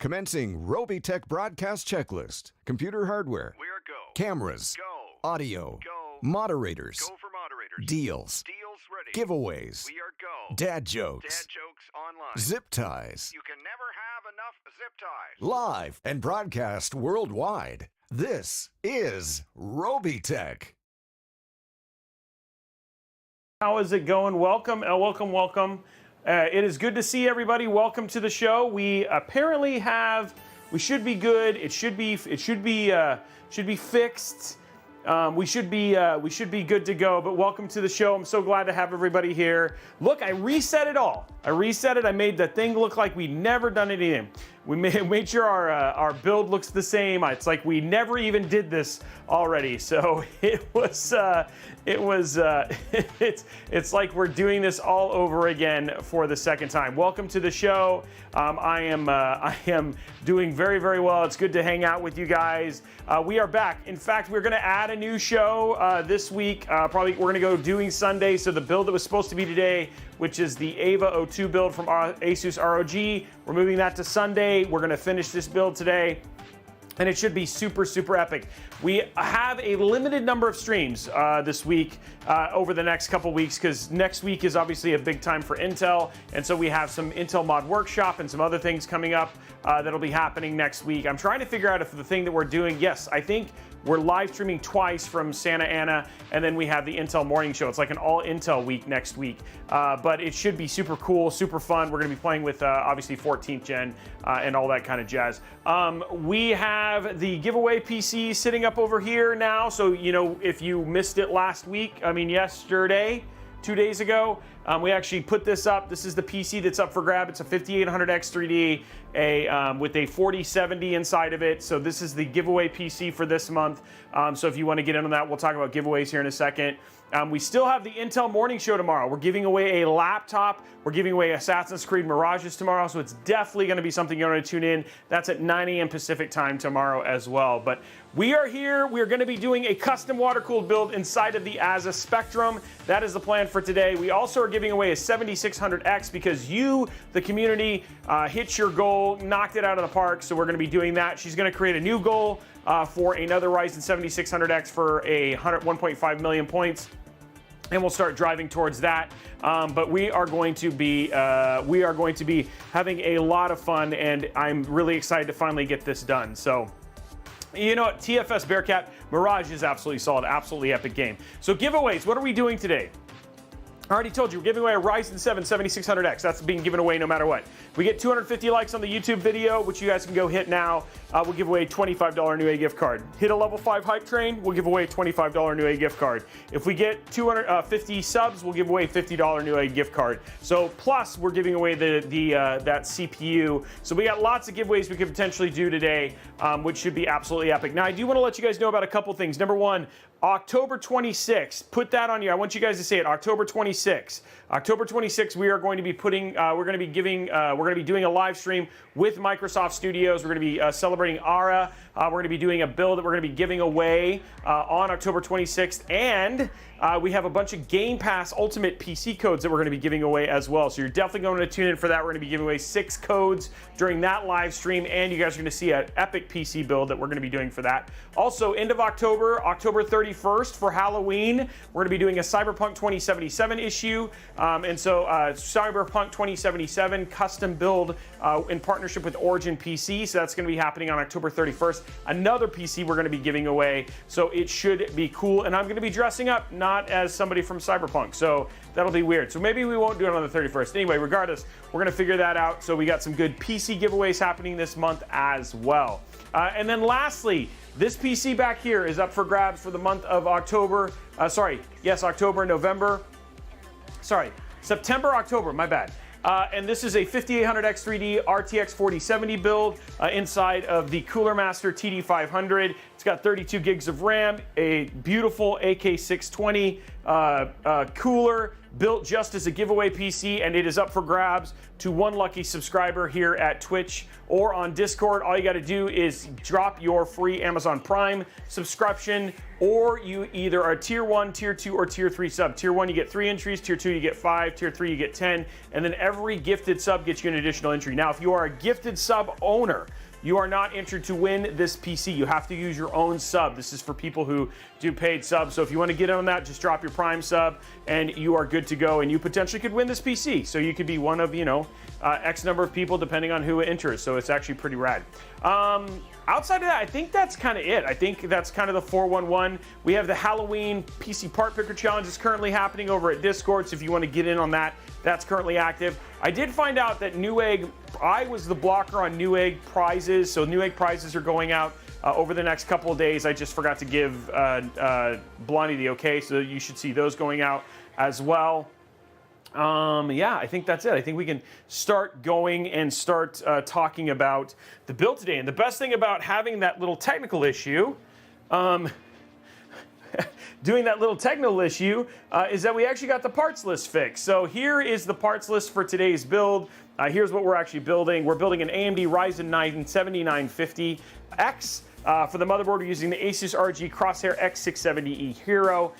Commencing Robeytech broadcast checklist. Computer hardware. We are go. Cameras. Go. Audio. Go. Moderators. Go for moderators. Deals. Deals ready. Giveaways. We are go. Dad jokes. Dad jokes online. Zip ties. You can never have enough zip ties. Live and broadcast worldwide. This is Robeytech. How is it going? Welcome, welcome. It is good to see everybody. Welcome to the show. We apparently we should be good. It should be fixed. We should be good to go. But welcome to the show. I'm so glad to have everybody here. Look, I reset it all. I made the thing look like we'd never done anything. We made sure our build looks the same. It's like we never even did this already. So it's like we're doing this all over again for the second time. Welcome to the show. I am doing very, very well. It's good to hang out with you guys. We are back. In fact, we're going to add a new show this week. Probably we're going to go doing Sunday. So the build that was supposed to be today, which is the Ava 02 build from Asus ROG, we're moving that to Sunday. We're going to finish this build today, and it should be super, super epic. We have a limited number of streams this week over the next couple weeks, because next week is obviously a big time for Intel, and so we have some Intel Mod Workshop and some other things coming up that'll be happening next week. I'm trying to figure out if the thing that we're doing, yes, I think we're live streaming twice from Santa Ana, and then we have the Intel Morning Show. It's like an all Intel week next week, but it should be super cool, super fun. We're going to be playing with obviously 14th gen and all that kind of jazz. We have the giveaway PC sitting up over here now, so you know, if you missed it last week, yesterday, 2 days ago, we actually put this up. This is the PC that's up for grab. It's a 5800X 3D, with a 4070 inside of it. So this is the giveaway PC for this month. So if you want to get in on that, we'll talk about giveaways here in a second. We still have the Intel Morning Show tomorrow. We're giving away a laptop. We're giving away Assassin's Creed Mirages tomorrow, so it's definitely going to be something you're going to tune in. That's at 9 a.m. Pacific time tomorrow as well. But we are here. We are going to be doing a custom water-cooled build inside of the Azza Spectrum. That is the plan for today. We also are giving away a 7600X because you, the community, hit your goal, knocked it out of the park, so we're going to be doing that. She's going to create a new goal for another Ryzen 7600X for 1.5 million points, and we'll start driving towards that. But we are going to be having a lot of fun, and I'm really excited to finally get this done. So, you know what, TFS Bearcat Mirage is absolutely solid, absolutely epic game. So giveaways, what are we doing today? I already told you, we're giving away a Ryzen 7 7600X. That's being given away no matter what. We get 250 likes on the YouTube video, which you guys can go hit now. We'll give away a $25 Newegg gift card. Hit a level 5 hype train, we'll give away a $25 Newegg gift card. If we get 250 subs, we'll give away a $50 Newegg gift card. So plus, we're giving away that CPU. So we got lots of giveaways we could potentially do today, which should be absolutely epic. Now, I do want to let you guys know about a couple things. Number one, October 26th, put that on you. I want you guys to say it. October 26th. October 26th, we are going to be doing a live stream with Microsoft Studios. We're going to be celebrating ARA. We're going to be doing a build that we're going to be giving away on October 26th, and we have a bunch of Game Pass Ultimate PC codes that we're going to be giving away as well. So you're definitely going to tune in for that. We're going to be giving away 6 codes during that live stream, and you guys are going to see an epic PC build that we're going to be doing for that. Also, end of October, October 31st for Halloween, we're going to be doing a Cyberpunk 2077 issue. And so Cyberpunk 2077 custom build in partnership with Origin PC. So that's going to be happening on October 31st. Another PC we're going to be giving away. So it should be cool. And I'm going to be dressing up not as somebody from Cyberpunk. So that'll be weird. So maybe we won't do it on the 31st. Anyway, regardless, we're going to figure that out. So we got some good PC giveaways happening this month as well. And then lastly, this PC back here is up for grabs for the month of October. October, November. September, October, my bad. And this is a 5800X 3D RTX 4070 build inside of the Cooler Master TD500. It's got 32 gigs of RAM, a beautiful AK620 cooler, built just as a giveaway PC, and it is up for grabs to one lucky subscriber here at Twitch or on Discord. All you got to do is drop your free Amazon Prime subscription, or you either are tier 1, tier 2, or tier 3 sub. Tier 1, you get 3 entries, tier 2, you get 5, tier 3, you get 10, and then every gifted sub gets you an additional entry. Now, if you are a gifted sub owner, you are not entered to win this PC. You have to use your own sub. This is for people who do paid subs. So if you want to get on that, just drop your Prime sub and you are good to go. And you potentially could win this PC. So you could be one of, X number of people depending on who enters. So it's actually pretty rad. Outside of that, I think that's kind of it. I think that's kind of the 411. We have the Halloween PC Part Picker Challenge is currently happening over at Discord. So if you want to get in on that, that's currently active. I did find out that Newegg, I was the blocker on Newegg prizes. So Newegg prizes are going out over the next couple of days. I just forgot to give Blondie the okay. So you should see those going out as well. Yeah, I think that's it. I think we can start going and start talking about the build today. And the best thing about having that little technical issue, doing that little technical issue, is that we actually got the parts list fixed. So here is the parts list for today's build. Here's what we're actually building. We're building an AMD Ryzen 9 7950X. For the motherboard, we're using the Asus RG Crosshair X670E Hero.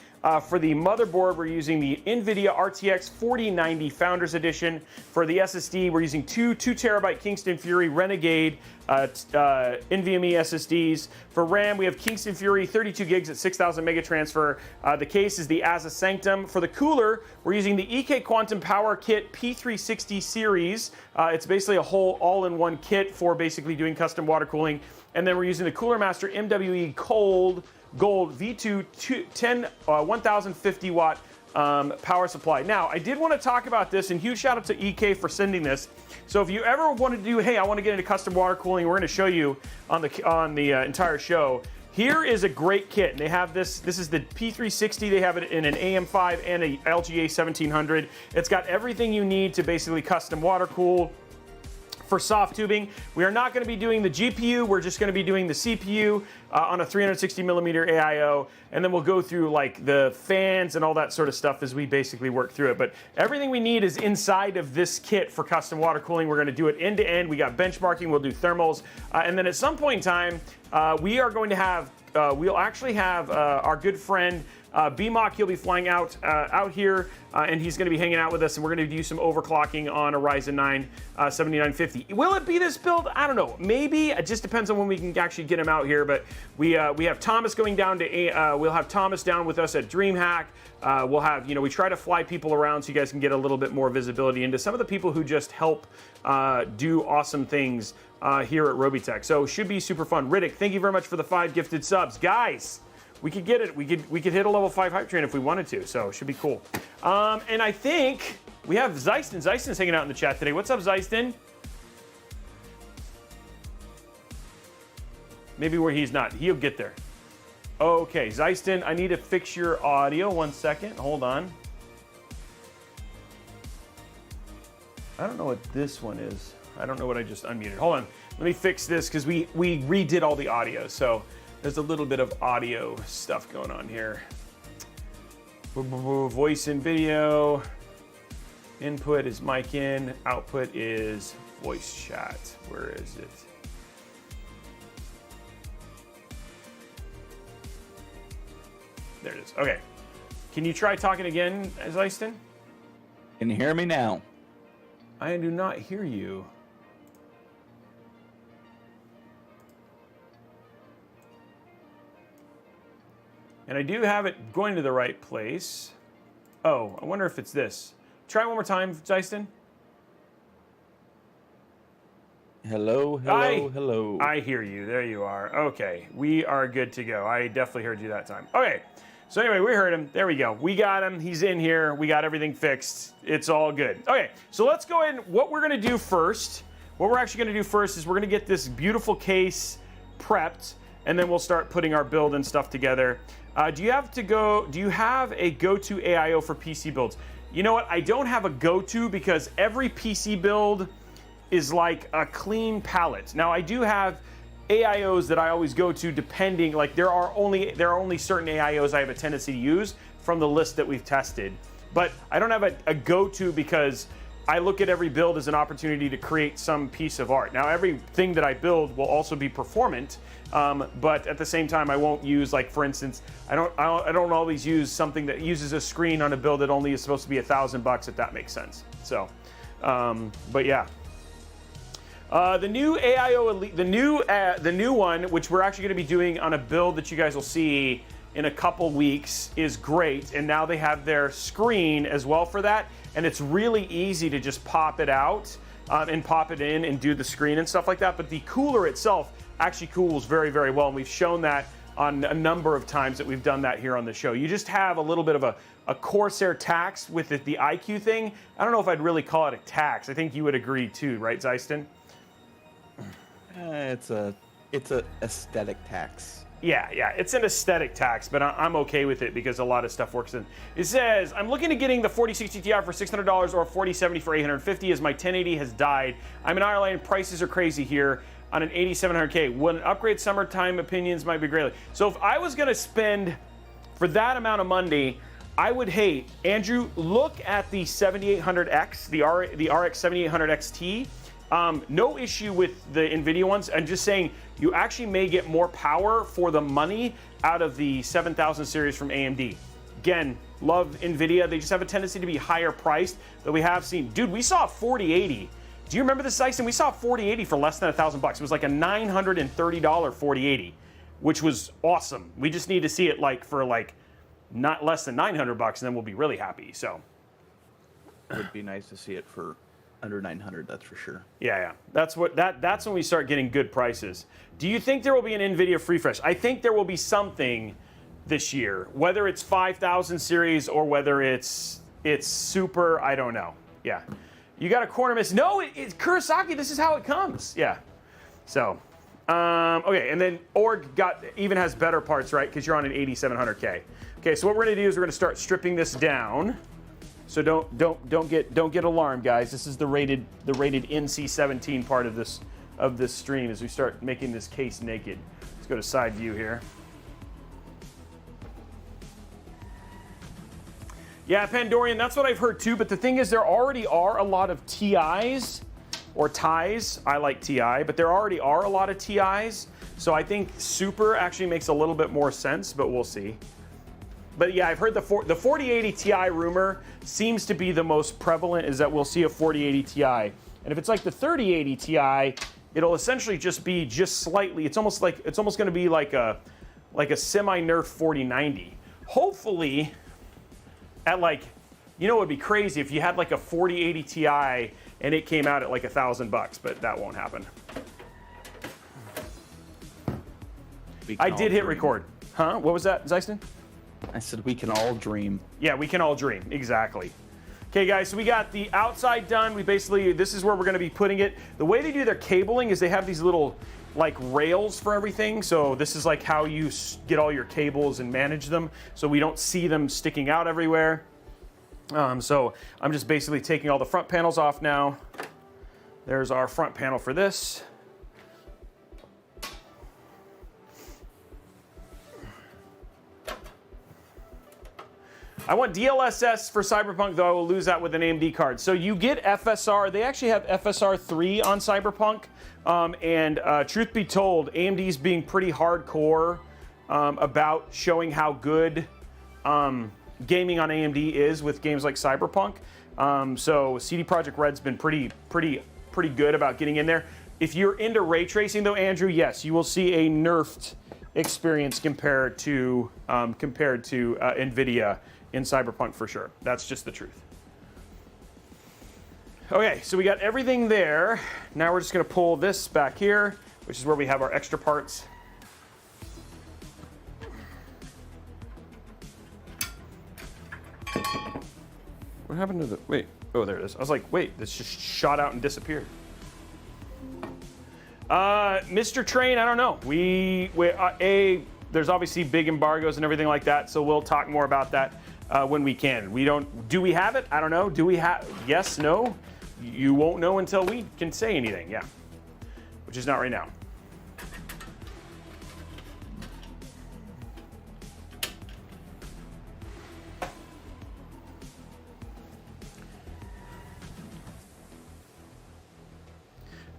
For the motherboard, we're using the NVIDIA RTX 4090 Founders Edition. For the SSD, we're using two 2TB Kingston Fury Renegade NVMe SSDs. For RAM, we have Kingston Fury 32 gigs at 6,000 mega transfer. The case is the Azza Sanctum. For the cooler, we're using the EK Quantum Power Kit P360 series. It's basically a whole all-in-one kit for basically doing custom water cooling. And then we're using the Cooler Master MWE Gold V2 1050 watt power supply. Now, I did want to talk about this, and huge shout out to EK for sending this. So if you ever want to do, hey, I want to get into custom water cooling, we're going to show you on the entire show. Here is a great kit, and they have this. This is the P360. They have it in an AM5 and a LGA 1700. It's got everything you need to basically custom water cool. For soft tubing, we are not going to be doing the GPU. We're just going to be doing the CPU on a 360 millimeter AIO, and then we'll go through like the fans and all that sort of stuff as we basically work through it. But everything we need is inside of this kit for custom water cooling. We're going to do it end to end. We got benchmarking. We'll do thermals, and then at some point in time, we are going to have. We'll actually have our good friend. BMOC, he'll be flying out here, and he's going to be hanging out with us, and we're going to do some overclocking on a Ryzen 9 7950. Will it be this build? I don't know. Maybe. It just depends on when we can actually get him out here. But we have Thomas going down to. We'll have Thomas down with us at DreamHack. We'll have we try to fly people around so you guys can get a little bit more visibility into some of the people who just help do awesome things here at Robeytech. So should be super fun. Riddick, thank you very much for the 5 gifted subs, guys. We could get it. We could hit a level 5 hype train if we wanted to. So it should be cool. And I think we have Zeiston. Zeiston's hanging out in the chat today. What's up, Zeiston? Maybe where he's not. He'll get there. Okay, Zeiston, I need to fix your audio. 1 second. Hold on. I don't know what this one is. I don't know what I just unmuted. Hold on. Let me fix this because we redid all the audio. So there's a little bit of audio stuff going on here. Voice and video. Input is mic in. Output is voice chat. Where is it? There it is. Okay. Can you try talking again, Zeiston? Can you hear me now? I do not hear you. And I do have it going to the right place. Oh, I wonder if it's this. Try one more time, Zeiston. Hello, hello. I hear you. There you are. Okay, we are good to go. I definitely heard you that time. Okay, so anyway, we heard him. There we go. We got him. He's in here. We got everything fixed. It's all good. Okay, so let's go ahead. What we're going to do first, what we're actually going to do first is we're going to get this beautiful case prepped, and then we'll start putting our build and stuff together. Do you have a go-to AIO for PC builds? You know what? I don't have a go-to because every PC build is like a clean palette. Now I do have AIOs that I always go to depending, like there are only certain AIOs I have a tendency to use from the list that we've tested. But I don't have a go-to because I look at every build as an opportunity to create some piece of art. Now, everything that I build will also be performant, but at the same time, I won't use, like, for instance, I don't always use something that uses a screen on a build that only is supposed to be $1,000, if that makes sense. So, but yeah. The new AIO Elite, the new one, which we're actually going to be doing on a build that you guys will see in a couple weeks, is great. And now they have their screen as well for that, and it's really easy to just pop it out and pop it in and do the screen and stuff like that. But the cooler itself actually cools very, very well, and we've shown that on a number of times that we've done that here on the show. You just have a little bit of a Corsair tax with the IQ thing. I don't know if I'd really call it a tax. I think you would agree too, right, Zeiston? It's a aesthetic tax. Yeah, it's an aesthetic tax, but I'm okay with it because a lot of stuff works in. It says, I'm looking at getting the 4060 Ti for $600 or 4070 for $850 as my 1080 has died. I'm in Ireland, prices are crazy here on an 8700K. Would an upgrade summertime opinions might be great. So if I was gonna spend for that amount of money, I would hate, Andrew, look at the 7800X, the RX 7800 XT. No issue with the NVIDIA ones. I'm just saying you actually may get more power for the money out of the 7000 series from AMD. Again, love NVIDIA. They just have a tendency to be higher priced, though we have seen, dude, we saw 4080. Do you remember this, Dyson? We saw 4080 for less than $1,000. It was like a $930 4080, which was awesome. We just need to see it like for like not less than $900, and then we'll be really happy. So It would be nice to see it for under 900, that's for sure. Yeah. That's when we start getting good prices. Do you think there will be an NVIDIA refresh? I think there will be something this year, whether it's 5000 series or whether it's super, I don't know. Yeah. You got a corner miss. No, it's Kurosaki. This is how it comes. Yeah. So, okay, and then Org even has better parts, right? Because you're on an 8700K. Okay, so what we're gonna do is we're gonna start stripping this down. So don't get alarmed, guys. This is the rated NC-17 part of this stream as we start making this case naked. Let's go to side view here. Yeah, Pandorian, that's what I've heard too. But the thing is, there already are a lot of TIs or TIs. I like TI, but there already are a lot of TIs. So I think Super actually makes a little bit more sense, but we'll see. But yeah, I've heard the 4080 Ti rumor seems to be the most prevalent, is that we'll see a 4080 Ti. And if it's like the 3080 Ti, it'll essentially just be slightly, it's almost going to be like a semi-nerf 4090. Hopefully at like, you know, it would be crazy if you had like a 4080 Ti and it came out at like $1,000, but that won't happen. I did hit record. Huh? What was that, Zeiston? I said we can all dream. Yeah, we can all dream. Exactly. Okay, guys, so we got the outside done. This is where we're going to be putting it. The way they do their cabling is they have these little, like, rails for everything. So this is like how you get all your cables and manage them, so we don't see them sticking out everywhere. So I'm just basically taking all the front panels off now. There's our front panel for this. I want DLSS for Cyberpunk, though I will lose that with an AMD card. So you get FSR. They actually have FSR 3 on Cyberpunk. And truth be told, AMD's being pretty hardcore about showing how good gaming on AMD is with games like Cyberpunk. So CD Projekt Red's been pretty good about getting in there. If you're into ray tracing, though, Andrew, yes, you will see a nerfed experience compared to NVIDIA in Cyberpunk for sure. That's just the truth. Okay, so we got everything there. Now we're just gonna pull this back here, which is where we have our extra parts. What happened to the, wait, oh, there it is. I was like, wait, this just shot out and disappeared. Mr. Train, I don't know. There's obviously big embargoes and everything like that, so we'll talk more about that when we can. Do we have it? I don't know. Do we have, yes, no? You won't know until we can say anything, yeah. Which is not right now.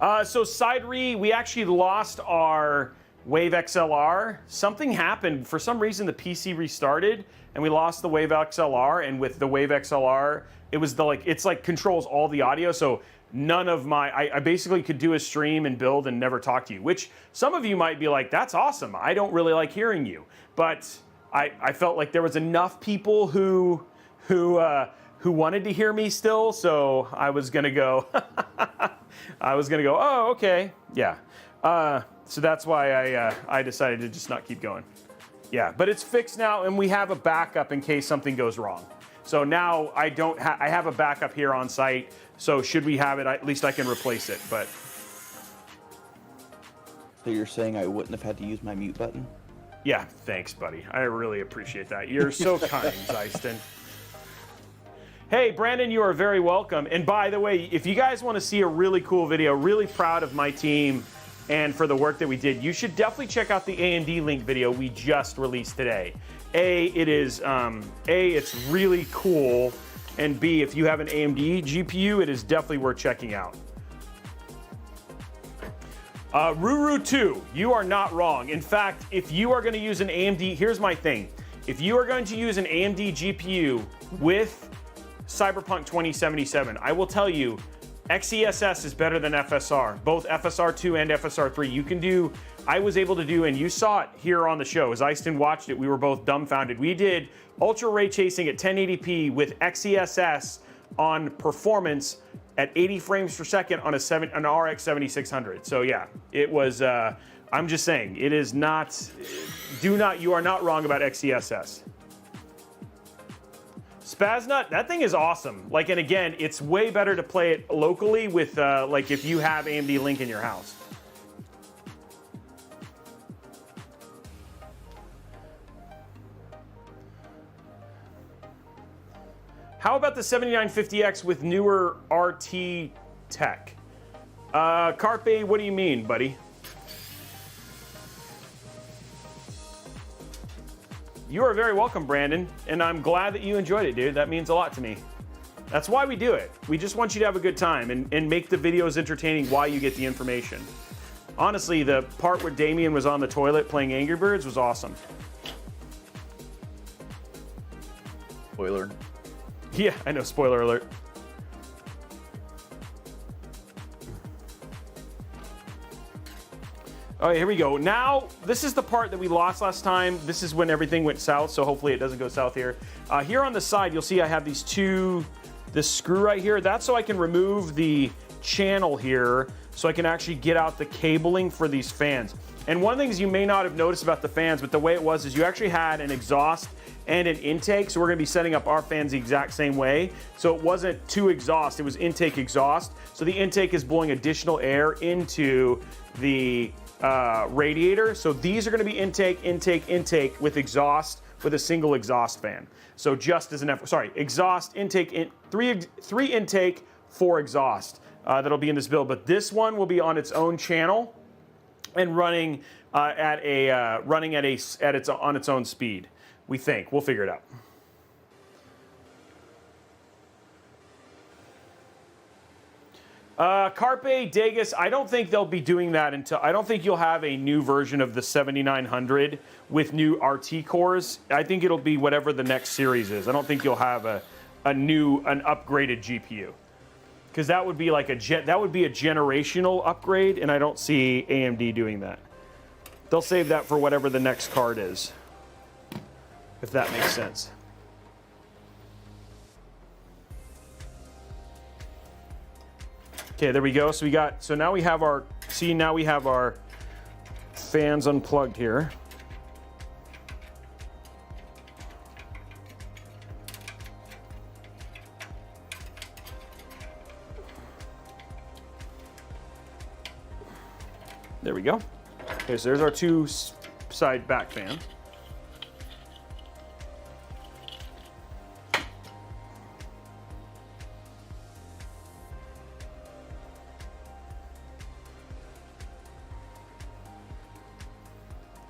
So Sideri, we actually lost our Wave XLR. Something happened. For some reason, the PC restarted, and we lost the Wave XLR. And with the Wave XLR, it was it's like controls all the audio. So none of I basically could do a stream and build and never talk to you. Which some of you might be like, that's awesome. I don't really like hearing you. But I felt like there was enough people who wanted to hear me still. So I was gonna go. Oh, okay, yeah. So that's why I decided to just not keep going. Yeah, but it's fixed now, and we have a backup in case something goes wrong. So now I have a backup here on site. So should we have it, at least I can replace it. But So you're saying I wouldn't have had to use my mute button? yeah, thanks, buddy. I really appreciate that. You're so kind, Zeiston. Hey, Brandon, you are very welcome. And by the way, if you guys want to see a really cool video, really proud of my team and for the work that we did, you should definitely check out the AMD link video we just released today. It's really cool, and B, if you have an AMD GPU, it is definitely worth checking out. Ruru2, you are not wrong. In fact, if you are going to use an AMD, here's my thing. If you are going to use an AMD GPU with Cyberpunk 2077, I will tell you, XeSS is better than FSR. Both FSR2 and FSR3. I was able to do, and you saw it here on the show. As Eiston watched it, we were both dumbfounded. We did ultra ray tracing at 1080p with XeSS on performance at 80 frames per second on an RX 7600. So yeah, it was, I'm just saying, it is not, you are not wrong about XeSS. Spaznut, that thing is awesome. And again, it's way better to play it locally with, if you have AMD Link in your house. How about the 7950X with newer RT tech? Carpe, what do you mean, buddy? You are very welcome, Brandon, and I'm glad that you enjoyed it, dude. That means a lot to me. That's why we do it. We just want you to have a good time and make the videos entertaining while you get the information. Honestly, the part where Damien was on the toilet playing Angry Birds was awesome. Spoiler. Yeah, I know, spoiler alert. All right, here we go. Now, this is the part that we lost last time. This is when everything went south, so hopefully it doesn't go south here. Here on the side, you'll see I have this screw right here. That's so I can remove the channel here, so I can actually get out the cabling for these fans. And one of the things you may not have noticed about the fans, but the way it was is you actually had an exhaust and an intake, so we're gonna be setting up our fans the exact same way. So it wasn't two exhaust, it was intake exhaust. So the intake is blowing additional air into the radiator. So these are gonna be intake, intake, intake with exhaust, with a single exhaust fan. So just as an exhaust, intake, three intake, 4 exhaust. That'll be in this build, but this one will be on its own channel and running on its own speed. We think. We'll figure it out. Carpe Degas, I don't think they'll be doing that until, I don't think you'll have a new version of the 7900 with new RT cores. I think it'll be whatever the next series is. I don't think you'll have an upgraded GPU. Because that would be like a generational upgrade, and I don't see AMD doing that. They'll save that for whatever the next card is, if that makes sense. Okay, there we go. So now we have our fans unplugged here. There we go. Okay, so there's our 2 side back fans.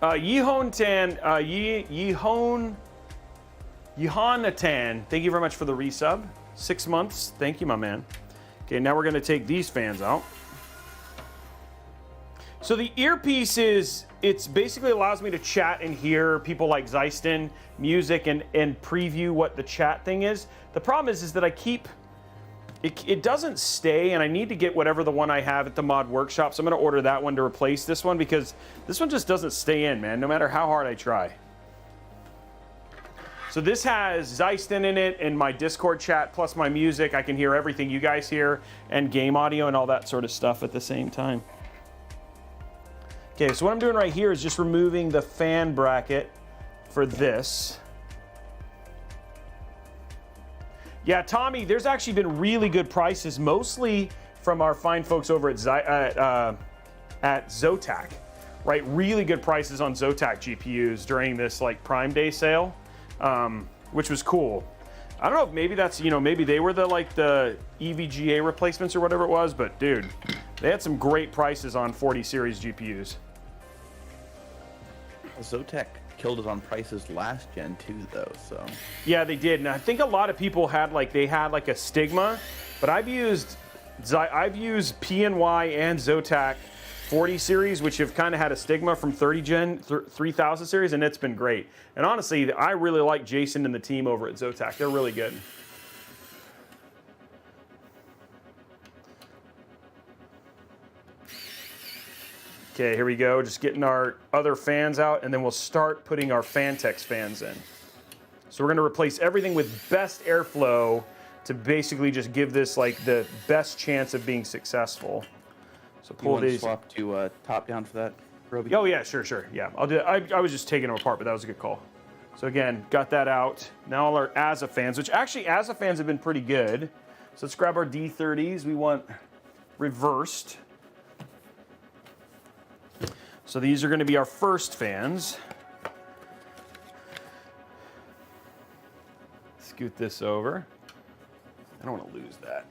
Yehonatan, thank you very much for the resub. 6 months, thank you, my man. Okay, now we're gonna take these fans out. So the earpiece it's basically allows me to chat and hear people like Zeiston, music, and preview what the chat thing is. The problem is that I keep, it doesn't stay, and I need to get whatever the one I have at the Mod Workshop, so I'm gonna order that one to replace this one, because this one just doesn't stay in, man, no matter how hard I try. So this has Zeiston in it and my Discord chat, plus my music. I can hear everything you guys hear, and game audio and all that sort of stuff at the same time. Okay, so what I'm doing right here is just removing the fan bracket for this. Yeah, Tommy, there's actually been really good prices, mostly from our fine folks over at Zotac, right? Really good prices on Zotac GPUs during this like Prime Day sale, which was cool. I don't know if maybe that's, you know, maybe they were the like the EVGA replacements or whatever it was, but dude, they had some great prices on 40 series GPUs. Zotac killed us on prices last gen too, though. So yeah, they did, and I think a lot of people had like a stigma, but I've used PNY and Zotac 40 series, which have kind of had a stigma from 3000 series, and it's been great. And honestly, I really like Jason and the team over at Zotac. They're really good. Okay, here we go. Just getting our other fans out, and then we'll start putting our Fantex fans in. So we're going to replace everything with best airflow to basically just give this like the best chance of being successful. So pull these. Swap to top down for that, Robey? Oh yeah, sure. Yeah, I'll do it. I was just taking them apart, but that was a good call. So again, got that out. Now all our Azza fans, which actually Azza fans have been pretty good. So let's grab our D30s. We want reversed. So these are going to be our first fans. Scoot this over. I don't want to lose that.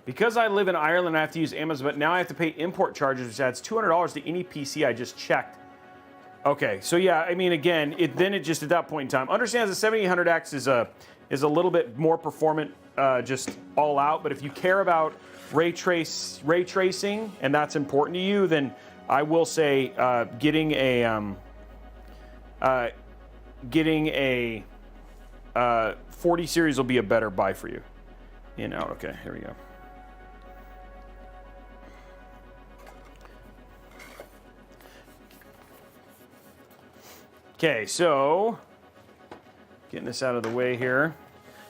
Because I live in Ireland, I have to use Amazon, but now I have to pay import charges, which adds $200 to any PC I just checked. Okay, so yeah, I mean, again, it just at that point in time, understand the 7800X is a little bit more performant, just all out. But if you care about ray tracing, and that's important to you, then I will say getting a 40 series will be a better buy for you. In out. Okay, here we go. Okay, so getting this out of the way here.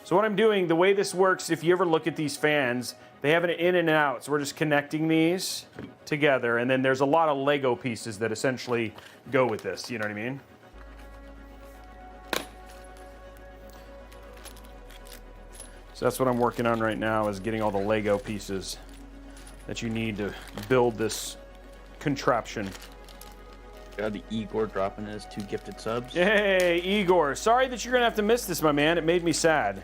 So what I'm doing, the way this works, if you ever look at these fans, they have an in and out. So we're just connecting these together, and then there's a lot of Lego pieces that essentially go with this. You know what I mean? So that's what I'm working on right now, is getting all the Lego pieces that you need to build this contraption. Got the Igor dropping his 2 gifted subs. Hey, Igor. Sorry that you're going to have to miss this, my man. It made me sad.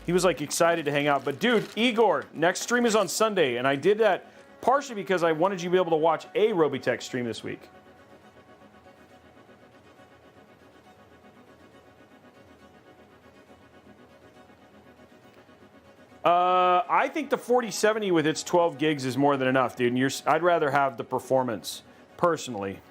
He was, like, excited to hang out. But, dude, Igor, next stream is on Sunday. And I did that partially because I wanted you to be able to watch a Robeytech stream this week. I think the 4070 with its 12 gigs is more than enough, dude. And I'd rather have the performance, personally.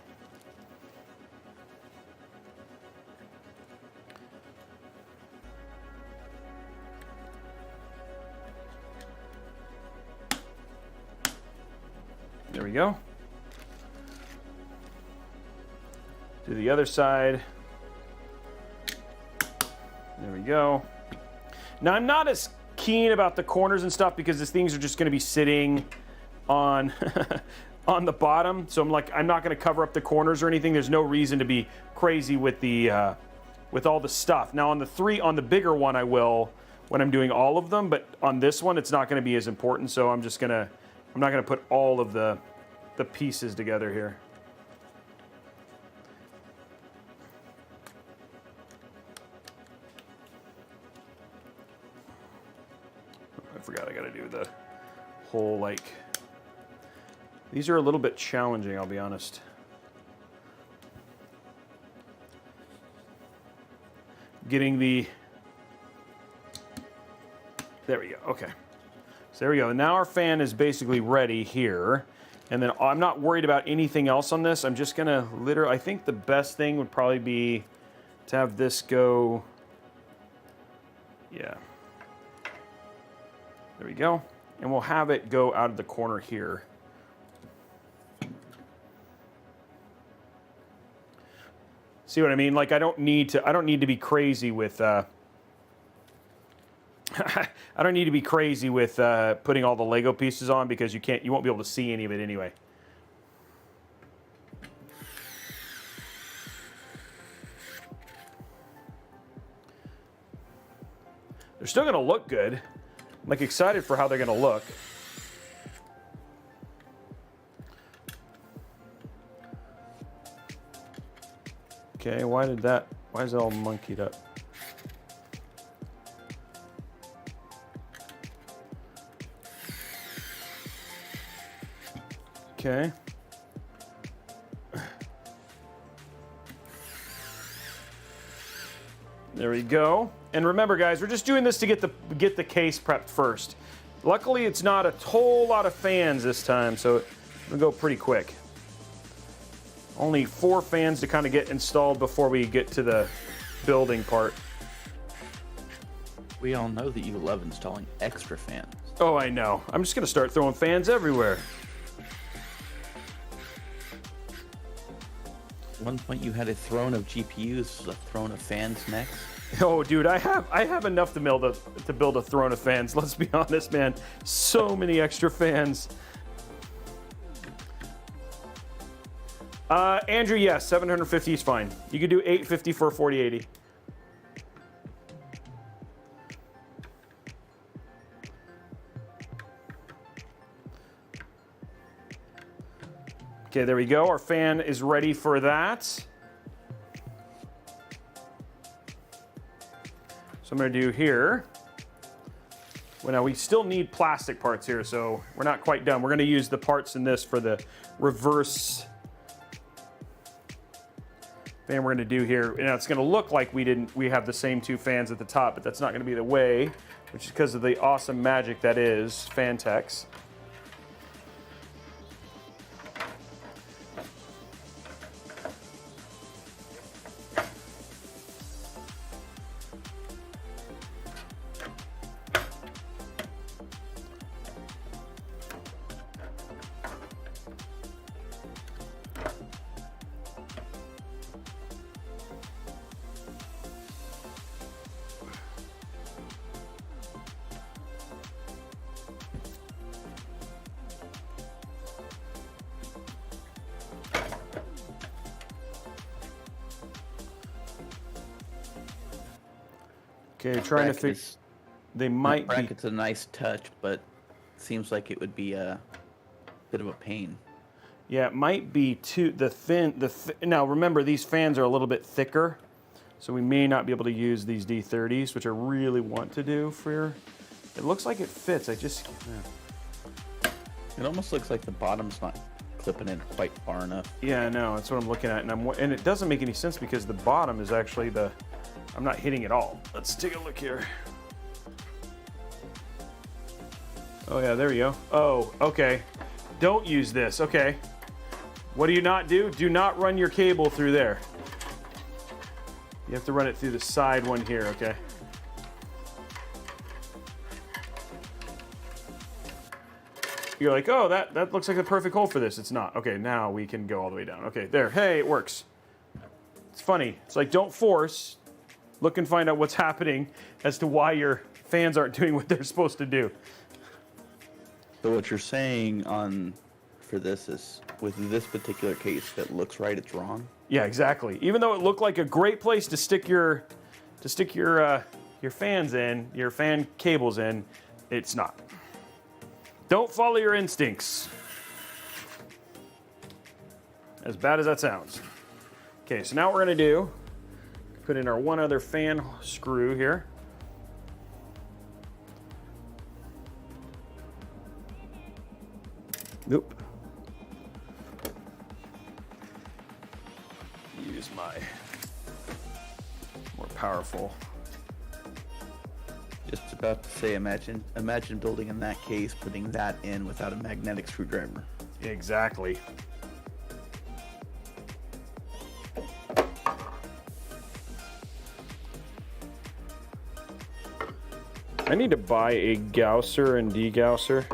There we go. Do the other side. There we go. Now, I'm not as keen about the corners and stuff because these things are just going to be sitting on on the bottom. So I'm not going to cover up the corners or anything. There's no reason to be crazy with the with all the stuff. Now on the bigger one I will when I'm doing all of them, but on this one it's not going to be as important. So I'm not going to put all of the pieces together here. I forgot I got to do the whole, like, these are a little bit challenging, I'll be honest. getting the... There we go, okay. So there we go. Now our fan is basically ready here. And then I'm not worried about anything else on this. I'm just gonna literally, I think the best thing would probably be to have this go, yeah. There we go. And we'll have it go out of the corner here. See what I mean? Like I don't need to be crazy with I don't need to be crazy with putting all the Lego pieces on because you won't be able to see any of it anyway. They're still gonna look good. I'm like excited for how they're gonna look. Okay, why is it all monkeyed up? Okay. There we go. And remember, guys, we're just doing this to get the case prepped first. Luckily, it's not a whole lot of fans this time, so it'll go pretty quick. Only 4 fans to kind of get installed before we get to the building part. We all know that you love installing extra fans. Oh, I know. I'm just gonna start throwing fans everywhere. At one point you had a throne of GPUs, a throne of fans next. Oh, dude, I have enough to build a throne of fans. Let's be honest, man. So many extra fans. Andrew, yes, 750 is fine. You could do 850 for a 4080. Okay, there we go. Our fan is ready for that. So I'm going to do here. Well, now we still need plastic parts here, so we're not quite done. We're going to use the parts in this for the reverse fan we're going to do here. And it's going to look like we have the same 2 fans at the top, but that's not going to be the way, which is because of the awesome magic that is Fantex. Okay, trying to fix. They might be. Bracket's a nice touch, but seems like it would be a bit of a pain. Yeah, it might be too now remember these fans are a little bit thicker, so we may not be able to use these D30s, which I really want to do for. It looks like it fits. I just. Yeah. It almost looks like the bottom's not clipping in quite far enough. Yeah, I know. That's what I'm looking at, and it doesn't make any sense because the bottom is actually the. I'm not hitting it all. Let's take a look here. Oh yeah, there we go. Oh, okay. Don't use this, okay. What do you not do? Do not run your cable through there. You have to run it through the side one here, okay? You're like, oh, that looks like the perfect hole for this. It's not. Okay, now we can go all the way down. Okay, there. Hey, it works. It's funny. It's like, don't force. Look and find out what's happening as to why your fans aren't doing what they're supposed to do. So what you're saying for this is, with this particular case, if it looks right, it's wrong? Yeah, exactly. Even though it looked like a great place to stick your fans in, your fan cables in, it's not. Don't follow your instincts. As bad as that sounds. Okay, so now what we're gonna do, put in our one other fan screw here. Nope. Use my more powerful. Just about to say, imagine building in that case, putting that in without a magnetic screwdriver. Exactly. I need to buy a gausser and degausser.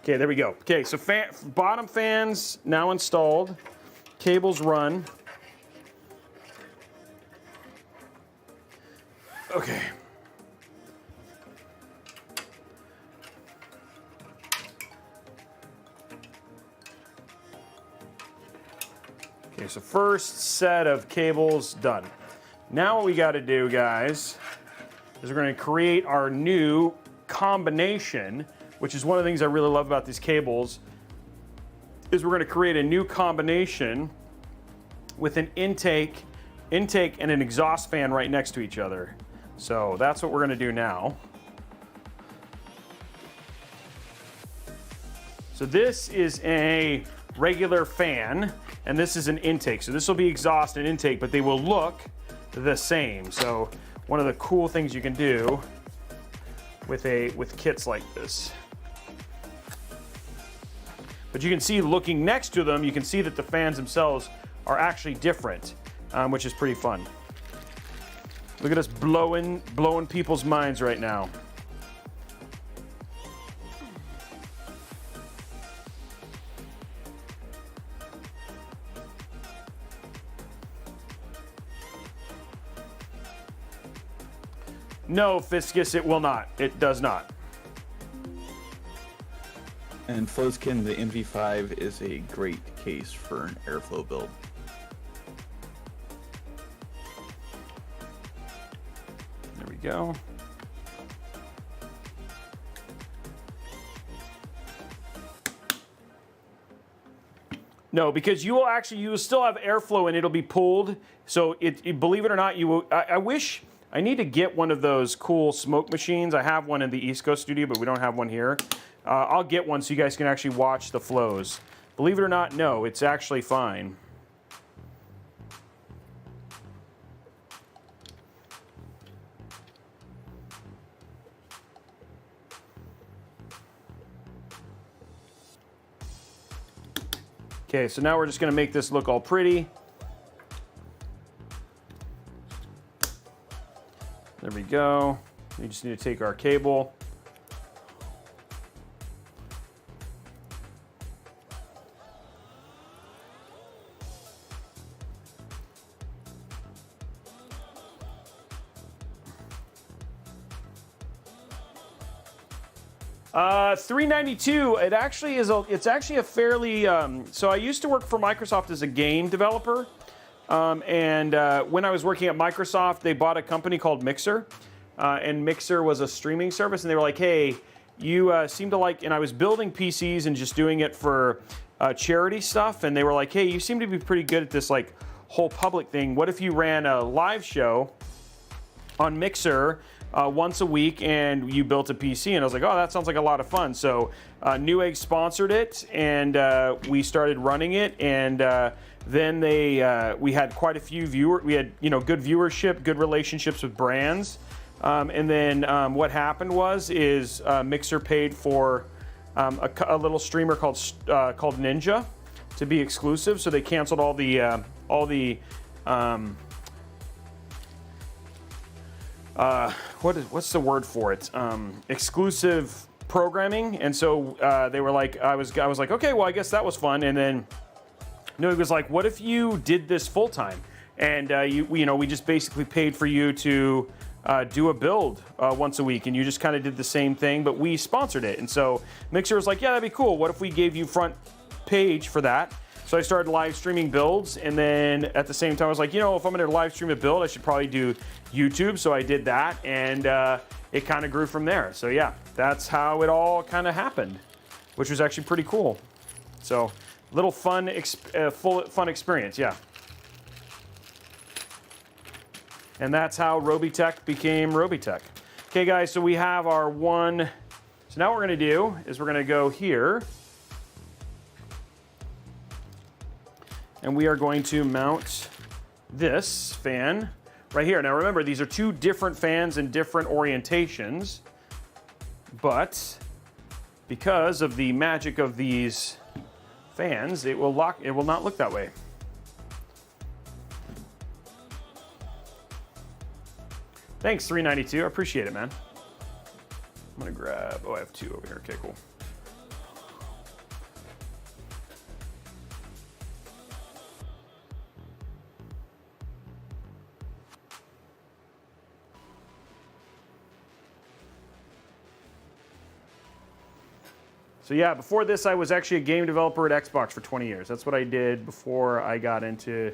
Okay, there we go. Okay, so bottom fans now installed. Cables run. Okay. Okay, so first set of cables done. Now what we got to do, guys, is we're going to create our new combination, which is one of the things I really love about these cables, is we're going to create a new combination with an intake and an exhaust fan right next to each other. So that's what we're going to do now. So this is a regular fan, and this is an intake. So this will be exhaust and intake, but they will look the same. So one of the cool things you can do with kits like this. But you can see, looking next to them, you can see that the fans themselves are actually different, which is pretty fun. Look at us blowing people's minds right now. No, Fiscus, it will not. It does not. And Flowskin, the MV5 is a great case for an airflow build. There we go. No, because you will still have airflow and it'll be pulled. So believe it or not, you will. I need to get one of those cool smoke machines. I have one in the East Coast studio, but we don't have one here. I'll get one so you guys can actually watch the flows. Believe it or not, no, it's actually fine. Okay, so now we're just going to make this look all pretty. There we go. We just need to take our cable. $392. It actually is. It's actually a fairly. So I used to work for Microsoft as a game developer, and when I was working at Microsoft, they bought a company called Mixer, and Mixer was a streaming service, and they were like, "Hey, you seem to like." And I was building PCs and just doing it for charity stuff, and they were like, "Hey, you seem to be pretty good at this like whole public thing. What if you ran a live show on Mixer?" Once a week, and you built a PC, and I was like, oh, that sounds like a lot of fun. So Newegg sponsored it, and we started running it, and then we had quite a few we had good viewership, good relationships with brands, and then what happened was Mixer paid for a little streamer called Ninja to be exclusive, so they canceled all the what's the word for it? Exclusive programming. And so they were like, I was like, okay, well, I guess that was fun. And then Newegg was like, what if you did this full time? And we just basically paid for you to do a build once a week, and you just kind of did the same thing, but we sponsored it. And so Mixer was like, yeah, that'd be cool. What if we gave you front page for that? So I started live streaming builds, and then at the same time I was like, if I'm going to live stream a build, I should probably do YouTube. So I did that, and it kind of grew from there. So yeah, that's how it all kind of happened, which was actually pretty cool. So little fun experience, yeah. And that's how Robeytech became Robeytech. Okay, guys, so we have our So now what we're going to do is we're going to go here. And we are going to mount this fan right here. Now remember, these are two different fans in different orientations, but because of the magic of these fans, it will not look that way. Thanks, 392. I appreciate it, man. I'm gonna grab, oh, I have two over here. Okay, cool. So yeah, before this, I was actually a game developer at Xbox for 20 years. That's what I did before I got into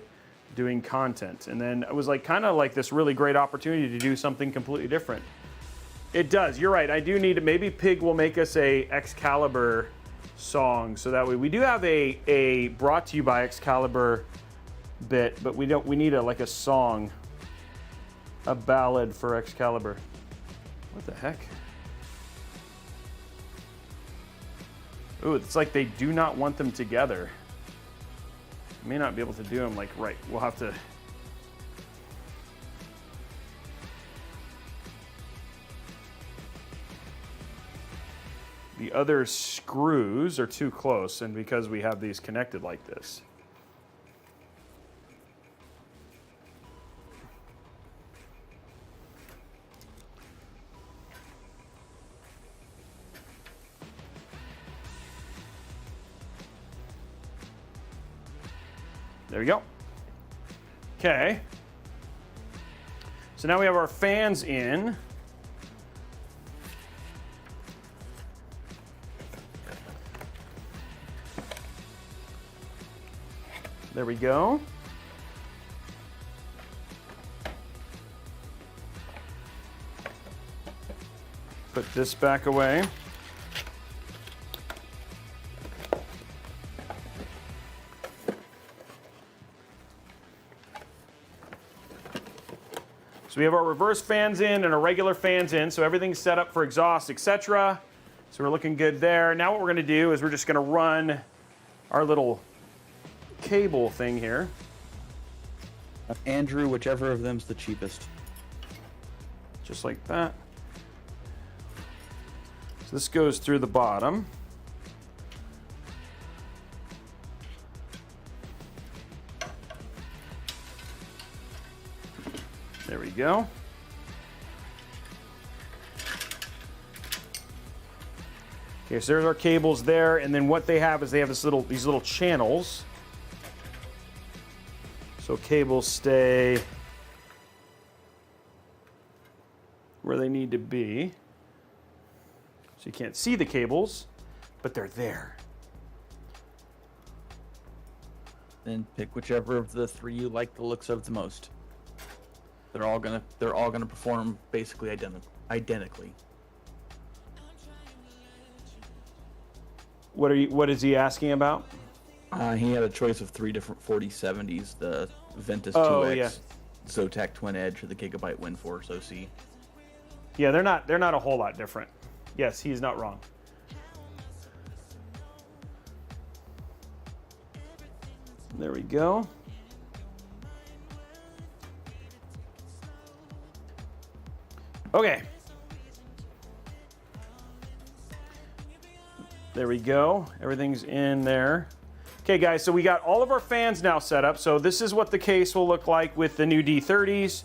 doing content. And then it was like kind of like this really great opportunity to do something completely different. It does, you're right. I do need to, maybe Pig will make us a Excalibur song. So that way, we do have a brought to you by Excalibur bit, but we need like a song, a ballad for Excalibur. What the heck? Ooh, it's like they do not want them together. I may not be able to do them like right. We'll have to. The other screws are too close, and because we have these connected like this. There we go. Okay. So now we have our fans in. There we go. Put this back away. So we have our reverse fans in and our regular fans in, so everything's set up for exhaust, etc. So we're looking good there. Now what we're gonna do is we're just gonna run our little cable thing here. Andrew, whichever of them's the cheapest. Just like that. So this goes through the bottom. There we go. Okay, so there's our cables there, and then what they have is they have these little channels. So cables stay where they need to be. So you can't see the cables, but they're there. Then pick whichever of the three you like the looks of the most. They're all gonna perform basically identically. What is he asking about? He had a choice of three different 4070s: the Ventus Oh, 2X, yeah. Zotac Twin Edge, or the Gigabyte WinForce OC. Yeah, they're not a whole lot different. Yes, he's not wrong. There we go. Okay. There we go. Everything's in there. Okay, guys, so we got all of our fans now set up. So this is what the case will look like with the new D30s.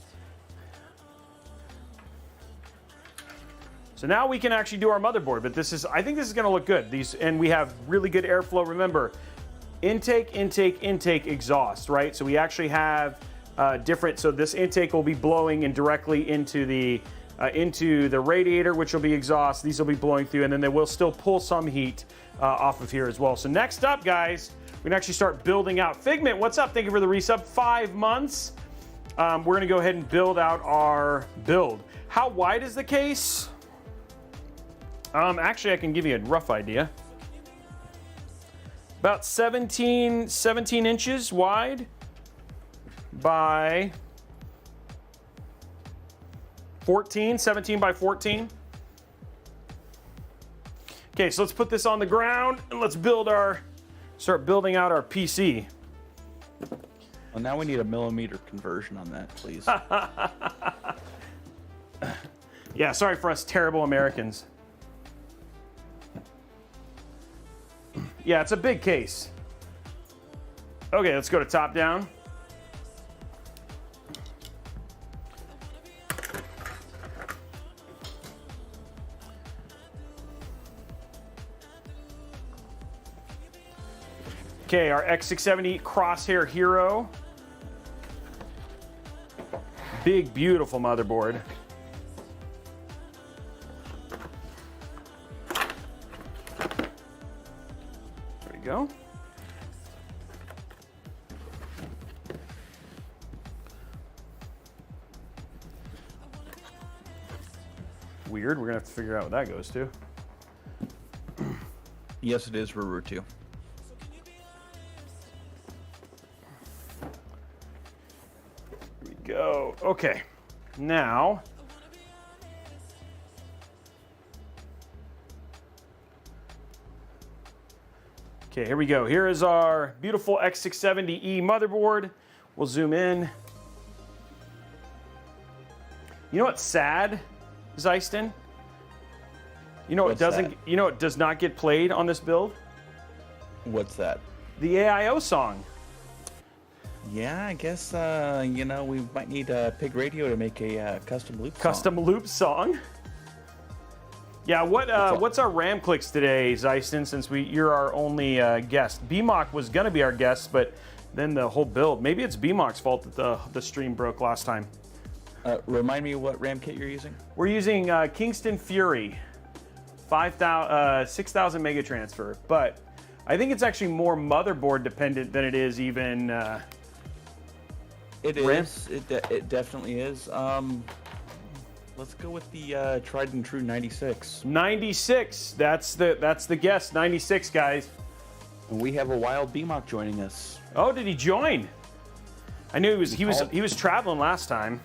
So now we can actually do our motherboard, but I think this is gonna look good. And we have really good airflow. Remember, intake, exhaust, right? So we actually have different, so this intake will be blowing in directly into the radiator, which will be exhaust. These will be blowing through, and then they will still pull some heat off of here as well. So next up, guys, we can actually start building out. Figment, what's up? Thank you for the resub. 5 months. We're gonna go ahead and build out our build. How wide is the case? Actually, I can give you a rough idea. About 17 inches wide by 17 by 14. Okay, so let's put this on the ground and let's start building out our PC. Well, now we need a millimeter conversion on that, please. Yeah, sorry for us terrible Americans. Yeah, it's a big case. Okay, let's go to top down. Okay, our X670 Crosshair Hero. Big, beautiful motherboard. There we go. Weird, we're gonna have to figure out what that goes to. Yes, it is Ruru 2. Here we go. Okay, now okay, here we go. Here is our beautiful X670E motherboard. We'll zoom in. You know what's sad, Zeiston? You know what you know what does not get played on this build? What's that? The AIO song. Yeah, I guess, you know, we might need a Pig Radio to make a custom loop song. Custom loop song. Yeah, what's our RAM clicks today, Zeiston, since you're our only guest? BMOC was gonna be our guest, but then the whole build, maybe it's BMOC's fault that the stream broke last time. Remind me what RAM kit you're using? We're using Kingston Fury, 6,000 mega transfer, but I think it's actually more motherboard dependent than it is even It RAM? is. It definitely is. Let's go with the tried and true 96. 96. That's the guess. 96, guys. And we have a wild BMOC joining us. Oh, did he join? I knew he was traveling last time.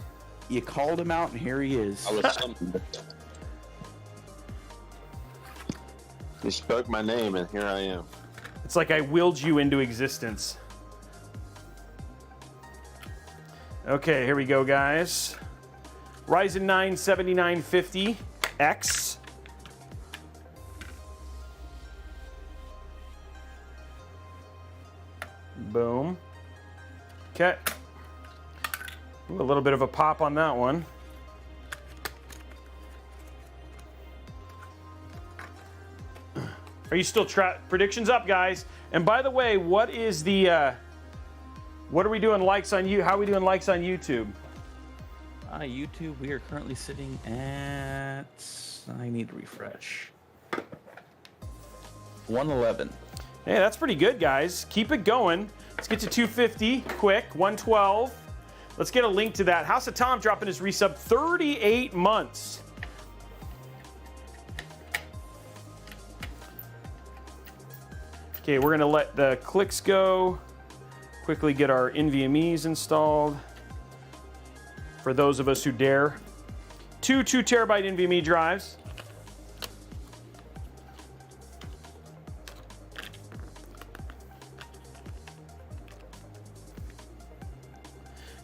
You called him out, and here he is. I was something. You spoke my name, and here I am. It's like I willed you into existence. Okay, here we go, guys. Ryzen 9 7950X. Boom. Okay. Ooh, a little bit of a pop on that one. Are you still predictions up, guys? And by the way, what is the what are we doing likes on you? How are we doing likes on YouTube? YouTube, we are currently sitting at, I need to refresh, 111. Hey, that's pretty good, guys. Keep it going. Let's get to 250 quick. 112. Let's get a link to that. House of Tom dropping his resub 38 months. Okay, we're gonna let the clicks go. Quickly get our NVMEs installed. For those of us who dare. Two 2 terabyte NVMe drives.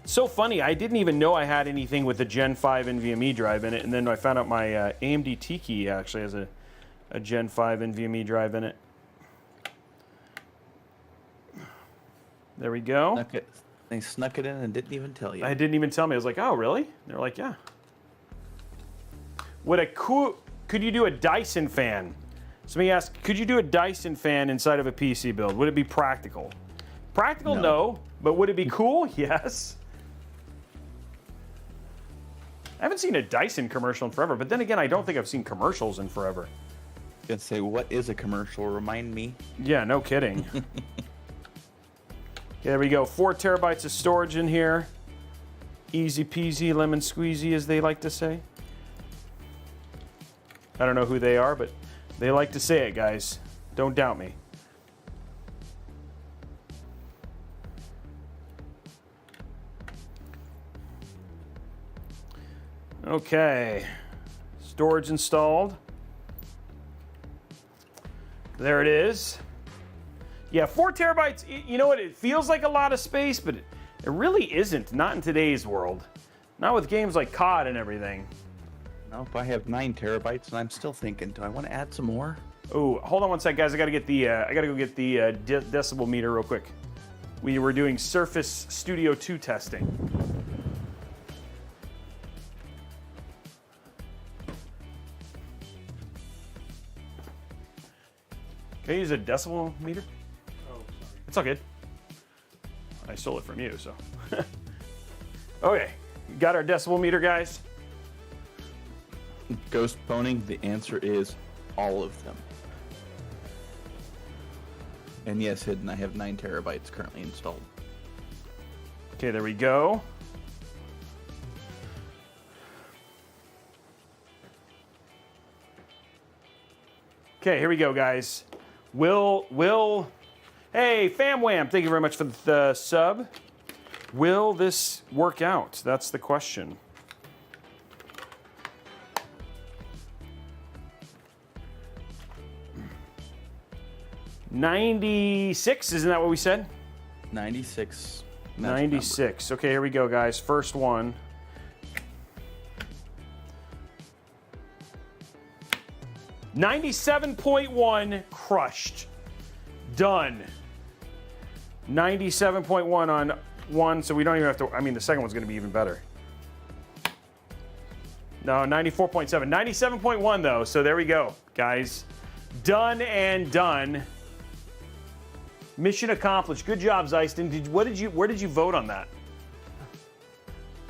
So funny, I didn't even know I had anything with a Gen 5 NVMe drive in it, and then I found out my AMD Tiki actually has a Gen 5 NVMe drive in it. There we go. They snuck it in and didn't even tell you. I didn't even tell me. I was like, oh, really? They're like, yeah. Could you do a Dyson fan? Somebody asked, could you do a Dyson fan inside of a PC build? Would it be practical? Practical, no. But would it be cool? Yes. I haven't seen a Dyson commercial in forever, but then again, I don't think I've seen commercials in forever. I was gonna say, what is a commercial? Remind me. Yeah, no kidding. Okay, there we go. 4 terabytes of storage in here. Easy peasy, lemon squeezy, as they like to say. I don't know who they are, but they like to say it, guys. Don't doubt me. Okay. Storage installed. There it is. Yeah, 4 terabytes, you know what, it feels like a lot of space, but it really isn't, not in today's world. Not with games like COD and everything. Nope, I have 9 terabytes, and I'm still thinking, do I want to add some more? Oh, hold on one sec, guys. I gotta go get the decibel meter real quick. We were doing Surface Studio 2 testing. Can I use a decibel meter? Oh, sorry. It's all good. I stole it from you, so. Okay, got our decibel meter, guys. Ghost Poning, the answer is all of them. And yes, Hidden, I have 9 terabytes currently installed. Okay, there we go. Okay, here we go, guys. Hey, FamWham, thank you very much for the sub. Will this work out? That's the question. $96, isn't that what we said? 96. 96. Okay, here we go, guys. First one. $97.1 crushed. Done. 97.1 on one, so we don't even have to. I mean, the second one's going to be even better. No, 94.7. 97.1 though, so there we go, guys. Done and done. Mission accomplished. Good job, Zeiston. Where did you vote on that?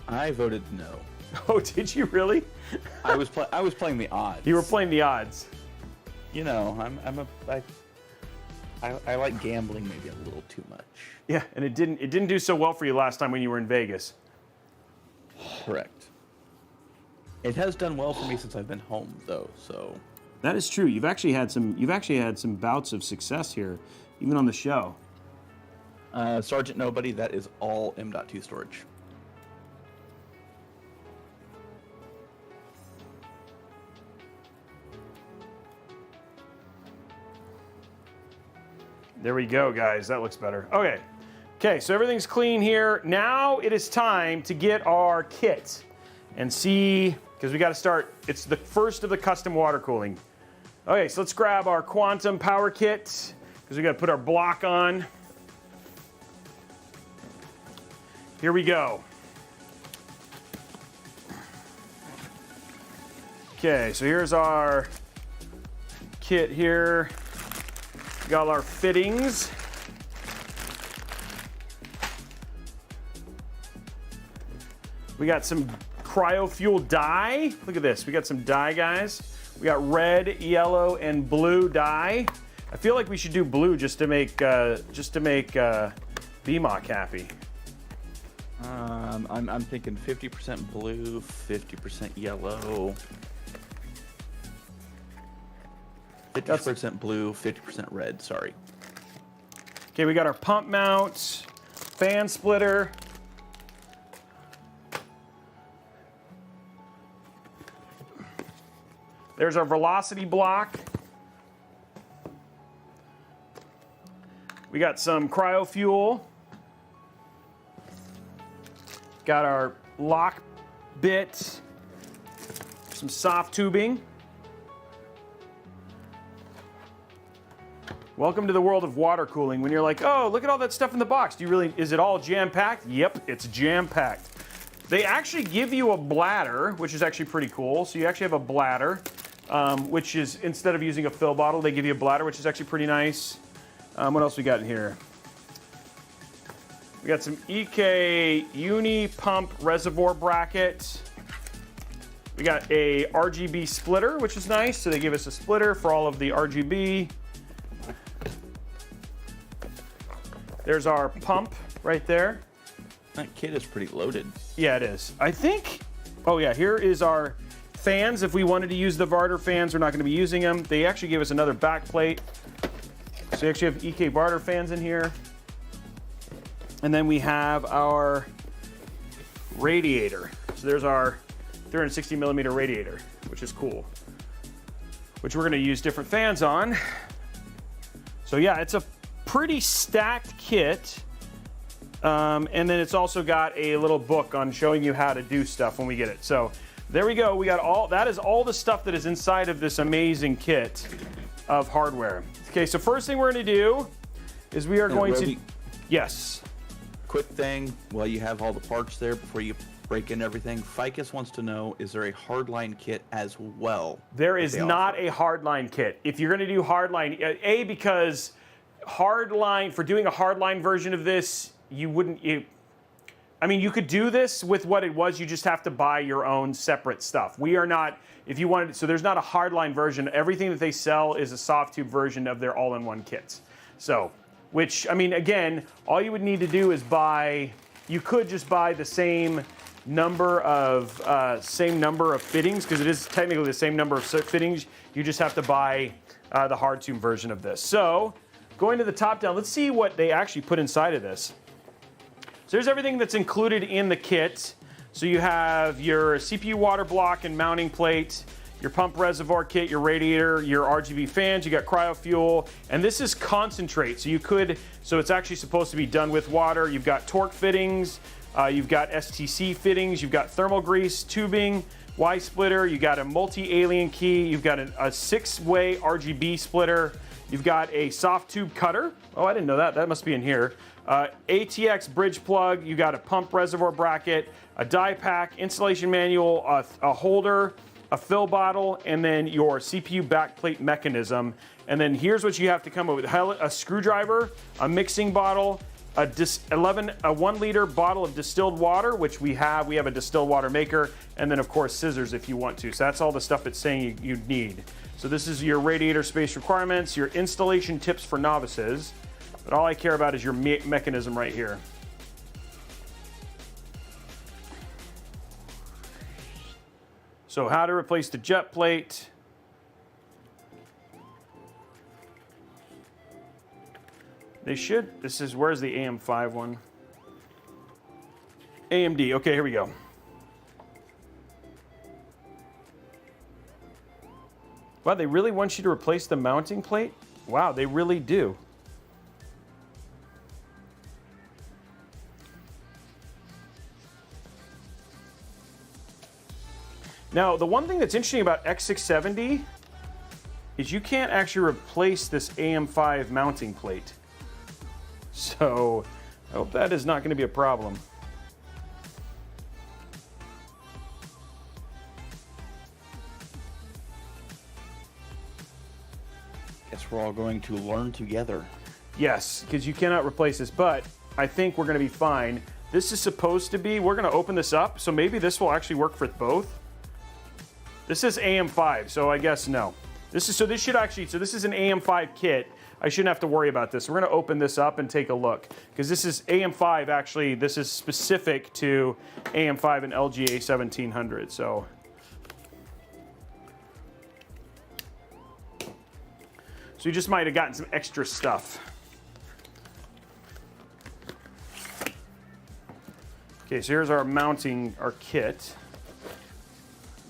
I voted no. Oh, did you really? I was playing the odds. You were playing the odds. You know, I like gambling maybe a little too much. Yeah, and it didn't do so well for you last time when you were in Vegas. Correct. It has done well for me since I've been home though, so. That is true. You've actually had some bouts of success here, even on the show. Sergeant Nobody, that is all M.2 storage. There we go, guys. That looks better. Okay, so everything's clean here. Now it is time to get our kit and see, because we got to start. It's the first of the custom water cooling. Okay, so let's grab our quantum power kit, because we got to put our block on. Here we go. Okay, so here's our kit here. Got all our fittings. We got some cryo fuel dye. Look at this. We got some dye, guys. We got red, yellow, and blue dye. I feel like we should do blue just to make BMOC happy. I'm thinking 50% blue, 50% yellow. 50% blue, 50% red, sorry. Okay, we got our pump mount, fan splitter. There's our velocity block. We got some cryo fuel. Got our lock bit, some soft tubing. Welcome to the world of water cooling. When you're like, oh, look at all that stuff in the box. Is it all jam-packed? Yep, it's jam-packed. They actually give you a bladder, which is actually pretty cool. So you actually have a bladder, which is, instead of using a fill bottle, they give you a bladder, which is actually pretty nice. What else we got in here? We got some EK Uni Pump Reservoir Bracket. We got a RGB splitter, which is nice. So they give us a splitter for all of the RGB. There's our pump right there. That kit is pretty loaded. Yeah, it is. I think, oh yeah, here is our fans. If we wanted to use the Varder fans, we're not going to be using them. They actually gave us another back plate. So we actually have EK Varder fans in here. And then we have our radiator. So there's our 360 millimeter radiator, which is cool. Which we're going to use different fans on. So yeah, it's a pretty stacked kit. And then it's also got a little book on showing you how to do stuff when we get it. So there we go. We got all, that is all the stuff that is inside of this amazing kit of hardware. Okay, so first thing we're going to do is we are going to, yes. Quick thing, while you have all the parts there before you break in everything, Ficus wants to know, is there a hardline kit as well? There is not a hardline kit. If you're going to do hardline, because hardline, for doing a hardline version of this, you wouldn't, I mean, you could do this with what it was, you just have to buy your own separate stuff. We are not, if you wanted, so there's not a hardline version. Everything that they sell is a soft tube version of their all-in-one kits. So, which, I mean, again, all you would need to do is buy, you could just buy the same number of fittings, because it is technically the same number of fittings. You just have to buy the hard tube version of this. So, going to the top down, let's see what they actually put inside of this. So there's everything that's included in the kit. So you have your CPU water block and mounting plate, your pump reservoir kit, your radiator, your RGB fans, you got cryo fuel, and this is concentrate. So you could, so it's actually supposed to be done with water. You've got torque fittings, you've got STC fittings, you've got thermal grease, tubing, Y splitter, you got a multi-alien key, you've got a 6-way RGB splitter, you've got a soft tube cutter. Oh, I didn't know that. That must be in here. ATX bridge plug, you got a pump reservoir bracket, a die pack, installation manual, a holder, a fill bottle, and then your CPU backplate mechanism. And then here's what you have to come up with: a screwdriver, a mixing bottle, a 1 liter bottle of distilled water, which we have a distilled water maker, and then of course scissors if you want to. So that's all the stuff it's saying you'd need. So this is your radiator space requirements, your installation tips for novices. But all I care about is your mechanism right here. So how to replace the jet plate. They should, this is, where's the AM5 one? AMD, okay, here we go. Wow, they really want you to replace the mounting plate? Wow, they really do. Now, the one thing that's interesting about X670 is you can't actually replace this AM5 mounting plate. So, I hope that is not going to be a problem. Guess we're all going to learn together. Yes, because you cannot replace this, but I think we're going to be fine. This is supposed to be, we're going to open this up, so maybe this will actually work for both. This is AM5, so I guess no. This is an AM5 kit. I shouldn't have to worry about this. We're going to open this up and take a look, because this is AM5. Actually, this is specific to AM5 and LGA 1700. So you just might have gotten some extra stuff. Okay, so here's our mounting, our kit.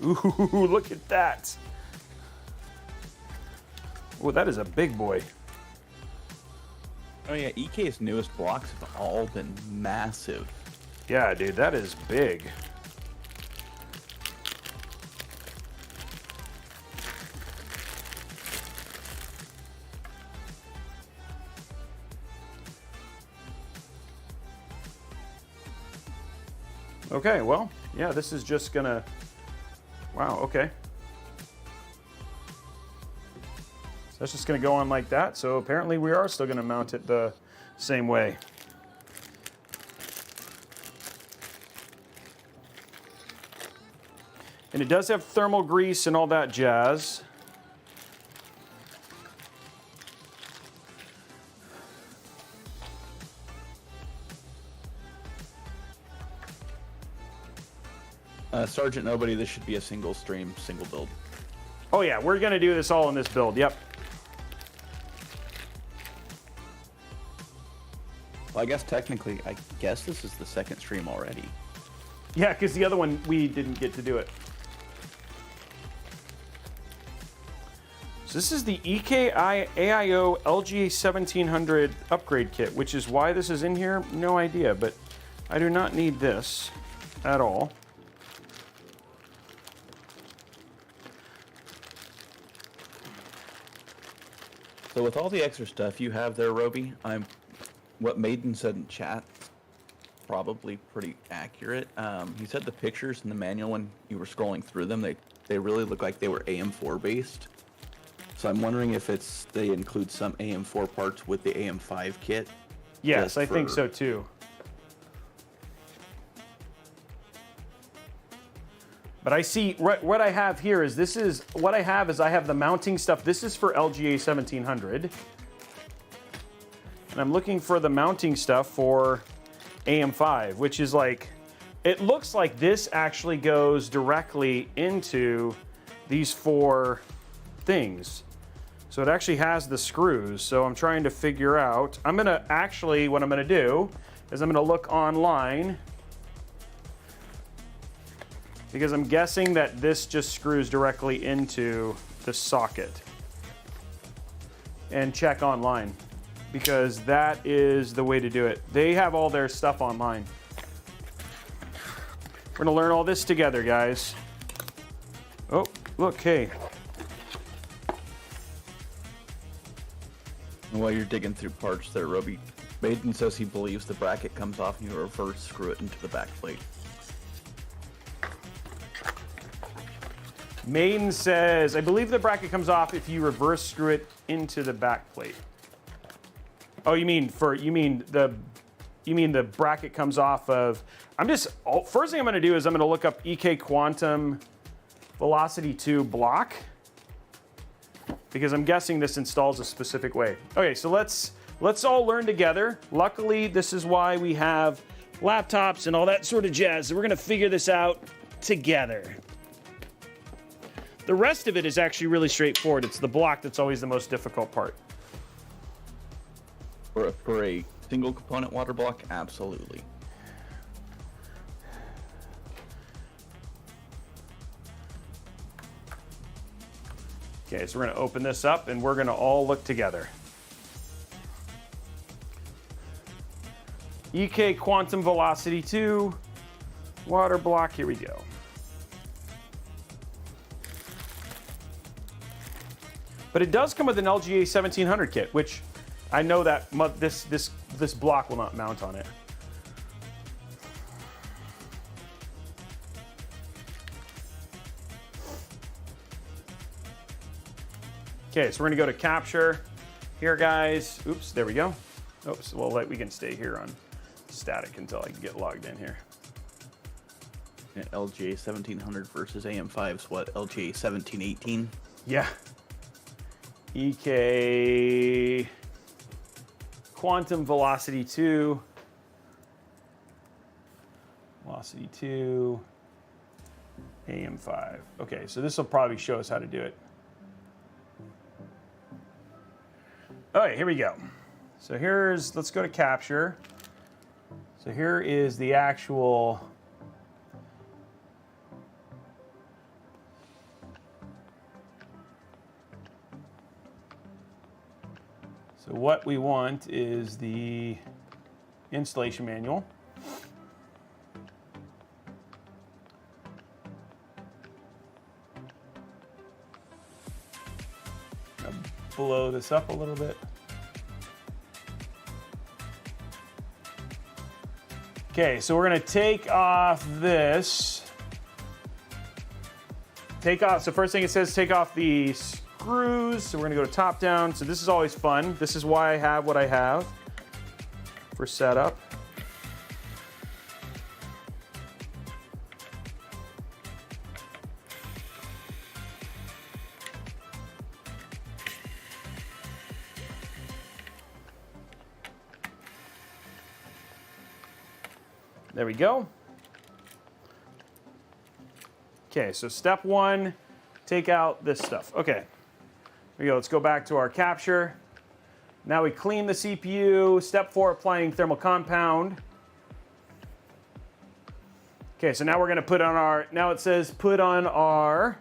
Ooh, look at that. Oh, that is a big boy. Oh yeah, EK's newest blocks have all been massive. Yeah, dude, that is big. Okay, well, yeah, this is just gonna, wow, okay. So that's just gonna go on like that. So apparently we are still gonna mount it the same way. And it does have thermal grease and all that jazz. Sergeant Nobody, this should be a single stream, single build. Oh yeah, we're gonna do this all in this build, yep. Well, I guess technically, this is the second stream already. Yeah, because the other one, we didn't get to do it. So this is the AIO LGA 1700 upgrade kit, which is why this is in here. No idea, but I do not need this at all. So with all the extra stuff you have there, Robey, what Maiden said in chat, probably pretty accurate. He said the pictures in the manual when you were scrolling through them, they really look like they were AM4 based. So I'm wondering if they include some AM4 parts with the AM5 kit. Yes, I think so too. But I see what I have here is I have the mounting stuff. This is for LGA 1700. And I'm looking for the mounting stuff for AM5, which is like, it looks like this actually goes directly into these 4 things. So it actually has the screws. So I'm trying to figure out, what I'm gonna do is I'm gonna look online, because I'm guessing that this just screws directly into the socket, and check online, because that is the way to do it. They have all their stuff online. We're gonna learn all this together, guys. Oh, look, hey. And while you're digging through parts there, Robey, Maiden says he believes the bracket comes off and you reverse screw it into the back plate. Maiden says, I believe the bracket comes off if you reverse screw it into the back plate. Oh, you mean the bracket comes off of, first thing I'm gonna do is I'm gonna look up EK Quantum Velocity 2 block, because I'm guessing this installs a specific way. Okay, so let's all learn together. Luckily, this is why we have laptops and all that sort of jazz. So we're gonna figure this out together. The rest of it is actually really straightforward. It's the block that's always the most difficult part. For a single component water block, absolutely. Okay, so we're gonna open this up and we're gonna all look together. EK Quantum Velocity 2 water block, here we go. But it does come with an LGA 1700 kit, which I know that this block will not mount on it. Okay, so we're gonna go to capture here, guys. Oops, there we go. Oops, well, we can stay here on static until I can get logged in here. LGA 1700 versus AM5's what? LGA 1718? Yeah. EK Quantum Velocity 2. Velocity 2. AM5. Okay, so this will probably show us how to do it. All right, here we go. So let's go to capture. So here is the actual So what we want is the installation manual. I'll blow this up a little bit. Okay, so we're gonna take off this. So first thing it says, take off the screws. So we're gonna go to top down. So this is always fun. This is why I have what I have for setup. There we go. Okay, so step one, take out this stuff. Okay, here we go. Let's go back to our capture. Now we clean the CPU. Step 4, applying thermal compound. Okay, so now we're gonna put on our, now it says put on our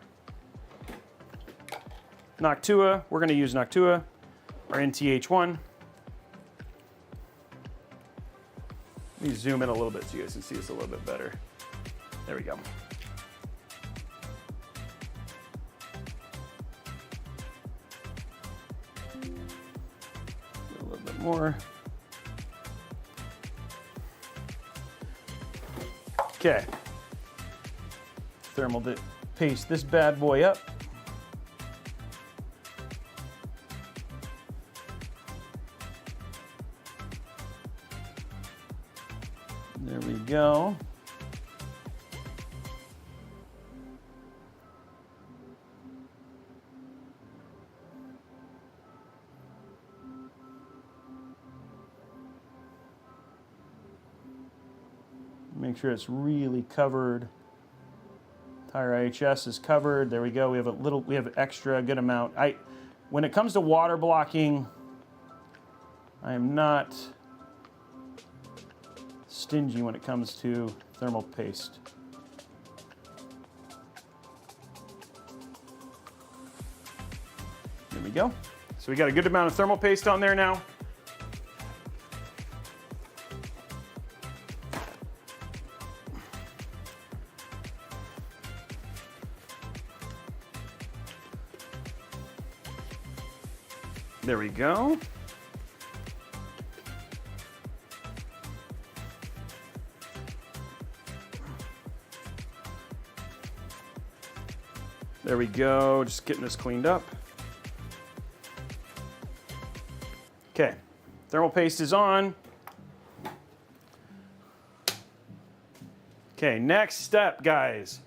Noctua, we're going to use Noctua, our NTH1. Let me zoom in a little bit so you guys can see this a little bit better. There we go. A little bit more. Okay. Thermal paste this bad boy up. There we go. Make sure it's really covered. Entire IHS is covered. There we go. We have an extra good amount. When it comes to water blocking, I am not stingy when it comes to thermal paste. There we go. So we got a good amount of thermal paste on there now. There we go. There we go, just getting this cleaned up. Okay, thermal paste is on. Okay, next step, guys.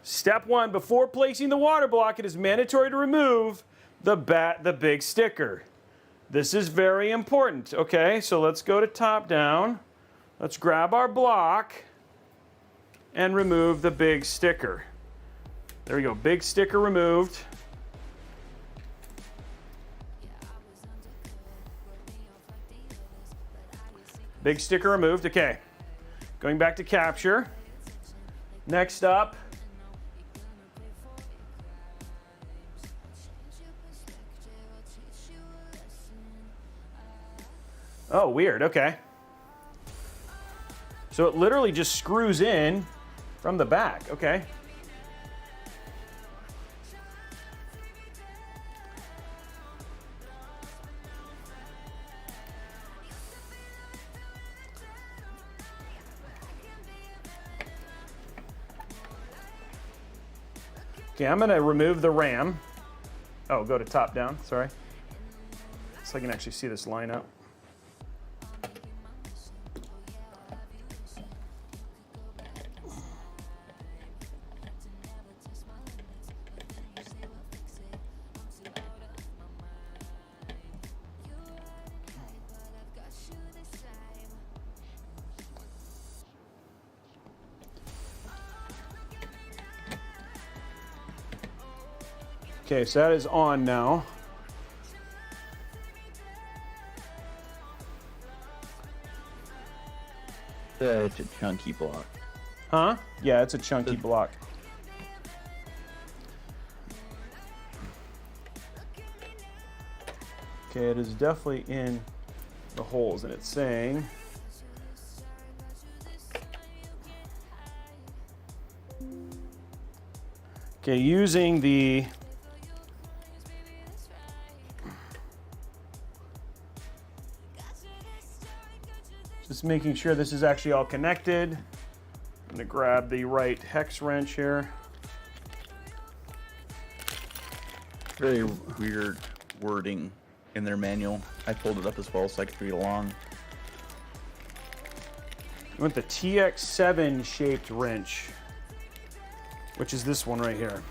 Step one, before placing the water block, it is mandatory to remove the big sticker. This is very important. Okay, so let's go to top down. Let's grab our block and remove the big sticker. There we go, big sticker removed. Big sticker removed, okay. Going back to capture. Next up, oh, weird, okay. So it literally just screws in from the back, okay. Okay, I'm gonna remove the RAM. Oh, go to top down, sorry. So I can actually see this line up. Okay, so that is on now. It's a chunky block. Huh? Yeah, it's a chunky block. Okay, it is definitely in the holes, and it's saying okay, using the just making sure this is actually all connected. I'm gonna grab the right hex wrench here. Very weird wording in their manual. I pulled it up as well so I could read along. You want the TX7 shaped wrench, which is this one right here.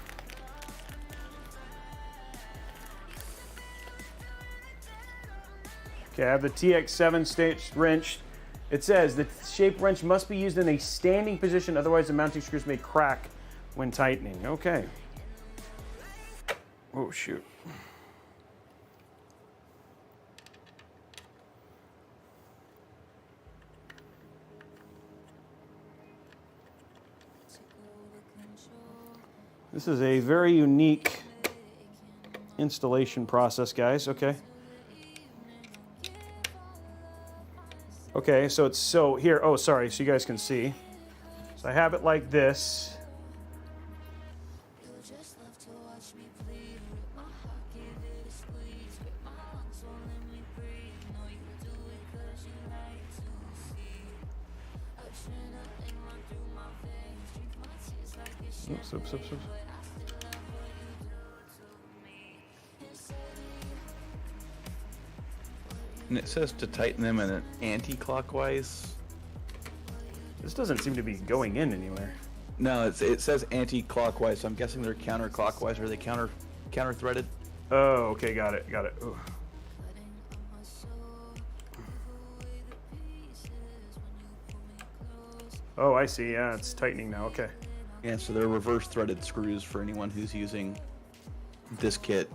Okay, I have the TX7 staged wrench. It says the shape wrench must be used in a standing position, otherwise the mounting screws may crack when tightening. Okay. Oh, shoot. This is a very unique installation process, guys. Okay. Okay, so it's so here. Oh, sorry. So you guys can see. So I have it like this. Oops, oops, oops, oops. And it says to tighten them in an anti-clockwise. This doesn't seem to be going in anywhere. No, it says anti-clockwise, so I'm guessing they're counterclockwise. Are they counter-threaded? Oh, okay, got it, got it. Ooh. Oh, I see. Yeah, it's tightening now. Okay. Yeah, so they're reverse threaded screws for anyone who's using this kit.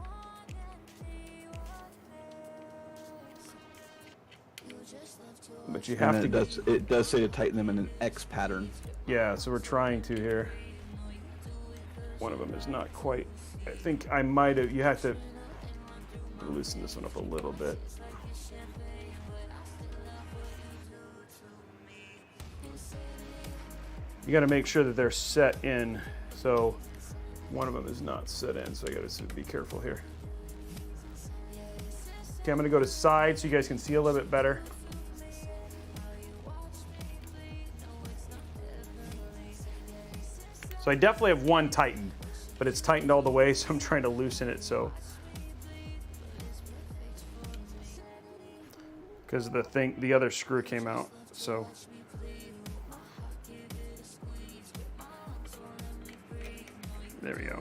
But you have to. It does say to tighten them in an X pattern. Yeah, so we're trying to here. One of them is not quite. I think I might have. You have to loosen this one up a little bit. You got to make sure that they're set in. So one of them is not set in, so I got to be careful here. Okay, I'm going to go to side so you guys can see a little bit better. So I definitely have one tightened, but it's tightened all the way, so I'm trying to loosen it so. Because the other screw came out, so. There we go.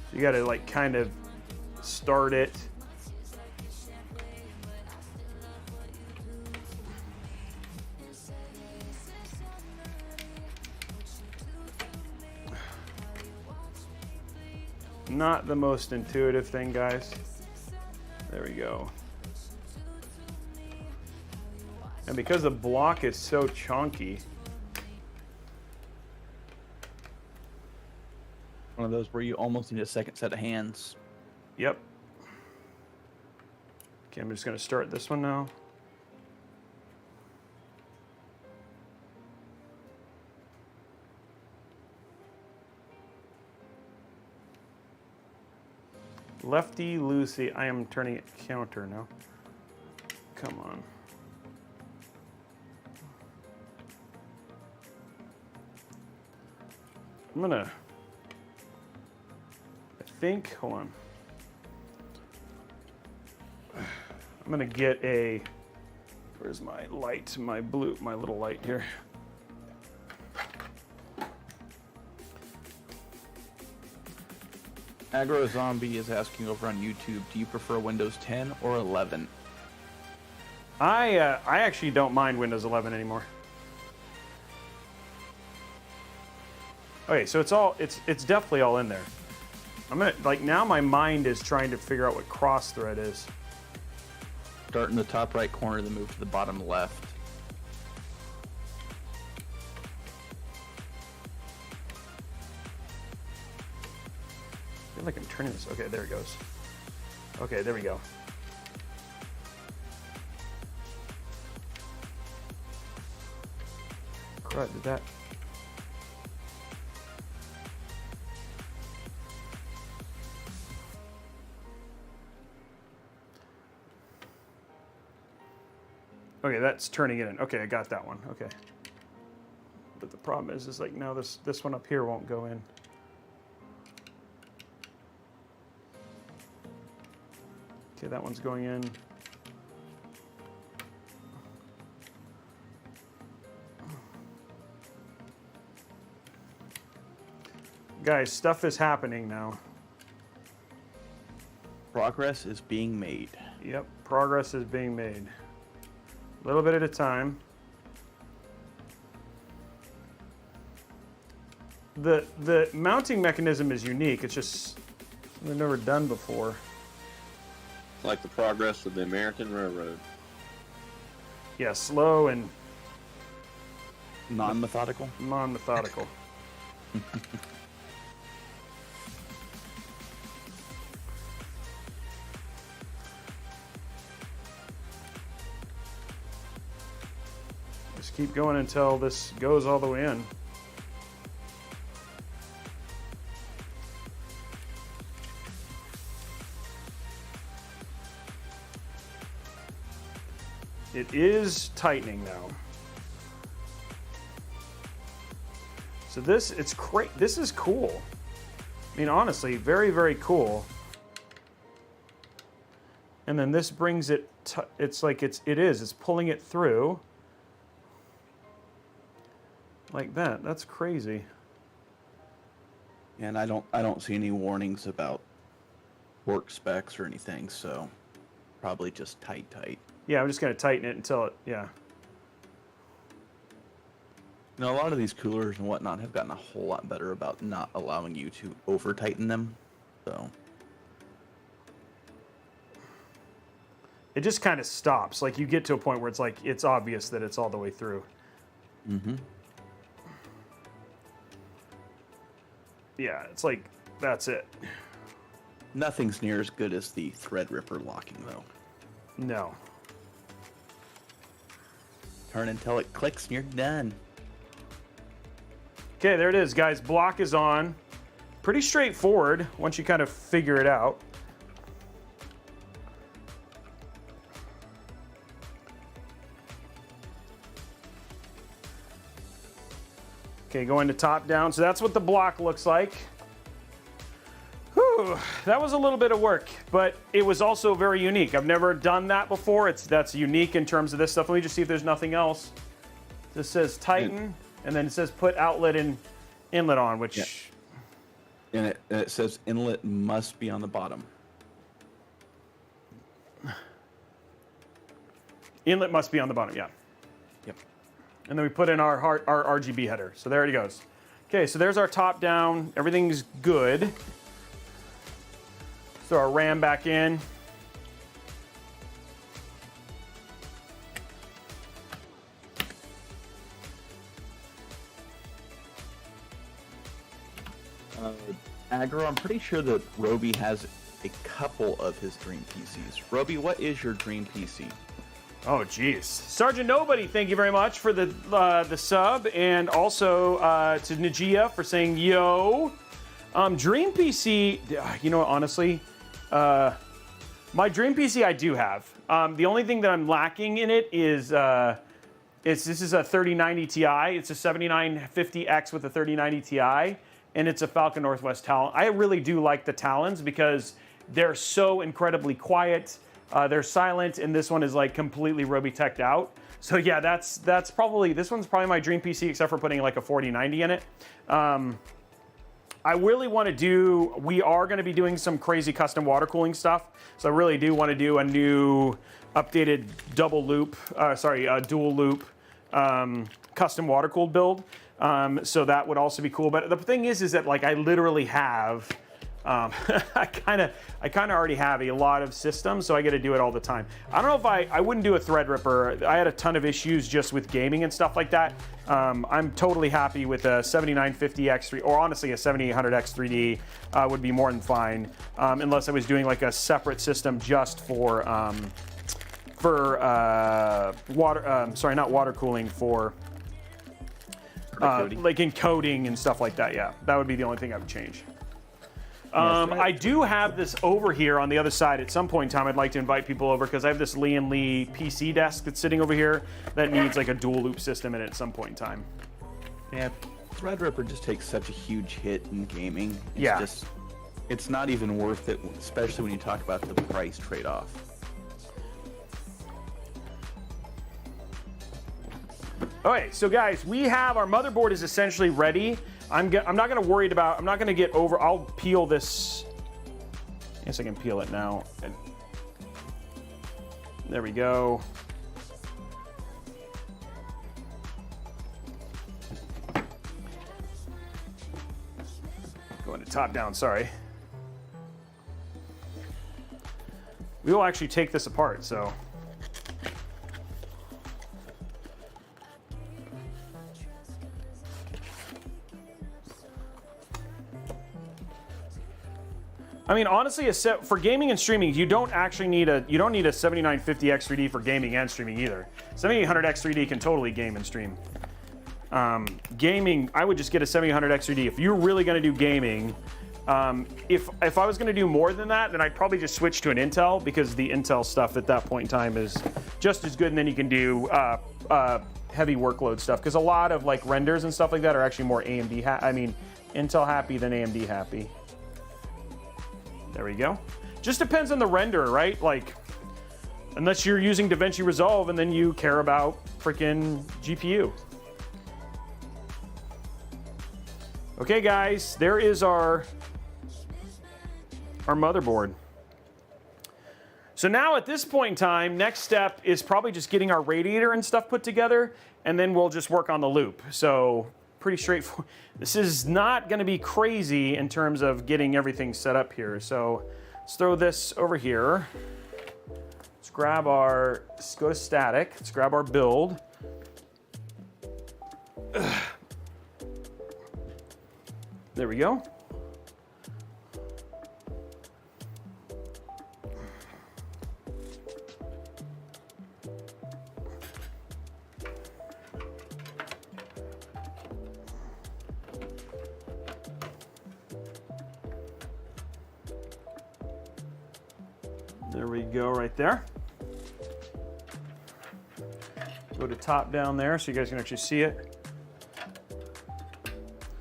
So you got to like kind of start it. Not the most intuitive thing, guys. There we go. And because the block is so chunky, One of those where you almost need a second set of hands. yep. Okay, I'm just going to start this one now. Lefty loosey. I am turning it counter now. Come on. I'm gonna. I think. Hold on. I'm gonna get a. Where's my light? My blue. My little light here. Agro Zombie is asking over on YouTube, do you prefer Windows 10 or 11? I actually don't mind Windows 11 anymore. Okay, so it's definitely all in there. I'm gonna like now my mind is trying to figure out what cross thread is. Start in the top right corner, then move to the bottom left. I feel like I'm turning this. Okay, there it goes. Okay, there we go. Crud, did that? Okay, that's turning it in. Okay, I got that one. Okay. But the problem is like now this one up here won't go in. Okay, that one's going in. Guys, stuff is happening now. Progress is being made. Yep, progress is being made. A little bit at a time. The mounting mechanism is unique. It's just something never done before. Like the progress of the American Railroad. Yeah, slow and Non-methodical? non-methodical. Just keep going until this goes all the way in. It is tightening now. So this is cool. I mean, honestly, very, very cool. And then this brings it, it's pulling it through. Like that, that's crazy. And I don't see any warnings about work specs or anything, so probably just tight. Yeah, I'm just gonna tighten it until it, yeah. You know, a lot of these coolers and whatnot have gotten a whole lot better about not allowing you to over tighten them, so. It just kind of stops. Like you get to a point where it's like, it's obvious that it's all the way through. Mm-hmm. Yeah, it's like, that's it. Nothing's near as good as the Threadripper locking, though. No. Turn until it clicks and you're done. Okay, there it is, guys. Block is on. Pretty straightforward once you kind of figure it out. Okay, going to top down. So that's what the block looks like. Whew, that was a little bit of work, but it was also very unique. I've never done that before. That's unique in terms of this stuff. Let me just see if there's nothing else. This says tighten, and then it says put outlet and inlet on, which... Yeah. And it says inlet must be on the bottom. Inlet must be on the bottom, yeah. Yep. And then we put in our RGB header. So there it goes. Okay, so there's our top down. Everything's good. Throw our RAM back in. Agro, I'm pretty sure that Robey has a couple of his dream PCs. Robey, what is your dream PC? Oh, geez. Sergeant Nobody, thank you very much for the sub, and also to Najia for saying yo. Dream PC, you know, honestly, my dream PC I do have. The only thing that I'm lacking in it is this is a 3090 Ti. It's a 7950X with a 3090 Ti, and it's a Falcon Northwest Talon. I really do like the Talons because they're so incredibly quiet. They're silent, and this one is like completely Robeyteched out. So yeah, that's probably, this one's probably my dream PC, except for putting like a 4090 in it. I really want to do, we are going to be doing some crazy custom water cooling stuff. So I really do want to do a new updated dual loop custom water cooled build. So that would also be cool. But the thing is that like I literally have, I kind of already have a lot of systems, so I got to do it all the time. I don't know if I wouldn't do a Threadripper. I had a ton of issues just with gaming and stuff like that. I'm totally happy with a 7950X3, or honestly a 7800X3D would be more than fine, unless I was doing like a separate system just for water cooling, for like encoding and stuff like that. Yeah, that would be the only thing I would change. I do have this over here on the other side. At some point in time, I'd like to invite people over because I have this Lee & Lee PC desk that's sitting over here that needs like a dual loop system in it at some point in time. Yeah, Threadripper just takes such a huge hit in gaming. It's not even worth it, especially when you talk about the price trade-off. All right, so guys, we have our motherboard is essentially ready. I'm not going to worry about, I'm not going to get over, I'll peel this. I guess I can peel it now. There we go. Going to top down, sorry. We will actually take this apart, so. I mean, honestly, for gaming and streaming, you don't need a 7950X3D for gaming and streaming either. 7800X3D can totally game and stream. Gaming, I would just get a 7800X3D. If you're really going to do gaming, if I was going to do more than that, then I'd probably just switch to an Intel, because the Intel stuff at that point in time is just as good, and then you can do heavy workload stuff, because a lot of like renders and stuff like that are actually more Intel happy than AMD happy. There we go. Just depends on the render, right? Like, unless you're using DaVinci Resolve and then you care about freaking GPU. Okay, guys, there is our motherboard. So now at this point in time, next step is probably just getting our radiator and stuff put together, and then we'll just work on the loop. So pretty straightforward. This is not going to be crazy in terms of getting everything set up here. So let's throw this over here. Let's go to static. Let's grab our build. There we go. There we go, right there. Go to top down there so you guys can actually see it.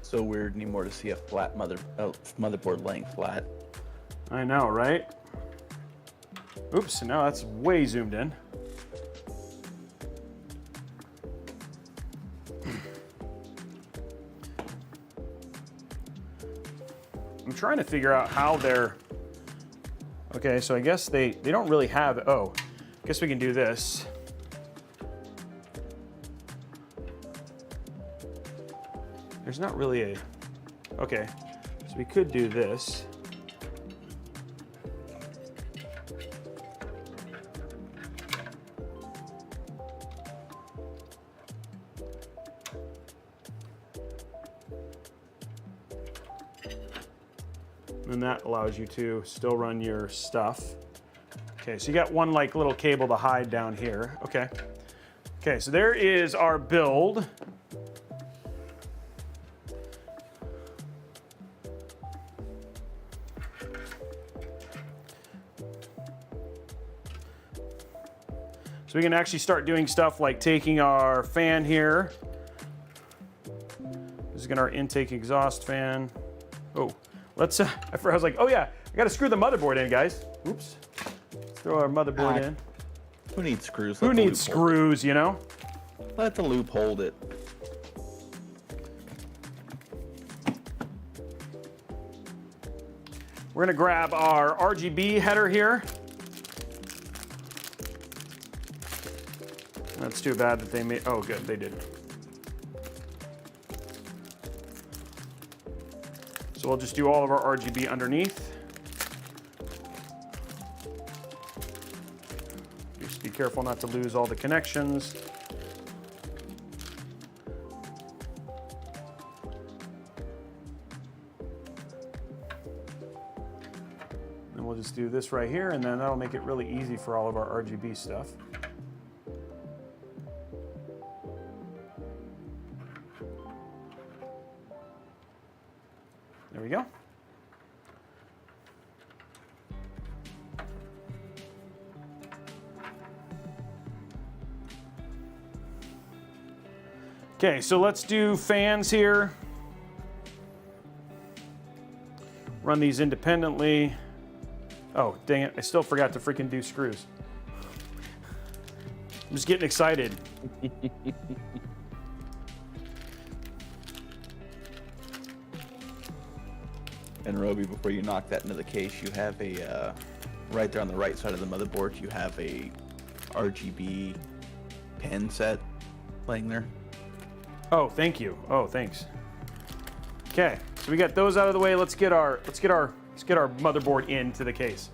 So weird anymore to see a flat motherboard laying flat. I know, right? Oops, no, that's way zoomed in. I'm trying to figure out how they're... Okay, so I guess they don't really have... Oh, I guess we can do this. There's not really a... Okay, so we could do this. And that allows you to still run your stuff. Okay, so you got one like little cable to hide down here. Okay. Okay, so there is our build. So we can actually start doing stuff like taking our fan here. This is our intake exhaust fan. Oh, let's, I was like, oh yeah, I gotta screw the motherboard in, guys. Oops. Let's throw our motherboard in. Who needs screws? Who needs screws, you know? Let the loop hold it. We're gonna grab our RGB header here. That's too bad that they made, oh good, they did. So we'll just do all of our RGB underneath. Just be careful not to lose all the connections. And we'll just do this right here, and then that'll make it really easy for all of our RGB stuff. There we go. Okay, so let's do fans here. Run these independently. Oh, dang it, I still forgot to freaking do screws. I'm just getting excited. And Robey, before you knock that into the case, you have a, right there on the right side of the motherboard, you have a RGB pen set laying there. Oh, thank you. Oh, thanks. Okay, so we got those out of the way. Let's get our motherboard into the case.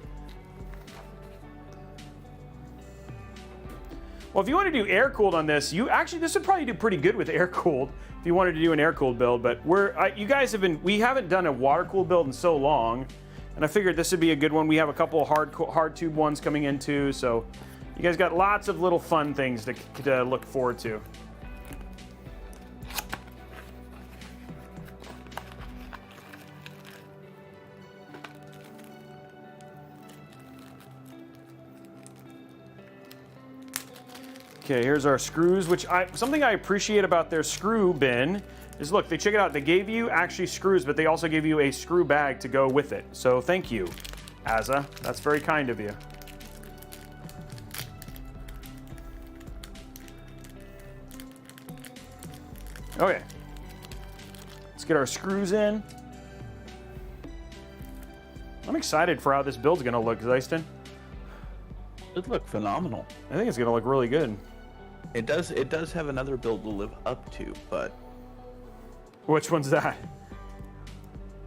Well, if you want to do air cooled on this, this would probably do pretty good with air cooled if you wanted to do an air cooled build. But we haven't done a water cooled build in so long. and I figured this would be a good one. We have a couple of hard tube ones coming in too, so you guys got lots of little fun things to look forward to. Okay, here's our screws, which something I appreciate about their screw bin is, look, check it out. They gave you actually screws, but they also gave you a screw bag to go with it. So thank you, Azza. That's very kind of you. Okay. Let's get our screws in. I'm excited for how this build's gonna look, Zeiston. It look phenomenal. I think it's gonna look really good. It does have another build to live up to, but Which one's that?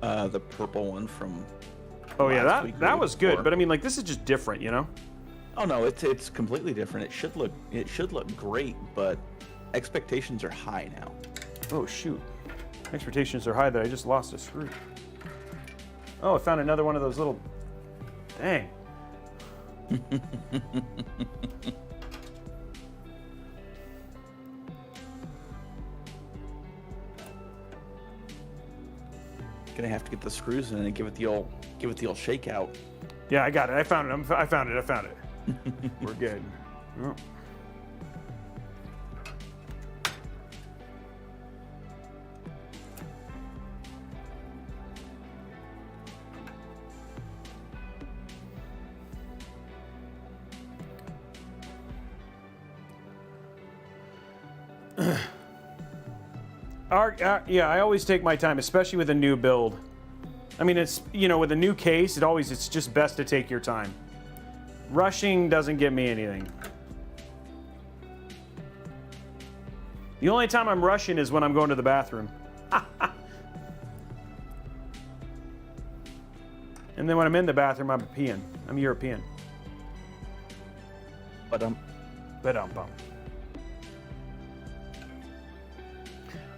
the purple one from Oh yeah, last week or that week was good, before. but I mean, like, this is just different, you know? Oh no, it's completely different. It should look great, but expectations are high now. Oh shoot. Expectations are high that I just lost a screw. Oh, I found another one of those little... Dang. Gonna have to get the screws in and give it the old shakeout. Yeah, I got it. I found it. I found it. We're good. Oh. Yeah, I always take my time, especially with a new build. I mean, it's, you know, with a new case, it's just best to take your time. Rushing doesn't get me anything. The only time I'm rushing is when I'm going to the bathroom. And then when I'm in the bathroom, I'm peeing. I'm European. But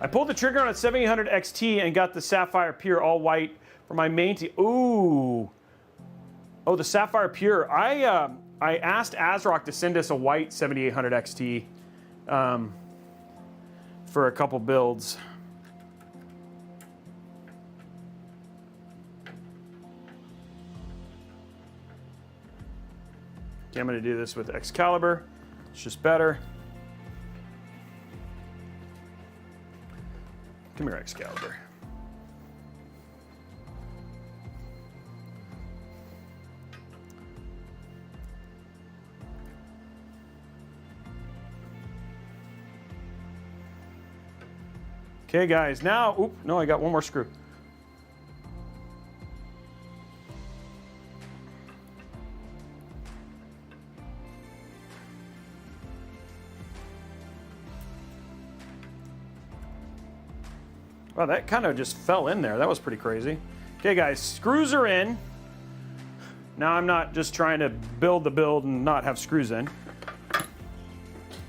I pulled the trigger on a 7800 XT and got the Sapphire Pure all white for my main team. Ooh. Oh, the Sapphire Pure. I asked ASRock to send us a white 7800 XT for a couple builds. Okay, I'm going to do this with Excalibur. It's just better. Come here, Excalibur. Okay, guys, now, oop, no, I got one more screw. Wow, that kind of just fell in there. That was pretty crazy. Okay, guys, screws are in. Now I'm not just trying to build the build and not have screws in.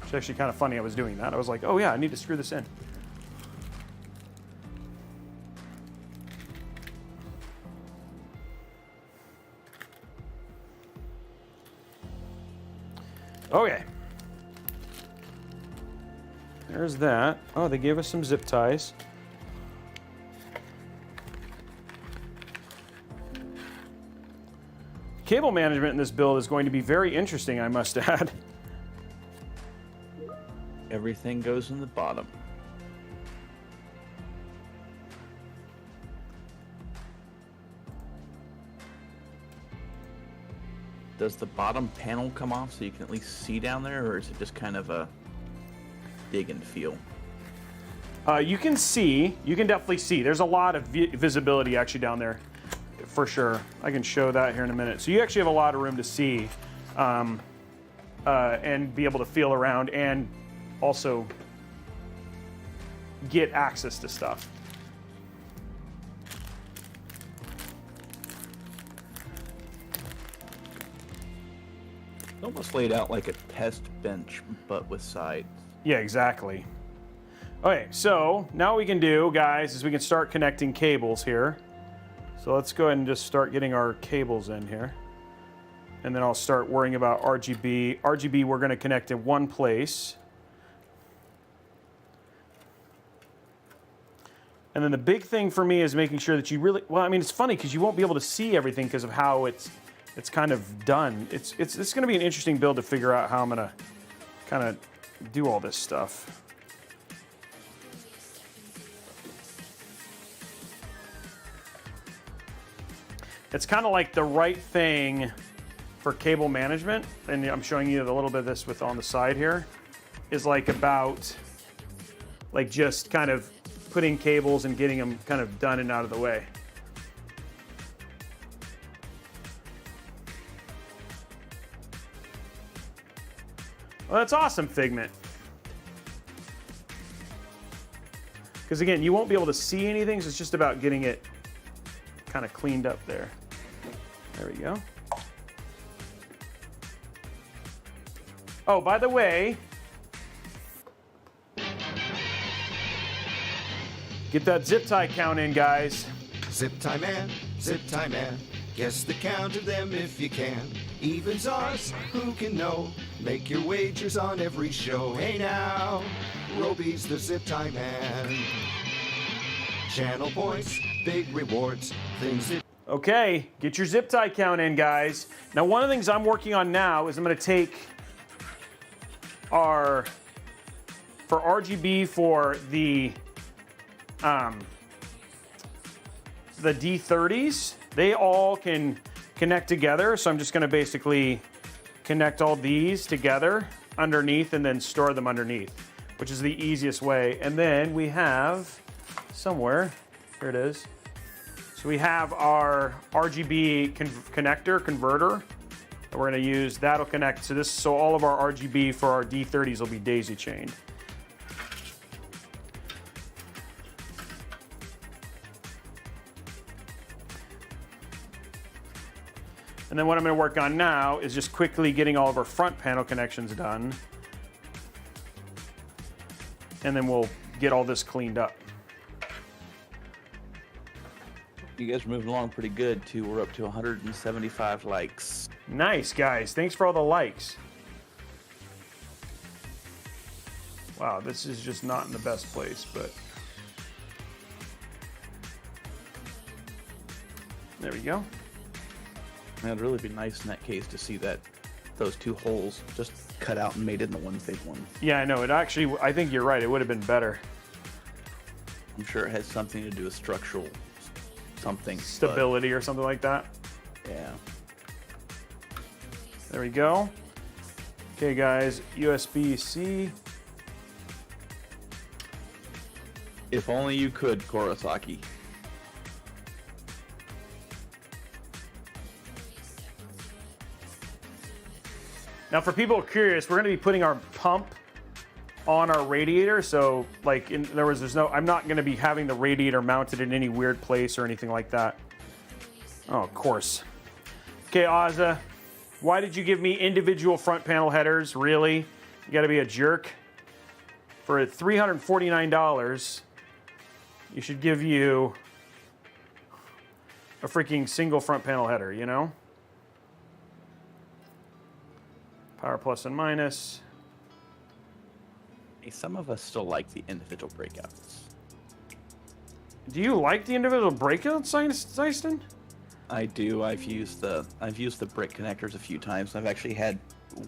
It's actually kind of funny I was doing that. I was like, oh yeah, I need to screw this in. Okay. There's that. Oh, they gave us some zip ties. Cable management in this build is going to be very interesting, I must add. everything goes in the bottom. Does the bottom panel come off so you can at least see down there, or is it just kind of a dig and feel? You can see, you can definitely see. There's a lot of visibility actually down there, for sure. I can show that here in a minute. So you actually have a lot of room to see and be able to feel around and also get access to stuff. Almost laid out like a test bench, but with sides. Yeah, exactly. Okay, so now what we can do, guys, is we can start connecting cables here. So let's go ahead and just start getting our cables in here. And then I'll start worrying about RGB. RGB we're going to connect in one place. And then the big thing for me is making sure that you really, well, I mean, it's funny because you won't be able to see everything because of how it's kind of done. It's going to be an interesting build to figure out how I'm going to kind of do all this stuff. It's kind of like the right thing for cable management, and I'm showing you a little bit of this with on the side here, is like about like just kind of putting cables and getting them kind of done and out of the way. Well, that's awesome, Figment. Because again, you won't be able to see anything, so it's just about getting it kind of cleaned up there. There we go. Oh, by the way, get that zip tie count in, guys. Zip tie man, guess the count of them if you can. Evens odds, who can know? Make your wagers on every show. Hey now, Robey's the zip tie man. Channel points, big rewards, things that... Okay, get your zip tie count in, guys. Now, one of the things I'm working on now is I'm going to take for RGB for the D30s. They all can connect together, so I'm just going to basically connect all these together underneath and then store them underneath, which is the easiest way. And then we have somewhere, here it is. So we have our RGB connector converter that we're going to use. That'll connect to this, so all of our RGB for our D30s will be daisy chained. And then what I'm going to work on now is just quickly getting all of our front panel connections done. And then we'll get all this cleaned up. You guys are moving along pretty good, too. We're up to 175 likes. Nice, guys. Thanks for all the likes. Wow, this is just not in the best place, but... there we go. It'd really be nice in that case to see that those two holes just cut out and made into one big one. Yeah, I know. It actually, I think you're right. It would have been better. I'm sure it has something to do with structural something. Stability or something like that. Yeah. There we go. Okay, guys, USB-C. If only you could, Kurosaki. Now, for people curious, we're going to be putting our pump on our radiator. So, like, in other words, I'm not going to be having the radiator mounted in any weird place or anything like that. Oh, of course. Okay, Azza, why did you give me individual front panel headers? Really? You got to be a jerk. For $349, you should give you a freaking single front panel header, you know? Power plus and minus. Hey, some of us still like the individual breakouts. Do you like the individual breakouts, Zeiston? I do. I've used the brick connectors a few times. I've actually had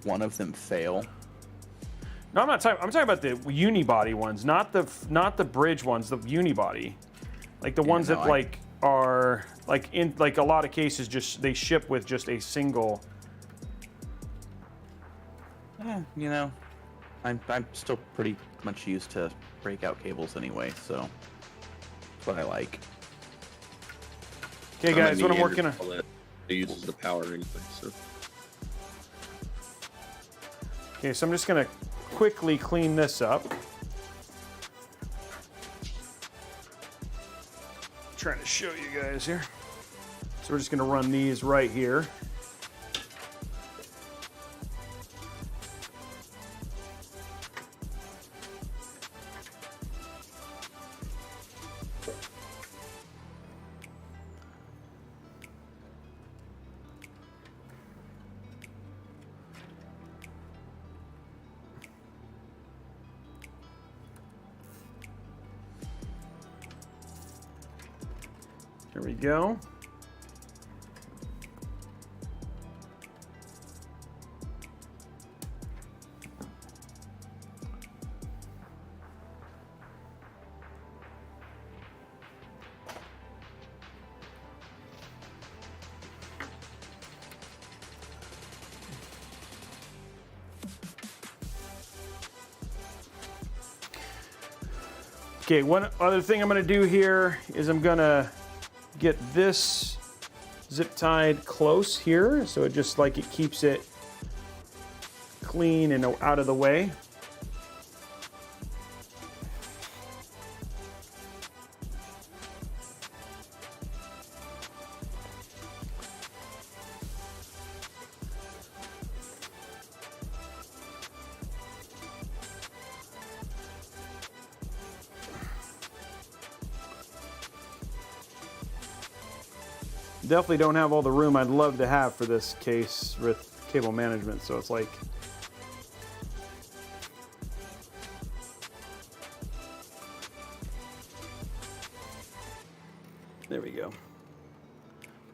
one of them fail. No, I'm talking about the unibody ones, not the bridge ones, the unibody. Like the ones that are like in like a lot of cases just they ship with just a single. You know, I'm still pretty much used to breakout cables anyway, so that's what I like. Okay, guys, what I'm working on. It uses the power anyway, so. Okay, so I'm just gonna quickly clean this up. Trying to show you guys here. So we're just gonna run these right here. There we go. Okay, one other thing I'm gonna do here is I'm gonna get this zip tied close here, so it just like it keeps it clean and out of the way. Definitely don't have all the room I'd love to have for this case with cable management, so it's like there we go.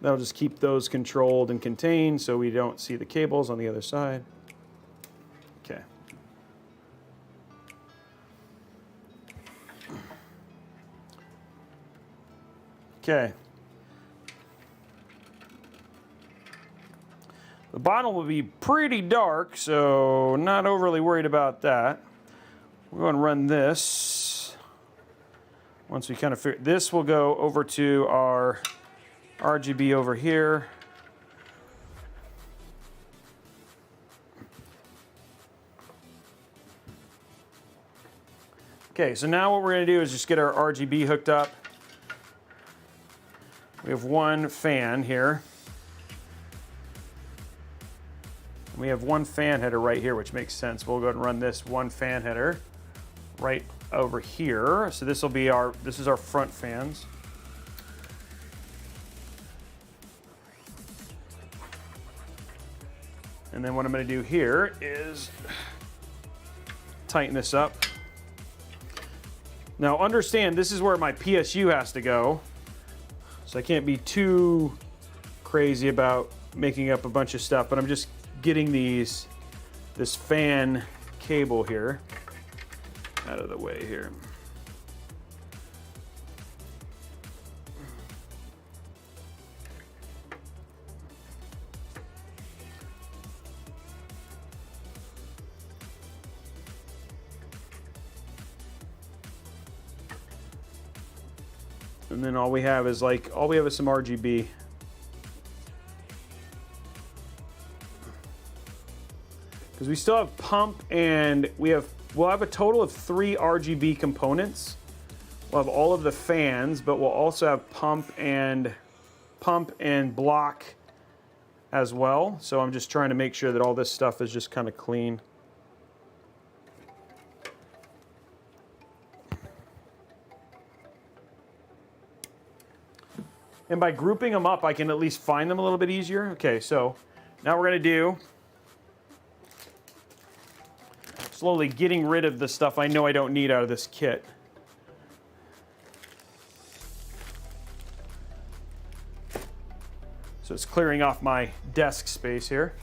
That'll just keep those controlled and contained so we don't see the cables on the other side. Okay. Okay. The bottom will be pretty dark, so not overly worried about that. We're going to run this. Once we kind of figure, this will go over to our RGB over here. Okay, so now what we're going to do is just get our RGB hooked up. We have one fan here. We have one fan header right here, which makes sense. We'll go ahead and run this one fan header right over here. So this will be this is our front fans. And then what I'm going to do here is tighten this up. Now understand, this is where my PSU has to go. So I can't be too crazy about making up a bunch of stuff, but I'm just getting this fan cable here out of the way here. And then all we have is some RGB. Because we still have pump and we'll have a total of 3 RGB components. We'll have all of the fans, but we'll also have pump and block as well. So I'm just trying to make sure that all this stuff is just kind of clean. And by grouping them up, I can at least find them a little bit easier. Okay, so now we're going to do slowly getting rid of the stuff I know I don't need out of this kit. So it's clearing off my desk space here.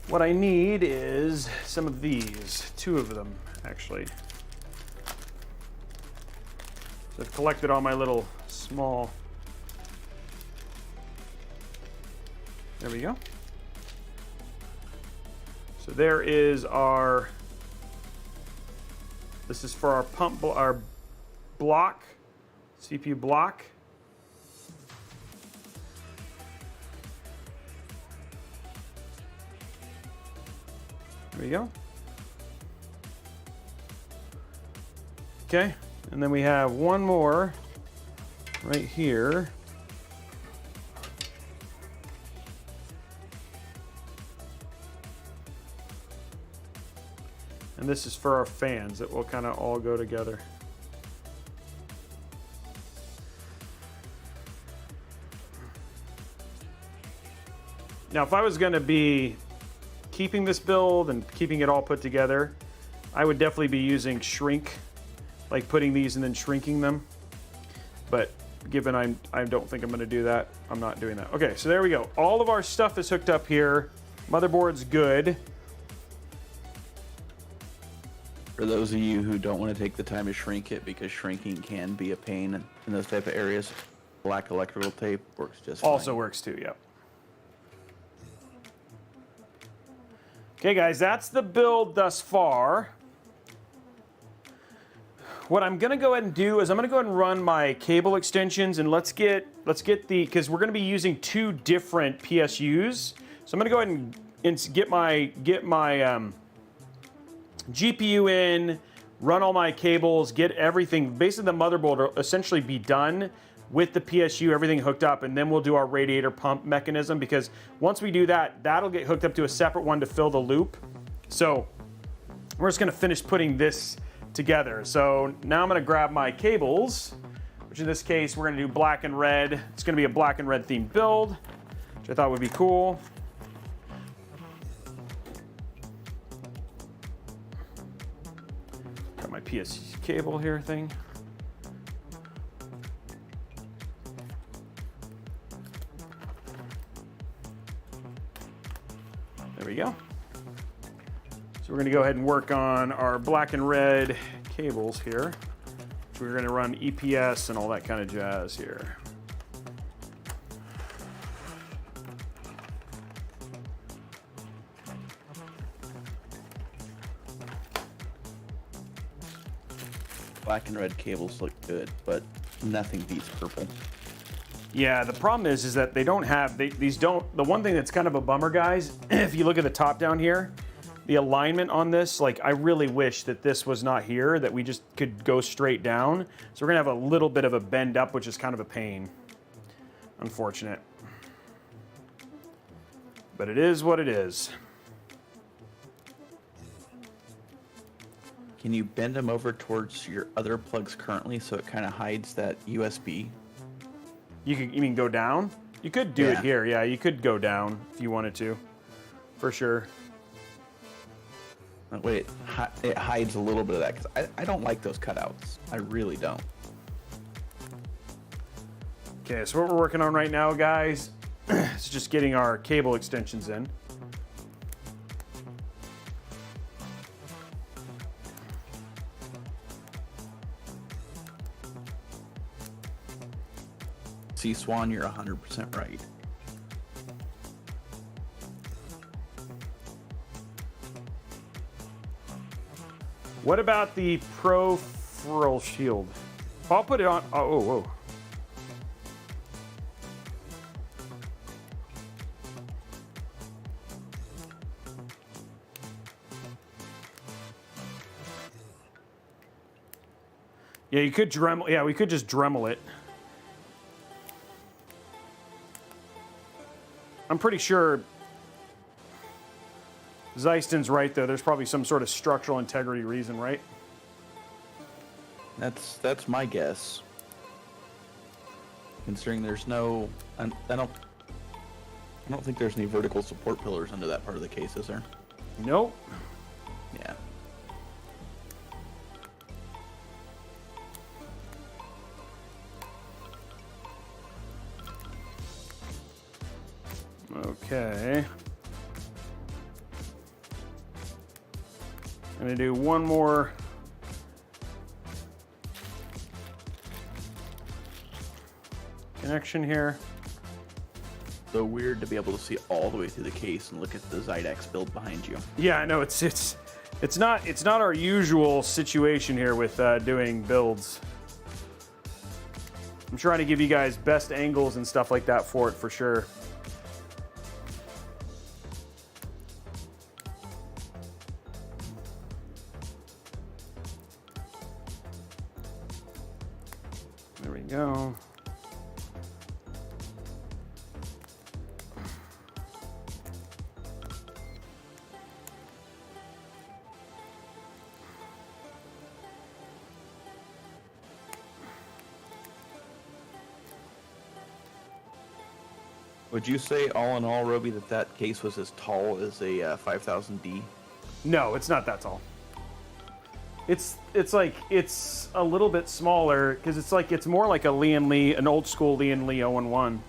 What I need is some of these, 2 of them actually. So I've collected all my little small. There we go. So there is this is for our block, CPU block. There we go. Okay, and then we have one more right here. And this is for our fans that will kind of all go together. Now, if I was going to be keeping this build and keeping it all put together, I would definitely be using shrink, like putting these and then shrinking them. But given I don't think I'm going to do that. I'm not doing that. Okay, so there we go. All of our stuff is hooked up here. Motherboard's good. For those of you who don't want to take the time to shrink it, because shrinking can be a pain in those type of areas, black electrical tape works just fine. Also works too, yep. Okay, guys, that's the build thus far. What I'm gonna go ahead and do is I'm gonna go ahead and run my cable extensions, and let's get the, because we're gonna be using 2 different PSUs. So I'm gonna go ahead and get my GPU in, run all my cables, get everything. Basically, the motherboard will essentially be done with the PSU, everything hooked up, and then we'll do our radiator pump mechanism, because once we do that, that'll get hooked up to a separate one to fill the loop. So we're just gonna finish putting this together. So now I'm gonna grab my cables, which in this case, we're gonna do black and red. It's gonna be a black and red themed build, which I thought would be cool. Got my PSU cable here thing. There we go. So we're gonna go ahead and work on our black and red cables here. We're gonna run EPS and all that kind of jazz here. Black and red cables look good, but nothing beats purple. Yeah, the problem is that they don't have, these don't, the one thing that's kind of a bummer, guys, if you look at the top down here, the alignment on this, like, I really wish that this was not here, that we just could go straight down. So we're gonna have a little bit of a bend up, which is kind of a pain. Unfortunate. But it is what it is. Can you bend them over towards your other plugs currently so it kind of hides that USB? You mean go down? You could do it here. Yeah, you could go down if you wanted to, for sure. That way it hides a little bit of that, because I don't like those cutouts. I really don't. Okay, so what we're working on right now, guys, is just getting our cable extensions in. See, Swan, you're 100% right. What about the peripheral shield? I'll put it on. Oh, whoa. Yeah, you could Dremel. Yeah, we could just Dremel it. I'm pretty sure Zeiston's right, though. There's probably some sort of structural integrity reason, right? That's my guess. Considering there's no, I don't think there's any vertical support pillars under that part of the case, is there? Nope. Yeah. Okay. I'm gonna do one more. Connection here. So weird to be able to see all the way through the case and look at the Zydex build behind you. Yeah, I know it's not our usual situation here with doing builds. I'm trying to give you guys best angles and stuff like that for it, for sure. There we go. Would you say, all in all, Robey, that case was as tall as a 5000D? No, it's not that tall. It's like it's a little bit smaller because it's more like a Lee and Lee, an old school Lee and Lee 0-1.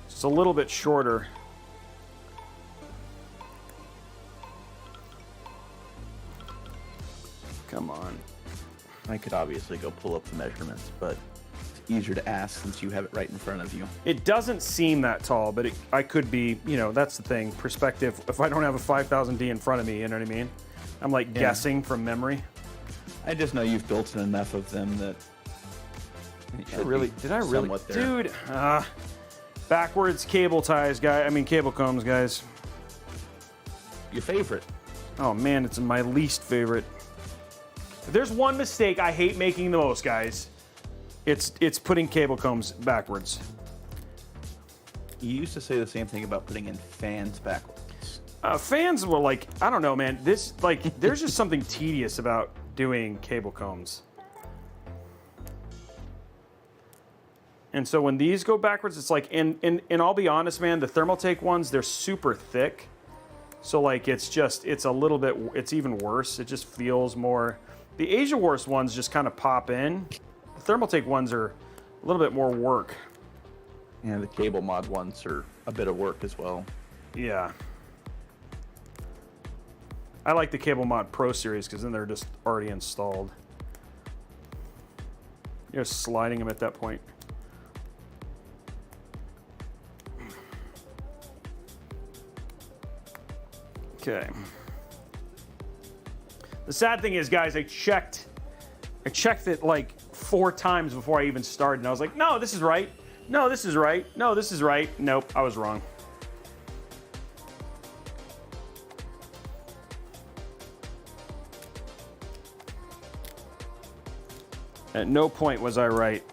It's a little bit shorter. Come on. I could obviously go pull up the measurements, but it's easier to ask since you have it right in front of you. It doesn't seem that tall, but I could be, that's the thing. Perspective, if I don't have a 5000D in front of me, you know what I mean? I'm like guessing from memory. I just know you've built enough of them that... Did I really? Dude, backwards cable ties, cable combs, guys. Your favorite. Oh man, it's my least favorite. If there's one mistake I hate making the most, guys, it's putting cable combs backwards. You used to say the same thing about putting in fans backwards. Fans were like, I don't know, man. There's just something tedious about doing cable combs. And so when these go backwards, it's like, and I'll be honest, man, the Thermaltake ones, they're super thick. So like, it's a little bit, it's even worse. It just feels more, the Asia Wars ones just kind of pop in. The Thermaltake ones are a little bit more work. And the cable mod ones are a bit of work as well. Yeah. I like the Cable Mod Pro series because then they're just already installed. You're sliding them at that point. Okay. The sad thing is, guys, I checked it like 4 times before I even started, and I was like, no, this is right. No, this is right. No, this is right. Nope, I was wrong. At no point was I right.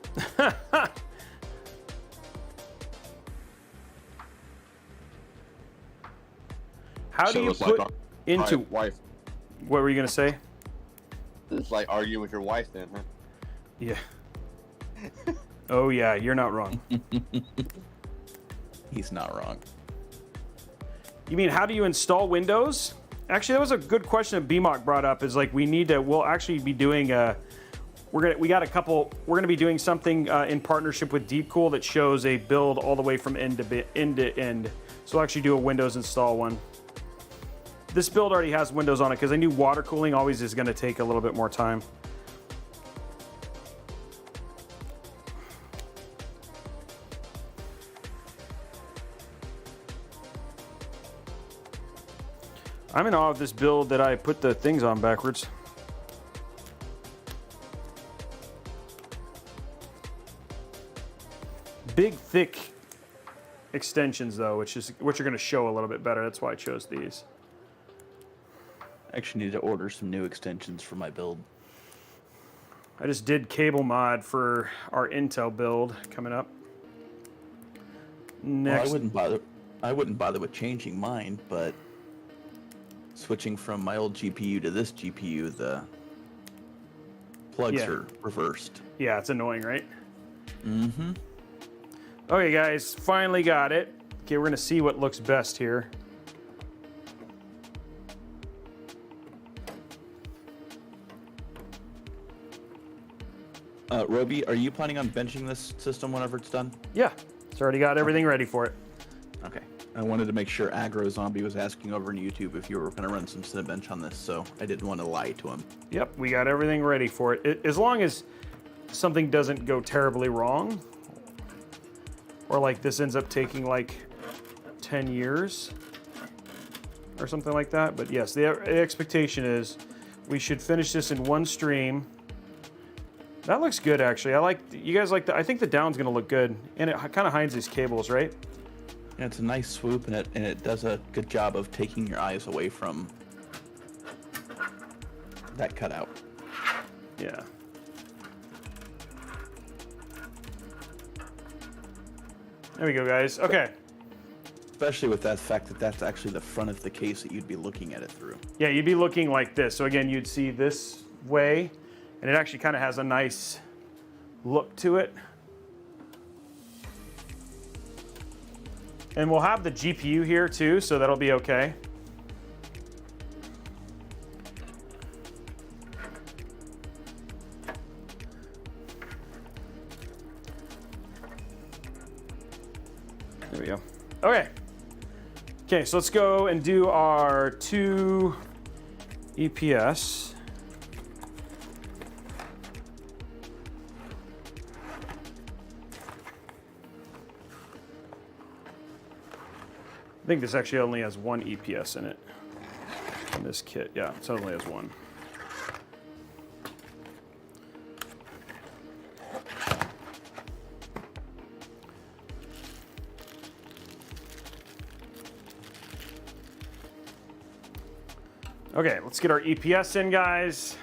How do you put into wife? What were you gonna say? It's like arguing with your wife, then, huh? Yeah. Oh yeah, you're not wrong. He's not wrong. You mean how do you install Windows? Actually, that was a good question that BMOC brought up. Is like we'll actually be doing we're gonna be doing something in partnership with Deepcool that shows a build all the way from end to end. So we'll actually do a Windows install one. This build already has Windows on it because I knew water cooling always is gonna take a little bit more time. I'm in awe of this build that I put the things on backwards. Big, thick extensions, though, which are going to show a little bit better. That's why I chose these. I actually need to order some new extensions for my build. I just did cable mod for our Intel build coming up. Next, well, I wouldn't bother with changing mine, but switching from my old GPU to this GPU, the plugs are reversed. Yeah, it's annoying, right? Mm-hmm. Okay, guys, finally got it. Okay, we're gonna see what looks best here. Robey, are you planning on benching this system whenever it's done? Yeah, it's already got everything ready for it. Okay. I wanted to make sure Aggro Zombie was asking over on YouTube if you were going to run some Cinebench on this, so I didn't want to lie to him. Yep, we got everything ready for it. As long as something doesn't go terribly wrong, or like this ends up taking like 10 years or something like that. But yes, the expectation is we should finish this in one stream. That looks good, actually. You guys like I think the down's going to look good, and it kind of hides these cables, right? Yeah, it's a nice swoop, and it does a good job of taking your eyes away from that cutout. Yeah. There we go, guys. Okay. Especially with that fact that that's actually the front of the case that you'd be looking at it through. Yeah, you'd be looking like this. So again, you'd see this way, and it actually kind of has a nice look to it. And we'll have the GPU here too, so that'll be okay. Okay. Okay, so let's go and do our 2 EPS. I think this actually only has 1 EPS in it. In this kit, yeah, it only has 1. Okay, let's get our EPS in, guys.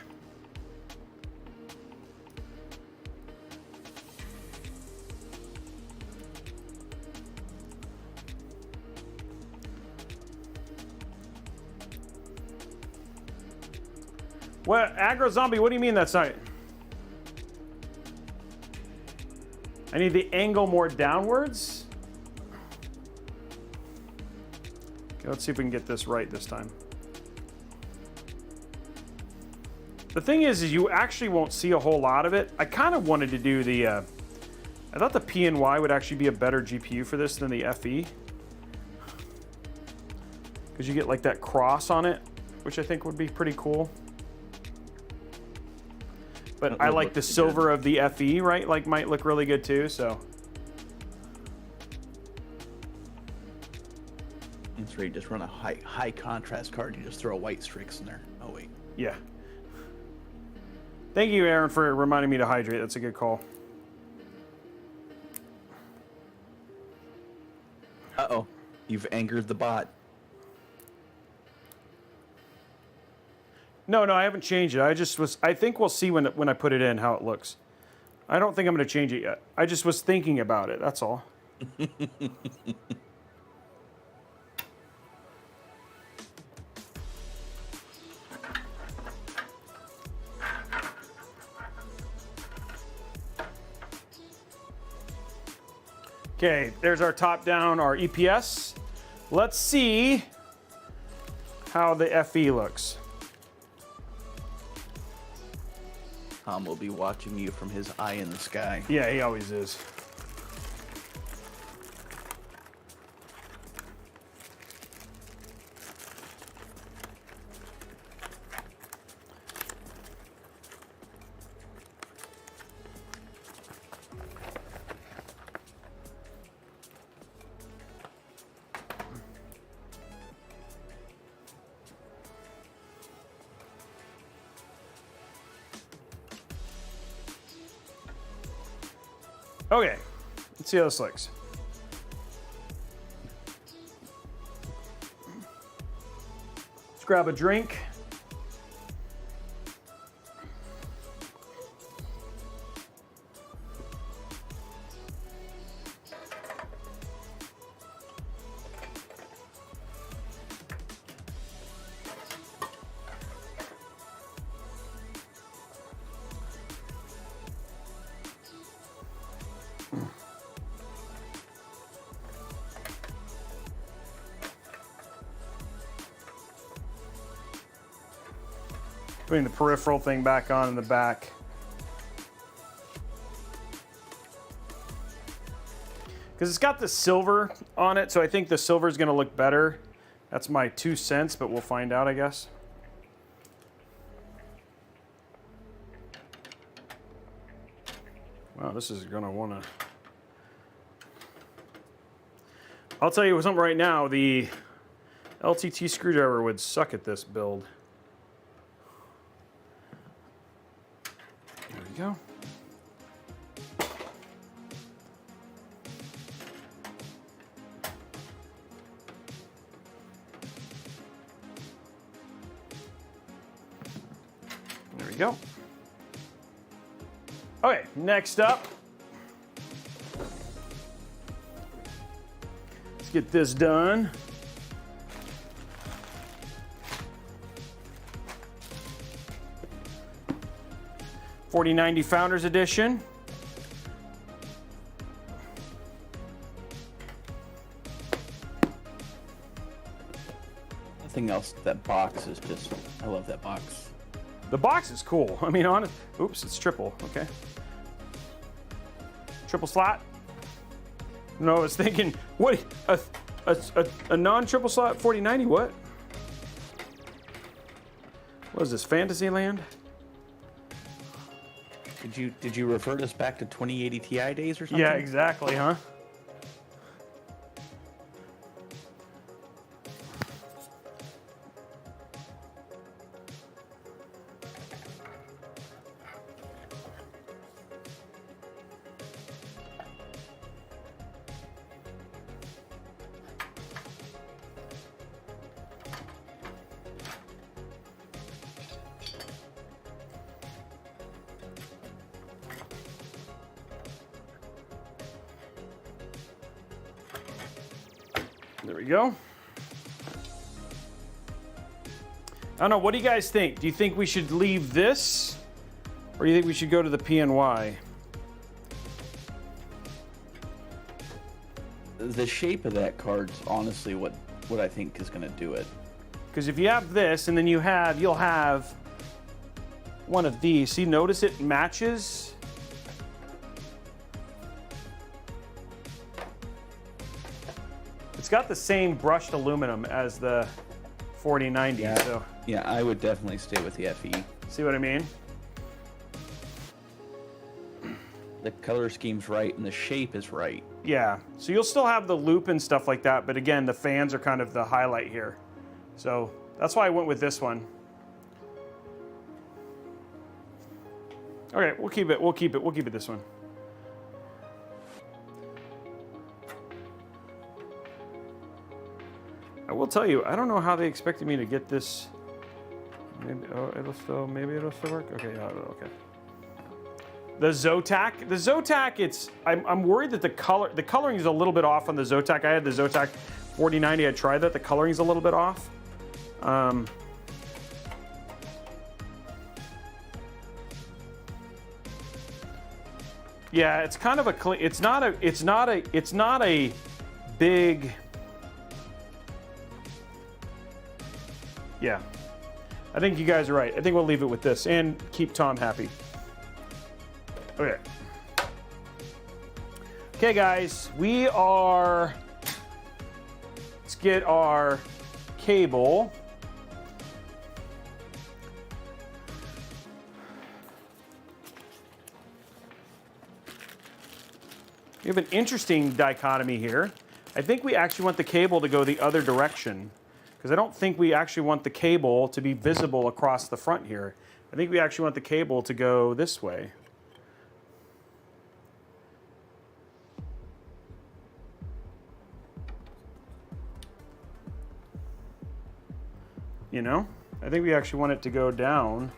What, Aggro Zombie, what do you mean that's not? I need the angle more downwards. Okay, let's see if we can get this right this time. The thing is you actually won't see a whole lot of it. I kind of wanted to do the, I thought the PNY would actually be a better GPU for this than the FE. Because you get like that cross on it, which I think would be pretty cool. But I like the silver of the FE, right? Like might look really good too, so. That's where you just run a high contrast card, you just throw white streaks in there. Oh wait. Yeah. Thank you, Aaron, for reminding me to hydrate. That's a good call. Uh-oh. You've angered the bot. No, I haven't changed it. I think we'll see when I put it in how it looks. I don't think I'm going to change it yet. I just was thinking about it, that's all. Okay, there's our top down, our EPS. Let's see how the FE looks. Tom will be watching you from his eye in the sky. Yeah, he always is. Okay, let's see how this looks. Let's grab a drink. Putting the peripheral thing back on in the back. Because it's got the silver on it, so I think the silver is going to look better. That's my 2 cents, but we'll find out, I guess. Wow, this is going to want to... I'll tell you something right now, the LTT screwdriver would suck at this build. There we go. There we go. Okay, next up. Let's get this done. $4090 Founders Edition. Nothing else. That box is just, I love that box. The box is cool. I mean, honest. Oops, it's triple. Okay. Triple slot. No, I was thinking, what? a non-triple slot 4090. What? What is this, Fantasyland? Did you refer us back to 2080 Ti days or something? Yeah, exactly, huh? There we go. I don't know, what do you guys think? Do you think we should leave this? Or do you think we should go to the PNY? The shape of that card's honestly what I think is going to do it. Because if you have this, and then you'll have one of these. See, notice it matches. It's got the same brushed aluminum as the 4090. Yeah, So yeah, I would definitely stay with the FE. see what I mean? The color scheme's right and the shape is right. Yeah, so you'll still have the loop and stuff like that, but again, the fans are kind of the highlight here. So that's why I went with this one. Okay, we'll keep it this one. I will tell you, I don't know how they expected me to get this. Maybe, maybe it'll still work. Okay, okay. The Zotac, I'm worried that the coloring is a little bit off on the Zotac. I had the Zotac 4090. I tried that. The coloring's a little bit off. Yeah, it's kind of a clean. It's not a big. Yeah, I think you guys are right. I think we'll leave it with this and keep Tom happy. Okay. Okay, guys, let's get our cable. We have an interesting dichotomy here. I think we actually want the cable to go the other direction, because I don't think we actually want the cable to be visible across the front here. I think we actually want the cable to go this way. You know? I think we actually want it to go down.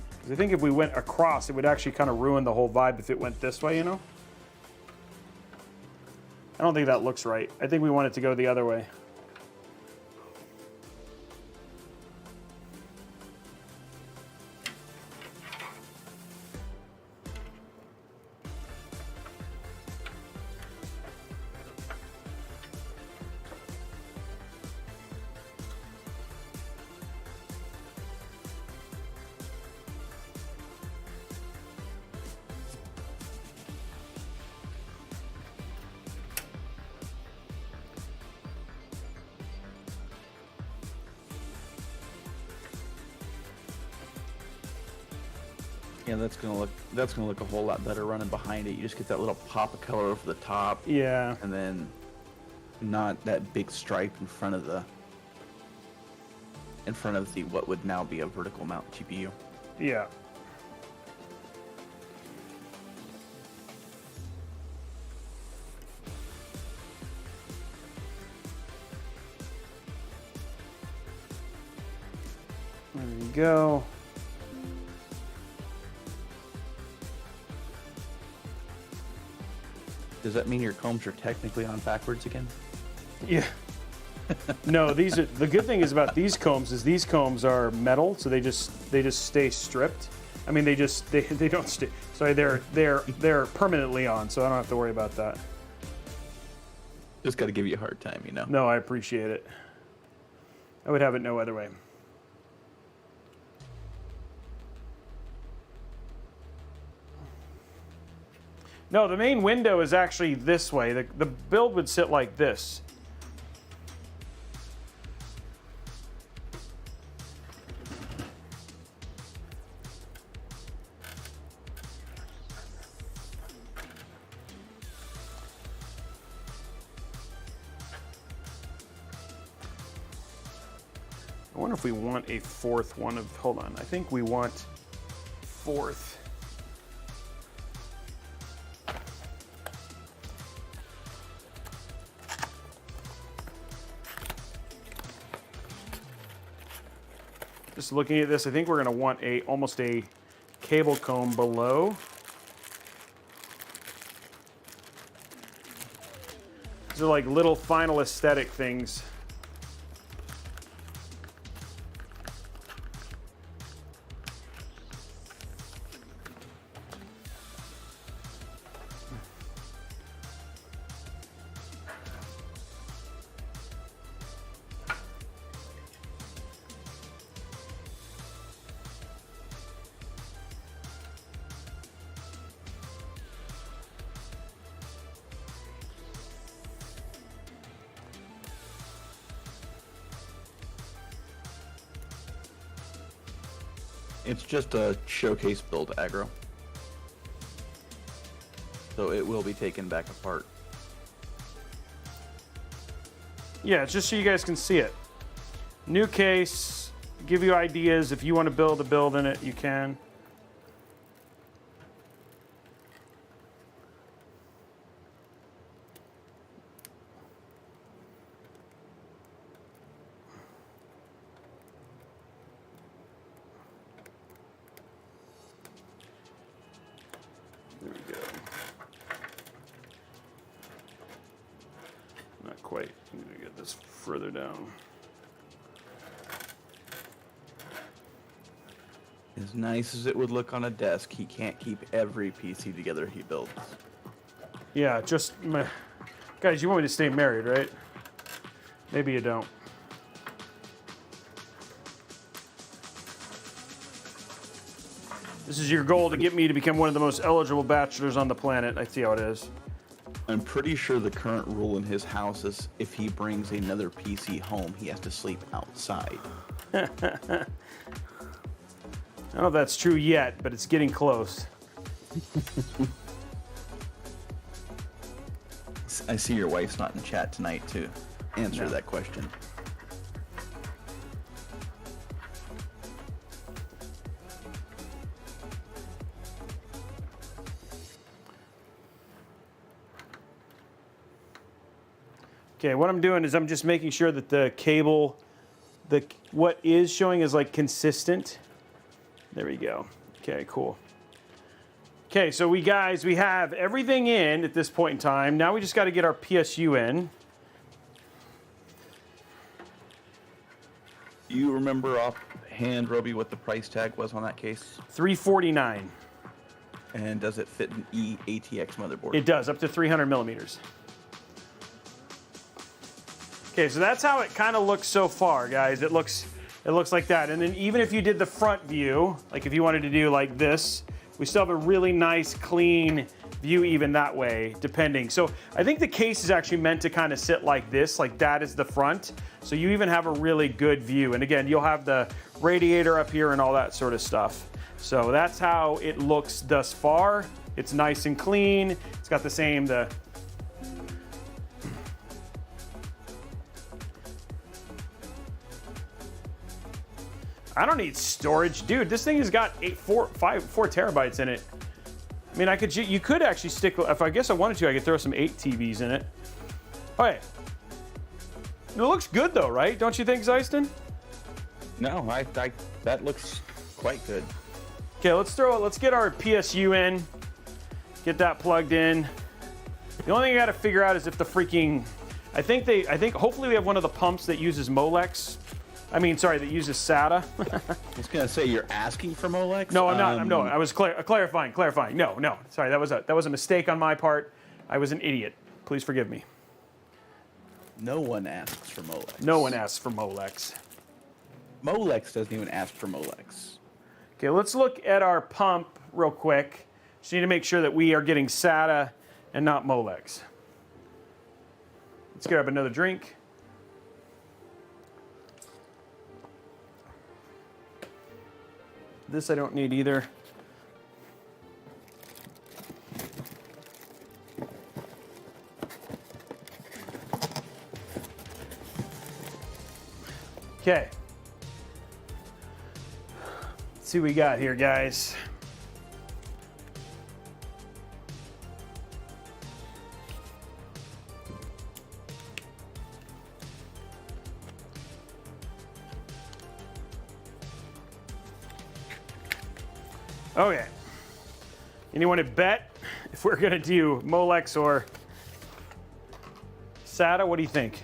Because I think if we went across, it would actually kind of ruin the whole vibe if it went this way, you know? I don't think that looks right. I think we want it to go the other way. Yeah, that's gonna look a whole lot better running behind it. You just get that little pop of color over the top. Yeah. And then not that big stripe in front of the what would now be a vertical mount GPU. Yeah. There we go. Does that mean your combs are technically on backwards again? Yeah. No, these are the good thing is about these combs are metal, so they just stay stripped. I mean, they don't stay. Sorry, they're permanently on, so I don't have to worry about that. Just got to give you a hard time, you know. No, I appreciate it. I would have it no other way. No, the main window is actually this way. The build would sit like this. I wonder if we want a fourth one of, hold on, I think we want fourth. Just looking at this, I think we're gonna want almost a cable comb below. These are like little final aesthetic things. It's just a showcase build aggro. So it will be taken back apart. Yeah, it's just so you guys can see it. New case, give you ideas. If you want to build a build in it, you can. There we go. Not quite. I'm going to get this further down. As nice as it would look on a desk, he can't keep every PC together he builds. Yeah, just... Guys, you want me to stay married, right? Maybe you don't. This is your goal to get me to become one of the most eligible bachelors on the planet. I see how it is. I'm pretty sure the current rule in his house is if he brings another PC home, he has to sleep outside. I don't know if that's true yet, but it's getting close. I see your wife's not in chat tonight to answer that question. Okay, what I'm doing is I'm just making sure that the cable, what is showing is like consistent. There we go. Okay, cool. Okay, so we have everything in at this point in time. Now we just got to get our PSU in. You remember offhand, Robey, what the price tag was on that case? $349. And does it fit an ATX motherboard? It does, up to 300 millimeters. Okay, so that's how it kind of looks so far, guys. It looks like that. And then even if you did the front view, like if you wanted to do like this, we still have a really nice, clean view even that way, depending. So I think the case is actually meant to kind of sit like this, like that is the front. So you even have a really good view. And again, you'll have the radiator up here and all that sort of stuff. So that's how it looks thus far. It's nice and clean. It's got the same, I don't need storage. Dude, this thing has got 4 terabytes in it. I mean, you could actually stick, if I guess I wanted to, I could throw some 8 TBs in it. All right. It looks good though, right? Don't you think, Zeiston? No, that looks quite good. Okay, let's get our PSU in. Get that plugged in. The only thing I gotta figure out is if the freaking, I think hopefully we have one of the pumps that uses Molex. That uses SATA. I was gonna say you're asking for Molex. No, I'm not. No, I was clarifying. No. Sorry, that was a mistake on my part. I was an idiot. Please forgive me. No one asks for Molex. No one asks for Molex. Molex doesn't even ask for Molex. Okay, let's look at our pump real quick. Just need to make sure that we are getting SATA and not Molex. Let's grab another drink. This I don't need either. Okay. Let's see what we got here, guys. Okay. Anyone to bet if we're gonna do Molex or SATA? What do you think?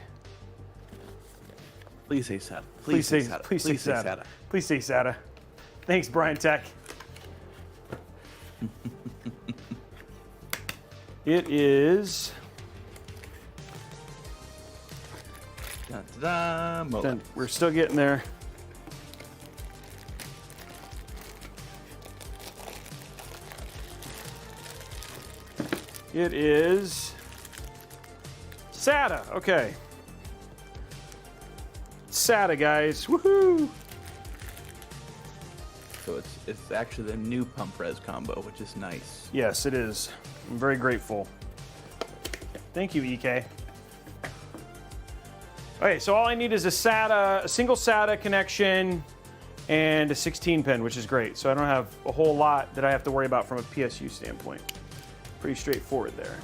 Please say SATA. Please say SATA. Please say SATA. Please say SATA. Thanks, Brian Tech. It is. Da-da-da, Molex. We're still getting there. It is SATA. Okay. SATA, guys. Woohoo! So it's actually the new pump res combo, which is nice. Yes, it is. I'm very grateful. Thank you, EK. Okay, so all I need is a SATA, a single SATA connection, and a 16-pin, which is great. So I don't have a whole lot that I have to worry about from a PSU standpoint. Pretty straightforward there.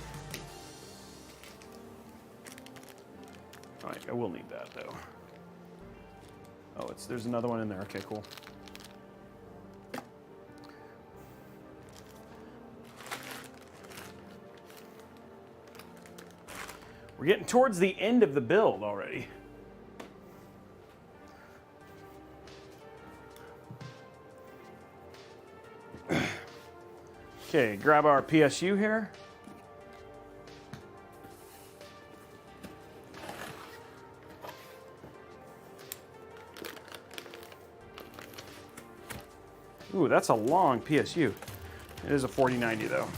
All right, I will need that though. Oh, there's another one in there. Okay, cool. We're getting towards the end of the build already. Okay, grab our PSU here. Ooh, that's a long PSU. It is a 4090 though.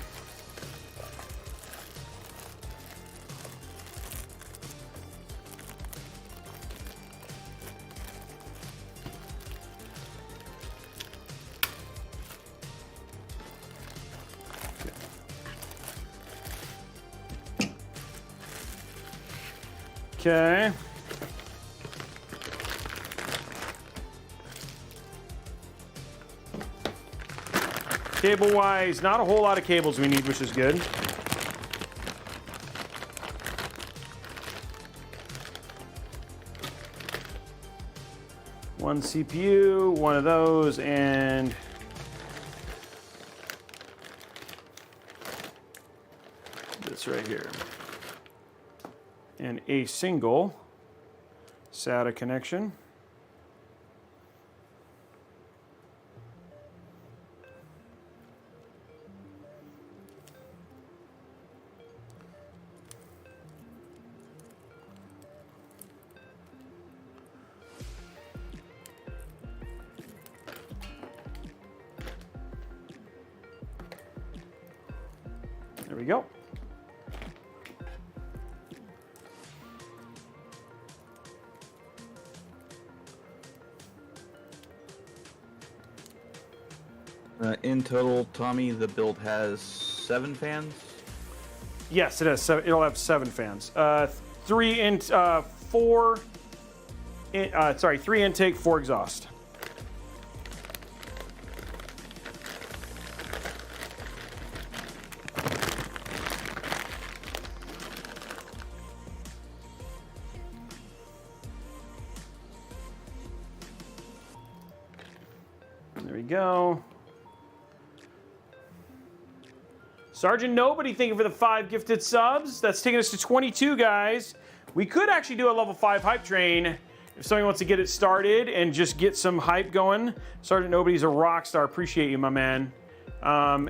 Okay. Cable-wise, not a whole lot of cables we need, which is good. One CPU, one of those, and this right here. And a single SATA connection. There we go. In total, Tommy, the build has 7 fans. Yes, it has. It'll have 7 fans. 3 intake, 4 exhaust. There we go. Sergeant Nobody, thank you for the 5 gifted subs. That's taking us to 22, guys. We could actually do a level 5 hype train if somebody wants to get it started and just get some hype going. Sergeant Nobody's a rock star. Appreciate you, my man.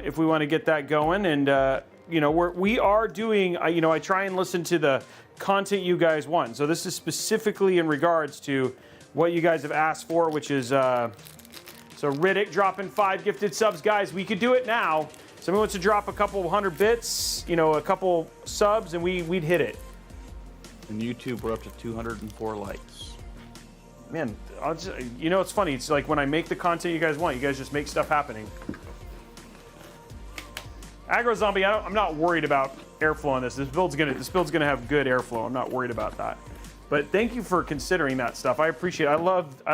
If we want to get that going, and you know, we are doing. You know, I try and listen to the content you guys want. So this is specifically in regards to what you guys have asked for, which is so Riddick dropping 5 gifted subs, guys. We could do it now. Somebody wants to drop a couple 100 bits, you know, a couple subs, and we'd hit it. And YouTube, we're up to 204 likes. Man, you know, it's funny. It's like when I make the content you guys want, you guys just make stuff happening. Aggro Zombie, I'm not worried about airflow on this. This build's gonna have good airflow. I'm not worried about that. But thank you for considering that stuff. I appreciate it. I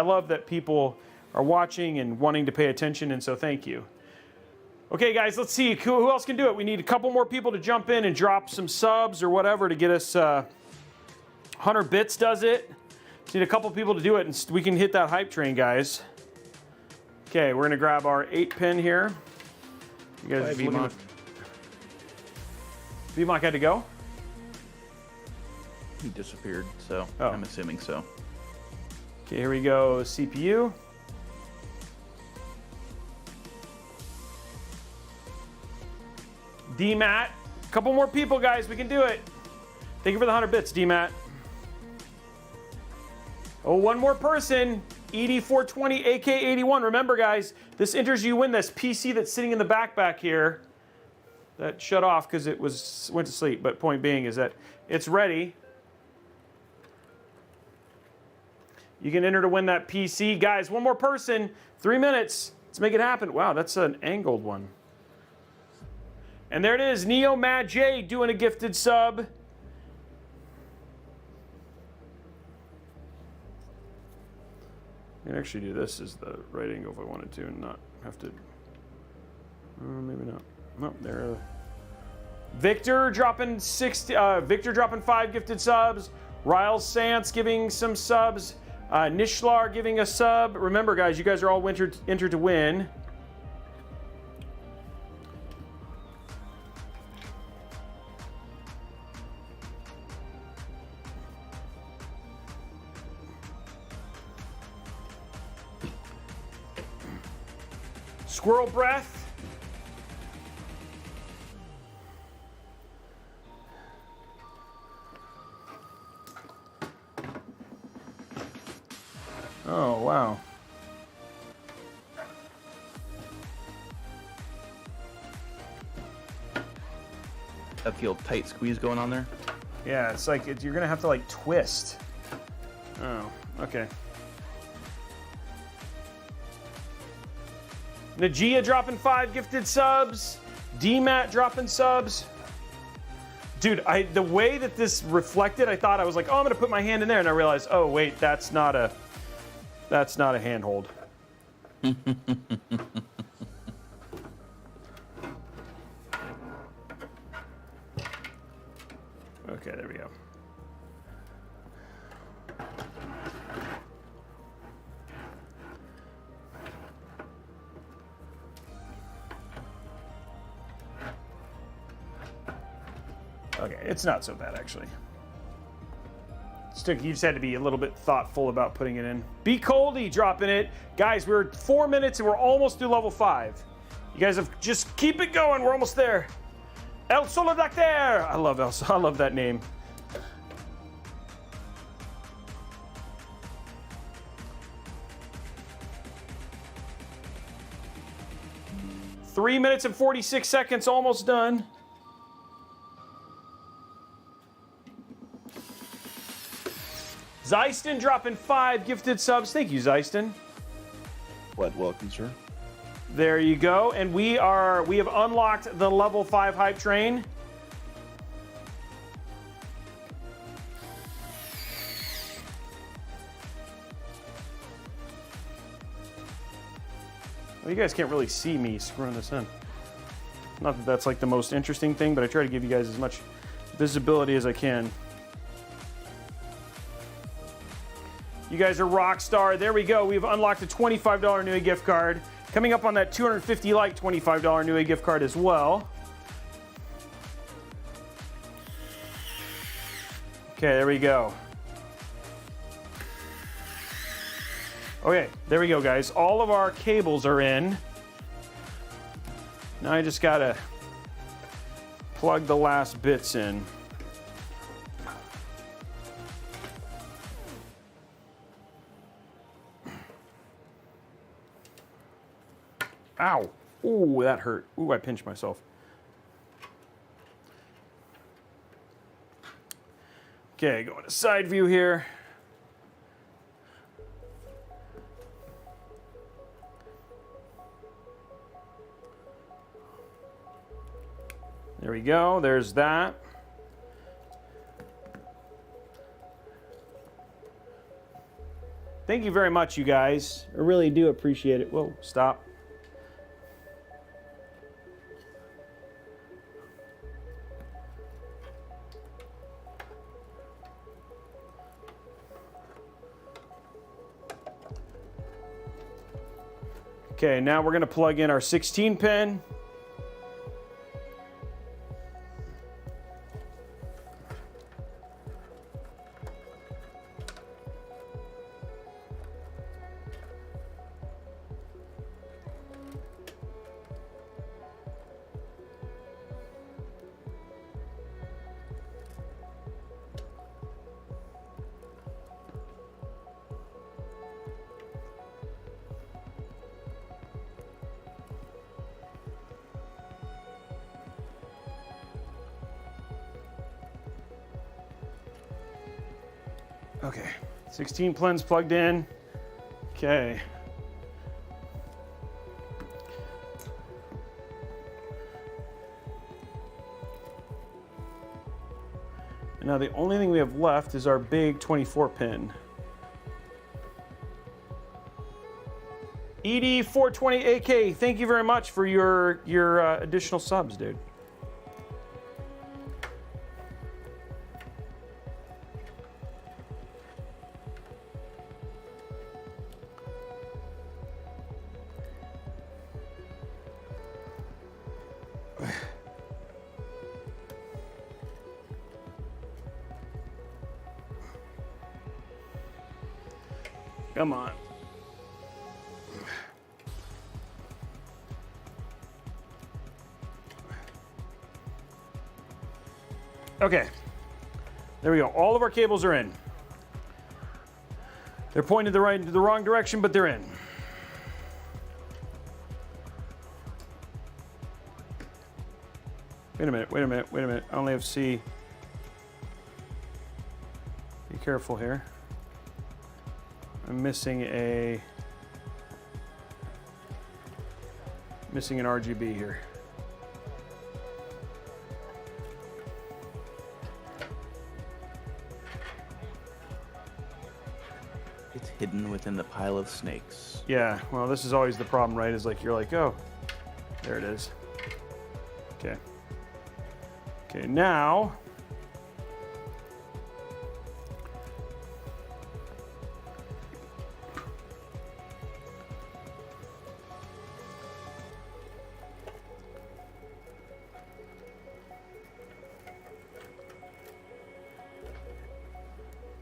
love that people are watching and wanting to pay attention, and so thank you. Okay, guys, let's see who else can do it. We need a couple more people to jump in and drop some subs or whatever to get us 100 bits does it. Just need a couple people to do it, and we can hit that hype train, guys. Okay, we're gonna grab our 8-pin here. You guys VMOC had to go? He disappeared, so Oh. I'm assuming so. Okay, here we go, CPU. DMAT. A couple more people, guys. We can do it. Thank you for the 100 bits, DMAT. Oh, one more person. ED420 AK81. Remember, guys, this enters you win this PC that's sitting in the back here. That shut off because it went to sleep. But point being is that it's ready. You can enter to win that PC. Guys, one more person. 3 minutes. Let's make it happen. Wow, that's an angled one. And there it is, Neo Mad J doing a gifted sub. I can actually do this as the right angle if I wanted to and not have to. Maybe not. No, there. Victor dropping 5 gifted subs. Riles Sance giving some subs. Nishlar giving a sub. Remember, guys, you guys are all entered to win. Squirrel breath. Oh, wow. That feel tight squeeze going on there? Yeah, it's like you're gonna have to like twist. Oh, okay. Najia dropping 5 gifted subs. DMAT dropping subs. Dude, the way that this reflected, I thought I was like, oh, I'm gonna put my hand in there, and I realized, oh wait, that's not a handhold. Okay, there we go. Okay, it's not so bad actually. You just had to be a little bit thoughtful about putting it in. Be Coldy dropping it. Guys, we're 4 minutes and we're almost through level 5. You guys have just keep it going. We're almost there. El Solidacter. I love that name. Three minutes and 46 seconds, almost done. Zeiston dropping 5 gifted subs. Thank you, Zeiston. Welcome, sir. There you go. And we have unlocked the level 5 hype train. Well, you guys can't really see me screwing this in. Not that that's like the most interesting thing, but I try to give you guys as much visibility as I can. You guys are rock star. There we go. We've unlocked a $25 Newegg gift card. Coming up on that 250 like $25 Newegg gift card as well. Okay, there we go. Okay, there we go, guys. All of our cables are in. Now I just gotta plug the last bits in. Ow. Ooh, that hurt. Ooh, I pinched myself. Okay, going to side view here. There we go, there's that. Thank you very much, you guys. I really do appreciate it. Whoa, stop. Okay, now we're going to plug in our 16 pin. Okay, 16 pins plugged in. Okay. And now the only thing we have left is our big 24 pin. ED420AK, thank you very much for your additional subs, dude. Come on. Okay. There we go. All of our cables are in. They're pointed the wrong direction, but they're in. Wait a minute. I only have C. Be careful here. I'm missing an RGB here. It's hidden within the pile of snakes. Yeah, well, this is always the problem, right? Is like, you're like, oh, there it is. Okay. Okay, now.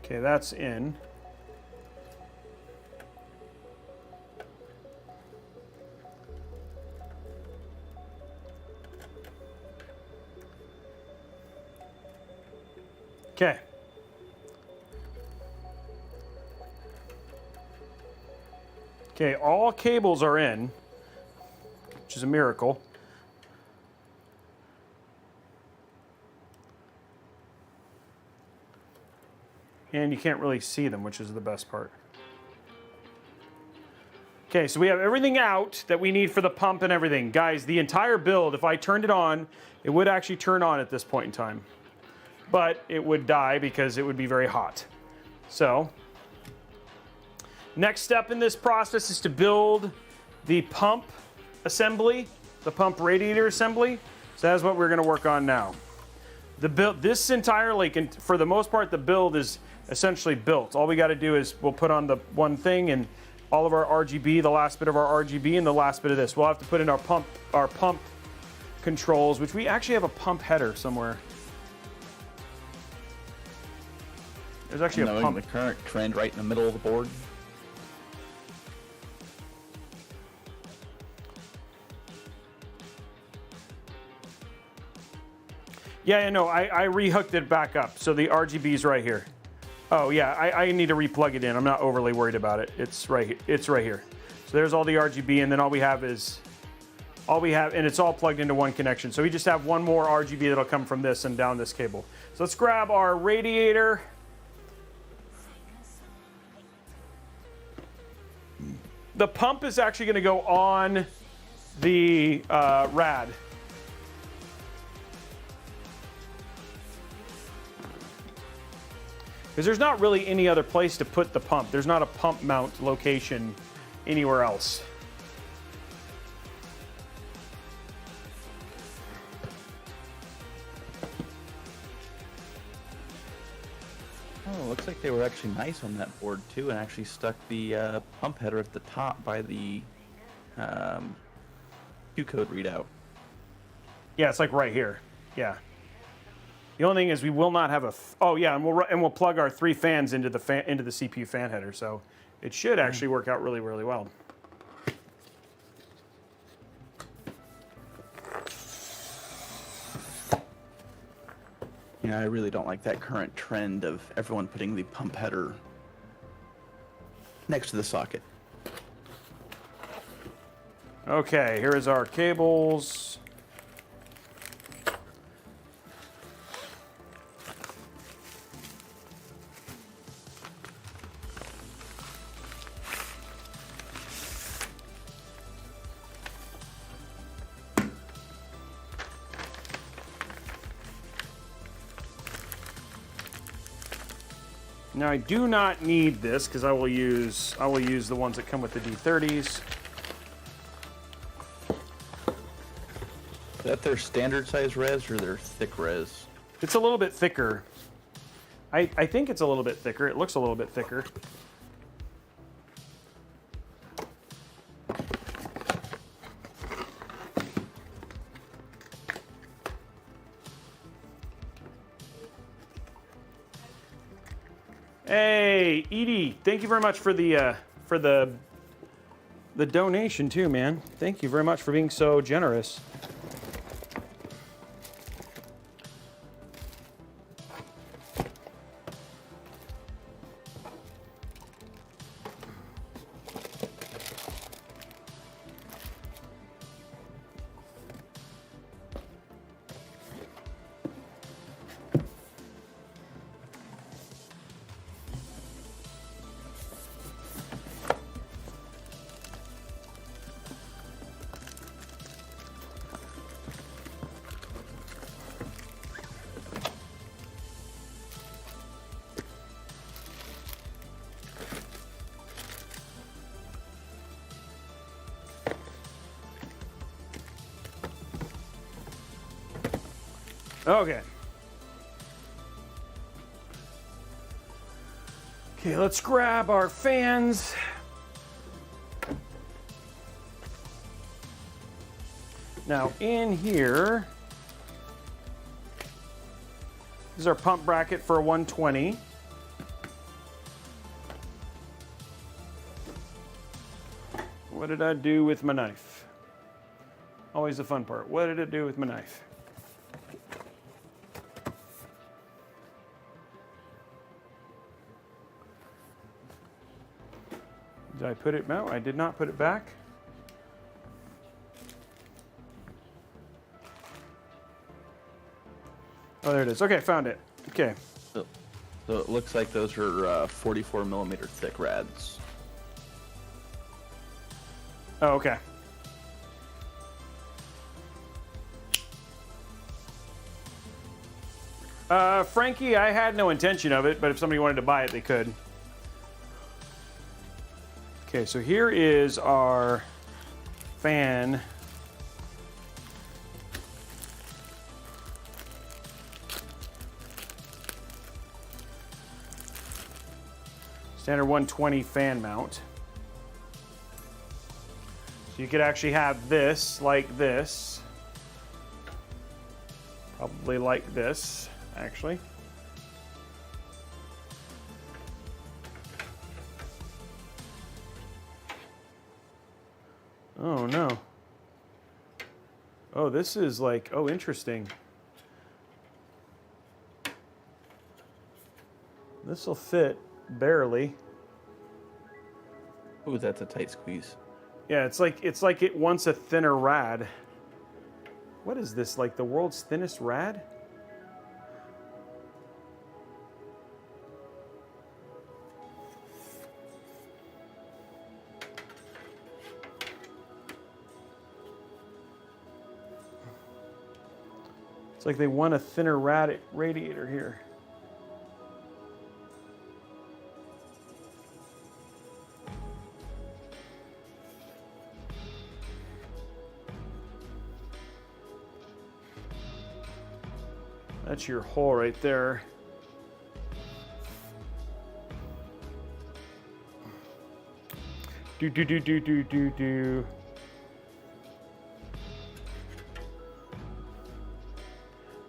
Okay, that's in. Okay. Okay, all cables are in, which is a miracle. And you can't really see them, which is the best part. Okay, so we have everything out that we need for the pump and everything. Guys, the entire build, if I turned it on, it would actually turn on at this point in time. But it would die because it would be very hot. So, next step in this process is to build the pump assembly, the pump radiator assembly. So that's what we're gonna work on now. The build, this entire, like, for the most part, the build is essentially built. All we got to do is we'll put on the one thing and all of our RGB, the last bit of our RGB and the last bit of this. We'll have to put in our pump controls, which we actually have a pump header somewhere. There's actually a pump. The current trend right in the middle of the board. Yeah, no, I rehooked it back up. So the RGB's right here. Oh yeah, I need to replug it in. I'm not overly worried about it. It's right here. So there's all the RGB, and then all we have is All we have, and it's all plugged into one connection. So we just have one more RGB that'll come from this and down this cable. So let's grab our radiator. The pump is actually going to go on the rad. Because there's not really any other place to put the pump. There's not a pump mount location anywhere else. Oh, looks like they were actually nice on that board too, and actually stuck the pump header at the top by the Q code readout. Yeah, it's like right here. Yeah. The only thing is we will not have a. Oh yeah, and we'll plug our 3 fans into the CPU fan header, so it should actually work out really, really well. Yeah, I really don't like that current trend of everyone putting the pump header next to the socket. Okay, here is our cables. Now I do not need this because I will use the ones that come with the D30s. Is that their standard size res or their thick res? It's a little bit thicker. I think it's a little bit thicker. It looks a little bit thicker. Hey, Edie, thank you very much for the donation too, man. Thank you very much for being so generous. Okay. Okay, let's grab our fans. Now in here, this is our pump bracket for a 120. What did I do with my knife? Always the fun part. What did it do with my knife? Did I put it? No, I did not put it back. Oh, there it is. Okay, found it. Okay. So it looks like those are 44 millimeter thick rads. Oh, okay. Frankie, I had no intention of it, but if somebody wanted to buy it, they could. Okay, so here is our fan. Standard 120 fan mount. So you could actually have this like this. Probably like this, actually. Oh no. Oh, this is like, oh, interesting. This will fit barely. Ooh, that's a tight squeeze. Yeah, it's like it wants a thinner rad. What is this, like the world's thinnest rad? It's like they want a thinner radiator here. That's your hole right there. Do.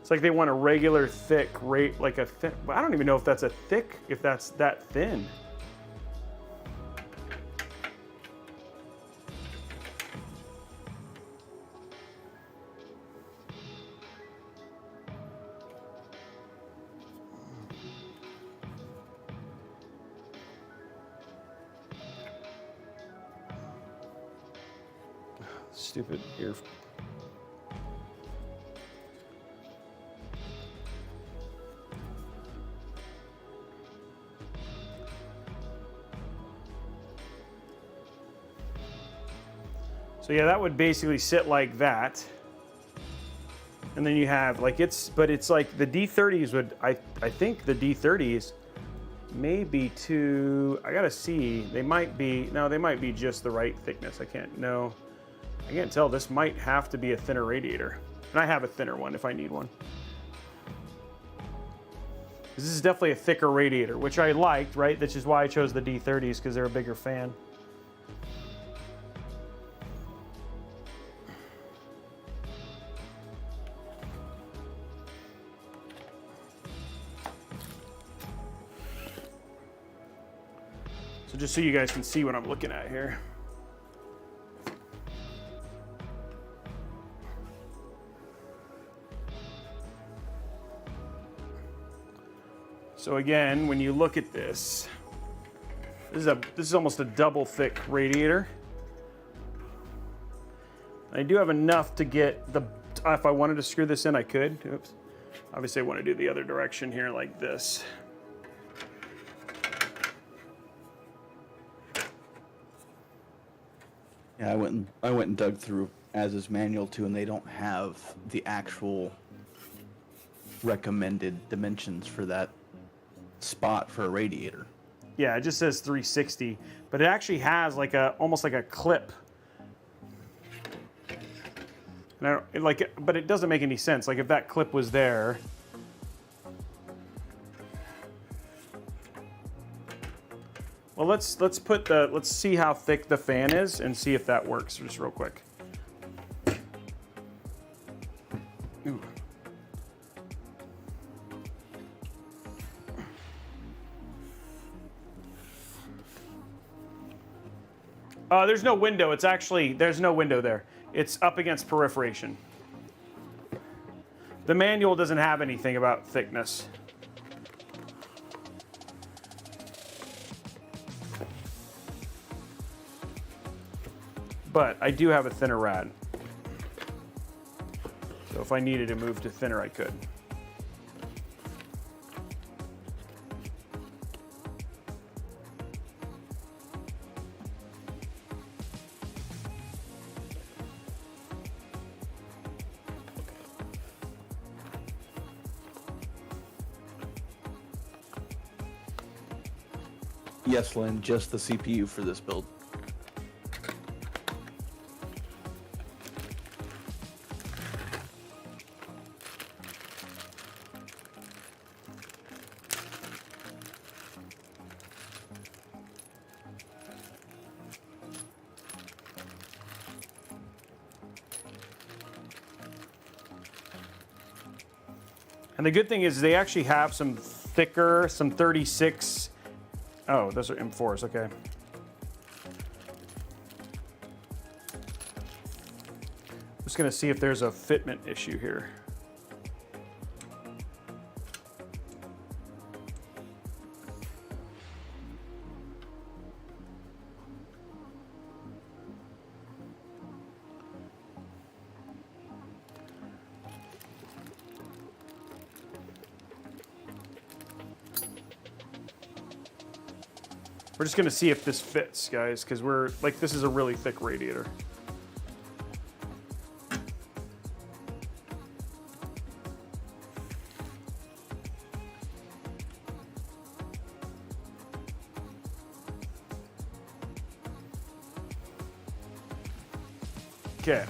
It's like they want a regular thick rate, like a thin. I don't even know if that's a thick, if that's that thin. Stupid ear. So yeah, that would basically sit like that. And then you have like but it's like the D30s would, I think the D30s may be too, I gotta see, they might be just the right thickness. I can't tell. This might have to be a thinner radiator. And I have a thinner one if I need one. This is definitely a thicker radiator, which I liked, right? Which is why I chose the D30s, because they're a bigger fan. So just so you guys can see what I'm looking at here. So again, when you look at this is almost a double thick radiator. I do have enough to get the, if I wanted to screw this in, I could. Oops. Obviously I want to do the other direction here like this. Yeah, I went and dug through Azza's manual too, and they don't have the actual recommended dimensions for that spot for a radiator. Yeah, it just says 360, but it actually has like almost like a clip. And but it doesn't make any sense. Like if that clip was there. Well, let's see how thick the fan is and see if that works just real quick. Ooh. There's no window. There's no window there. It's up against perforation. The manual doesn't have anything about thickness. But I do have a thinner rad. So if I needed to move to thinner, I could. Yes, Lynn, just the CPU for this build. And the good thing is they actually have some thicker, some 36. Oh, those are M4s, okay. Just gonna see if there's a fitment issue here. We're just gonna see if this fits, guys, because we're like, this is a really thick radiator. Okay.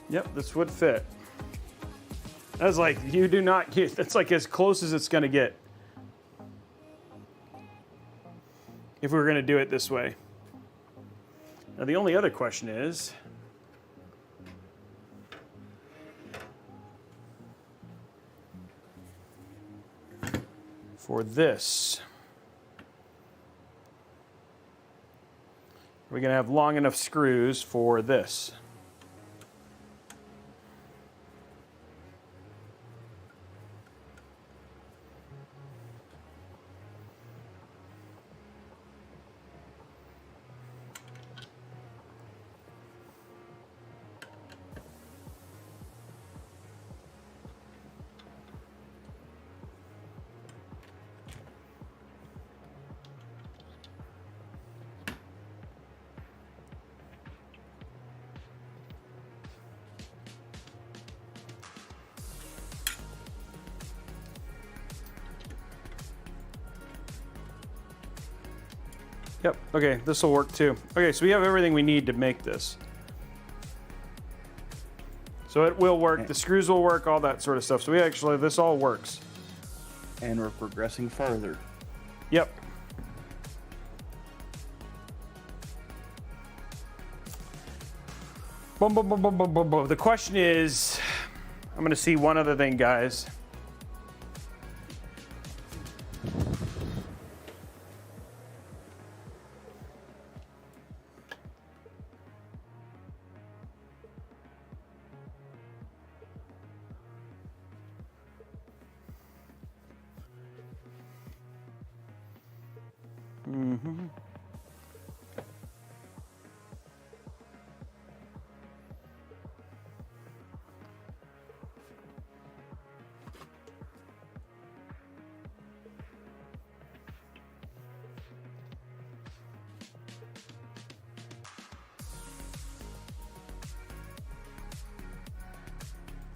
Yep, this would fit. I was like, you do not get, that's like as close as it's gonna get. If we were gonna do it this way. Now the only other question is, for this, are we gonna have long enough screws for this? Yep, okay, this will work too. Okay, so we have everything we need to make this. So it will work, the screws will work, all that sort of stuff. So we actually, this all works. And we're progressing further. Yep. Boom, boom, boom, boom, boom, boom, boom. The question is, I'm gonna see one other thing, guys.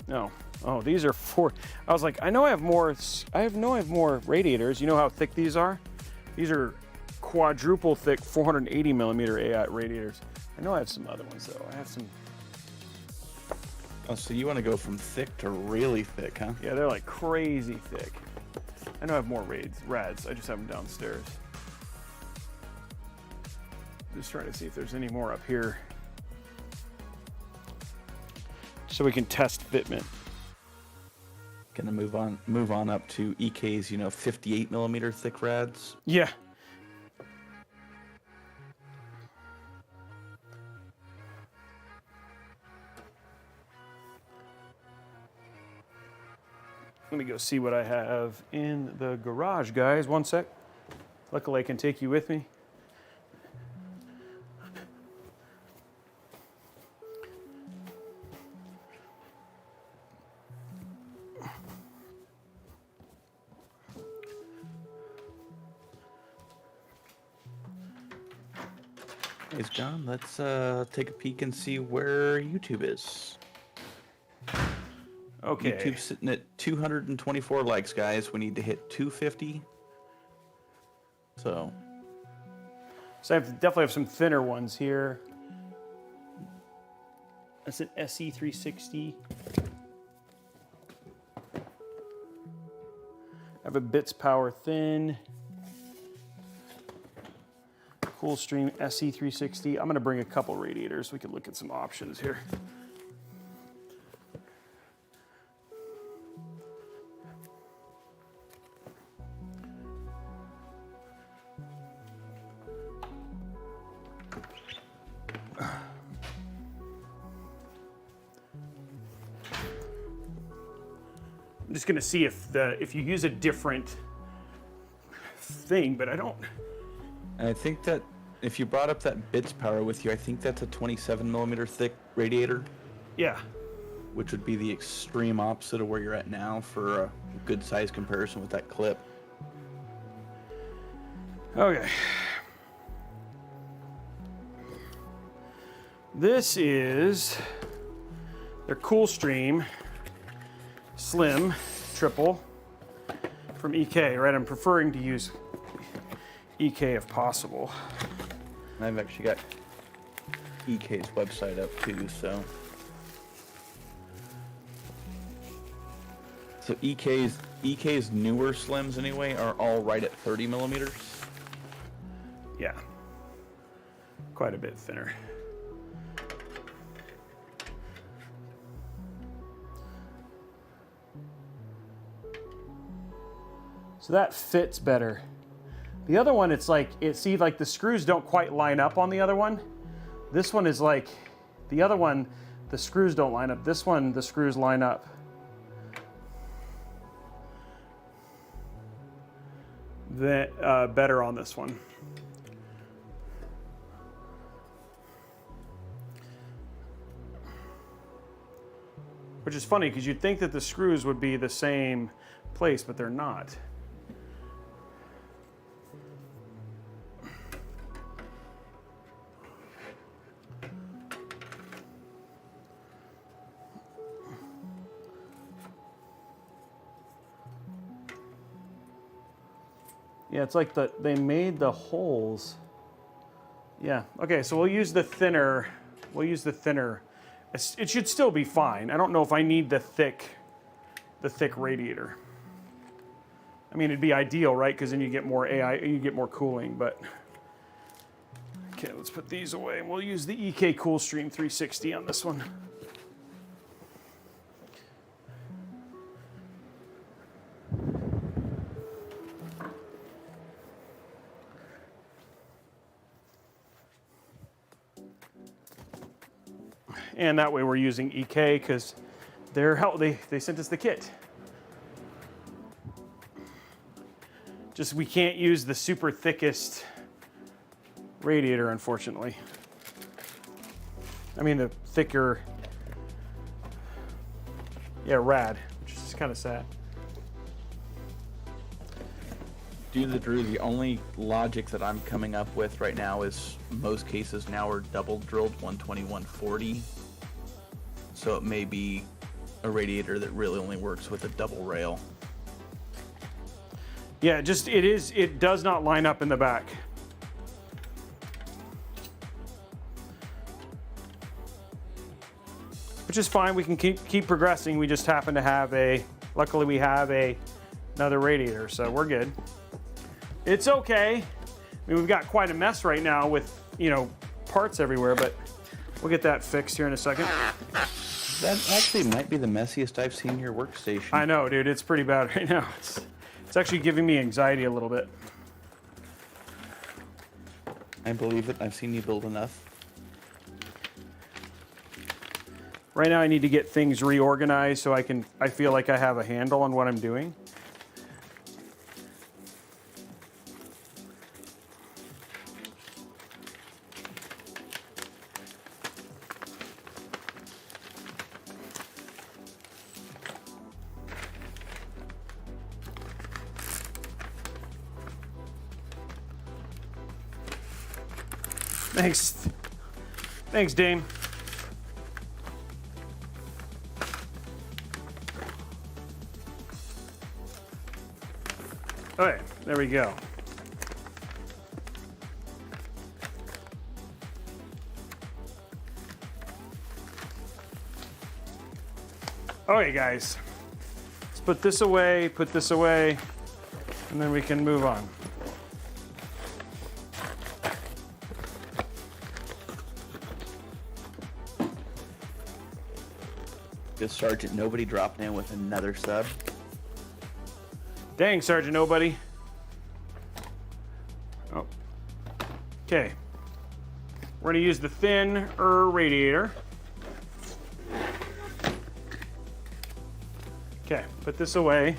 No. Oh, these are four. I was like, I know I have more. I have more radiators. You know how thick these are? These are quadruple thick 480 millimeter AI radiators. I know I have some other ones though. I have some. Oh, so you want to go from thick to really thick, huh? Yeah, they're like crazy thick. I know I have more rads. I just have them downstairs. Just trying to see if there's any more up here, so we can test fitment. Gonna move on up to EK's, 58 millimeter thick rads. Yeah. Let me go see what I have in the garage, guys. One sec. Luckily, I can take you with me. Hey, John, let's take a peek and see where YouTube is. Okay. YouTube's sitting at 224 likes, guys. We need to hit 250. So I definitely have some thinner ones here. That's an SE360. I have a Bits Power Thin. Coolstream SE360. I'm going to bring a couple radiators. We can look at some options here. I'm just going to see if you use a different thing, but I don't. And I think that if you brought up that bits power with you, I think that's a 27mm thick radiator, Yeah. which would be the extreme opposite of where you're at now for a good size comparison with that clip. Okay. This is their Coolstream Slim Triple from EK, right? I'm preferring to use EK if possible. And I've actually got EK's website up too, so. So EK's newer slims anyway are all right at 30mm. Yeah. Quite a bit thinner. So that fits better. The other one, it's like, see, like the screws don't quite line up on the other one. This one is like, the other one, the screws don't line up. This one, the screws line up. Better on this one. Which is funny, because you'd think that the screws would be the same place, but they're not. Yeah, it's like they made the holes. Yeah, okay, so we'll use the thinner. We'll use the thinner. It should still be fine. I don't know if I need the thick radiator. I mean, it'd be ideal, right? Because then you get more you get more cooling, but. Okay, let's put these away. We'll use the EK Coolstream 360 on this one. And that way we're using EK because they sent us the kit. Just we can't use the super thickest radiator, unfortunately. I mean the thicker, yeah, rad, which is kind of sad. Drew, the only logic that I'm coming up with right now is most cases now are double drilled 120, 140. So it may be a radiator that really only works with a double rail. Yeah, it does not line up in the back. Which is fine, we can keep progressing. We just happen to have luckily we have another radiator, so we're good. It's okay. I mean, we've got quite a mess right now with, parts everywhere, but we'll get that fixed here in a second. That actually might be the messiest I've seen your workstation. I know, dude, it's pretty bad right now. It's actually giving me anxiety a little bit. I believe it. I've seen you build enough. Right now I need to get things reorganized so I feel like I have a handle on what I'm doing. Thanks, Dame. All right, there we go. Okay, guys, let's put this away, and then we can move on. Just Sergeant Nobody dropped in with another sub. Dang, Sergeant Nobody. Oh. Okay. We're going to use the thinner radiator. Okay, put this away.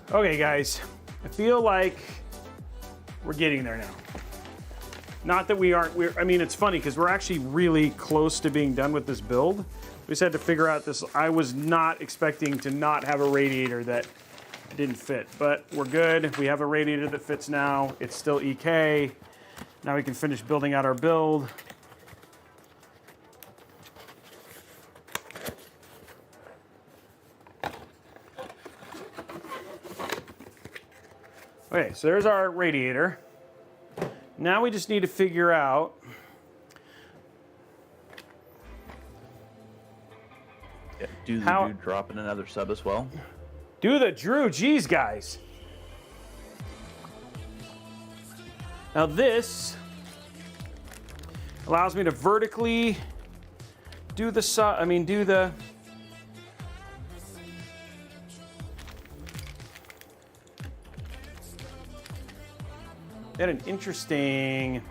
Okay, guys, I feel like we're getting there now. Not that we aren't, I mean, it's funny because we're actually really close to being done with this build. We just had to figure out this. I was not expecting to not have a radiator that didn't fit, but we're good. We have a radiator that fits now. It's still EK. Now we can finish building out our build. Okay, so there's our radiator. Now we just need to figure out do the dude drop in another sub as well? Do the Drew, geez, guys. Now this allows me to vertically do the do the Got an interesting,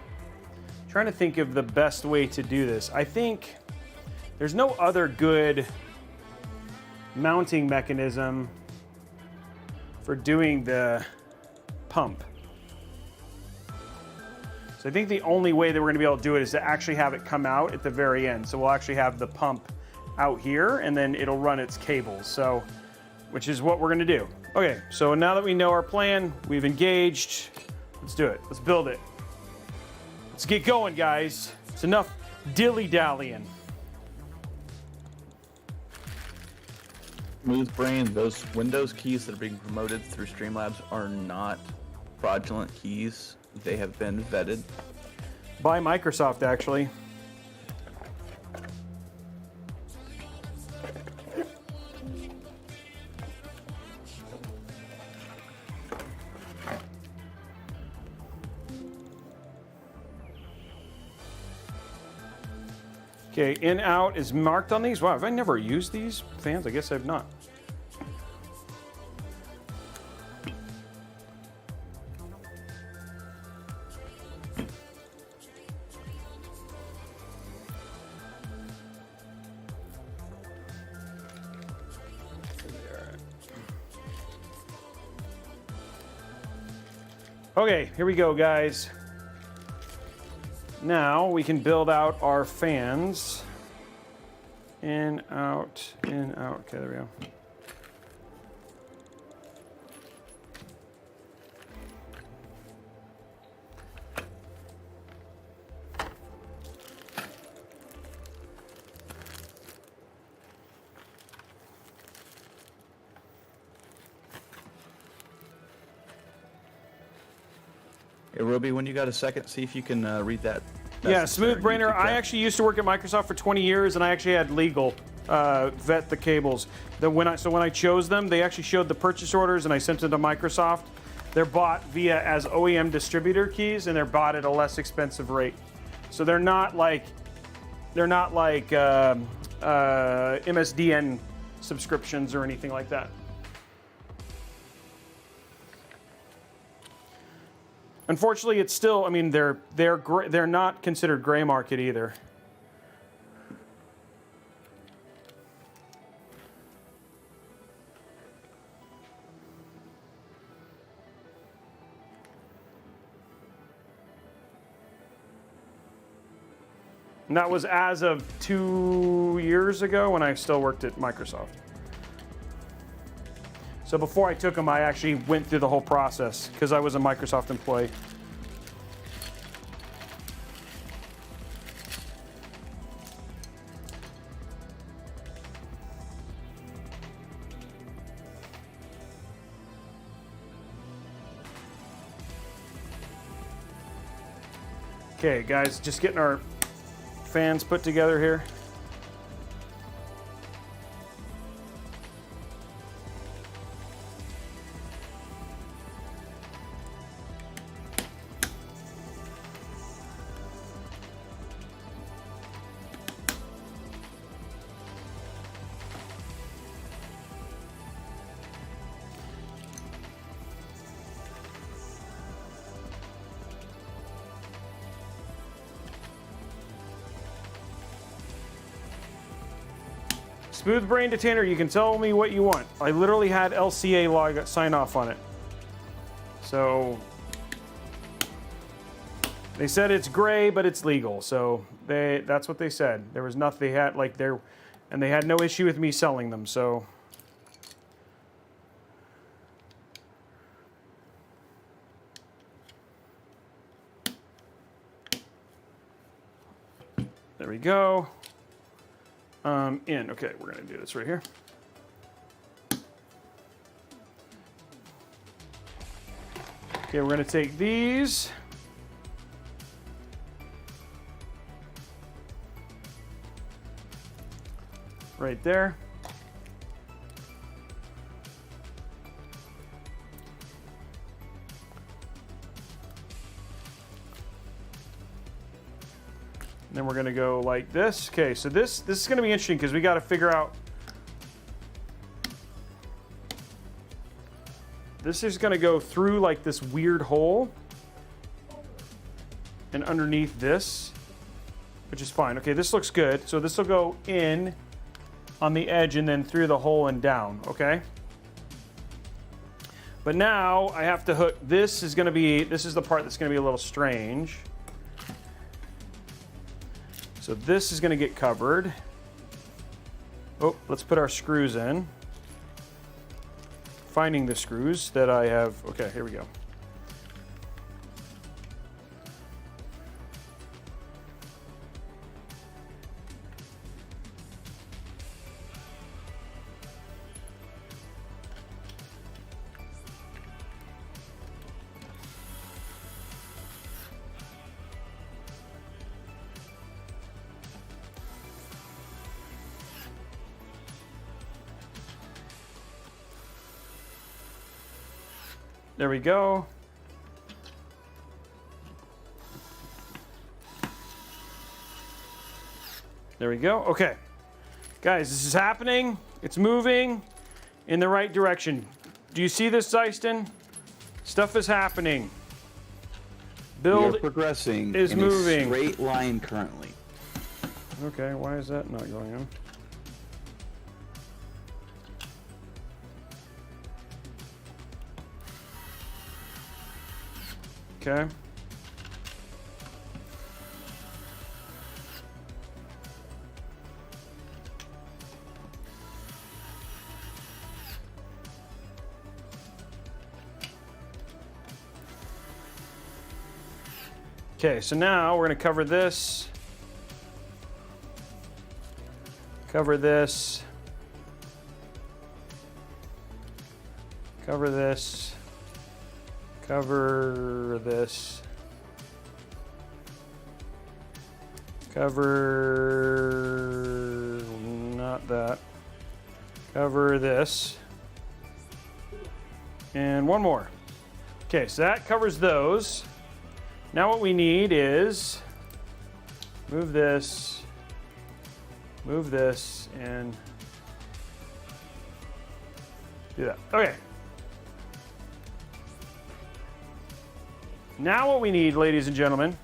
trying to think of the best way to do this. I think there's no other good mounting mechanism for doing the pump. So I think the only way that we're gonna be able to do it is to actually have it come out at the very end. So we'll actually have the pump out here and then it'll run its cables. So, which is what we're gonna do. Okay, so now that we know our plan, we've engaged. Let's do it. Let's build it. Let's get going, guys. It's enough dilly-dallying. Smooth brain, those Windows keys that are being promoted through Streamlabs are not fraudulent keys. They have been vetted. By Microsoft, actually. Okay, in, out is marked on these. Wow, have I never used these fans? I guess I've not. Okay, here we go, guys. Now we can build out our fans. In, out, in, out. Okay, there we go. Hey, Robey, when you got a second, see if you can read that. Yeah, Smooth Brainer. I actually used to work at Microsoft for 20 years, and I actually had legal vet the cables. When I chose them, they actually showed the purchase orders, and I sent them to Microsoft. They're bought via as OEM distributor keys, and they're bought at a less expensive rate. So they're not like MSDN subscriptions or anything like that. Unfortunately, it's still, I mean, they're not considered gray market either. And that was as of 2 years ago when I still worked at Microsoft. So before I took them, I actually went through the whole process because I was a Microsoft employee. Okay, guys, just getting our fans put together here. Smooth Brain Detainer, you can tell me what you want. I literally had LCA log sign off on it. So they said it's gray, but it's legal. So that's what they said. There was nothing they had like there, and they had no issue with me selling them. So there we go. Okay, we're gonna do this right here. Okay, we're gonna take these. Right there. Then we're going to go like this. Okay, so this is going to be interesting because we got to figure out. This is going to go through like this weird hole and underneath this, which is fine. Okay, this looks good. So this will go in on the edge and then through the hole and down, okay? But now I have to hook, this is the part that's going to be a little strange. So this is going to get covered. Oh, let's put our screws in. Finding the screws that I have. Okay, here we go. There we go. There we go. Okay. Guys, this is happening. It's moving in the right direction. Do you see this, Zeiston? Stuff is happening. Build we are progressing is in moving. a straight line currently. Okay, why is that not going on? Okay. Okay, so now we're going to cover this. Cover this. Cover this. Cover this. Cover, not that. Cover this. And one more. Okay, so that covers those. Now what we need is move this, and do that. Okay. Now what we need, ladies and gentlemen,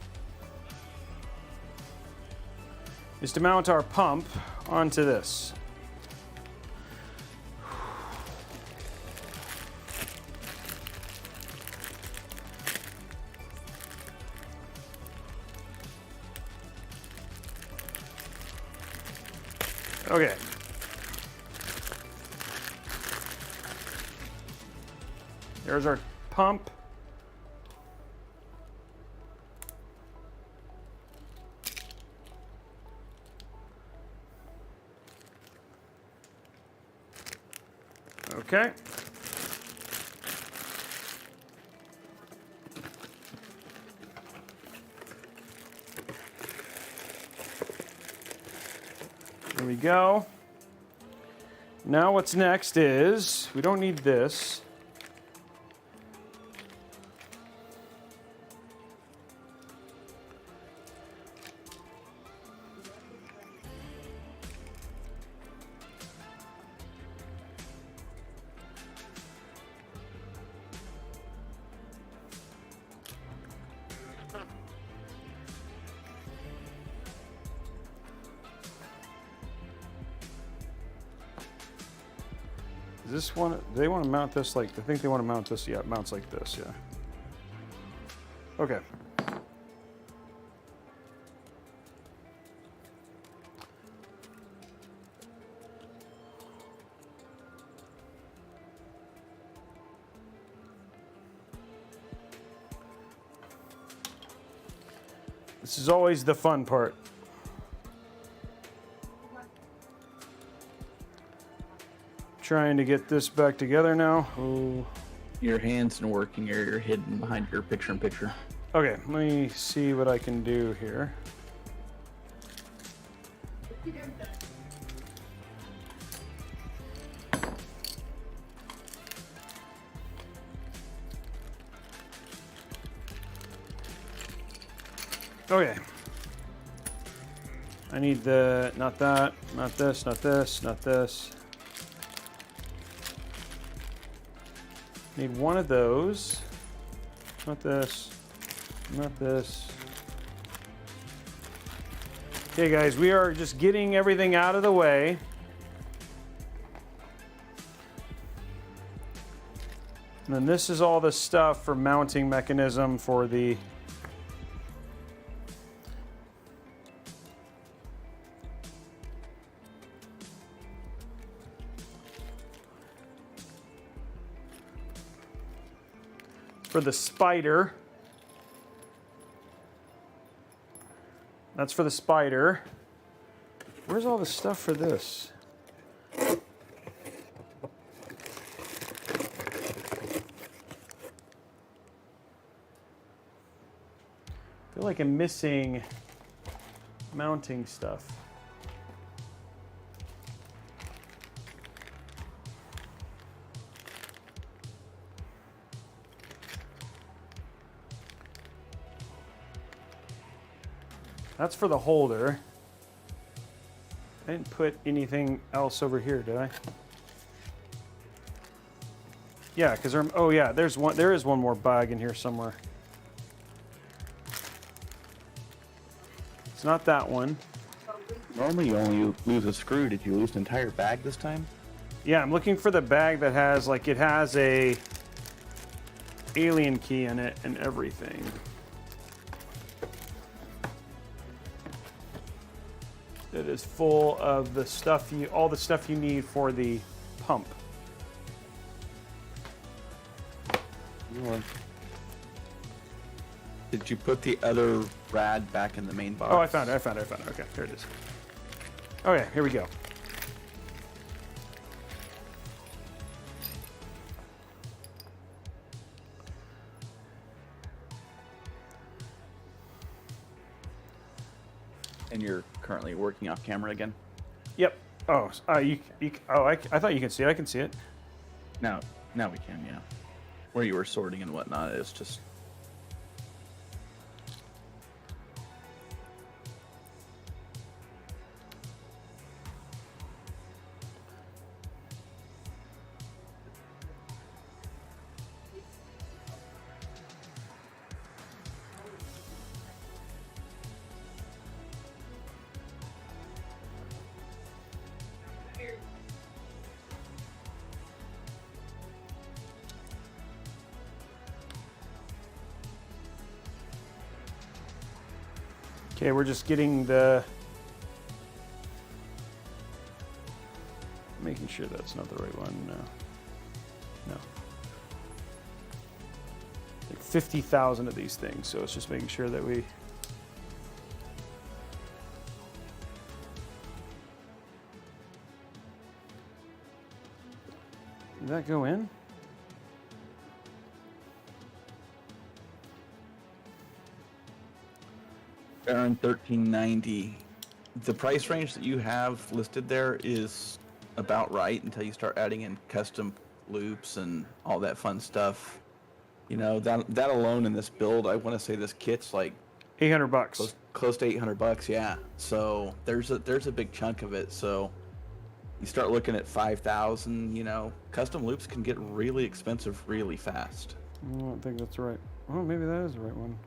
is to mount our pump onto this. Okay. There's our pump. Okay. There we go. Now what's next is, we don't need this. this one, they want to mount this like, I think they want to mount this, yeah, it mounts like this, yeah. Okay. This is always the fun part. Trying to get this back together now. Oh. Your hands in working area are hidden behind your picture-in-picture. Okay, let me see what I can do here. Okay. I need the, not that, not this, not this, not this. Need one of those. Not this, not this. Okay guys, we are just getting everything out of the way. And then this is all the stuff for mounting mechanism for the spider. That's for the spider. Where's all the stuff for this? I feel like I'm missing mounting stuff. That's for the holder. I didn't put anything else over here, did I? Yeah, because oh yeah, there is one more bag in here somewhere. It's not that one. Normally you only lose a screw. Did you lose an entire bag this time? Yeah, I'm looking for the bag that has, like, it has a alien key in it and everything. It is full of the stuff all the stuff you need for the pump. Did you put the other rad back in the main box? Oh, I found it. Okay, here it is. Okay, here we go. And you're currently working off camera again? Yep. Oh, I thought you could see it. I can see it. Now we can, yeah. Where you were sorting and whatnot, it's just... Okay, we're just getting the... Making sure that's not the right one. No. Like 50,000 of these things, so it's just making sure that we... Did that go in? Baron 1390. The price range that you have listed there is about right until you start adding in custom loops and all that fun stuff. You know, that alone in this build, I want to say this kit's like $800. Close to $800, yeah. So there's a big chunk of it. So you start looking at 5,000. You know, custom loops can get really expensive really fast. I don't think that's right. Oh, maybe that is the right one.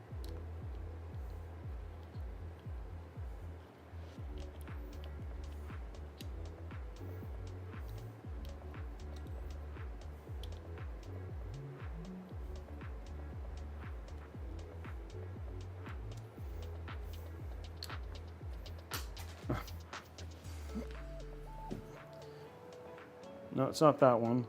No, it's not that one.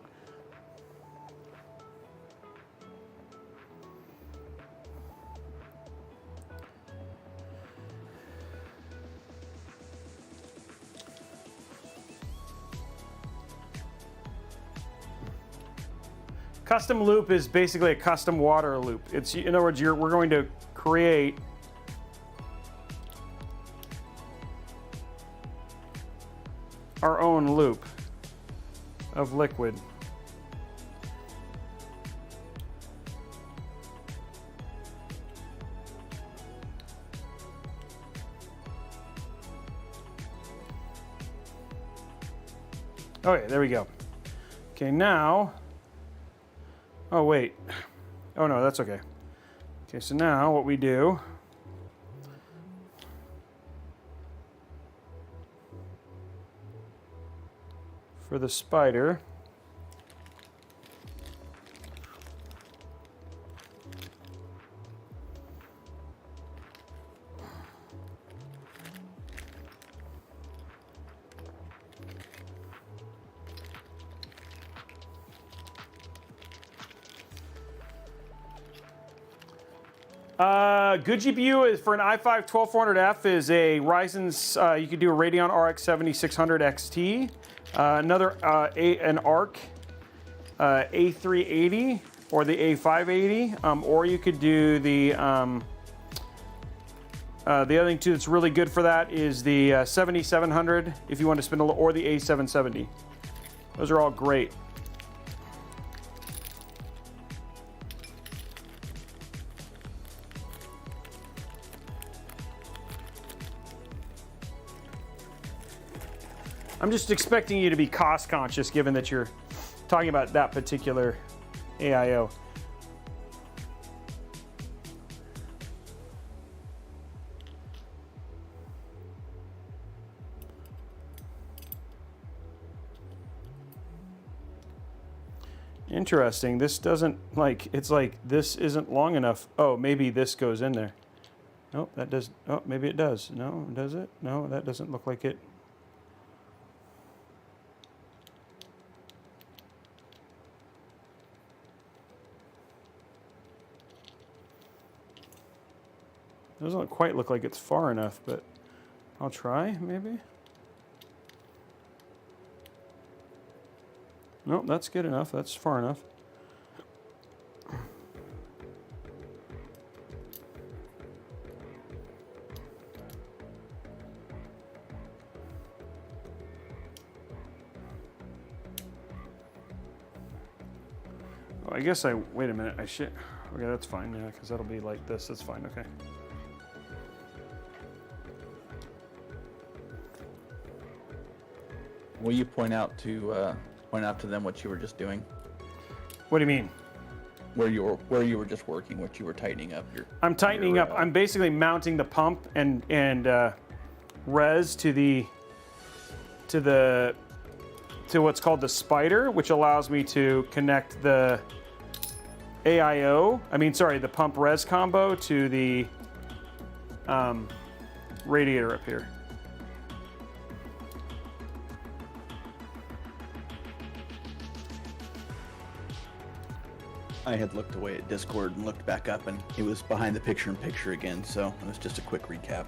Custom loop is basically a custom water loop. It's, in other words, we're going to create our own loop of liquid. Okay, there we go. Okay, now, oh wait, oh no, that's okay. Okay, so now what we do, for the spider, good GPU is for an i5 12400F is a Ryzen. You could do a Radeon RX 7600 XT. Another an ARC A380 or the A580, or you could do the other thing too that's really good for that is the 7700 if you want to spend a little, or the A770. Those are all great. I'm just expecting you to be cost conscious given that you're talking about that particular AIO. Interesting. This doesn't, like, it's like this isn't long enough. Oh, maybe this goes in there. Nope, that does. Oh, maybe it does. No, does it? No, that doesn't look like it. Doesn't quite look like it's far enough, but I'll try, maybe. Nope, that's good enough. That's far enough. Oh, I guess wait a minute, I should, okay, that's fine, yeah, because that'll be like this, that's fine, okay. Will you point out to them what you were just doing? What do you mean? Where you were just working, what you were tightening up. I'm tightening up. I'm basically mounting the pump and res to what's called the spider, which allows me to connect the AIO. The pump res combo to the radiator up here. I had looked away at Discord and looked back up, and it was behind the picture-in-picture again, so it was just a quick recap.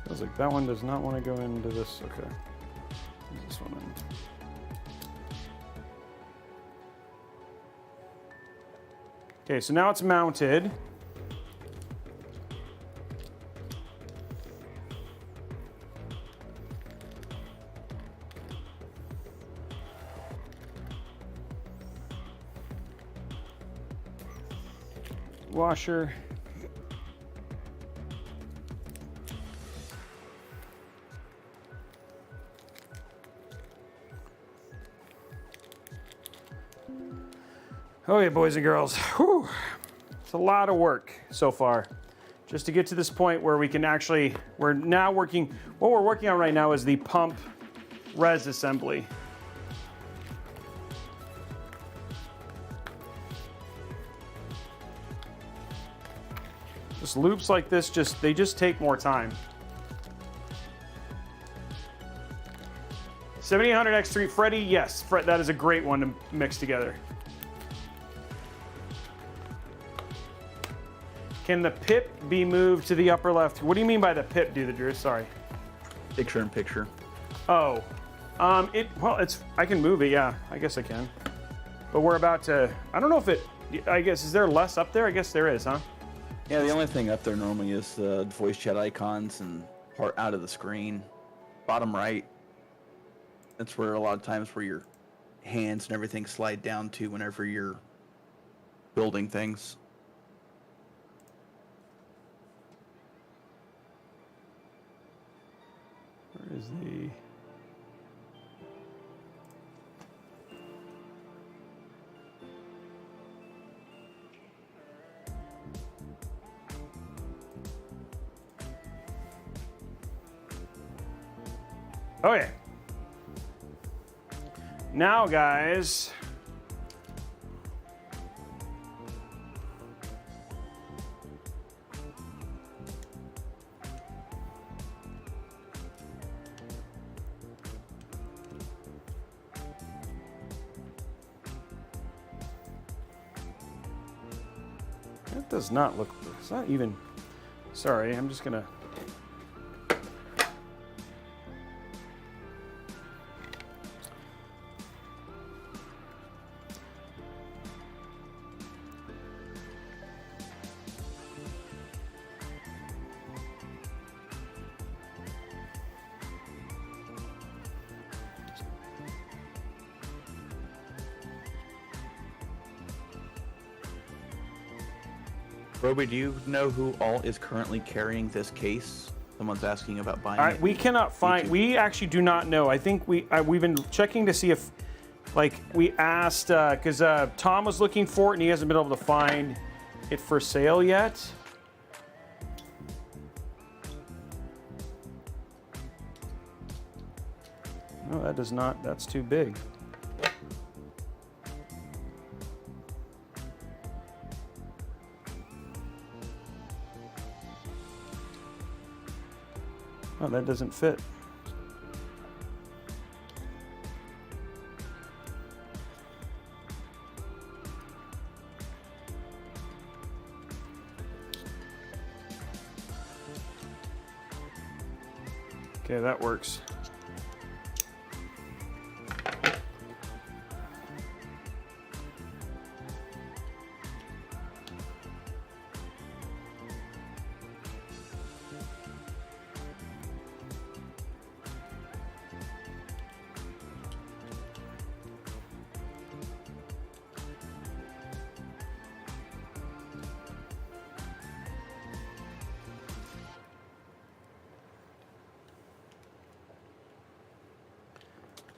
I was like, that one does not want to go into this. Okay. Use this one in. Okay, so now it's mounted. Washer. Okay, boys and girls. Whew. It's a lot of work so far. Just to get to this point where we can actually, we're now working, what we're working on right now is the pump res assembly. Just loops like this, they just take more time. 7800X3, Freddy, yes, that is a great one to mix together. Can the pip be moved to the upper left? What do you mean by the pip, Drew? Sorry. Picture in picture. Oh, I can move it, yeah, I guess I can. But we're about to, I don't know if I guess, is there less up there? I guess there is, huh? Yeah, the only thing up there normally is the voice chat icons and part out of the screen. Bottom right. That's where a lot of times where your hands and everything slide down to whenever you're building things. Where is the... Okay. Now, guys, that does not look, it's not even, sorry, I'm just gonna, Robey, do you know who all is currently carrying this case? Someone's asking about buying it. we cannot find, we actually do not know. I think we've been checking to see if, like, we asked, because Tom was looking for it and he hasn't been able to find it for sale yet. No, that does not, that's too big. Oh, that doesn't fit. Okay, that works.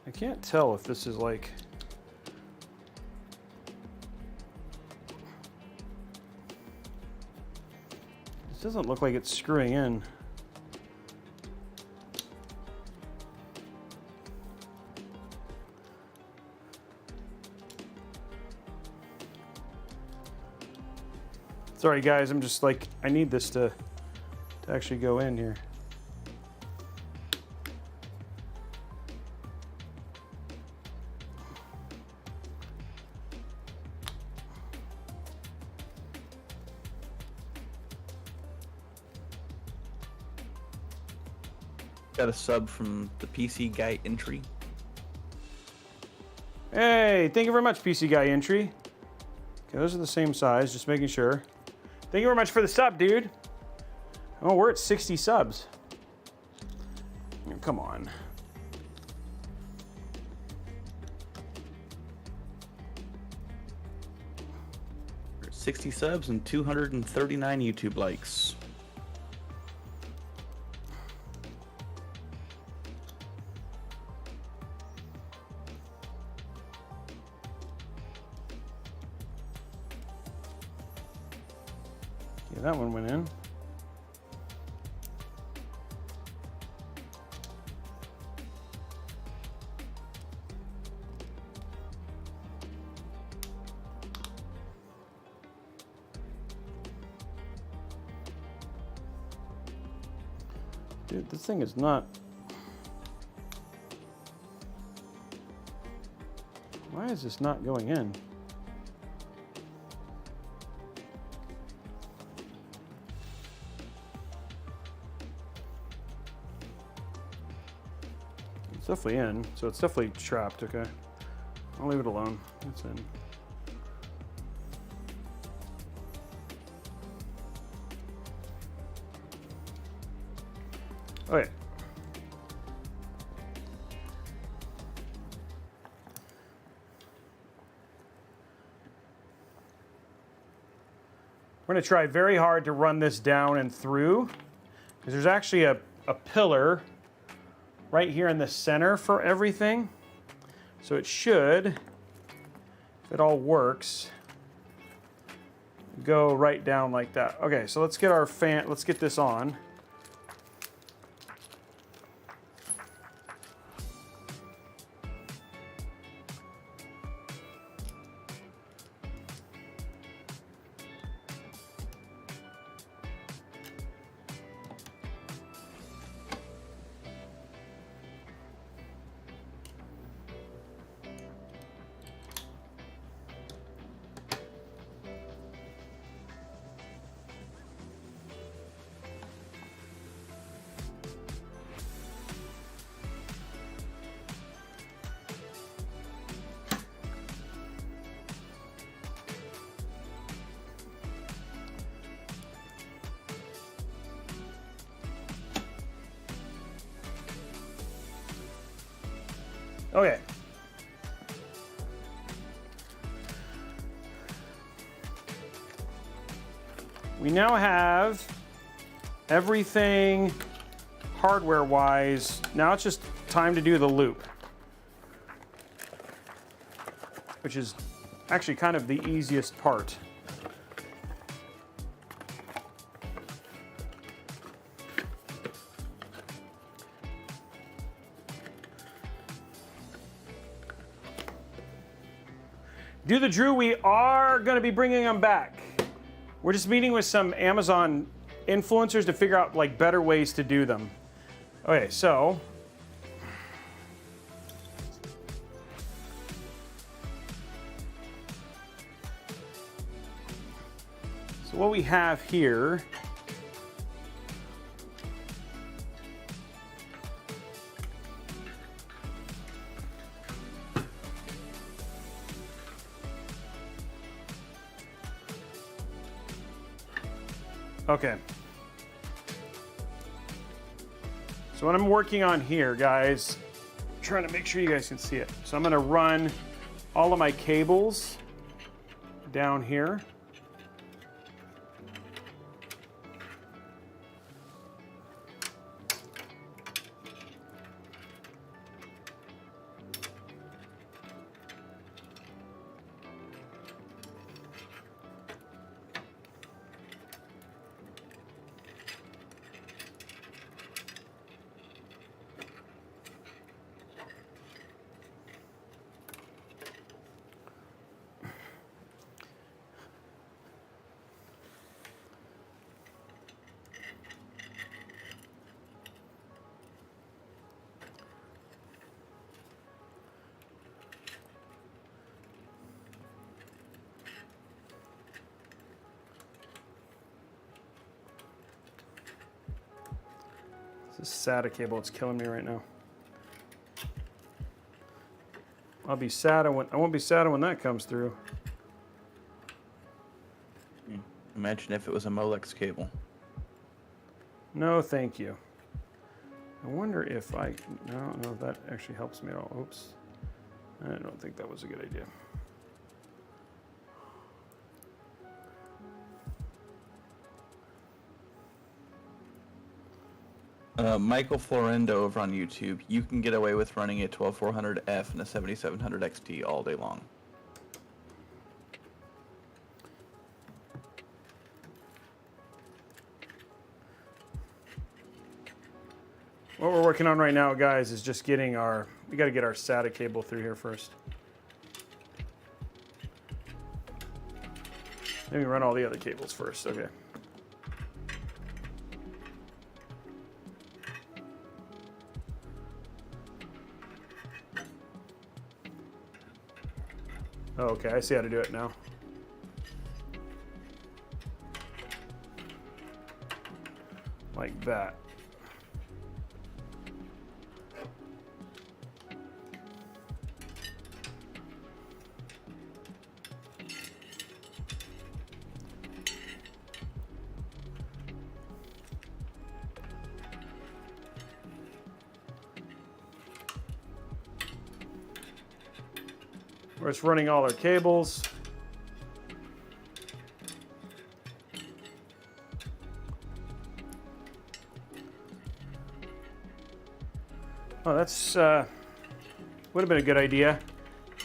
I can't tell if this is like... This doesn't look like it's screwing in. Sorry guys, I'm just like, I need this to actually go in here. Got a sub from the PC Guy Entry. Hey, thank you very much, PC Guy Entry. Okay, those are the same size, just making sure. Thank you very much for the sub, dude. Oh, we're at 60 subs. Oh, come on. We're at 60 subs and 239 YouTube likes. Yeah, that one went in. Dude, this thing is not... Why is this not going in? It's definitely in, so it's definitely trapped, okay. I'll leave it alone, it's in. Okay. We're going to try very hard to run this down and through, because there's actually a pillar right here in the center for everything. So it should, if it all works, go right down like that. Okay, so let's get our fan, let's get this on. Okay. We now have everything hardware-wise. Now it's just time to do the loop, which is actually kind of the easiest part. Do the Drew, we are going to be bringing them back. We're just meeting with some Amazon influencers to figure out like better ways to do them. Okay, so what we have here okay. So what I'm working on here, guys, trying to make sure you guys can see it. So I'm going to run all of my cables down here. This SATA cable, it's killing me right now. I'll be sad when I won't be sad when that comes through. Imagine if it was a Molex cable. No, thank you. I wonder if I don't know if that actually helps me at all. Oops. I don't think that was a good idea. Michael Florendo over on YouTube, you can get away with running a 12400F and a 7700 XT all day long. What we're working on right now, guys, is just getting we got to get our SATA cable through here first. Maybe run all the other cables first, okay. Oh, okay, I see how to do it now. Like that. Where it's running all our cables. Oh, that's would have been a good idea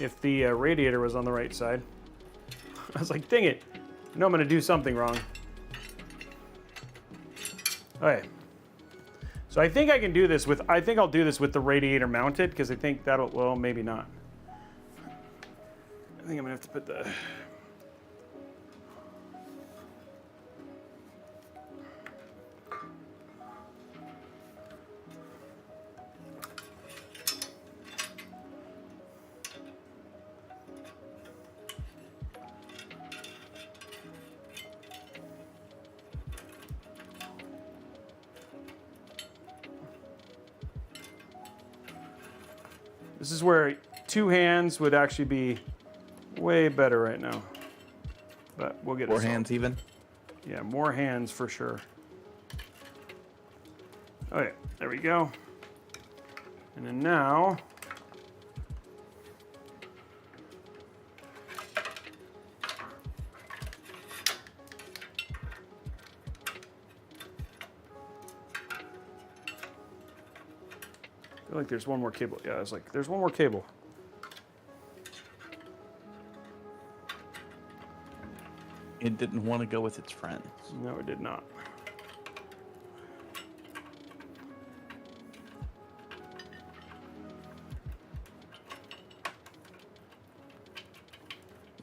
if the radiator was on the right side. I was like, dang it, I know I'm gonna do something wrong. Okay. So I think I can do this with, I think I'll do this with the radiator mounted, because I think that'll, well, maybe not. I think I'm gonna have to put the... This is where 2 hands would actually be way better right now. But we'll get it. More hands even? Yeah, more hands for sure. Okay, there we go. And then now... I feel like there's one more cable. Yeah, I was like, there's one more cable. It didn't want to go with its friends. No, it did not.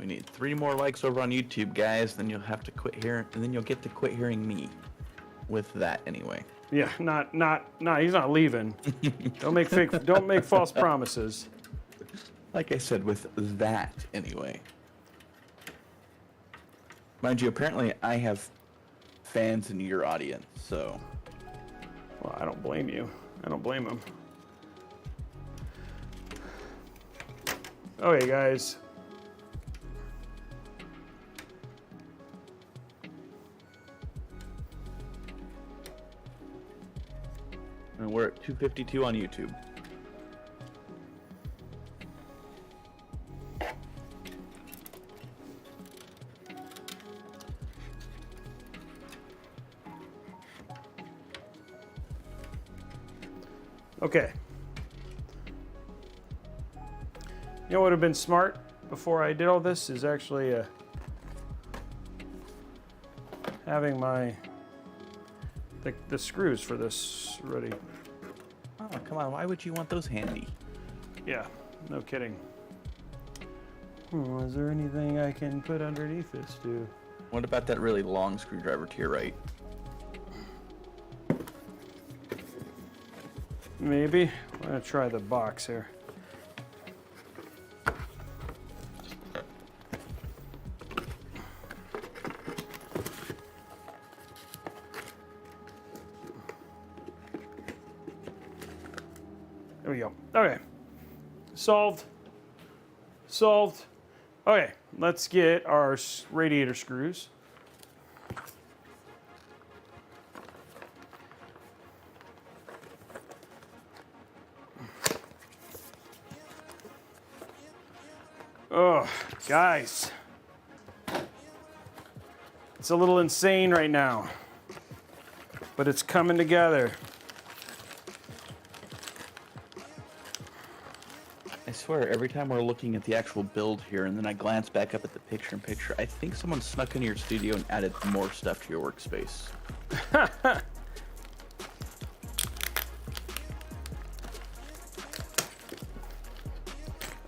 We need 3 more likes over on YouTube, guys. Then you'll have to quit hearing, and then you'll get to quit hearing me. With that, anyway. Yeah, not. He's not leaving. Don't make false promises. Like I said, with that, anyway. Mind you, apparently I have fans in your audience, so. Well, I don't blame you. I don't blame him. Okay, guys. And we're at 252 on YouTube. Okay. You know what would have been smart before I did all this is actually having my the screws for this ready. Oh, come on. Why would you want those handy? Yeah, no kidding. Is there anything I can put underneath this too? What about that really long screwdriver to your right? Maybe. I'm gonna try the box here. There we go. Okay. Solved. Solved. Okay, let's get our radiator screws. Oh, guys. It's a little insane right now, but it's coming together. I swear, every time we're looking at the actual build here, and then I glance back up at the picture-in-picture, I think someone snuck into your studio and added more stuff to your workspace.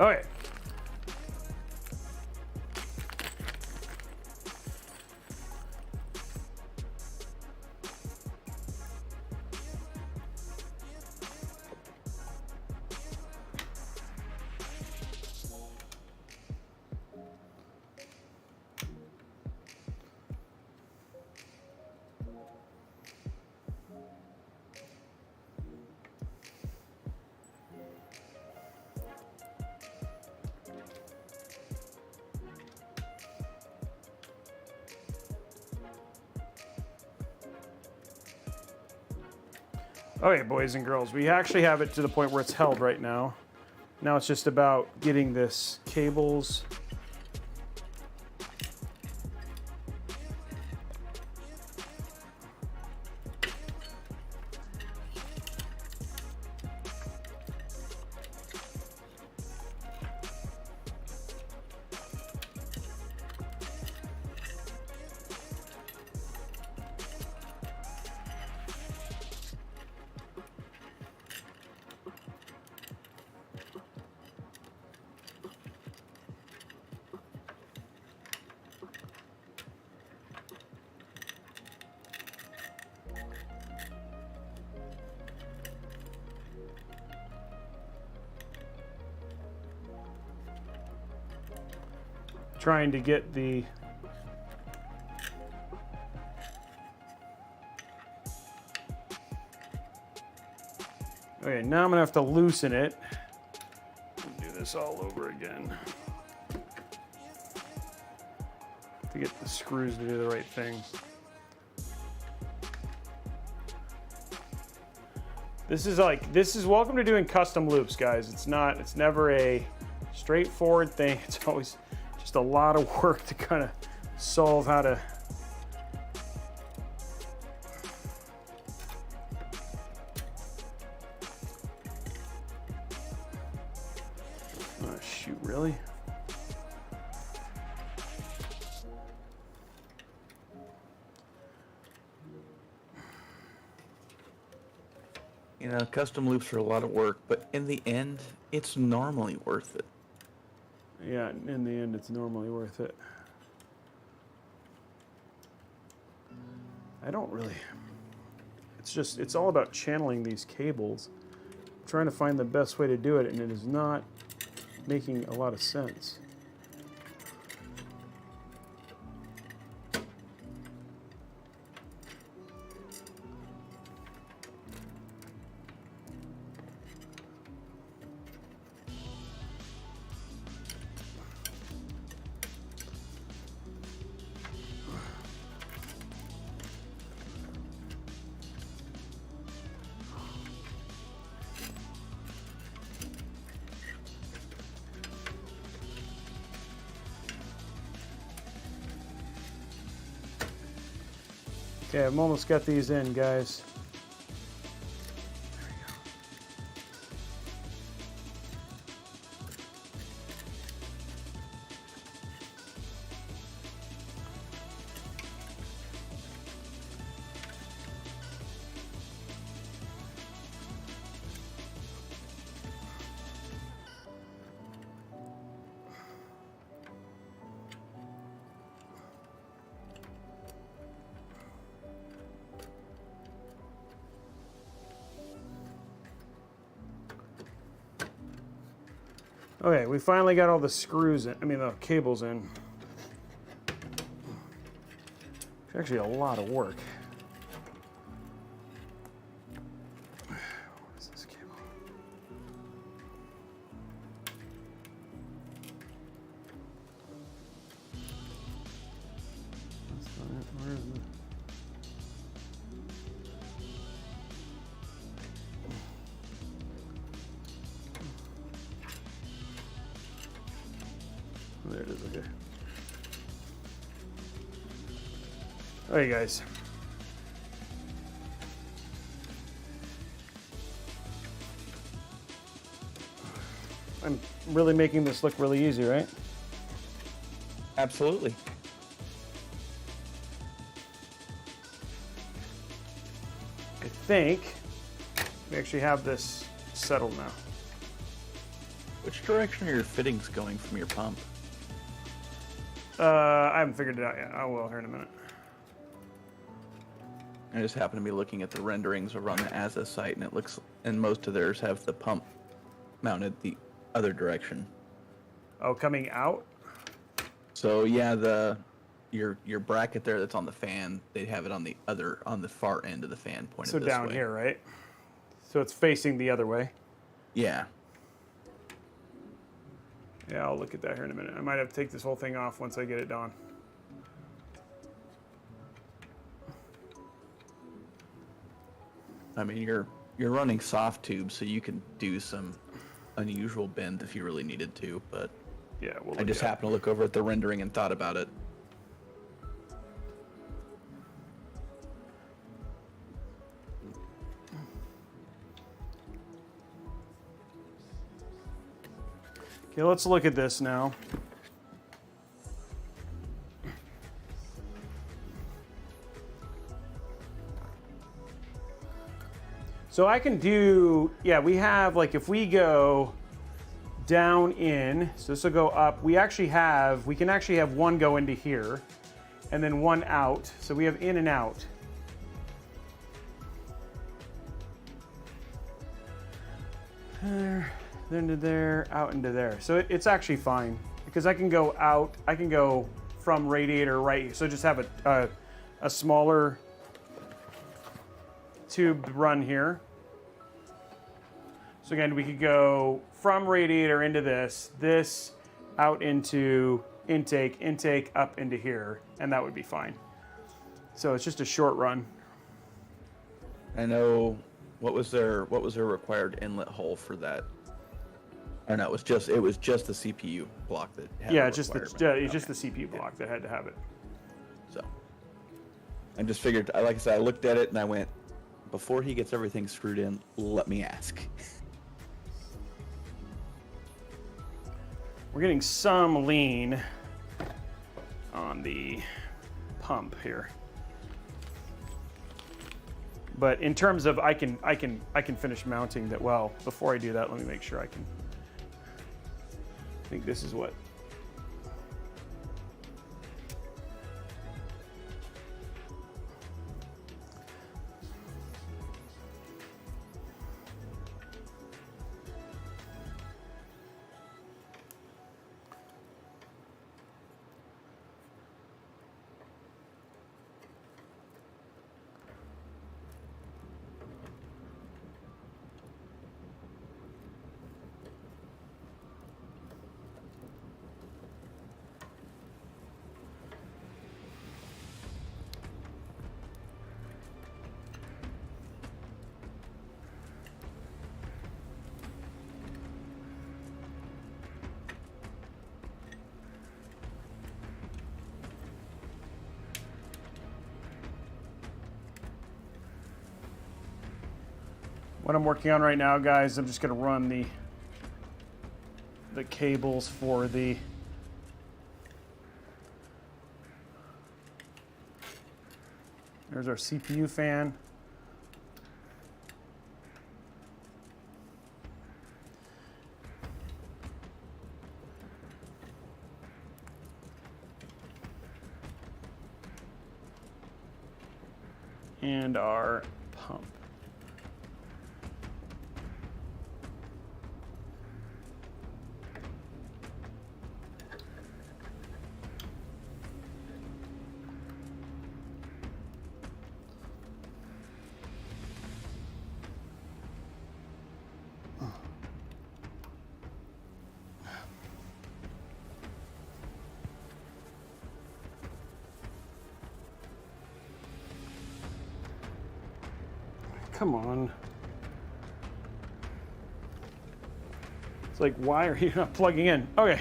Okay. Okay, boys and girls, we actually have it to the point where it's held right now. Now it's just about getting this cables. Trying to get the okay, now I'm gonna have to loosen it and do this all over again to get the screws to do the right thing. This is welcome to doing custom loops, guys. It's never a straightforward thing. It's always just a lot of work to kind of solve how to oh shoot, really? You know, custom loops are a lot of work, but in the end, it's normally worth it. Yeah, in the end, it's normally worth it. I don't really... It's all about channeling these cables. I'm trying to find the best way to do it, and it is not making a lot of sense. Okay, I've almost got these in, guys. Okay, we finally got all the screws in, the cables in. It's actually a lot of work. What is this cable? That's not it. Where is it? There it is, okay. Alright, guys. I'm really making this look really easy, right? Absolutely. I think we actually have this settled now. Which direction are your fittings going from your pump? I haven't figured it out yet. I will here in a minute. I just happen to be looking at the renderings over on the Azza site, and it looks, and most of theirs have the pump mounted the other direction. Oh, coming out? So yeah, your bracket there that's on the fan, they have it on the far end of the fan pointed So this down way. here, right? So it's facing the other way. Yeah. Yeah, I'll look at that here in a minute. I might have to take this whole thing off once I get it done. I mean, you're running soft tube, so you can do some unusual bend if you really needed to, but Yeah, we'll I just happened to look over at the rendering and thought about it. Okay, let's look at this now. So I can do, yeah, we have, like, if we go down in, so this will go up, we can actually have one go into here, and then one out. So we have in and out. There, then to there, out into there. So it's actually fine, because I can go out, I can go from radiator right, so just have a smaller tube run here. So again, we could go from radiator into this out into intake up into here, and that would be fine. So it's just a short run. I know what was their required inlet hole for that? Or no, it was just the CPU block that had Yeah, the it's just the CPU block that had to have it. So I just figured, like I said, I looked at it and I went, before he gets everything screwed in, let me ask. We're getting some lean on the pump here. But in terms of I can finish mounting that. Well, before I do that, let me make sure I can. I think this is what. What I'm working on right now, guys, I'm just going to run the cables for the there's our CPU fan. And our pump. Come on. It's like, why are you not plugging in? Okay. I'm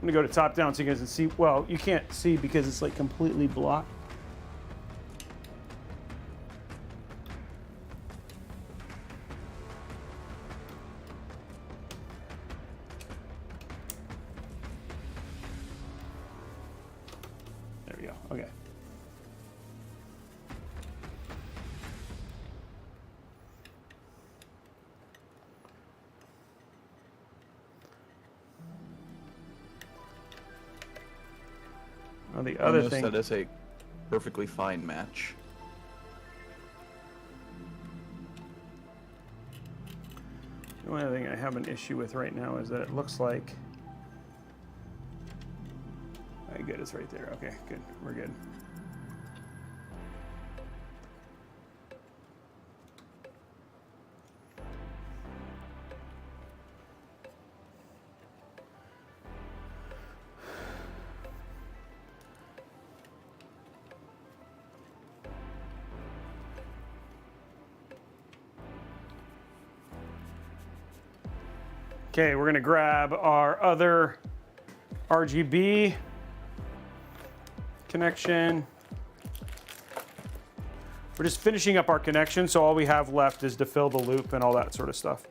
gonna go to top down so you guys can see. Well, you can't see because it's like completely blocked. There we go. Okay. Well, the other thing that is a perfectly fine match. The only other thing I have an issue with right now is that it looks like. Okay, good. It's right there. Okay, good. We're good. Okay, we're gonna grab our other RGB connection. We're just finishing up our connection, so all we have left is to fill the loop and all that sort of stuff.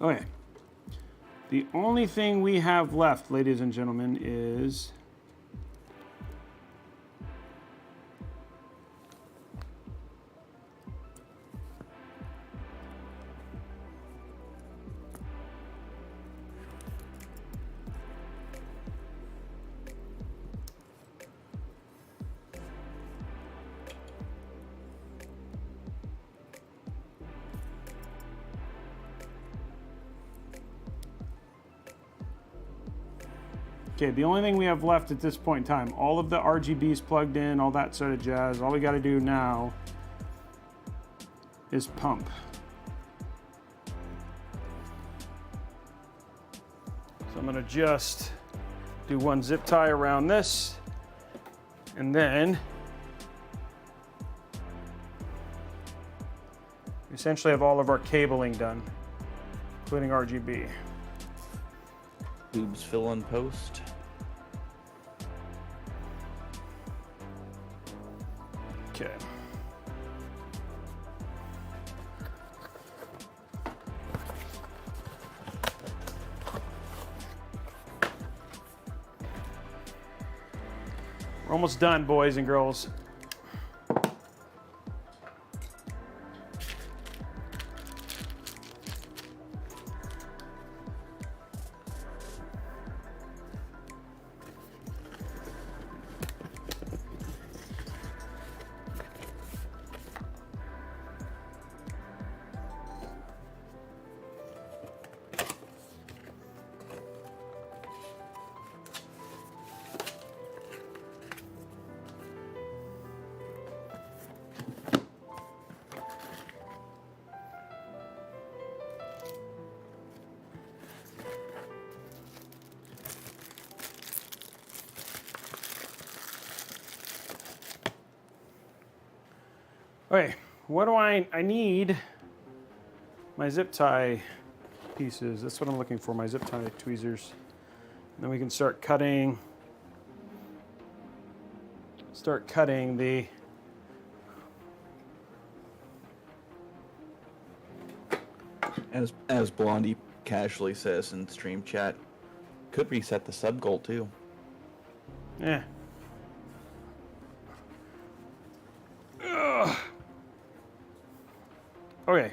Okay. The only thing we have left, ladies and gentlemen, is okay, the only thing we have left at this point in time, all of the RGBs plugged in, all that sort of jazz. All we got to do now is pump. So I'm going to just do one zip tie around this, and then we essentially have all of our cabling done, including RGB. Tubes fill in post. Okay. We're almost done, boys and girls. Okay, what do I need my zip tie pieces. That's what I'm looking for, my zip tie tweezers. And then we can start cutting the As Blondie casually says in stream chat, could reset the sub goal too. Yeah. Ugh. Okay.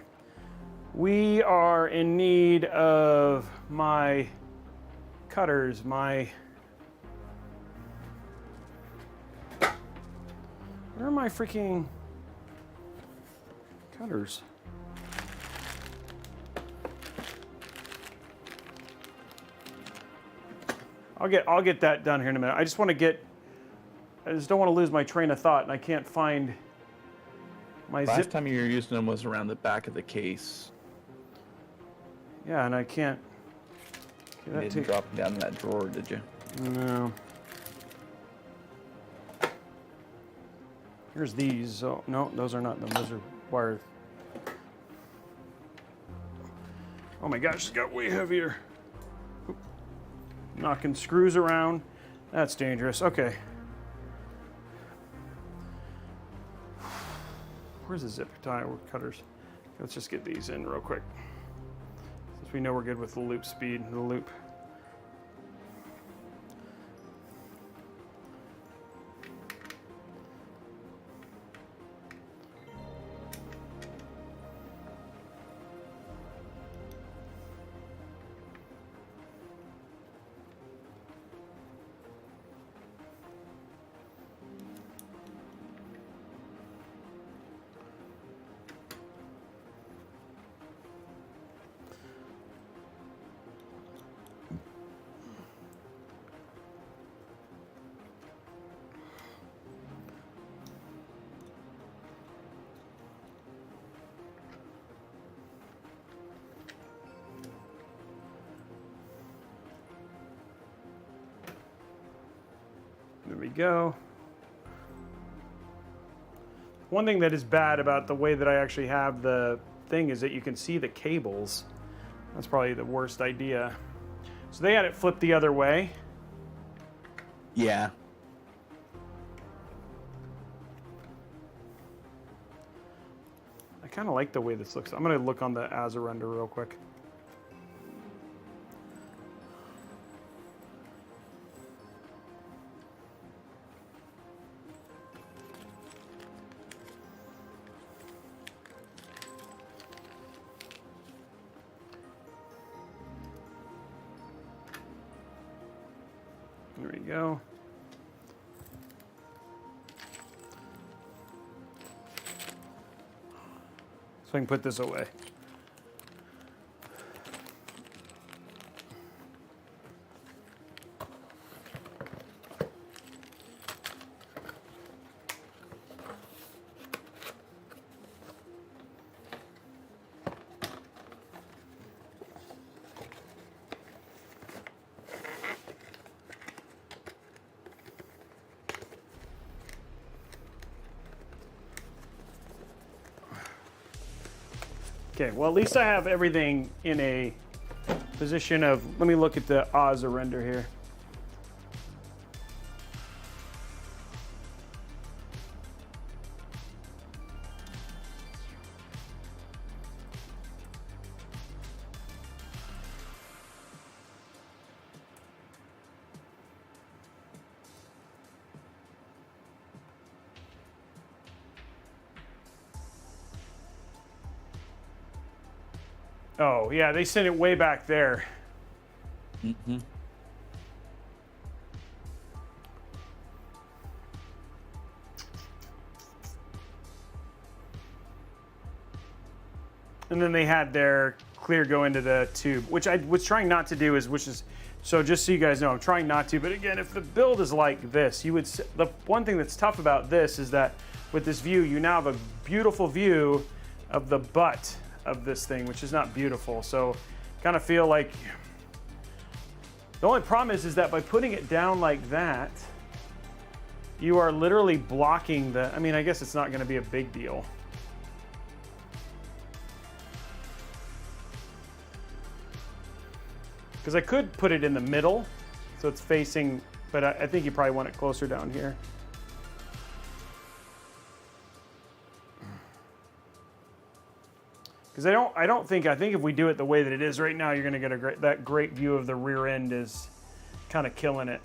We are in need of my cutters, Where are my freaking cutters? I'll get that done here in a minute. I just don't want to lose my train of thought, and I can't find my zip. Last time you were using them was around the back of the case. Yeah, and I can't. You didn't drop them down in that drawer, did you? No. Here's these. Oh, no, those are not them. Those are wires. Oh my gosh, it's got way heavier. Oop. Knocking screws around. That's dangerous. Okay. Where's the zip tie cutters? Let's just get these in real quick. Since we know we're good with the loop speed, the loop. go. One thing that is bad about the way that I actually have the thing is that you can see the cables. That's probably the worst idea. So they had it flipped the other way. Yeah. I kind of like the way this looks. I'm going to look on the Azza render real quick. There we go. So I can put this away. Okay, well, at least I have everything in a position of, let me look at the Azza render here. Oh, yeah, they sent it way back there. Mm-hmm. And then they had their clear go into the tube, which I was trying not to do, so just so you guys know, I'm trying not to. But again, if the build is like this, the one thing that's tough about this is that with this view, you now have a beautiful view of the butt of this thing, which is not beautiful. So kind of feel like the only problem is that by putting it down like that, you are literally blocking the, I mean, I guess it's not going to be a big deal. Because I could put it in the middle, so it's facing, but I think you probably want it closer down here. Because I think if we do it the way that it is right now, you're going to get that great view of the rear end is kind of killing it.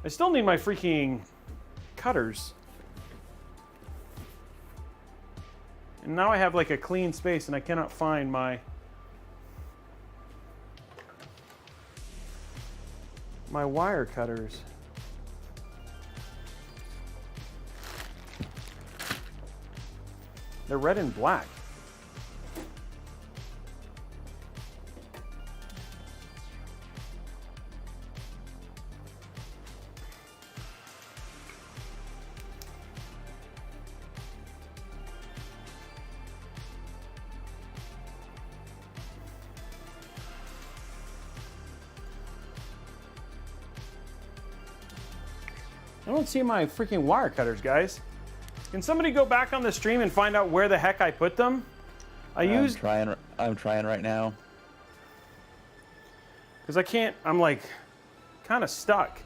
I still need my freaking cutters. And now I have like a clean space and I cannot find my wire cutters. They're red and black. I don't see my freaking wire cutters, guys. Can somebody go back on the stream and find out where the heck I put them? I'm trying right now. Because I can't, I'm like kind of stuck.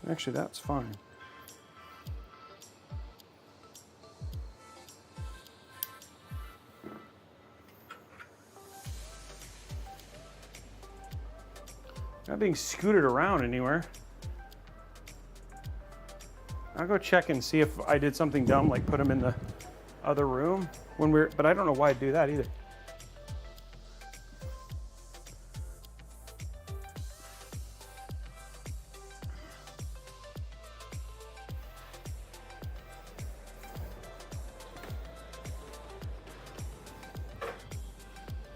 Actually, that's fine. Not being scooted around anywhere. I'll go check and see if I did something dumb, like put them in the other room when but I don't know why I'd do that either.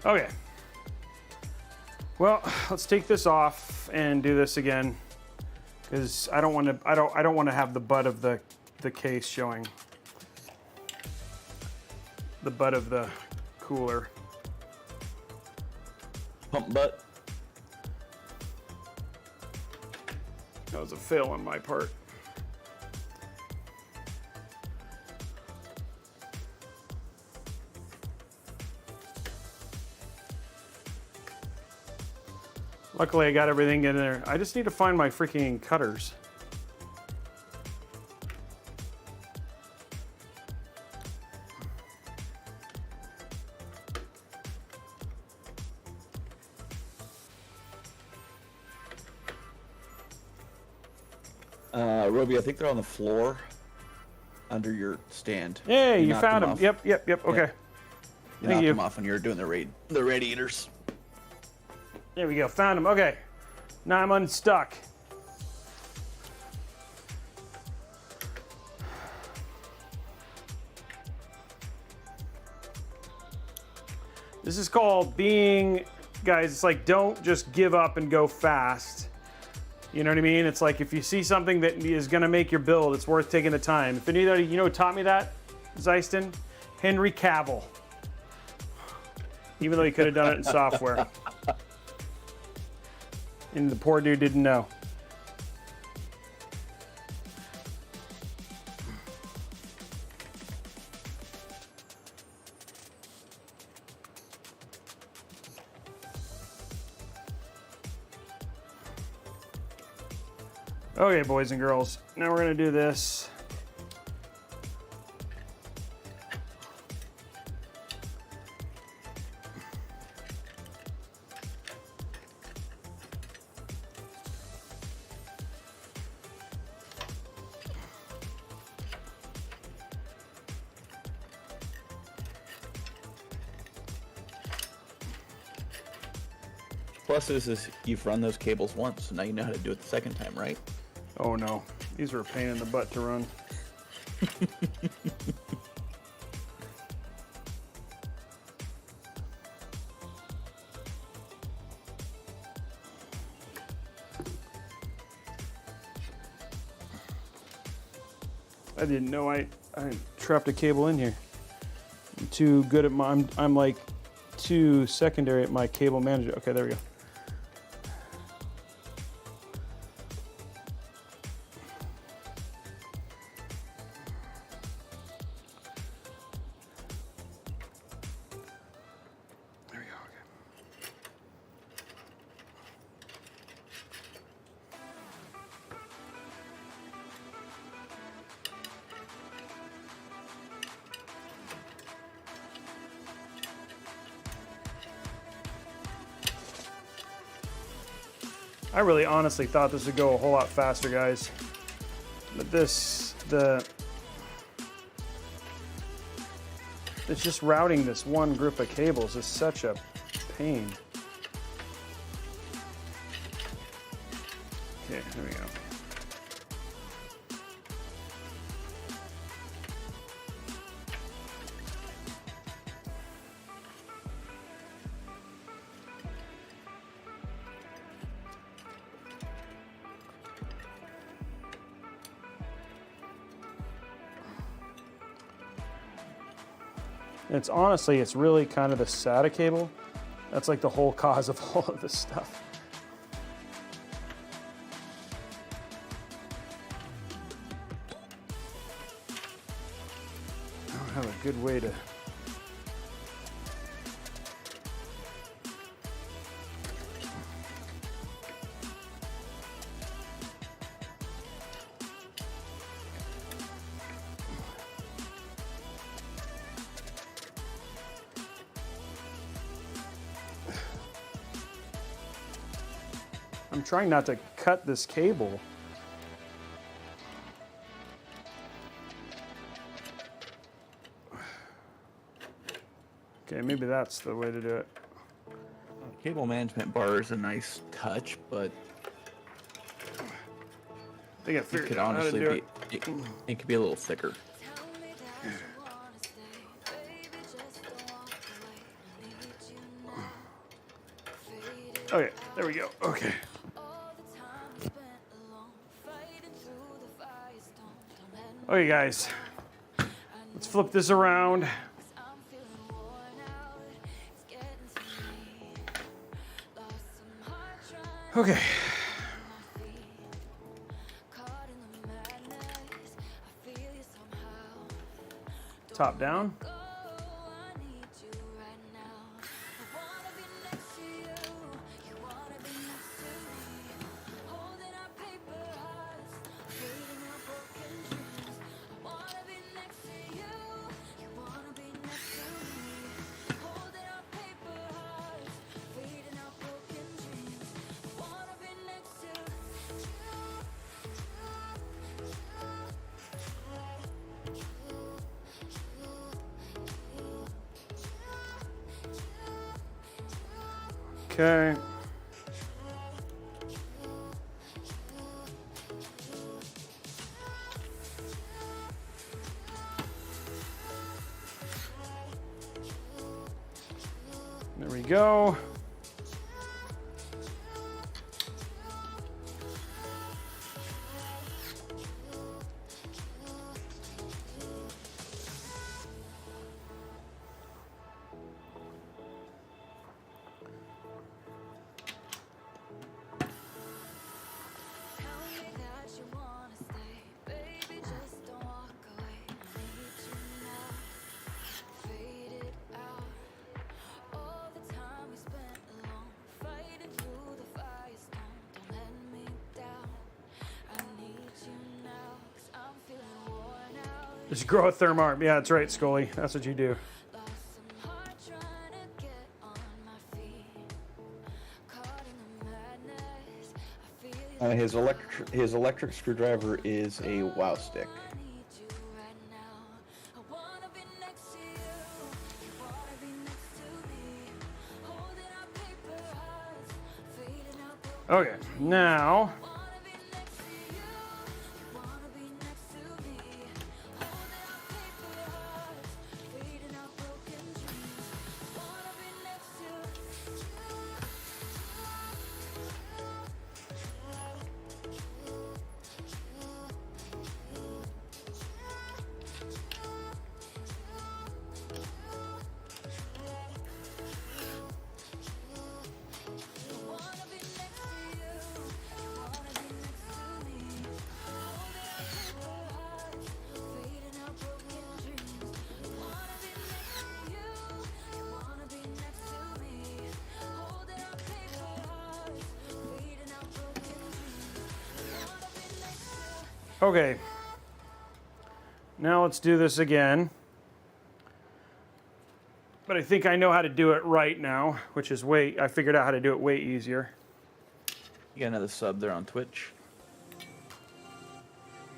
Okay. Well, let's take this off and do this again, because I don't want to. I don't want to have the butt of the case showing. The butt of the cooler. Pump butt. That was a fail on my part. Luckily, I got everything in there. I just need to find my freaking cutters. Robey, I think they're on the floor under your stand. Hey, you found them. Yep. Okay. You Thank knocked you. them off when you were doing the radiators. There we go. Found them. Okay. Now I'm unstuck. This is called being, guys, it's like don't just give up and go fast. You know what I mean? It's like if you see something that is going to make your build, it's worth taking the time. If anybody, you know who taught me that, Zeiston? Henry Cavill. Even though he could have done it in software. And the poor dude didn't know. Okay, boys and girls, now we're gonna do this. Plus is you've run those cables once, so now you know how to do it the second time, right? Oh no, these are a pain in the butt to run. I didn't know I trapped a cable in here. I'm too good at my, I'm like too secondary at my cable manager. Okay, there we go. I really honestly thought this would go a whole lot faster, guys. But it's just routing this one group of cables is such a pain. Okay, there we go. It's honestly, it's really kind of the SATA cable. That's like the whole cause of all of this stuff. I don't have a good way to... I'm trying not to cut this cable. Okay, maybe that's the way to do it. Cable management bar is a nice touch, but I think I it figured could out how to honestly do be it. it could be a little thicker. Okay, there we go. Okay. Okay, guys. Let's flip this around. Okay. Top down. Okay. There we go. Just grow a therm arm. Yeah, that's right, Scully. That's what you do. His electric screwdriver is a wow stick. Okay, now okay. Now let's do this again. But I think I know how to do it right now, which is I figured out how to do it way easier. You got another sub there on Twitch.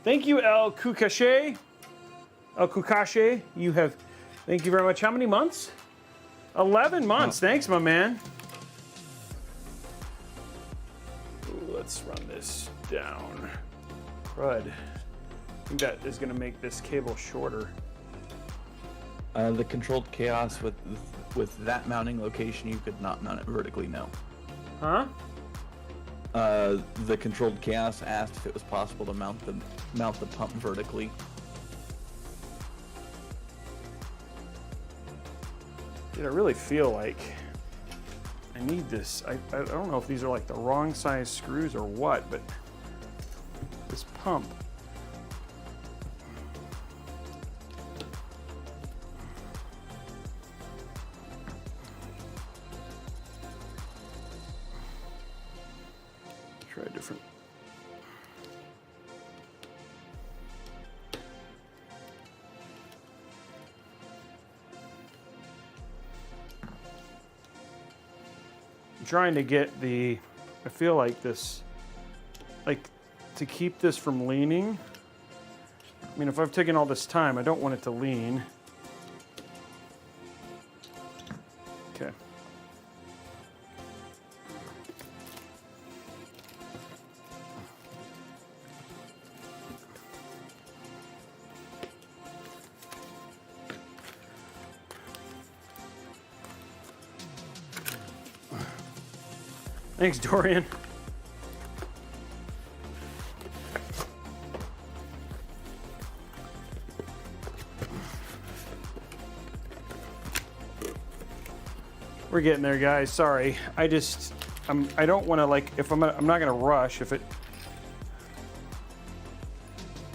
Thank you, El Kukache. El Kukache, thank you very much. How many months? 11 months. Oh. Thanks, my man. Ooh, let's run this down. Crud. I think that is going to make this cable shorter. The controlled chaos with that mounting location, you could not mount it vertically, no. Huh? The controlled chaos asked if it was possible to mount the pump vertically. Dude, I really feel like I need this. I don't know if these are like the wrong size screws or what, but this pump. Try a different. I'm trying to get I feel like this, to keep this from leaning. I mean, if I've taken all this time, I don't want it to lean. Okay. Thanks, Dorian. We're getting there, guys. Sorry. I don't want to, like, if I'm not going to rush if it.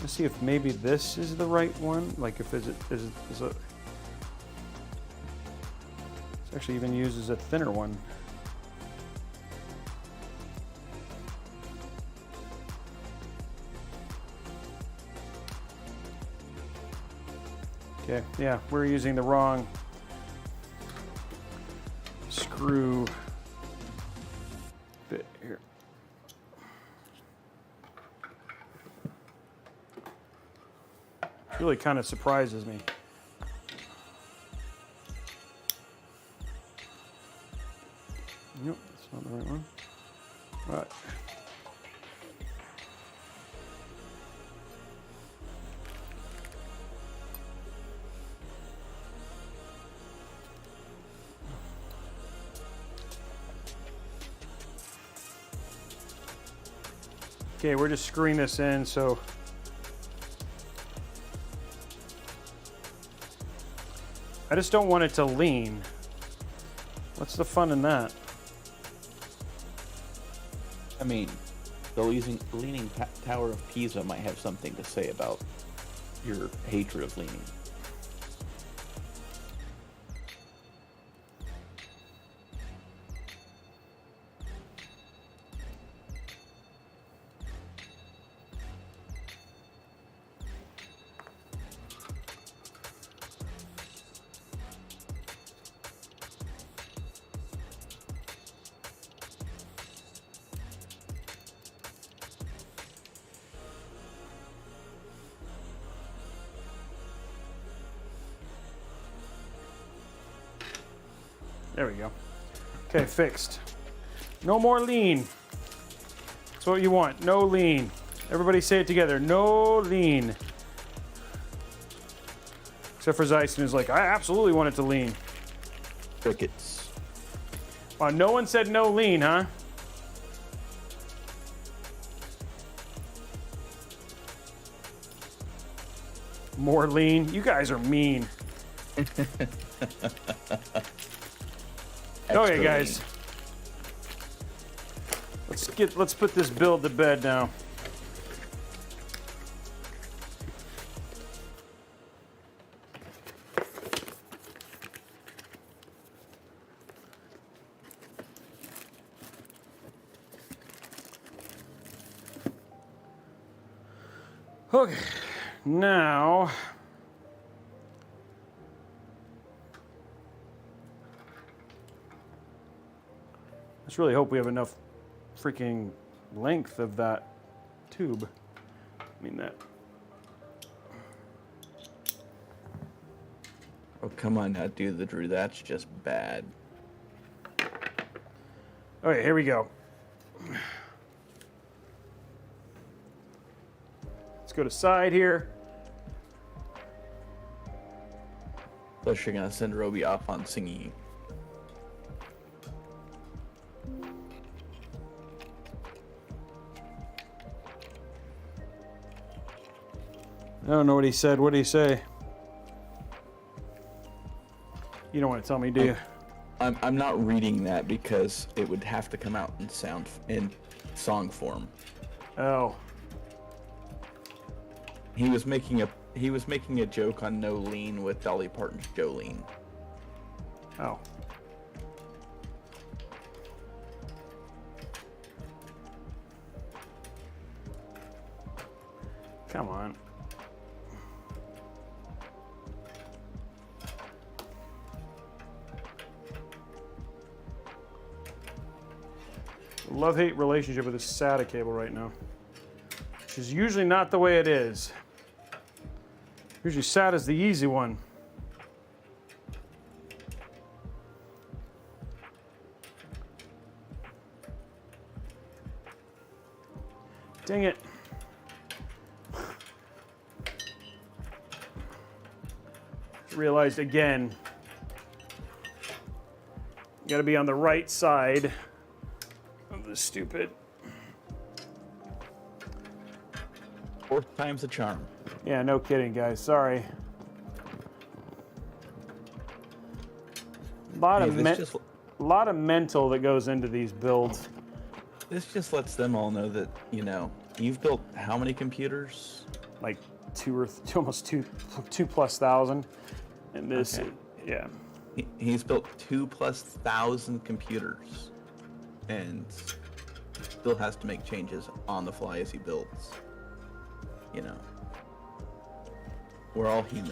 Let's see if maybe this is the right one. Like, if is it actually even uses a thinner one. Okay, yeah, we're using the wrong screw bit here. It really kind of surprises me. Nope, that's not the right one. All right. Okay, we're just screwing this in, so I just don't want it to lean. What's the fun in that? I mean, the leaning Tower of Pisa might have something to say about your hatred of leaning. There we go. Okay, fixed. No more lean. That's what you want. No lean. Everybody say it together. No lean. Except for Zeisen, who's like, I absolutely want it to lean. Crickets. Wow, no one said no lean, huh? More lean. You guys are mean. Okay, guys. Let's put this build to bed now. Okay, now let's really hope we have enough freaking length of that tube. I mean that. Oh, come on now, dude. Drew, that's just bad. Okay, here we go. Let's go to side here. Plus, you're gonna send Robey off on singing. I don't know what he said. What did he say? You don't want to tell me, do you? I'm not reading that because it would have to come out in song form. Oh. He was making a joke on No Lean with Dolly Parton's Jolene. Oh. Come on. Love-hate relationship with this SATA cable right now, which is usually not the way it is. Usually SATA's the easy one. Dang it. Realized again, you gotta be on the right side this stupid. Fourth time's a charm. Yeah, no kidding, guys. Sorry. A lot of mental that goes into these builds. This just lets them all know that, you know, you've built how many computers? Like almost two plus thousand. And this, Okay. yeah. He's built 2,000+ computers, and still has to make changes on the fly as he builds. You know, we're all human.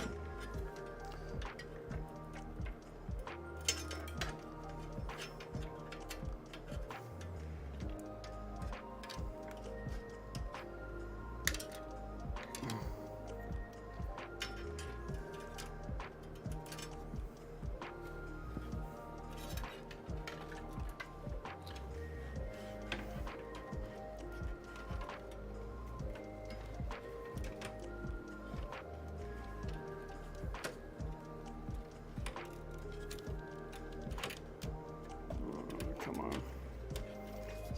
Come on.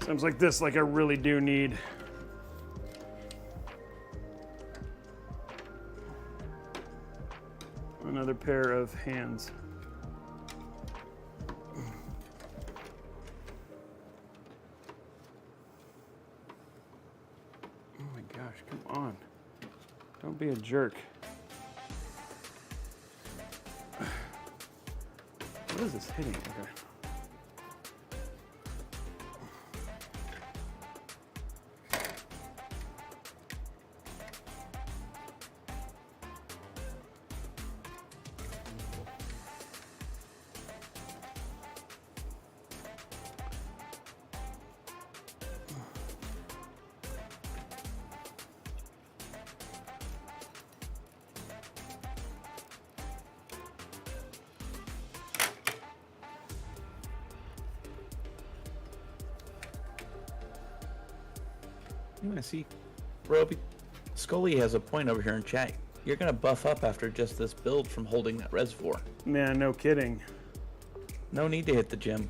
Seems like this, like I really do need. Another pair of hands. Oh my gosh, come on. Don't be a jerk. What is this hitting? Okay. I see. Robey, Scully has a point over here in chat. You're gonna buff up after just this build from holding that reservoir. Man, no kidding. No need to hit the gym.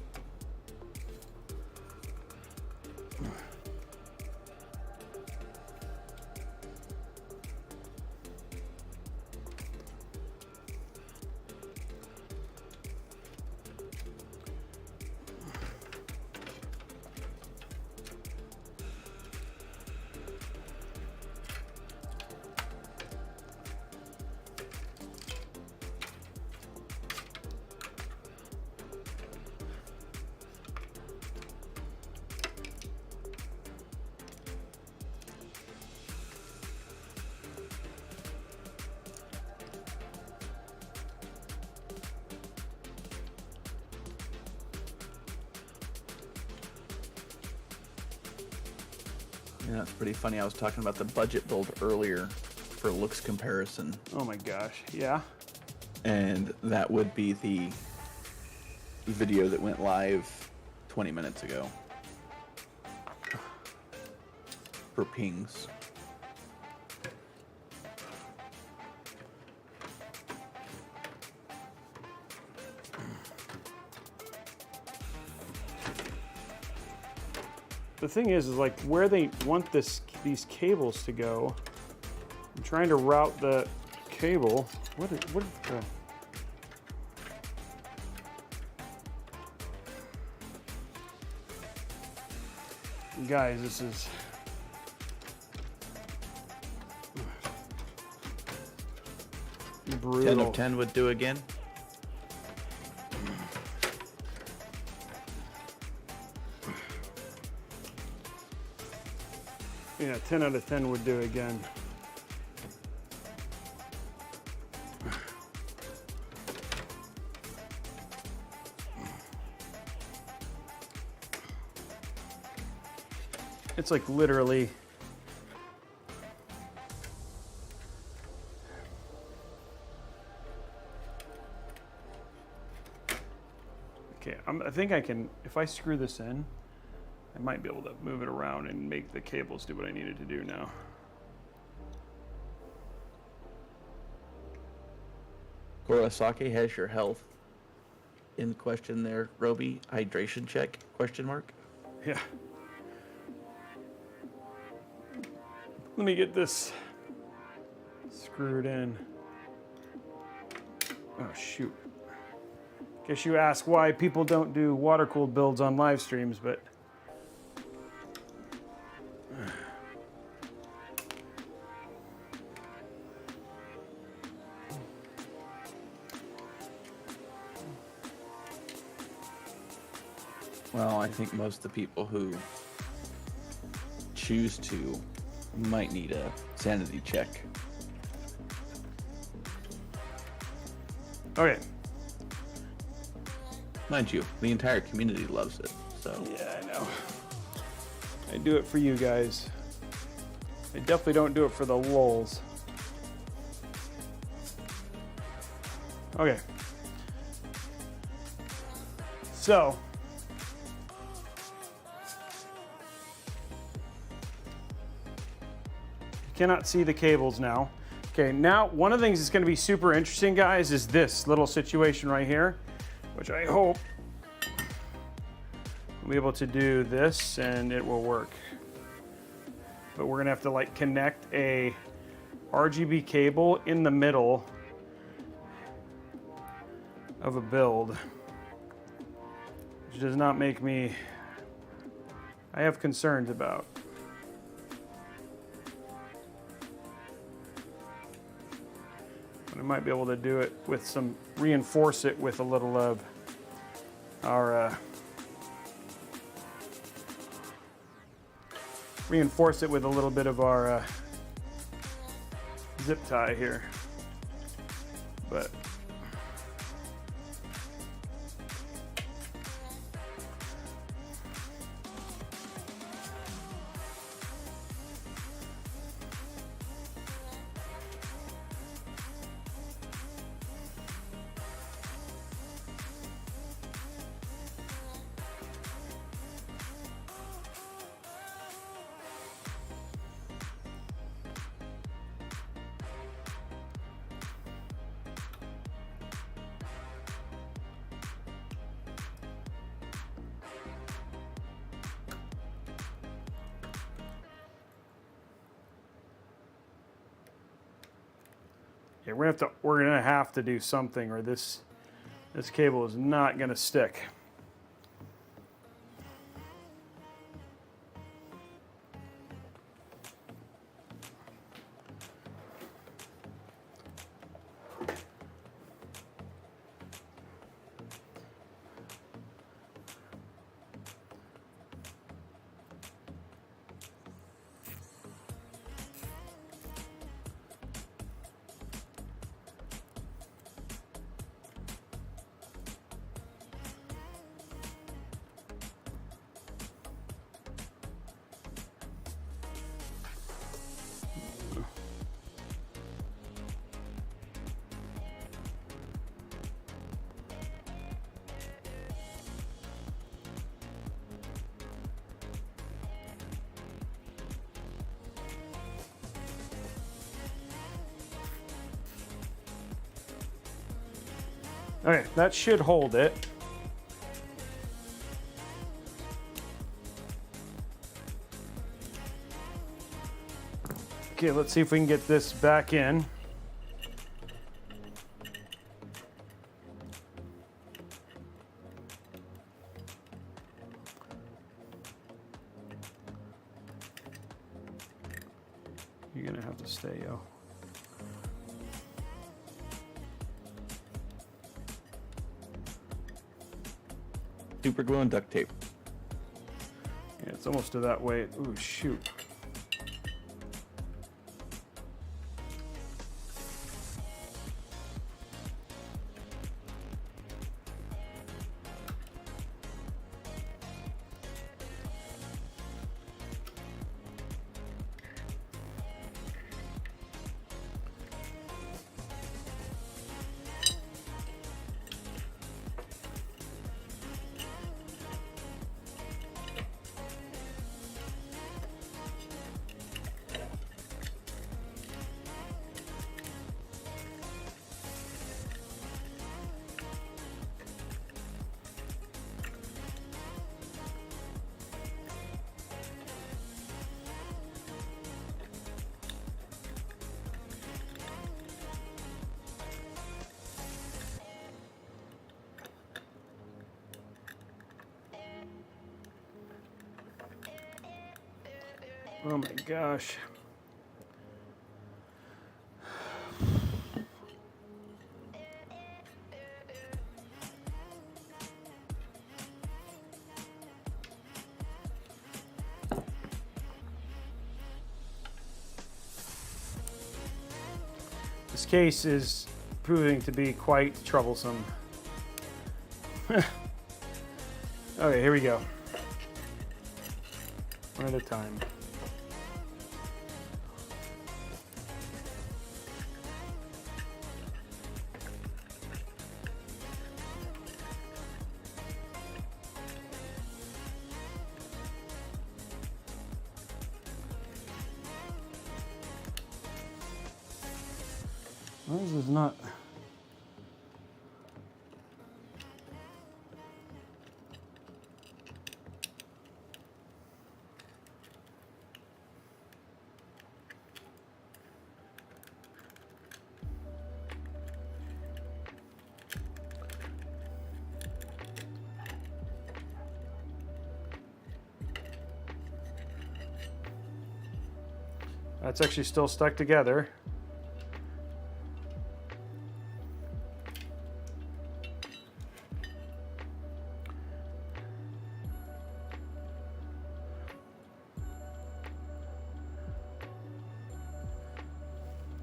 Yeah, that's pretty funny. I was talking about the budget build earlier for looks comparison, Oh my gosh. Yeah. And that would be the video that went live 20 minutes ago for pings. The thing is like where they want these cables to go. I'm trying to route the cable. What the? Guys, this is brutal. 10 of 10 would do again. Yeah, 10 out of 10 would do again. It's like literally. Okay, I think I can, if I screw this in, I might be able to move it around and make the cables do what I needed to do now. Kurosaki has your health in question there, Robey. Hydration check, question mark. Yeah. Let me get this screwed in. Oh, shoot. Guess you ask why people don't do water-cooled builds on live streams, but... Well, I think most of the people who choose to might need a sanity check. Okay. Mind you, the entire community loves it, so... Yeah, I know. I do it for you guys. I definitely don't do it for the lulz. Okay. So... cannot see the cables now. Okay, now one of the things that's going to be super interesting, guys, is this little situation right here, which I hope we'll be able to do this and it will work. But we're going to have to like connect a RGB cable in the middle of a build, which does not make me, I have concerns about. I might be able to do it with some, reinforce it with a little of our, reinforce it with a little bit of our zip tie here. But yeah, we're gonna have to do something, or this cable is not gonna stick. Okay, that should hold it. Okay, let's see if we can get this back in. You're gonna have to stay, yo. Super glue and duct tape. Yeah, it's almost to that way. Ooh, shoot. Oh my gosh. This case is proving to be quite troublesome. Okay, here we go. One at a time. This is not. That's actually still stuck together.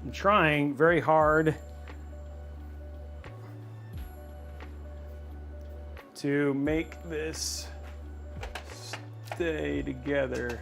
I'm trying very hard to make this stay together.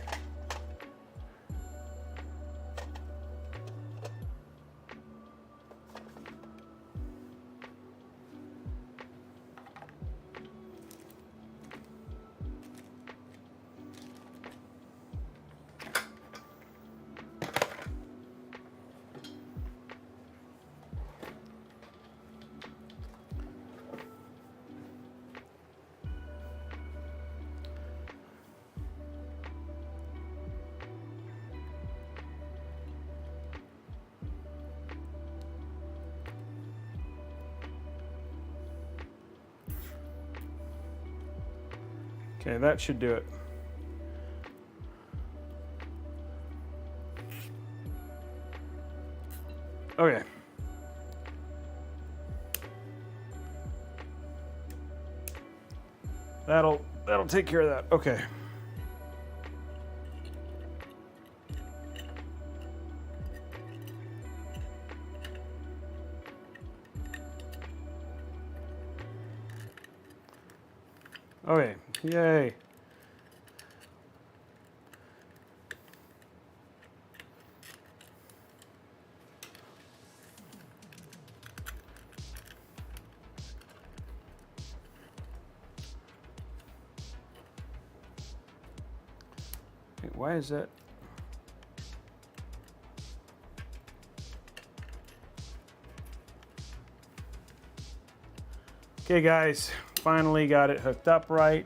Okay, that should do it. Okay. That'll take care of that. Okay. Okay, yay. Wait, why is that? Okay, guys. Finally got it hooked up right.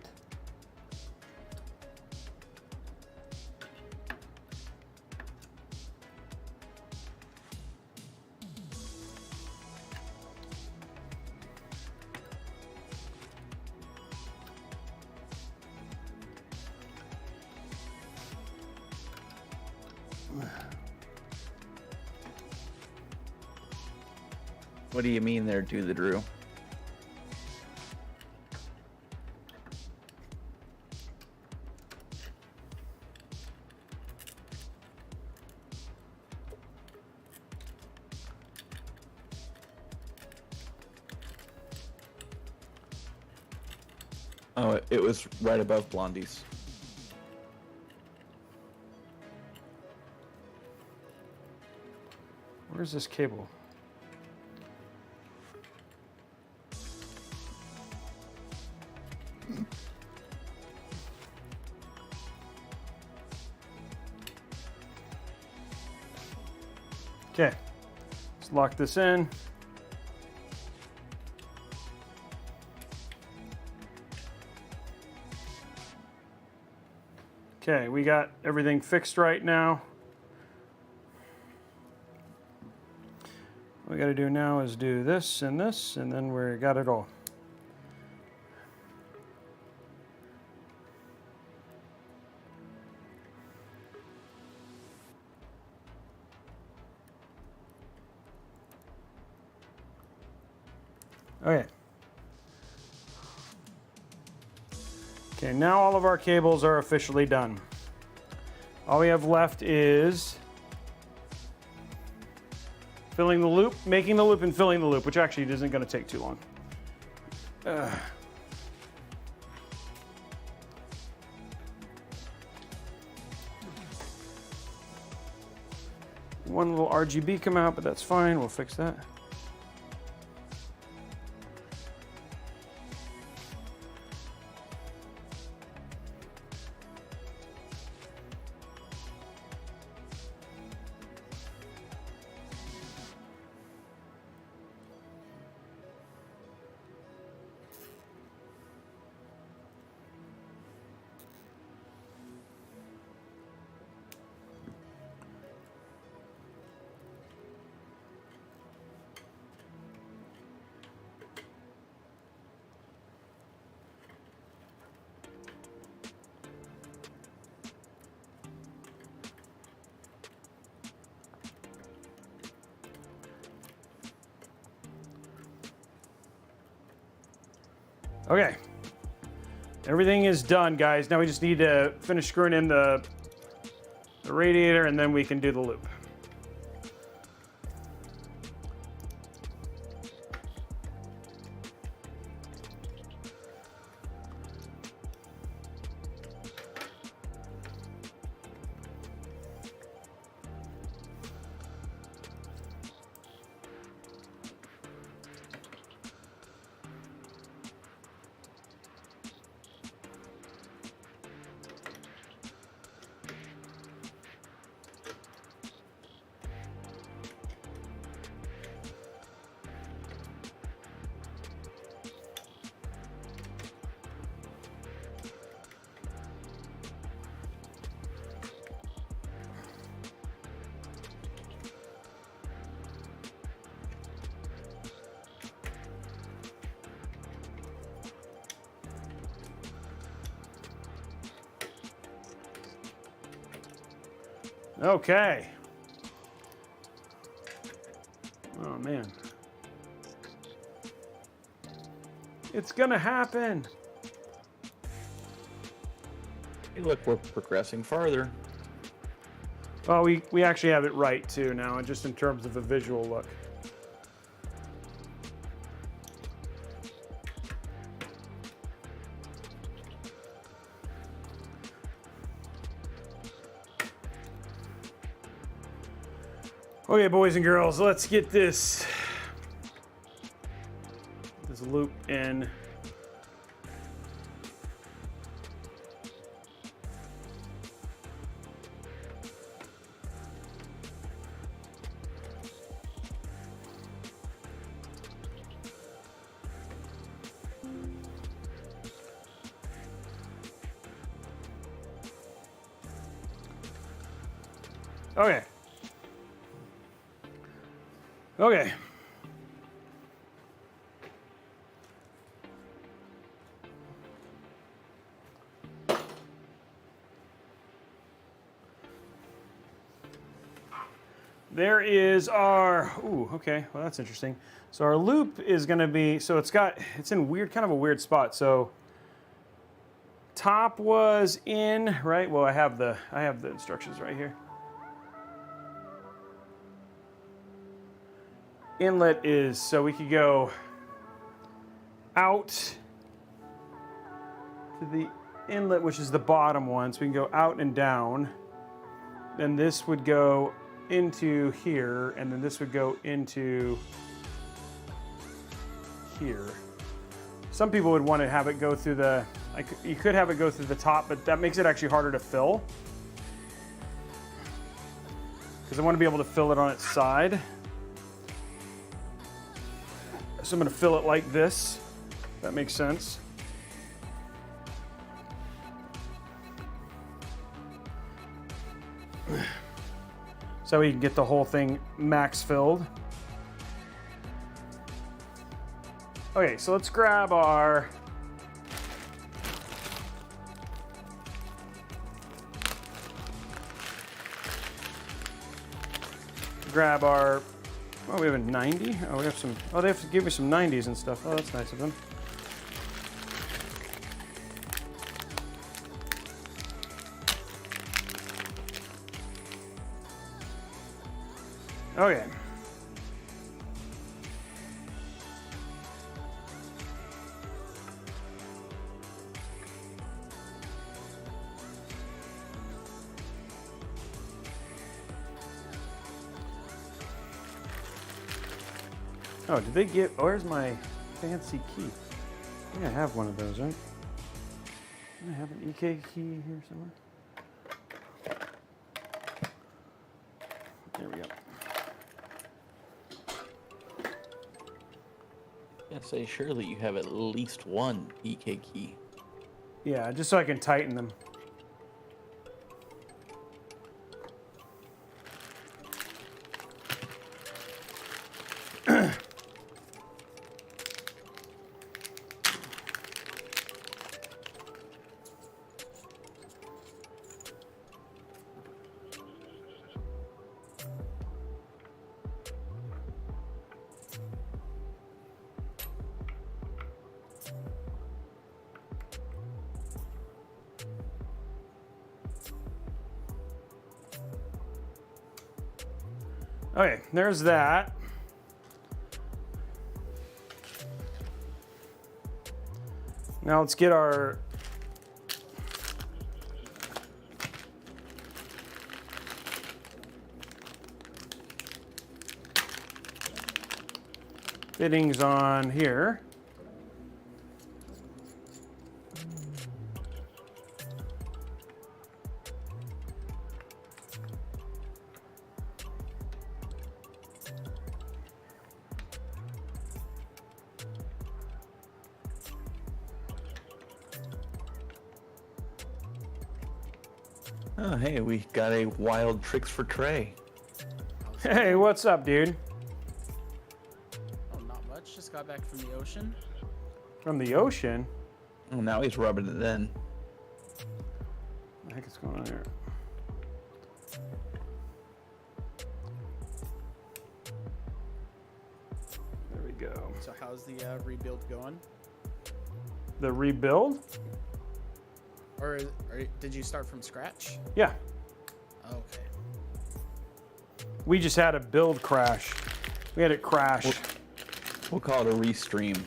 What do you mean there, do the Drew? Oh, it was right above Blondie's. Where's this cable? Okay, let's lock this in. Okay, we got everything fixed right now. What we got to do now is do this, and then we got it all. Okay. Okay, now all of our cables are officially done. All we have left is filling the loop, making the loop, and filling the loop, which actually isn't going to take too long. One little RGB come out, but that's fine. We'll fix that. Okay, everything is done, guys. Now we just need to finish screwing in the radiator, and then we can do the loop. Okay. Oh man. It's gonna happen. Hey, look, we're progressing farther. Well, we actually have it right too now, and just in terms of a visual look. Okay, boys and girls, let's get this loop in. Okay. Okay. There is our, ooh, okay, well that's interesting. So our loop is gonna be, so it's in weird, kind of a weird spot. So top was in, right? Well, I have the instructions right here. Inlet is, so we could go out to the inlet, which is the bottom one. So we can go out and down. Then this would go into here, and then this would go into here. Some people would want to have it go through the, like, you could have it go through the top, but that makes it actually harder to fill. Because I want to be able to fill it on its side. So I'm going to fill it like this. That makes sense. So we can get the whole thing max filled. Okay, so let's grab our Oh, we have a 90? Oh, we have some, oh, they have to give me some 90s and stuff. Oh, that's nice of them. Okay. Oh, did they give, where's my fancy key? I think I have one of those, right? I have an EK key here somewhere. There we go. I'd say surely you have at least one EK key. Yeah, just so I can tighten them. Okay, there's that. Now let's get our fittings on here. Oh, hey, we got a wild tricks for Trey. Hey, what's up, dude? Oh, not much. Just got back from the ocean. From the ocean? Oh, now he's rubbing it in. What the heck is going on here? There we go. So how's the rebuild going? The rebuild? Or did you start from scratch? Yeah. Okay. We just had a build crash. We had it crash. We'll call it a restream. Gotcha.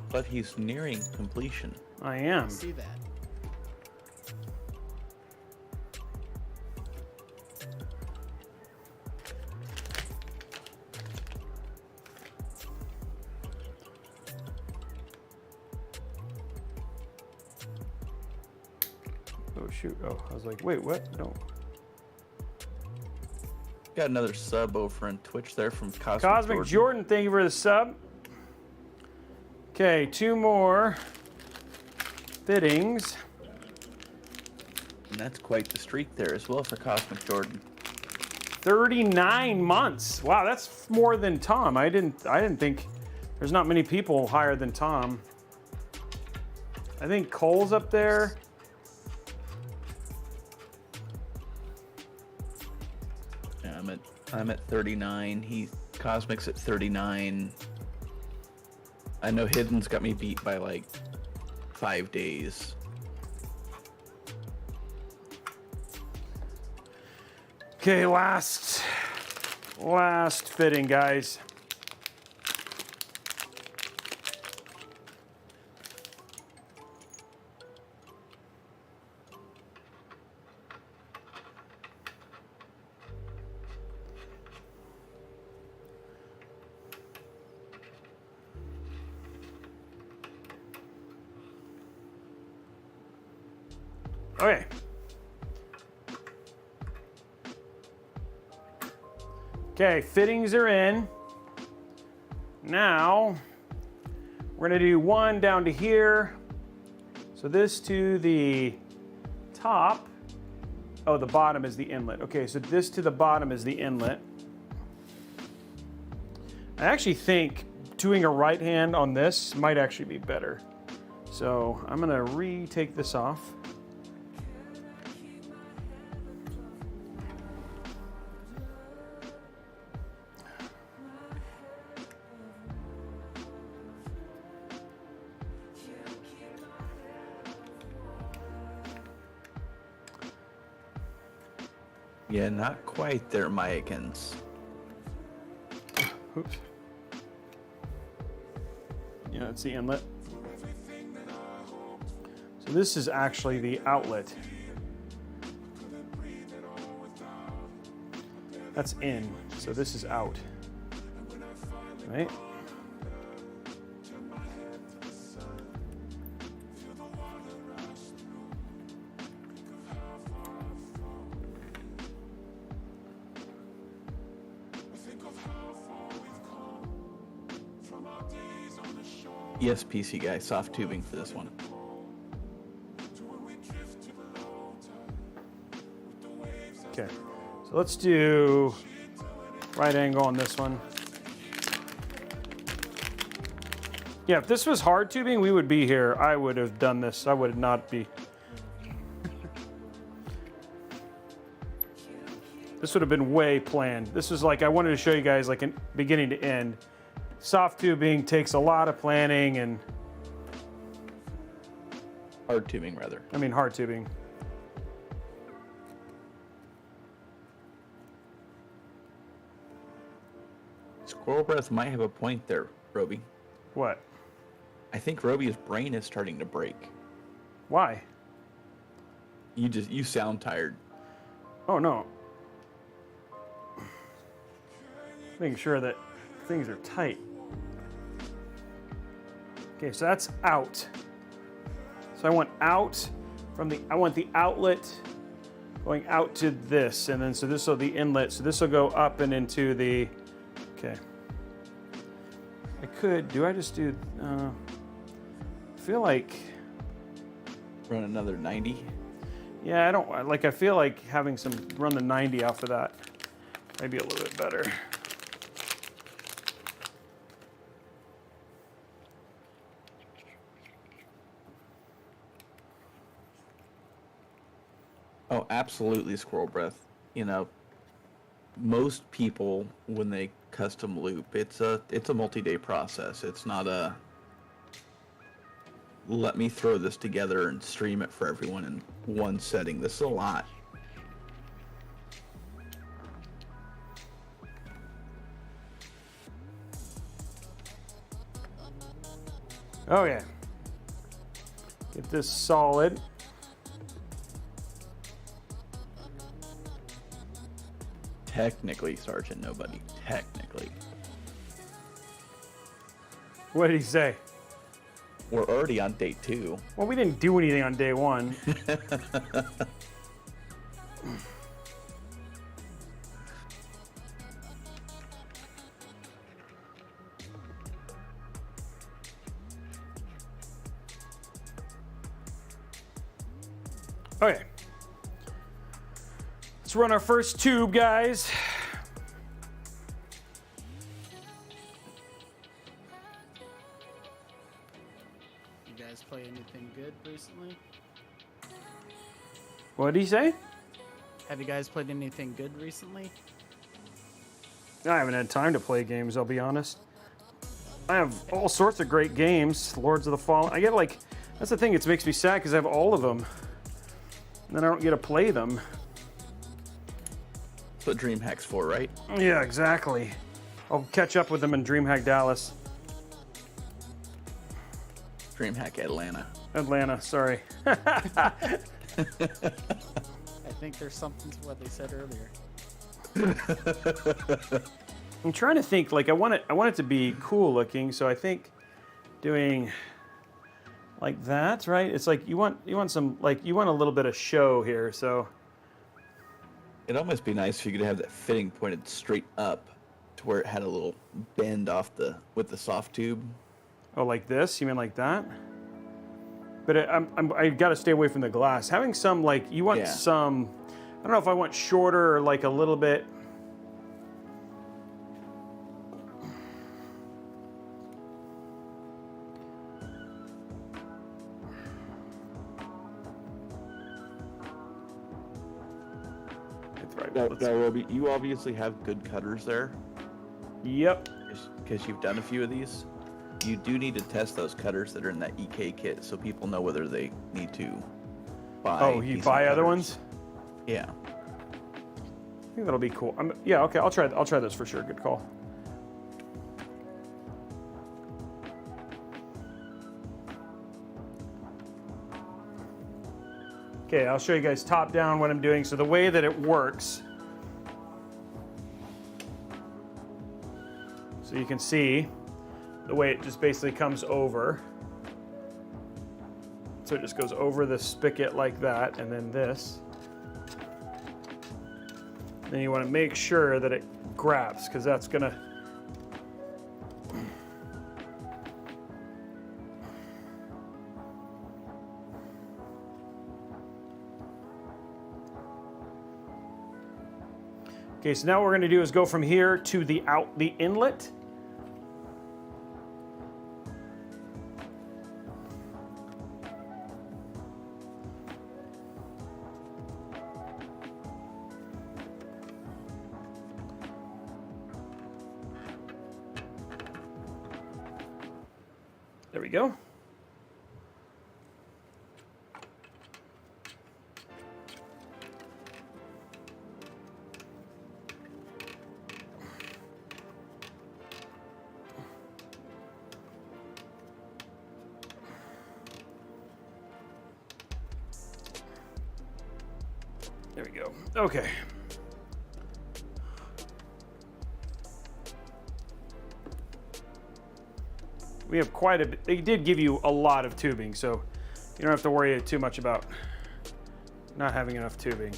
But he's nearing completion. I am. I see that. Oh shoot. Oh, I was like, wait, what? No. Got another sub over on Twitch there from Cosmic Jordan, thank you for the sub. Okay, 2 more fittings. And that's quite the streak there as well for Cosmic Jordan. 39 months. Wow, that's more than Tom. I didn't think there's not many people higher than Tom. I think Cole's up there. Yeah, I'm at 39. Cosmic's at 39. I know Hidden's got me beat by like 5 days. Okay, last fitting, guys. Okay. Okay, fittings are in. Now, we're gonna do one down to here. So this to the top. Oh, the bottom is the inlet. Okay, so this to the bottom is the inlet. I actually think doing a right hand on this might actually be better. So I'm gonna retake this off. Yeah, not quite there, Mayakins. Oops. Yeah, it's the inlet. So this is actually the outlet. That's in, so this is out. Right? Yes, PC guy, soft tubing for this one. Okay, so let's do right angle on this one. Yeah, if this was hard tubing, we would be here. I would have done this. I would not be. This would have been way planned. This was like, I wanted to show you guys like in beginning to end. Soft tubing takes a lot of planning and... Hard tubing, rather. I mean, hard tubing. Squirrel Breath might have a point there, Robey. What? I think Robey's brain is starting to break. Why? You sound tired. Oh, no. Making sure that things are tight. Okay, so that's out. So I want out from the, I want the outlet going out to this, and then so this will be the inlet. So this will go up and into the, okay. I could, do I just do, I feel like. Run another 90. Yeah, I don't, like I feel like having some, run the 90 off of that. Maybe a little bit better. Oh, absolutely, Squirrel Breath. You know, most people when they custom loop, it's a multi-day process. It's not a let me throw this together and stream it for everyone in one setting. This is a lot. Oh yeah. Get this solid. Technically, Sergeant Nobody. Technically. What did he say? We're already on day 2. Well, we didn't do anything on day 1. Okay. Let's run our first tube, guys. You guys play anything good recently? What did he say? Have you guys played anything good recently? I haven't had time to play games, I'll be honest. I have all sorts of great games. Lords of the Fallen. I get like, that's the thing, it makes me sad because I have all of them. And then I don't get to play them. That's what DreamHack's for, right? Yeah, exactly. I'll catch up with them in DreamHack Dallas. DreamHack Atlanta. Atlanta, sorry. I think there's something to what they said earlier. I'm trying to think, like I want it to be cool looking, so I think doing like that, right? It's like you want some, like you want a little bit of show here, so It'd almost be nice if you could have that fitting pointed straight up to where it had a little bend off with the soft tube. oh, like this? You mean like that? But I got to stay away from the glass. Having some, like, you want some, I don't know if I want shorter or like a little bit. Right. Now, Robey, you obviously have good cutters there Yep. because you've done a few of these. You do need to test those cutters that are in that EK kit so people know whether they need to buy. Oh, you decent buy other cutters. ones? Yeah. I think that'll be cool. Yeah, okay, I'll try those for sure. Good call. Okay, I'll show you guys top down what I'm doing. So the way that it works, so you can see the way it just basically comes over. So it just goes over the spigot like that, and then this. Then you want to make sure that it grabs, because that's gonna. Okay, so now what we're gonna do is go from here to the inlet. There we go. There we go. Okay. We have quite a bit. They did give you a lot of tubing, so you don't have to worry too much about not having enough tubing.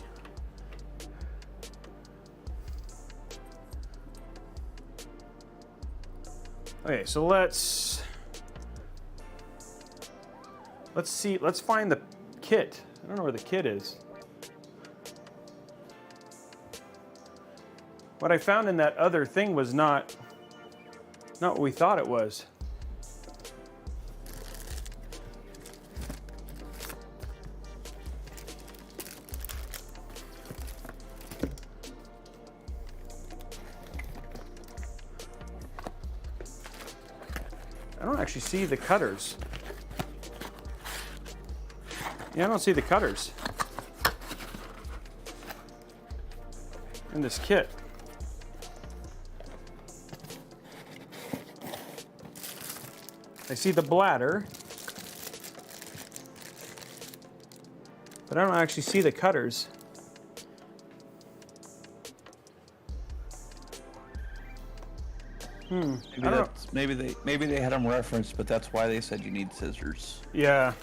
Okay, so let's see. Let's find the kit. I don't know where the kit is. What I found in that other thing was not what we thought it was. I don't actually see the cutters. Yeah, I don't see the cutters in this kit. I see the bladder, but I don't actually see the cutters. Maybe they had them referenced, but that's why they said you need scissors. Yeah.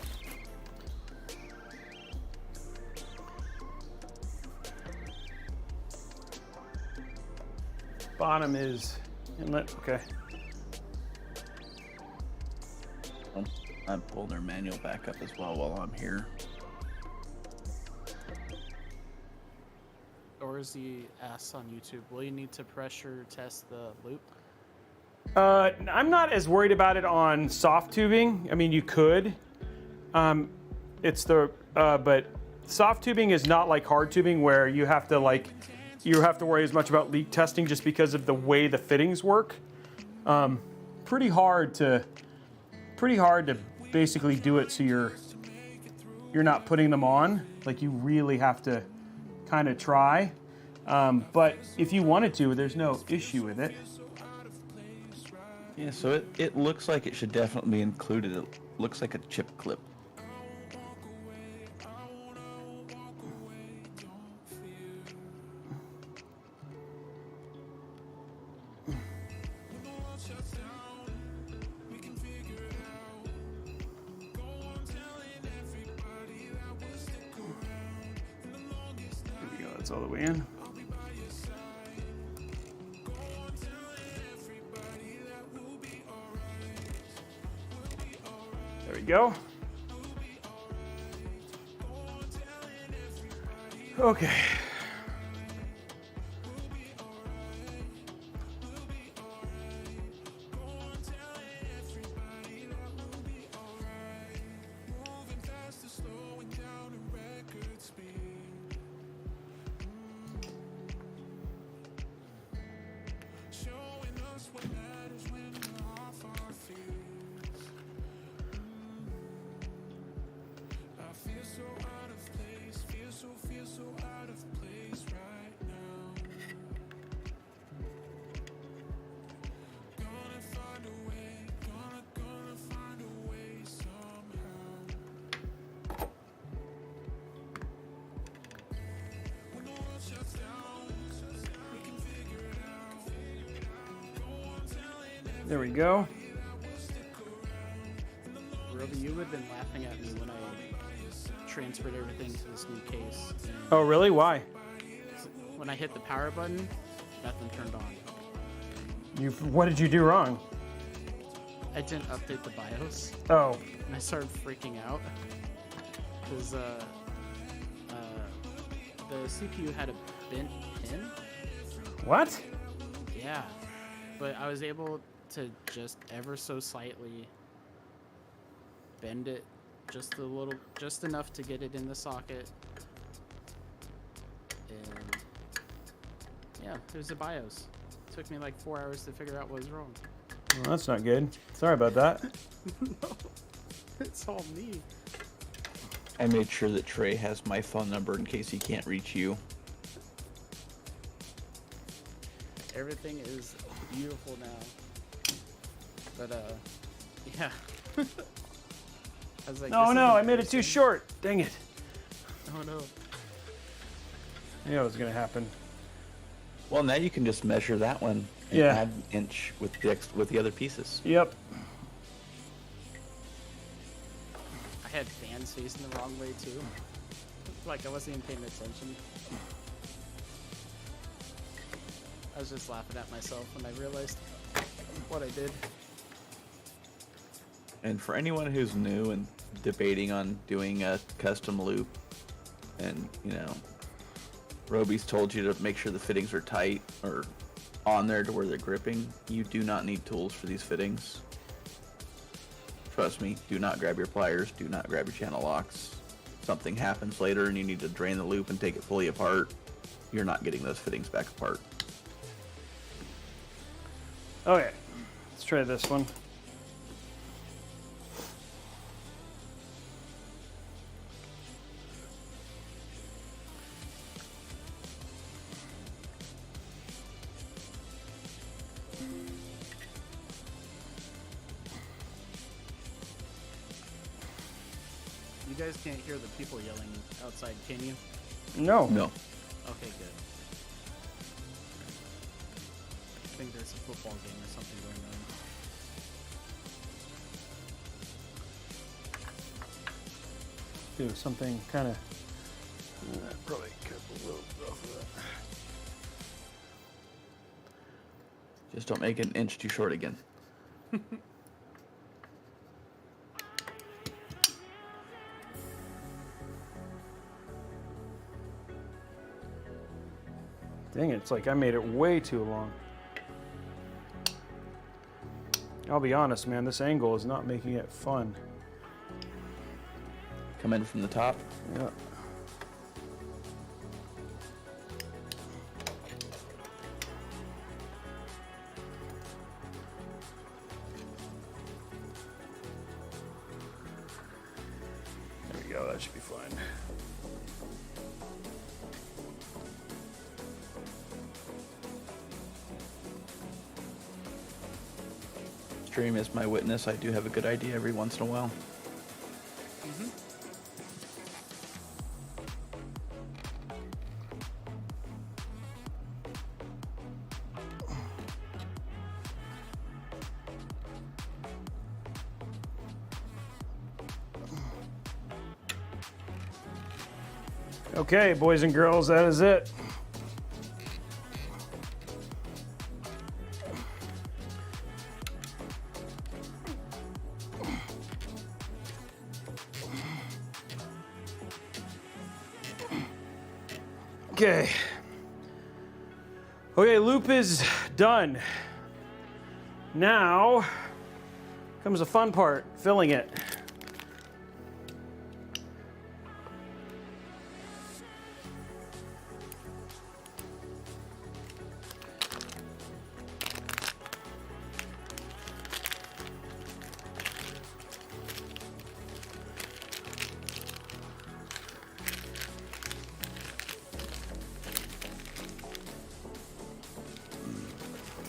Bottom is inlet. Okay. I'm pulling their manual back up as well while I'm here. Dorsey asks on YouTube, will you need to pressure test the loop? I'm not as worried about it on soft tubing. I mean, you could. But soft tubing is not like hard tubing where you have to worry as much about leak testing just because of the way the fittings work. Pretty hard to basically do it so you're not putting them on. Like, you really have to kind of try. But if you wanted to, there's no issue with it. Yeah, so it looks like it should definitely be included. It looks like a chip clip. That's all the way in. There we go. Okay. There we go. Robey, you would have been laughing at me when I transferred everything to this new case. Oh, really? Why? When I hit the power button, nothing turned on. What did you do wrong? I didn't update the BIOS, Oh, and I started freaking out because the CPU had a bent pin. what? Yeah, but I was able to just ever so slightly bend it just a little, just enough to get it in the socket. And yeah, there's a BIOS. It took me like 4 hours to figure out what was wrong. Well, that's not good. Sorry about that. No, it's all me. I made sure that Trey has my phone number in case he can't reach you. Everything is beautiful now. But yeah. I was like, Oh this no, isn't I made it too interesting. short. Dang it. Oh no. I knew it was gonna happen. Well, now you can just measure that one and Yeah. add an inch with the other pieces. Yep. I had fans facing the wrong way too. Like I wasn't even paying attention. I was just laughing at myself when I realized what I did. And for anyone who's new and debating on doing a custom loop, and you know, Robey's told you to make sure the fittings are tight or on there to where they're gripping, you do not need tools for these fittings. Trust me, do not grab your pliers, do not grab your channel locks. Something happens later and you need to drain the loop and take it fully apart, you're not getting those fittings back apart. Okay. Let's try this one. You guys can't hear the people yelling outside, can you? No. No. Okay, good. I think there's a football game or something going on. Do something kind of. Probably cut a little bit off of that. Just don't make it an inch too short again. Dang it, it's like I made it way too long. I'll be honest, man, this angle is not making it fun. Come in from the top. Yeah. There we go, that should be fine. Stream is my witness. I do have a good idea every once in a while. Okay, boys and girls, that is it. Okay. Okay, loop is done. Now comes the fun part, filling it.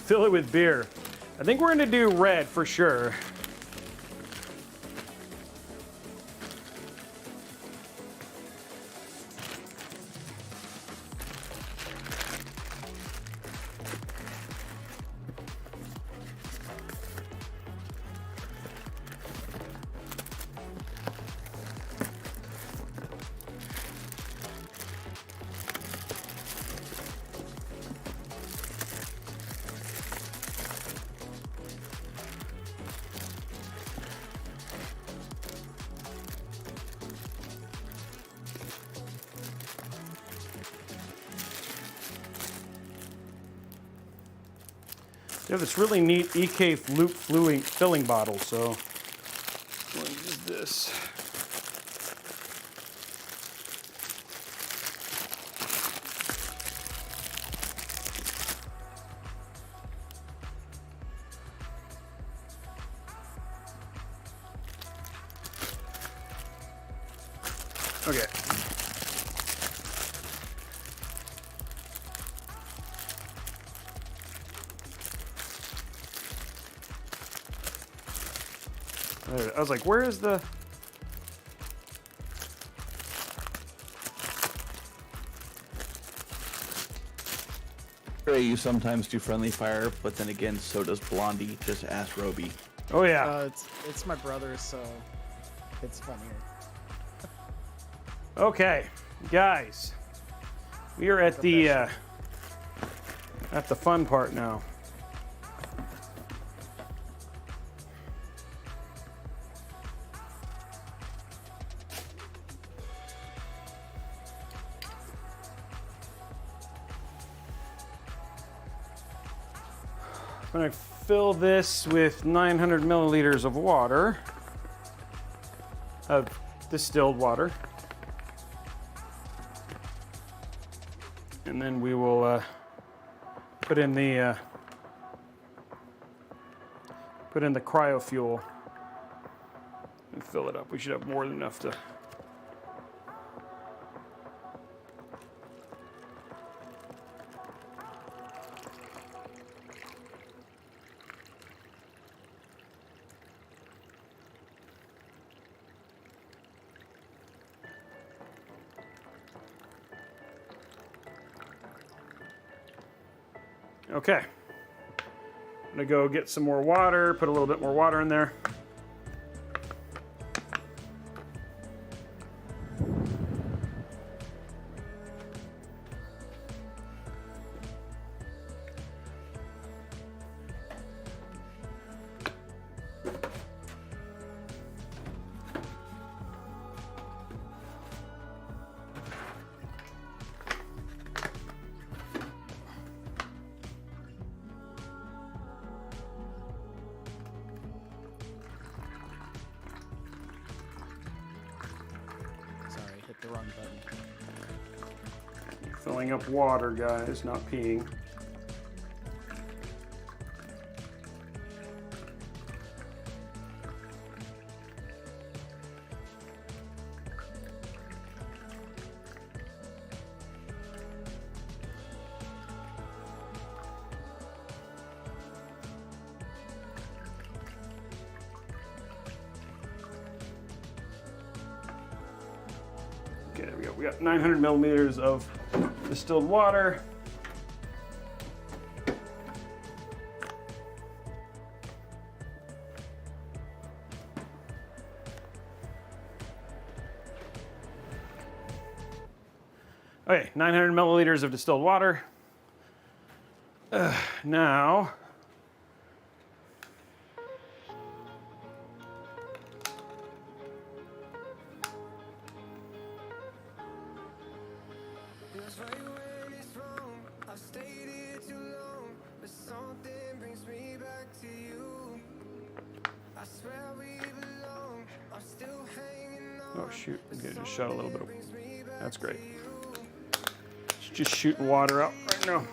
Fill it with beer. I think we're gonna do red for sure. They have this really neat EK loop filling bottle, so what is this? Okay. I was like, where is the... Ray, you sometimes do friendly fire, but then again, so does Blondie. Just ask Robey. Oh, yeah. It's my brother, so it's funnier. Okay, guys. We are at the fun part now. I'm going to fill this with 900 milliliters of water, of distilled water. And then we will put in the cryo fuel and fill it up. We should have more than enough to... Okay, I'm gonna go get some more water, put a little bit more water in there. Hit the wrong button. Filling up water, guys, not peeing. Okay, there we go. We got 900 milliliters of distilled water. Okay, 900 milliliters of distilled water. Now, oh shoot, I'm gonna just shut a little bit of, that's great. Just shooting water out right now.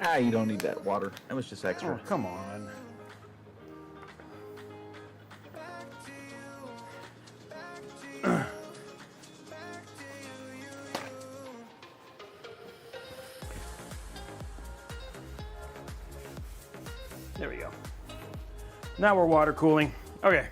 Ah, you don't need that water. That was just extra. Oh, come on. There we go. Now we're water cooling. Okay.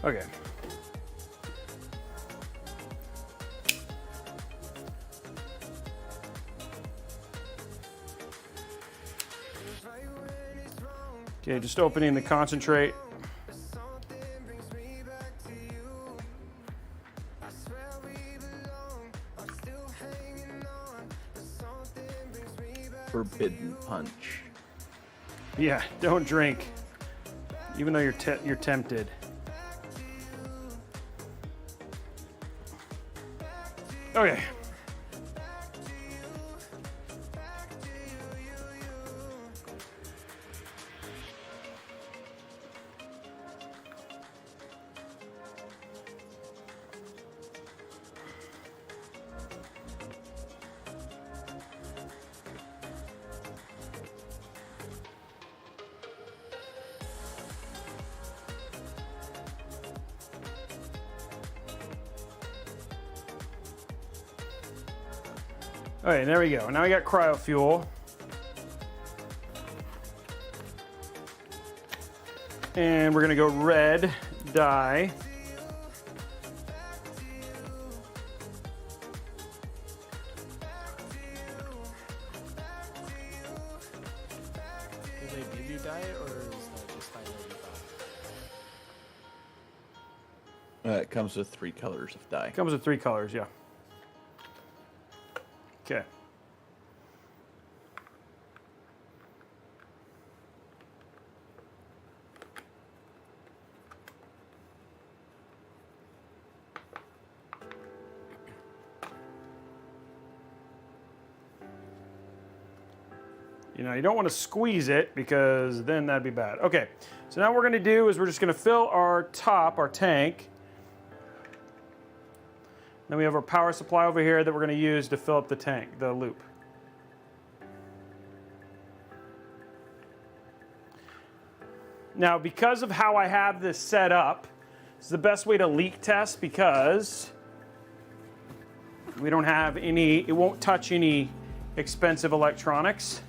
Okay. Okay, just opening the concentrate. Forbidden punch. Yeah, don't drink, even though you're tempted. Okay. All right, there we go. Now we got cryo fuel. And we're gonna go red dye. Do they give you dye, or is that just dye that you buy? It comes with 3 colors of dye. Comes with 3 colors, yeah. Okay. You know, you don't want to squeeze it because then that'd be bad. Okay, so now what we're going to do is we're just going to fill our tank. Then we have our power supply over here that we're going to use to fill up the tank, the loop. Now, because of how I have this set up, it's the best way to leak test because we don't have any, it won't touch any expensive electronics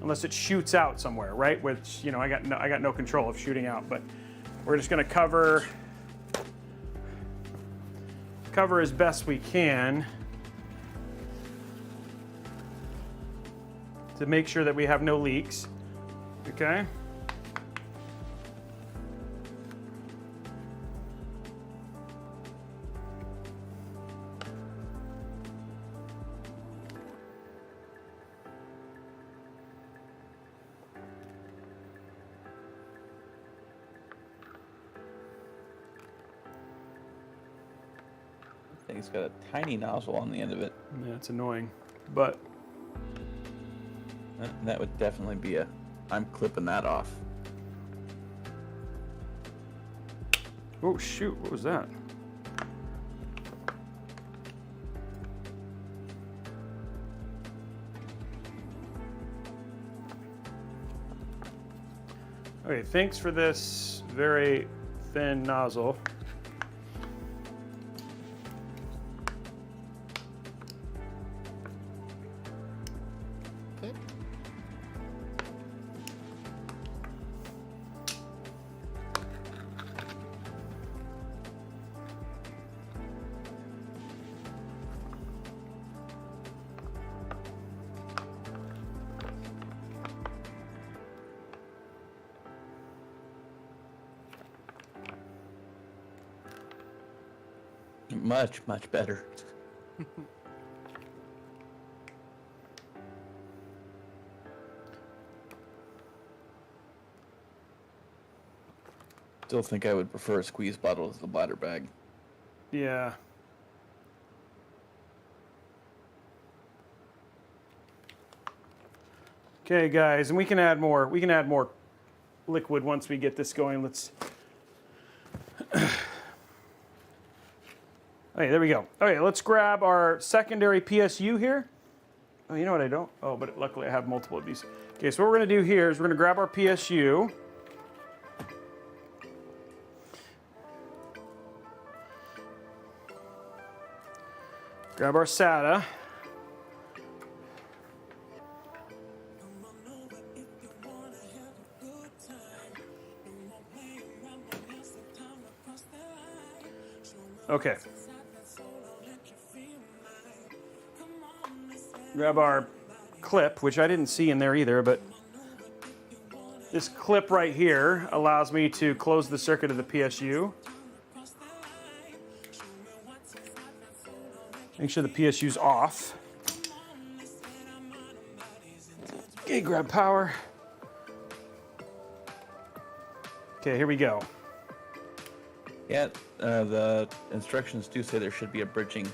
unless it shoots out somewhere, right? Which, you know, I got no control of shooting out, but we're just going to cover as best we can to make sure that we have no leaks. Okay? It's got a tiny nozzle on the end of it. Yeah, it's annoying, but That would definitely be I'm clipping that off. oh shoot, what was that? Okay, thanks for this very thin nozzle. Okay. Much, much better. Still think I would prefer a squeeze bottle as the bladder bag. Yeah. Okay, guys, and we can add more. We can add more liquid once we get this going. Let's. Okay, there we go. Okay, let's grab our secondary PSU here. Oh, you know what I don't? Oh, but luckily I have multiple of these. Okay, so what we're going to do here is we're going to grab our PSU. Grab our SATA. Okay. Grab our clip, which I didn't see in there either, but this clip right here allows me to close the circuit of the PSU. Make sure the PSU's off. Okay, grab power. Okay, here we go. Yeah, the instructions do say there should be a bridging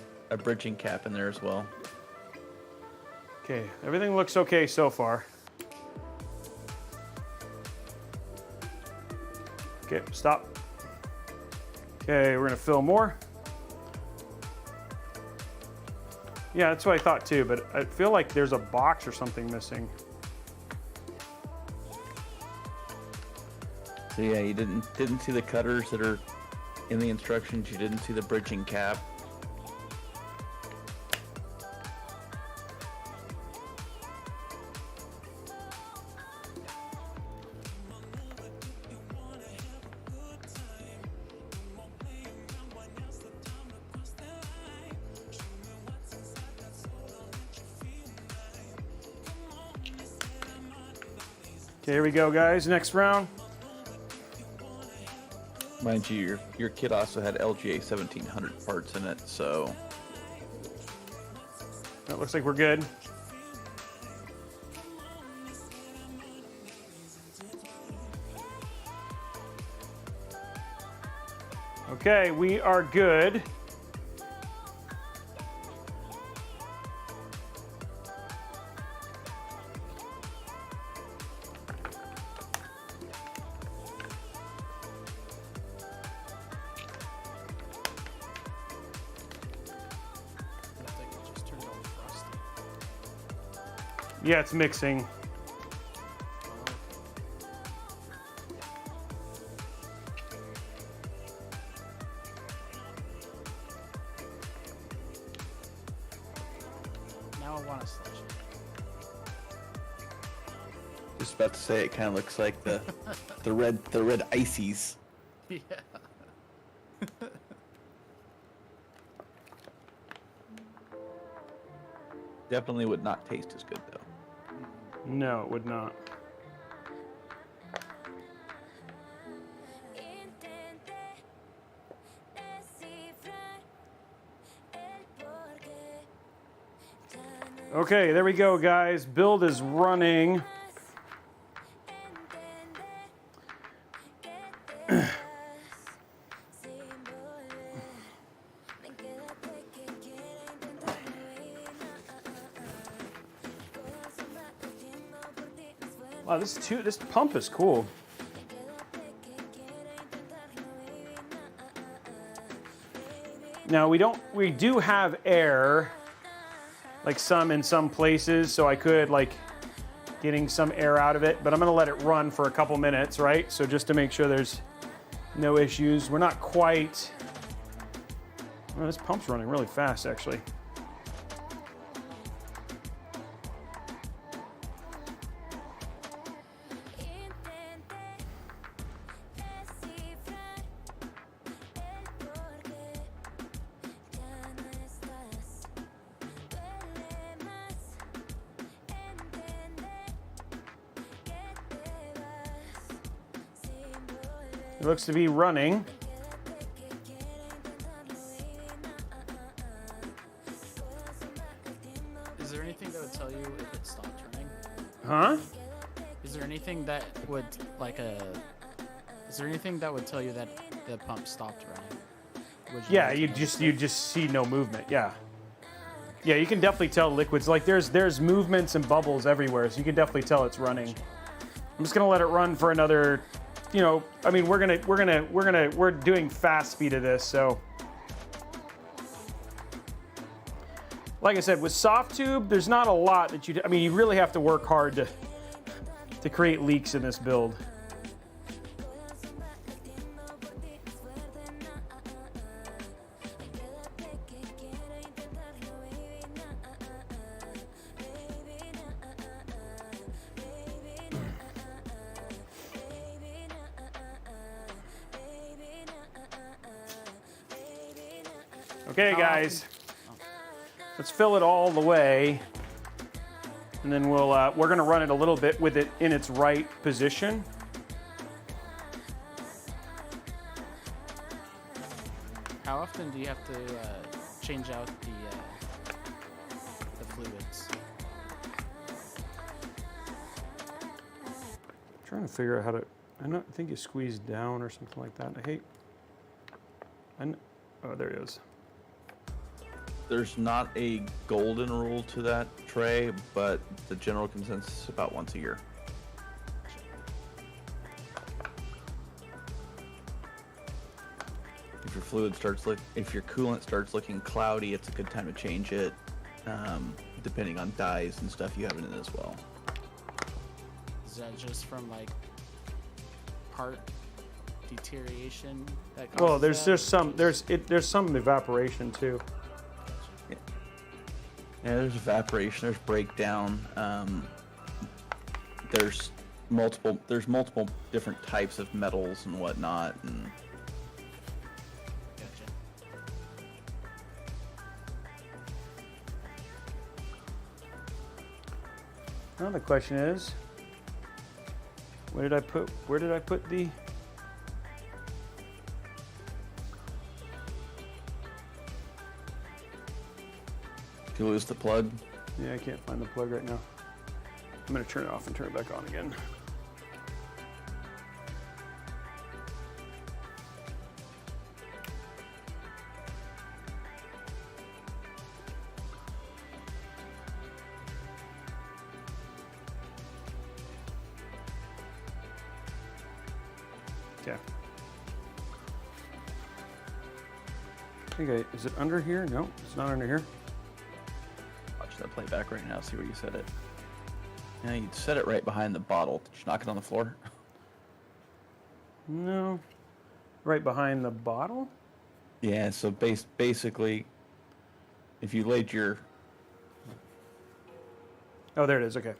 cap in there as well. Okay, everything looks okay so far. Okay, stop. Okay, we're gonna fill more. Yeah, that's what I thought too, but I feel like there's a box or something missing. So yeah, you didn't see the cutters that are in the instructions. You didn't see the bridging cap. Okay, here we go, guys. Next round. Mind you, your kit also had LGA 1700 parts in it, so That looks like we're good. Okay, we are good. Yeah, it's mixing. Now I want to slush Just about to say, it kind of looks like the red ices. it. Yeah. definitely would not taste as good though. No, it would not. Okay, there we go, guys. Build is running. Wow, this pump is cool. Now we do have air, like in some places, so I could like getting some air out of it, but I'm gonna let it run for a couple minutes, right? So just to make sure there's no issues. We're not quite, well, this pump's running really fast actually. It looks to be running. Is there anything that would tell you if it stopped running? Huh? Is there anything that would Is there anything that would tell you that the pump stopped running? Yeah, you just see no movement. Yeah. Yeah, you can definitely tell liquids. Like there's movements and bubbles everywhere, so you can definitely tell it's running. I'm just gonna let it run for another, you know, I mean we're doing fast speed of this, so like I said, with soft tube, there's not a lot that you really have to work hard to create leaks in this build. Okay, guys, let's fill it all the way, and then we're gonna run it a little bit with it in its right position. How often do you have to change out the fluids? I'm trying to figure out how to. I think you squeeze down or something like that. Oh, there it is. There's not a golden rule to that tray, but the general consensus is about once a year. If your coolant starts looking cloudy, it's a good time to change it, depending on dyes and stuff you have in it as well. Is that just from like part deterioration? That Well, causes there's that? there's some evaporation too. Yeah, there's evaporation, there's breakdown. There's multiple different types of metals and whatnot, and Gotcha. Now the question is, where did I put the? if you lose the plug, Yeah, I can't find the plug right now. I'm gonna turn it off and turn it back on again. Okay. Okay, is it under here? No, it's not under here. watch that playback right now, see where you set it. Yeah, you'd set it right behind the bottle. Did you knock it on the floor? No. Right behind the bottle? Yeah, so basically, if you laid your... Oh, there it is. Okay.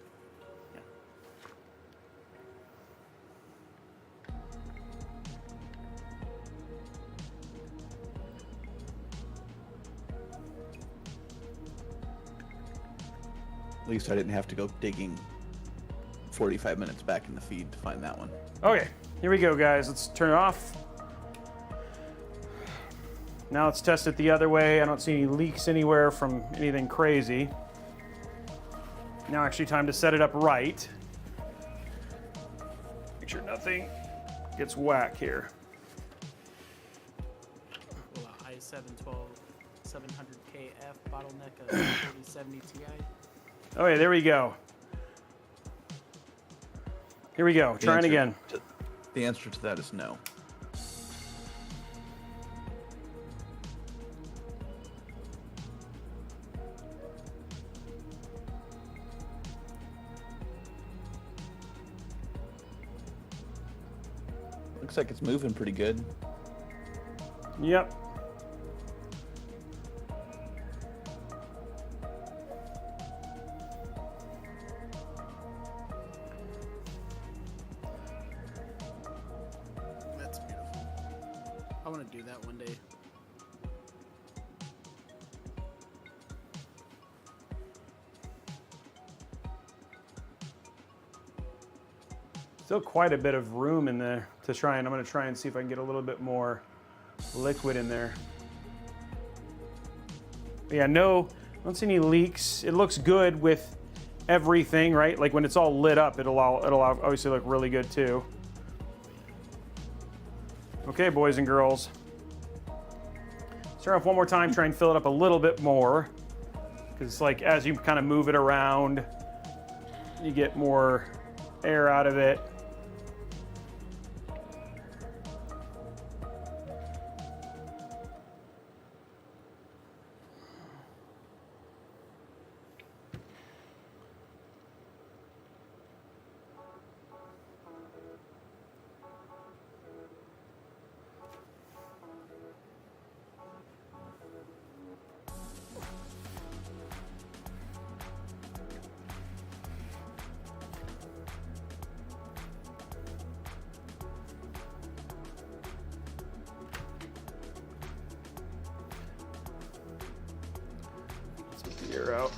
At least I didn't have to go digging 45 minutes back in the feed to find that one. Okay, here we go, guys. Let's turn it off. Now let's test it the other way. I don't see any leaks anywhere from anything crazy. Now actually time to set it up right. Make sure nothing gets whack here. Will a i7-12 700KF bottleneck a 3070 Ti? Okay, there we go. Here we go. Trying again. The answer to that is no. Looks like it's moving pretty good. Yep. That's beautiful. I want to do that one day. Still quite a bit of room in there to try, and I'm going to try and see if I can get a little bit more liquid in there. But yeah, no, I don't see any leaks. It looks good with everything, right? Like when it's all lit up, it'll obviously look really good too. Okay, boys and girls. Start off one more time, try and fill it up a little bit more. Because it's like as you kind of move it around, you get more air out of it. Air out.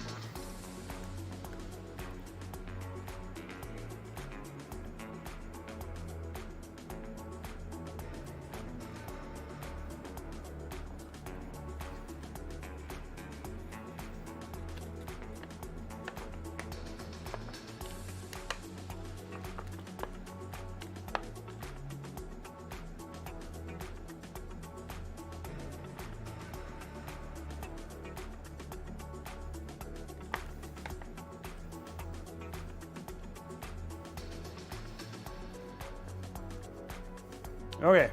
Okay.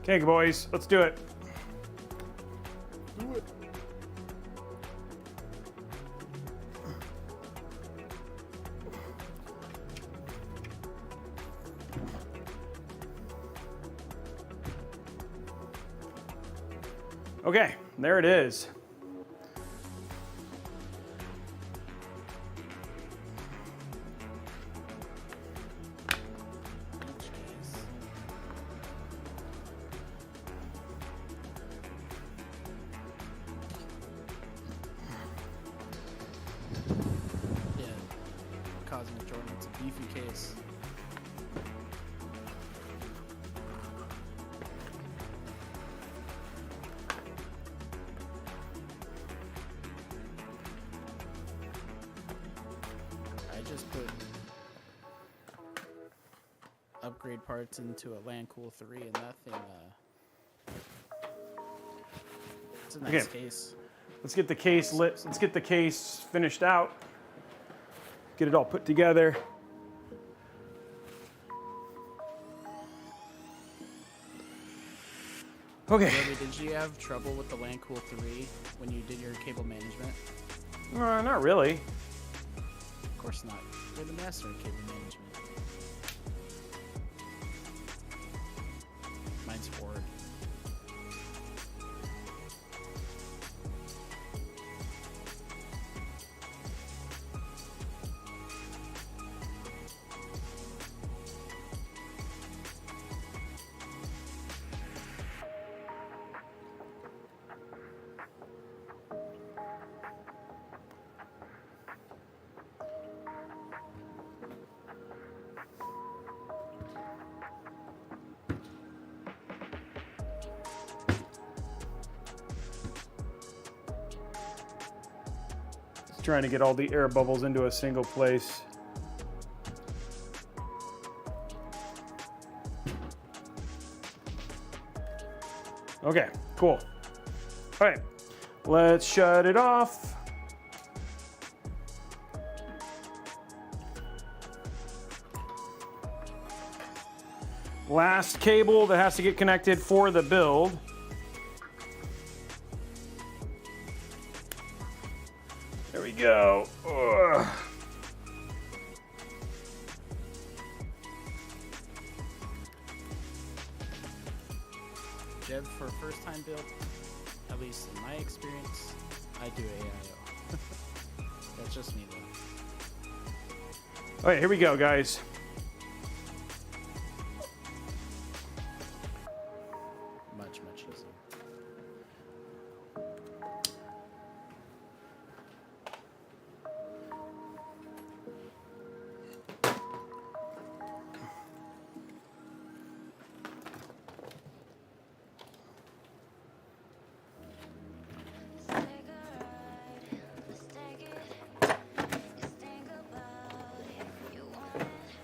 Okay, boys, let's do it. Okay, there it is. Yeah, Cosmic Jordan, it's a beefy case. I just put upgrade parts into a LandCool 3 and that thing, it's a nice Okay. case. Let's get the case lit. Let's get the case finished out. Get it all put together. Okay. Robey, did you have trouble with the LandCool 3 when you did your cable management? Not really. Of course not. You're the master of cable management. Mine's forward. Trying to get all the air bubbles into a single place. Okay, cool. All right, let's shut it off. Last cable that has to get connected for the build. There we go. Ugh. Jeb, for a first time build, at least in my experience, I do AIO. That's just me though. All right, here we go, guys. Much easier.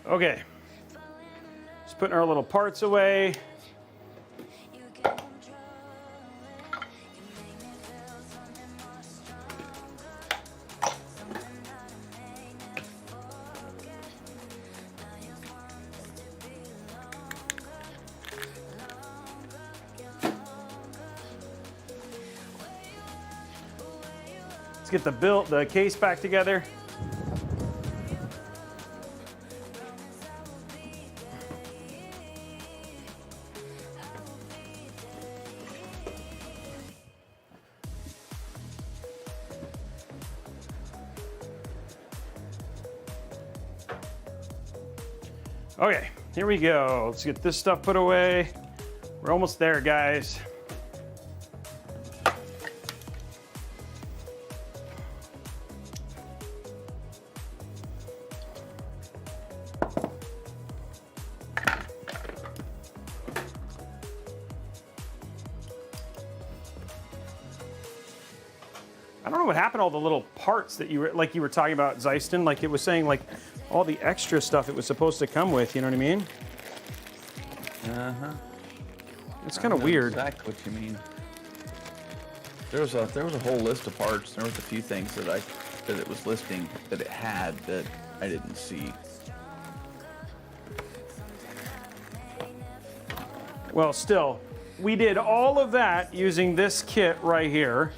Okay. Just putting our little parts away. Let's get the case back together. Okay, here we go. Let's get this stuff put away. We're almost there, guys. I don't know what happened to all the little parts that you were talking about, Zeiston. Like it was saying, like all the extra stuff it was supposed to come with. You know what I mean? Uh-huh. It's kind of weird. Exactly what you mean. There was a whole list of parts. There was a few things that it was listing that it had that I didn't see. Well, still, we did all of that using this kit right here.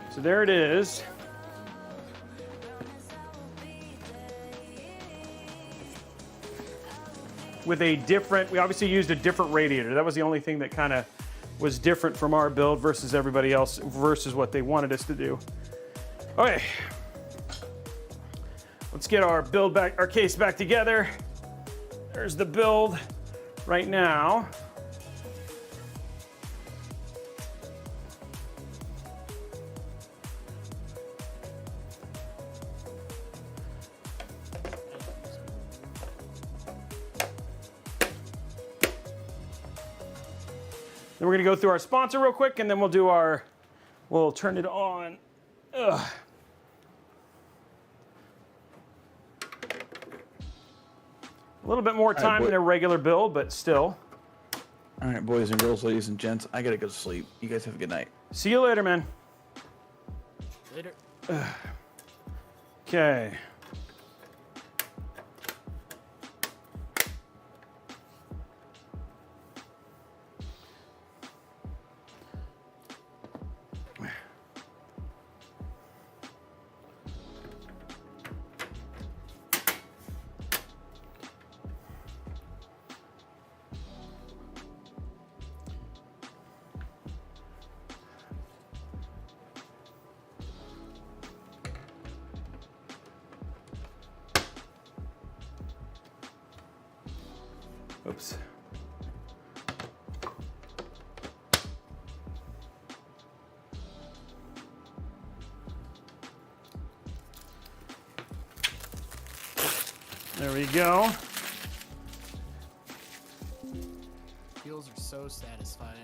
So there it is. With a different, we obviously used a different radiator. That was the only thing that kind of was different from our build versus everybody else versus what they wanted us to do. Okay, let's get our build back, our case back together. There's the build right now. Then we're gonna go through our sponsor real quick, and then we'll turn it on. Ugh. A little bit more time than a regular build, but still. All right, boys and girls, ladies and gents, I gotta go to sleep. You guys have a good night. See you later, man. Later. Okay. Oops. There we go. Feels are so satisfying.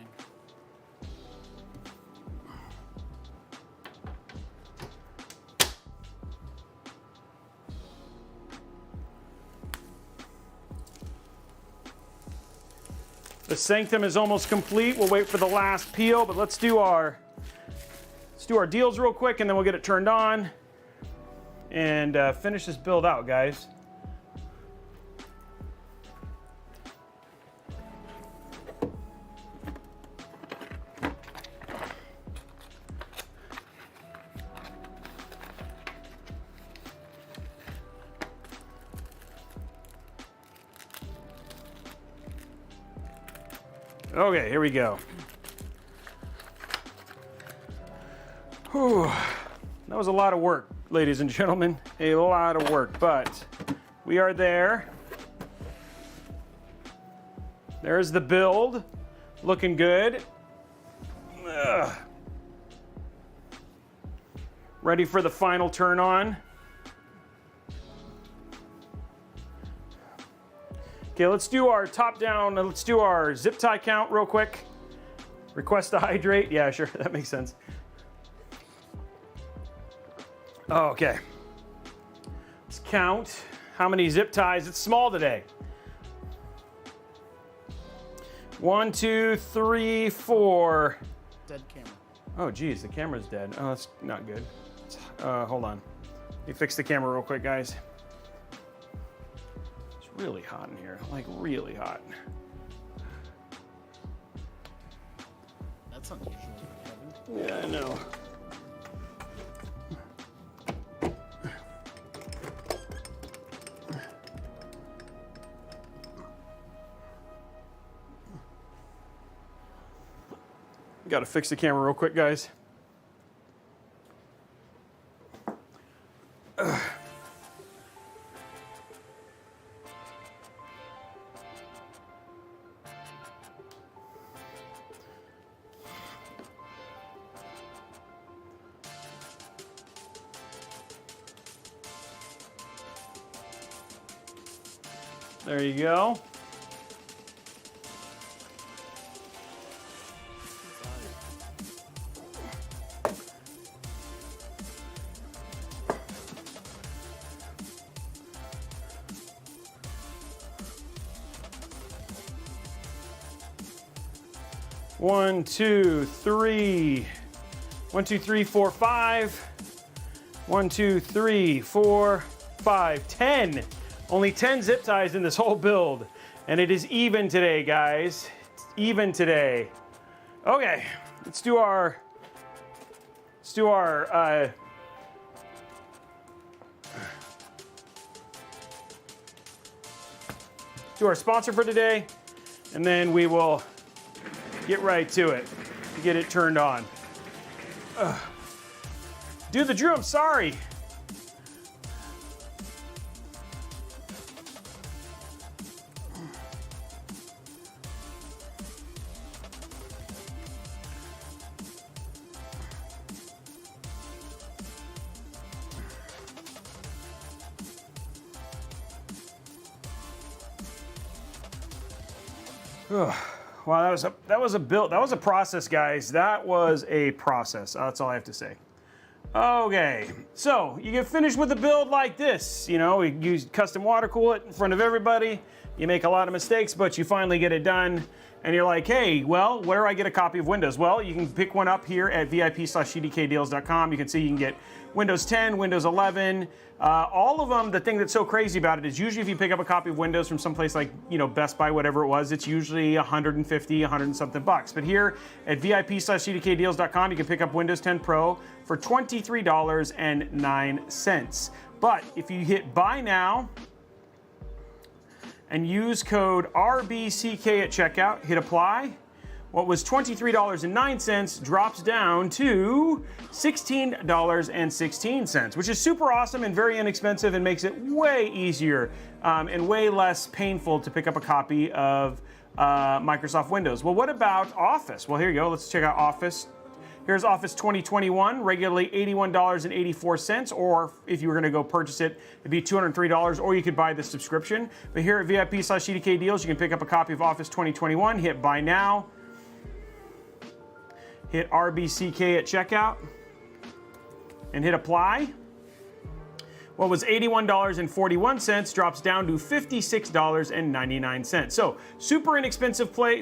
The Sanctum is almost complete. We'll wait for the last peel, but let's do our deals real quick, and then we'll get it turned on and finish this build out, guys. Okay, here we go. Whew. That was a lot of work, ladies and gentlemen. A lot of work, but we are there. There's the build. Looking good. Ugh. Ready for the final turn on. Okay, let's do our top down, let's do our zip tie count real quick. Request to hydrate, yeah, sure, that makes sense. Okay. Let's count how many zip ties. It's small today. 1, 2, 3, 4. Dead camera. Oh, geez, the camera's dead. Oh, that's not good. Hold on. Let me fix the camera real quick, guys. Really hot in here, like really hot. That's unusual, Kevin. Yeah, I know. Got to fix the camera real quick, guys. There you go. 1, 2, 3. 1, 2, 3, 4, 5. 1, 2, 3, 4, 5, 10. Only 10 zip ties in this whole build. And it is even today, guys. It's even today. Okay, let's do our sponsor for today, and then we will get right to it, get it turned on. Dude, the Drew, I'm sorry. Wow, that was a build. That was a process, guys. That was a process. That's all I have to say. Okay, so you get finished with a build like this. You know, you use custom water cool it in front of everybody. You make a lot of mistakes, but you finally get it done. And you're like, hey, well, where do I get a copy of Windows? Well, you can pick one up here at VIP/CDKdeals.com. You can see you can get Windows 10, Windows 11, all of them. The thing that's so crazy about it is usually if you pick up a copy of Windows from someplace like, you know, Best Buy, whatever it was, it's usually 150, 100 and something bucks. But here at VIP/CDKdeals.com, you can pick up Windows 10 Pro for $23.09. But if you hit buy now and use code RBCK at checkout, hit apply, what was $23.09 drops down to $16.16, which is super awesome and very inexpensive and makes it way easier and way less painful to pick up a copy of Microsoft Windows. Well, what about Office? Well, here you go. Let's check out Office. Here's Office 2021, regularly $81.84, or if you were gonna go purchase it, it'd be $203, or you could buy the subscription. But here at VIP/CDK Deals, you can pick up a copy of Office 2021, hit buy now, hit RBCK at checkout, and hit apply. What was $81.41 drops down to $56.99. So super inexpensive way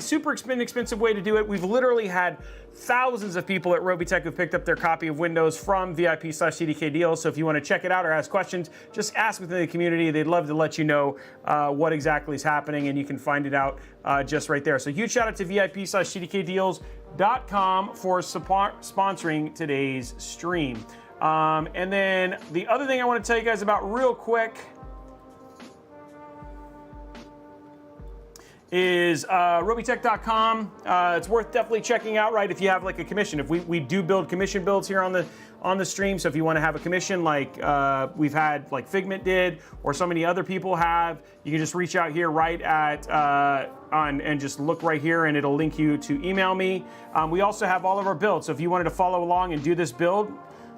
to do it. We've literally had thousands of people at Robeytech who've picked up their copy of Windows from VIP/CDK Deals. So if you want to check it out or ask questions, just ask within the community. They'd love to let you know what exactly is happening, and you can find it out just right there. So huge shout out to VIP/CDKdeals.com for sponsoring today's stream. And then the other thing I want to tell you guys about real quick is Robeytech.com. It's worth definitely checking out, right? If you have like a commission, if we do build commission builds here on the stream. So if you want to have a commission like we've had, like Figment did, or so many other people have, you can just reach out here right at and just look right here, and it'll link you to email me. We also have all of our builds. So if you wanted to follow along and do this build,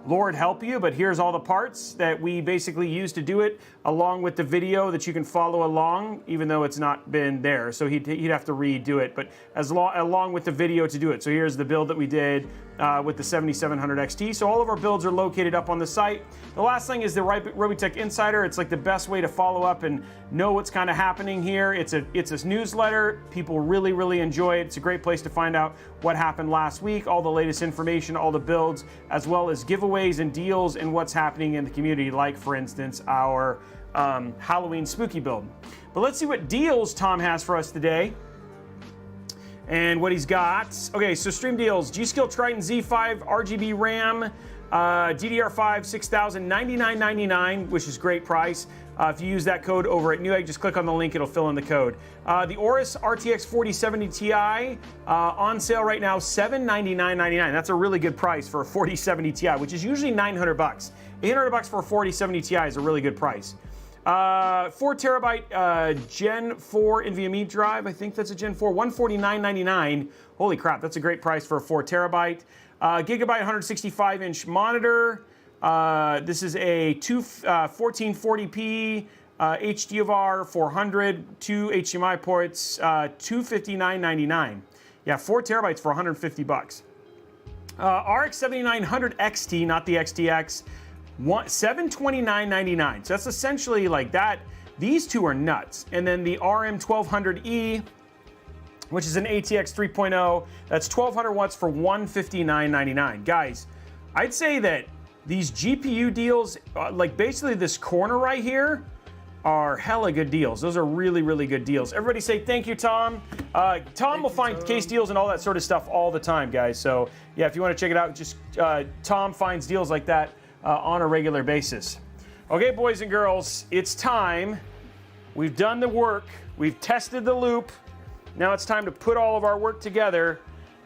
Lord help you, but here's all the parts that we basically use to do it, along with the video that you can follow along, even though it's not been there. So he'd have to redo it, but along with the video to do it. So here's the build that we did with the 7700 XT. So all of our builds are located up on the site. The last thing is the Robeytech Insider. It's like the best way to follow up and know what's kind of happening here. It's a newsletter. People really, really enjoy it. It's a great place to find out what happened last week, all the latest information, all the builds, as well as giveaways and deals and what's happening in the community, like for instance our Halloween spooky build. But let's see what deals Tom has for us today and what he's got. Okay, so stream deals: G.Skill Triton Z5 RGB RAM, DDR5 6000, $99.99, which is great price. If you use that code over at Newegg, just click on the link, it'll fill in the code. The Aorus RTX 4070 Ti on sale right now, $799.99. That's a really good price for a 4070 Ti, which is usually $900. $800 for a 4070 Ti is a really good price. 4 terabyte Gen 4 NVMe drive. I think that's a Gen 4, $149.99. Holy crap, that's a great price for a 4 terabyte. Gigabyte 165-inch monitor. This is a 1440p HDR 400, 2 HDMI ports, $259.99. Yeah, 4 terabytes for $150. RX 7900 XT, not the XTX, $729.99. So that's essentially like that. These two are nuts. And then the RM 1200E, which is an ATX 3.0. That's 1200 watts for $159.99. Guys, I'd say that these GPU deals, like basically this corner right here, are hella good deals. Those are really, really good deals. Everybody say thank you, Tom. Tom will find case deals and all that sort of stuff all the time, guys. So yeah, if you want to check it out, just Tom finds deals like that on a regular basis. Okay, boys and girls, it's time. We've done the work. We've tested the loop. Now it's time to put all of our work together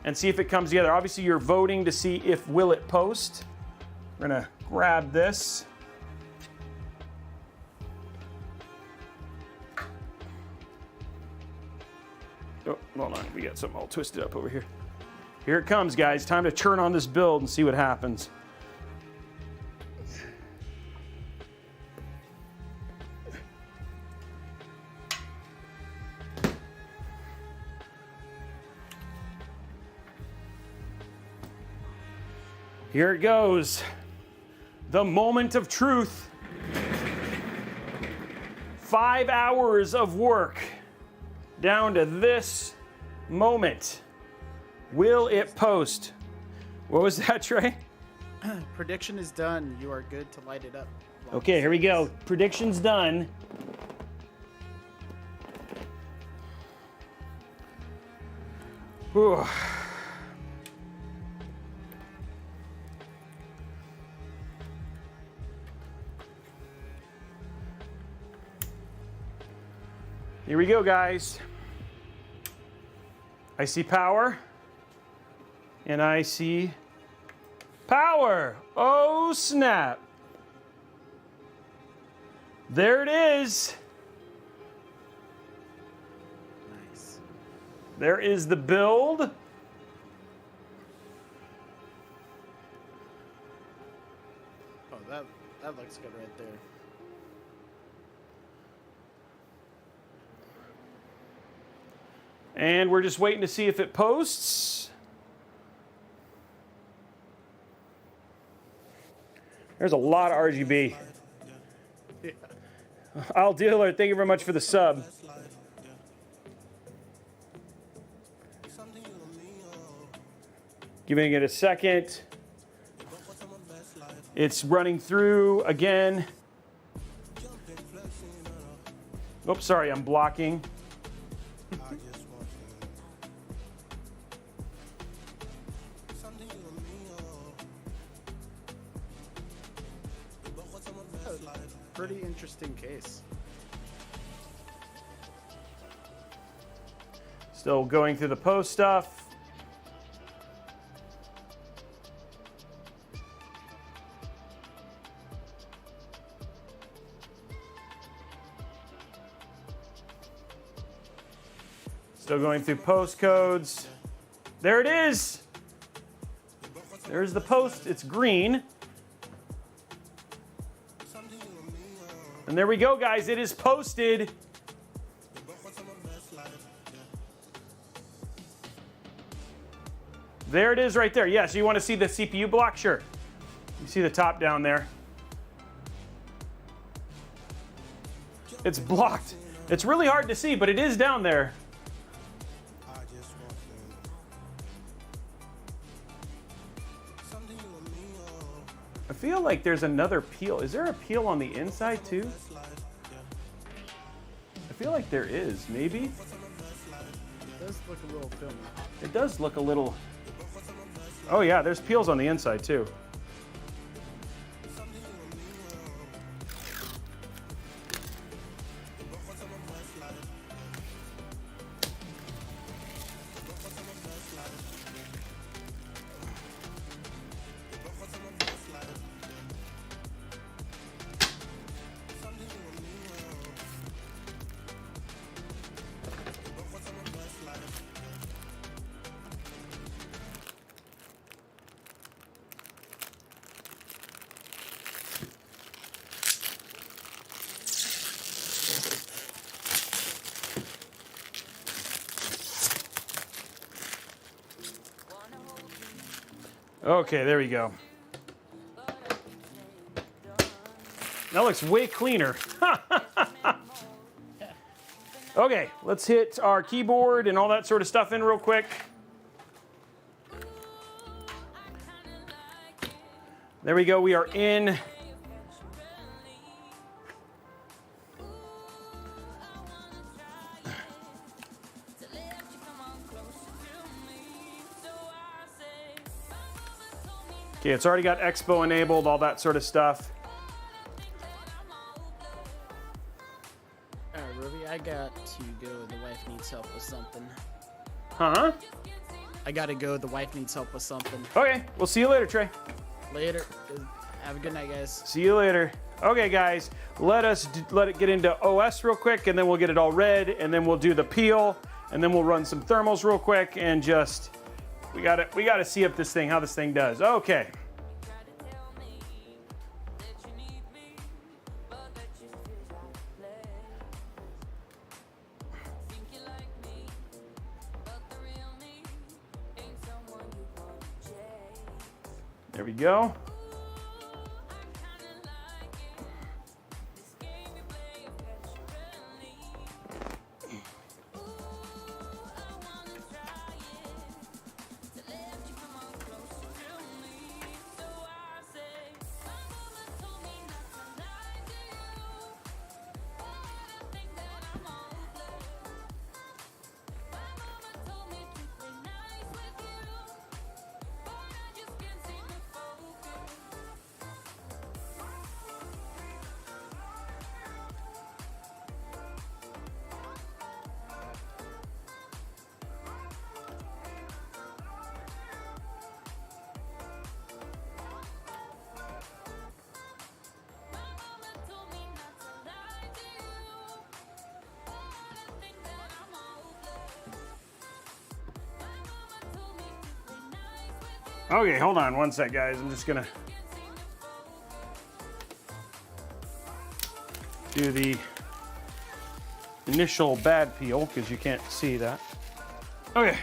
and see if it comes together. Obviously, you're voting to see if will it post. We're gonna grab this. Oh, hold on, we got something all twisted up over here. Here it comes, guys. Time to turn on this build and see what happens. Here it goes. The moment of truth. 5 hours of work down to this moment. Will it post? What was that, Trey? Prediction is done. You are good to light it up. Okay, here we go. Prediction's done. Whew. Here we go, guys. I see power, and I see power. Oh, snap. There it is. Nice. There is the build. Oh, that looks good right there. And we're just waiting to see if it posts. There's a lot of RGB. Yeah. Al Dealer, thank you very much for the sub. Giving it a second. It's running through again. Oops, sorry, I'm blocking. Pretty interesting case. Still going through the post stuff. Still going through post codes. There it is. There's the post. It's green. And there we go, guys. It is posted. There it is right there. Yeah, so you want to see the CPU block? Sure. You see the top down there. It's blocked. It's really hard to see, but it is down there. I feel like there's another peel. Is there a peel on the inside too? I feel like there is, maybe. It does look a little filmy. It does look a little. Oh yeah, there's peels on the inside too. Okay, there we go. That looks way cleaner. Okay, let's hit our keyboard and all that sort of stuff in real quick. There we go, we are in. Okay, it's already got Expo enabled, all that sort of stuff. Alright, Robey, I got to go. The wife needs help with something. Huh? I gotta go. The wife needs help with something. Okay, we'll see you later, Trey. Later. Have a good night, guys. See you later. Okay, guys, let it get into OS real quick, and then we'll get it all red, and then we'll do the peel, and then we'll run some thermals real quick, and just we gotta see if this thing, how this thing does. Okay. There we go. Okay, hold on one sec, guys. I'm just gonna do the initial bad peel because you can't see that. Okay.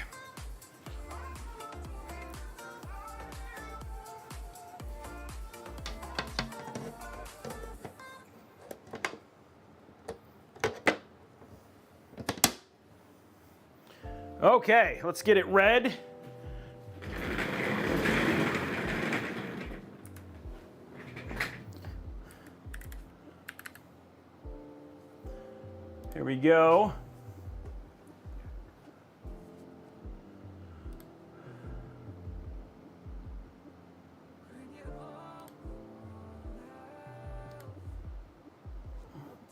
Okay, let's get it red. Here we go.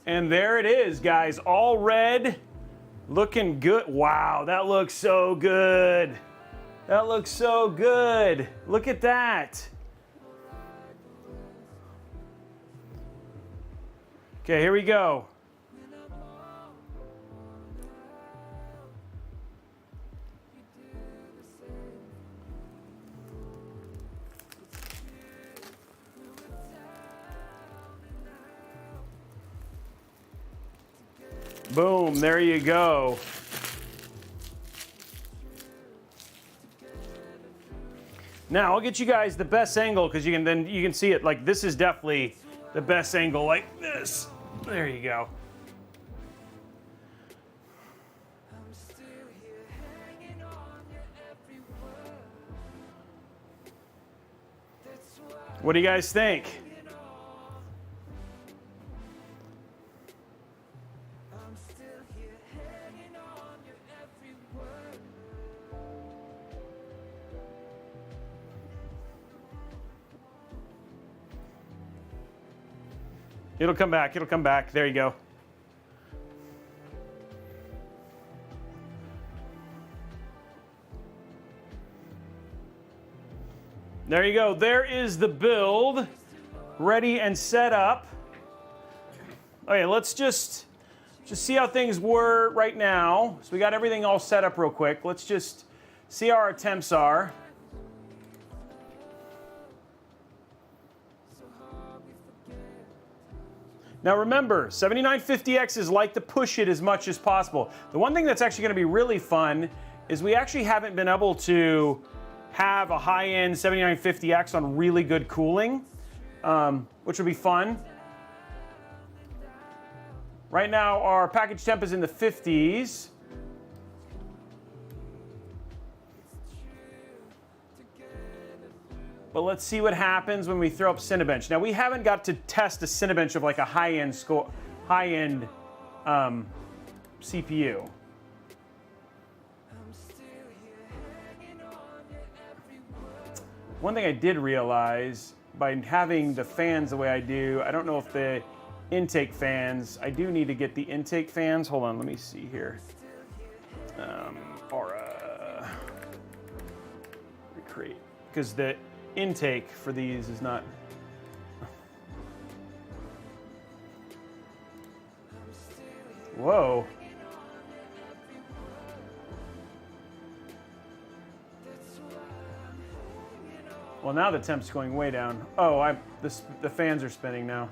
And there it is, guys, all red, looking good. Wow, that looks so good. That looks so good. Look at that. Okay, here we go. Boom, there you go. Now I'll get you guys the best angle because you can see it. Like, this is definitely the best angle, like this. There you go. What do you guys think? It'll come back, it'll come back. There you go. There you go. There is the build ready and set up. Okay, let's just see how things were right now. So we got everything all set up real quick. Let's just see how our temps are. Now remember, 7950Xs like to push it as much as possible. The one thing that's actually going to be really fun is we actually haven't been able to have a high-end 7950X on really good cooling, which would be fun. Right now, our package temp is in the 50s. But let's see what happens when we throw up Cinebench. Now, we haven't got to test a Cinebench of like a high-end CPU. One thing I did realize by having the fans the way I do, I don't know if the intake fans, I do need to get the intake fans. Hold on, let me see here. Recreate, because the intake for these is not. Whoa. Well, now the temp's going way down. Oh, the fans are spinning now.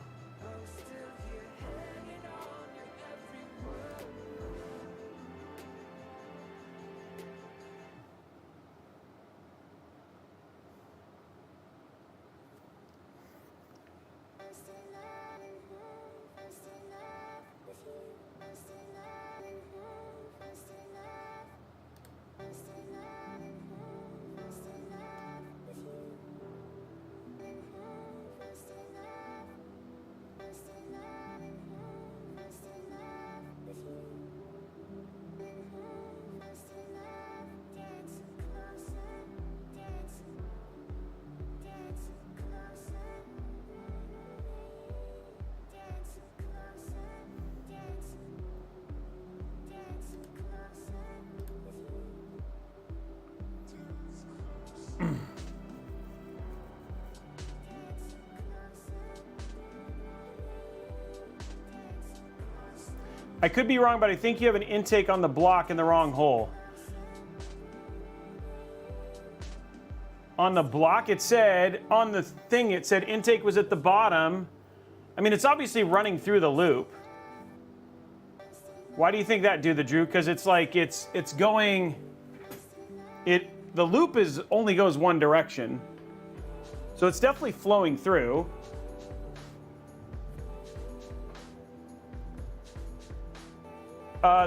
I could be wrong, but I think you have an intake on the block in the wrong hole. On the block, it said, on the thing, it said intake was at the bottom. I mean, it's obviously running through the loop. Why do you think that, Drew? Because it's like, it's going, the loop only goes one direction. So it's definitely flowing through.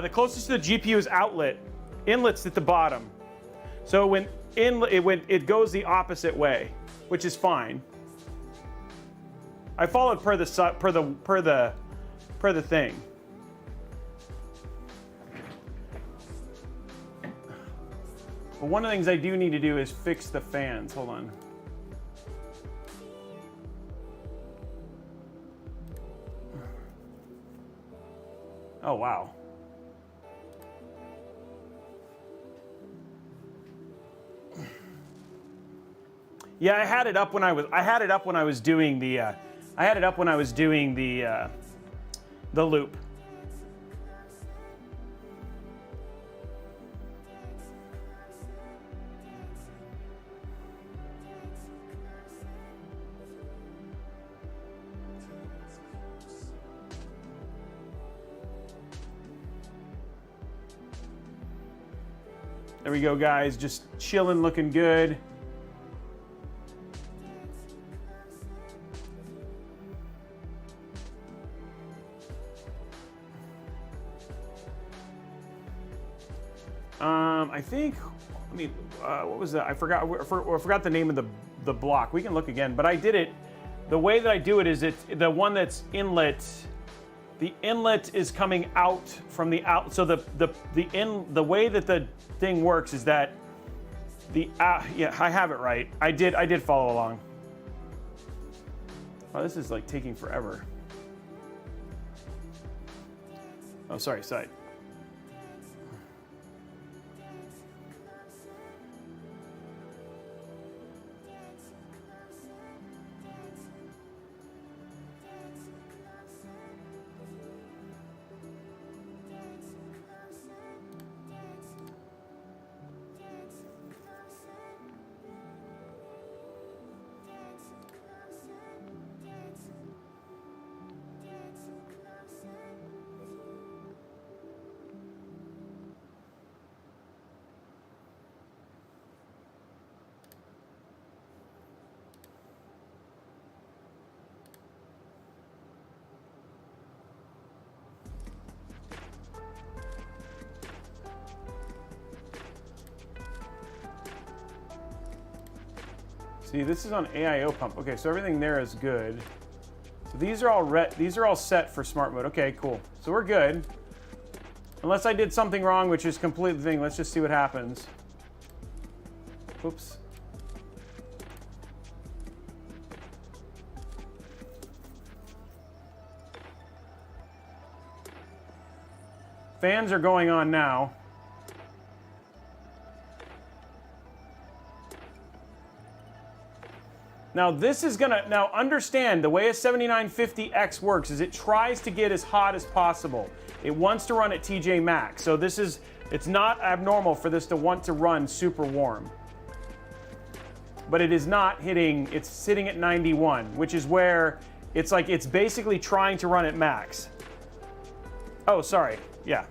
The closest to the GPU is outlet. Inlet's at the bottom. So when it goes the opposite way, which is fine. I followed per the thing. But one of the things I do need to do is fix the fans. Hold on. Oh wow. Yeah, I had it up when I was doing the loop. There we go, guys. Just chilling, looking good. I think, what was that? I forgot the name of the block. We can look again, but I did it. The way that I do it is the one that's inlet. The inlet is coming out from the out. So the way that the thing works is that yeah, I have it right. I did follow along. Oh, this is like taking forever. Oh, sorry, side. See, this is on AIO pump. Okay, so everything there is good. So these are all set for smart mode. Okay, cool. So we're good. Unless I did something wrong, which is completely thing. Let's just see what happens. Oops. Fans are going on now. Now this is gonna, now understand the way a 7950X works is it tries to get as hot as possible. It wants to run at TJ Max. So this is, it's not abnormal for this to want to run super warm. But it is not hitting, it's sitting at 91, which is where it's like, it's basically trying to run at max. Oh, sorry, yeah.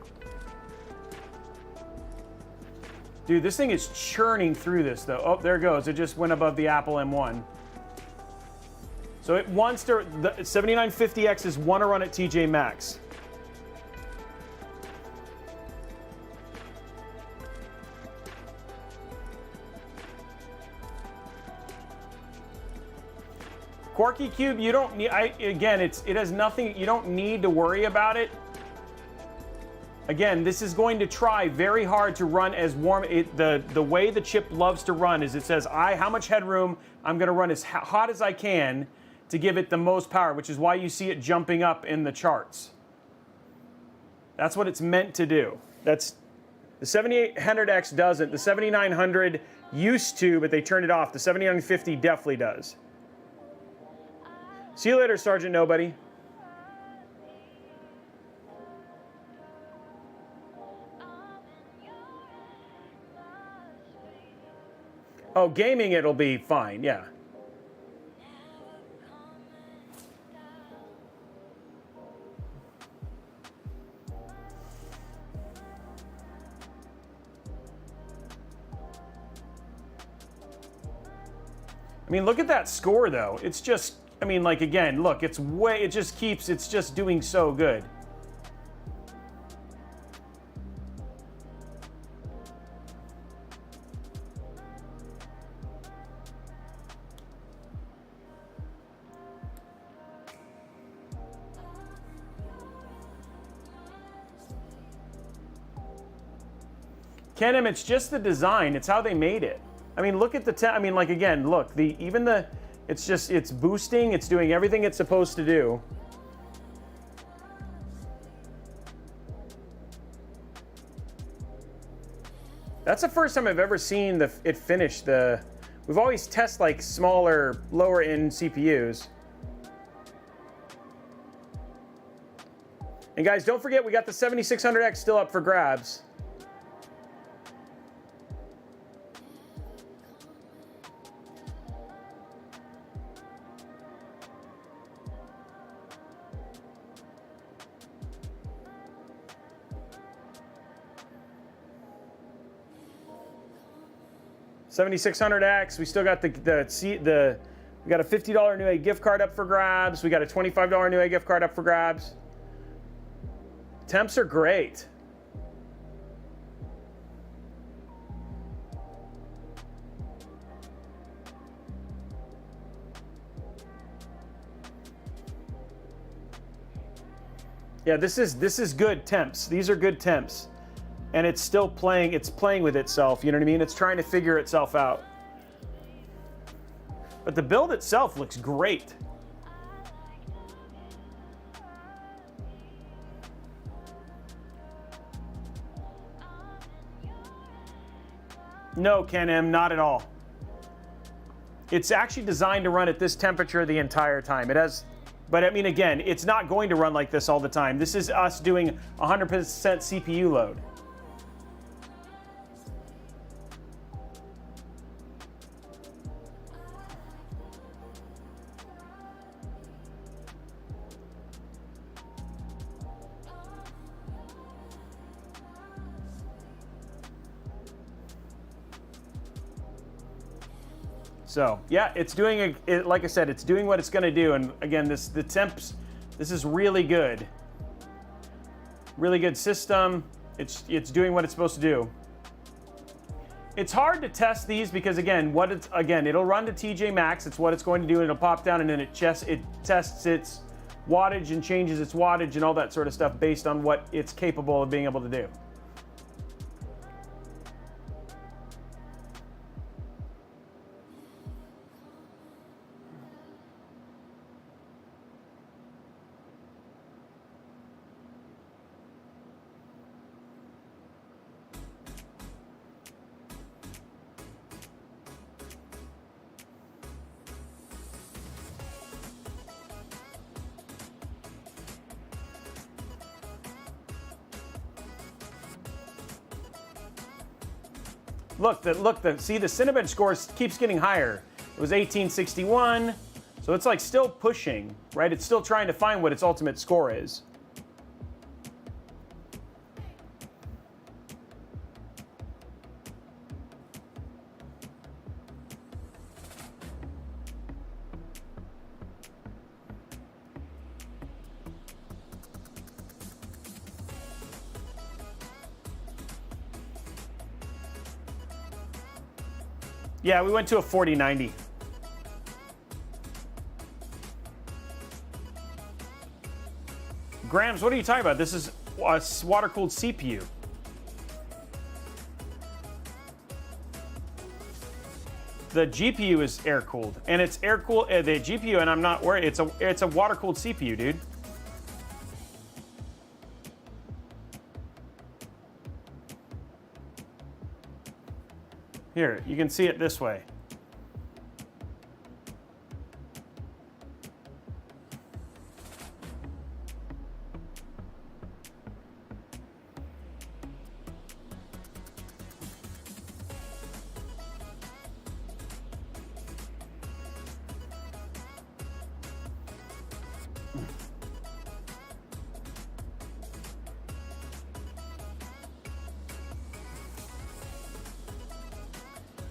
Dude, this thing is churning through this though. Oh, there it goes, it just went above the Apple M1. So it wants to, the 7950Xs want to run at TJ Max. Quirky Cube, you don't need, again, it has nothing, you don't need to worry about it. Again, this is going to try very hard to run as warm. The way the chip loves to run is it says, how much headroom, I'm gonna run as hot as I can to give it the most power, which is why you see it jumping up in the charts. That's what it's meant to do. That's, the 7800X doesn't. The 7900 used to, but they turned it off. The 7950 definitely does. See you later, Sergeant Nobody. Oh, gaming it'll be fine, yeah. I mean, look at that score though. It's just, I mean, like again, look, it's way, it just keeps, it's just doing so good. Kenem, it's just the design. It's how they made it. I mean, look at the, I mean, like again, look, it's just, it's boosting, it's doing everything it's supposed to do. That's the first time I've ever seen it finish the, we've always tested like smaller, lower end CPUs. And guys, don't forget, we got the 7600X still up for grabs. $7,600X. We still got we got a $50 Newegg gift card up for grabs. We got a $25 Newegg gift card up for grabs. Temps are great. Yeah, this is good temps. These are good temps. And it's still playing, it's playing with itself, you know what I mean? It's trying to figure itself out. But the build itself looks great. No, Ken M, not at all. It's actually designed to run at this temperature the entire time. It has, but I mean, again, it's not going to run like this all the time. This is us doing 100% CPU load. So yeah, it's doing like I said, it's doing what it's going to do. And again, the temps, this is really good. Really good system. It's doing what it's supposed to do. It's hard to test these because again, it'll run to TJ Max. It's what it's going to do, and it'll pop down, and then it tests its wattage and changes its wattage and all that sort of stuff based on what it's capable of being able to do. See, the Cinebench score keeps getting higher. It was 1861, so it's like still pushing, right? It's still trying to find what its ultimate score is. Yeah, we went to a 4090. Grams, what are you talking about? This is a water-cooled CPU. The GPU is air-cooled, and it's air-cooled. The GPU, and I'm not worried. It's a water-cooled CPU, dude. Here, you can see it this way.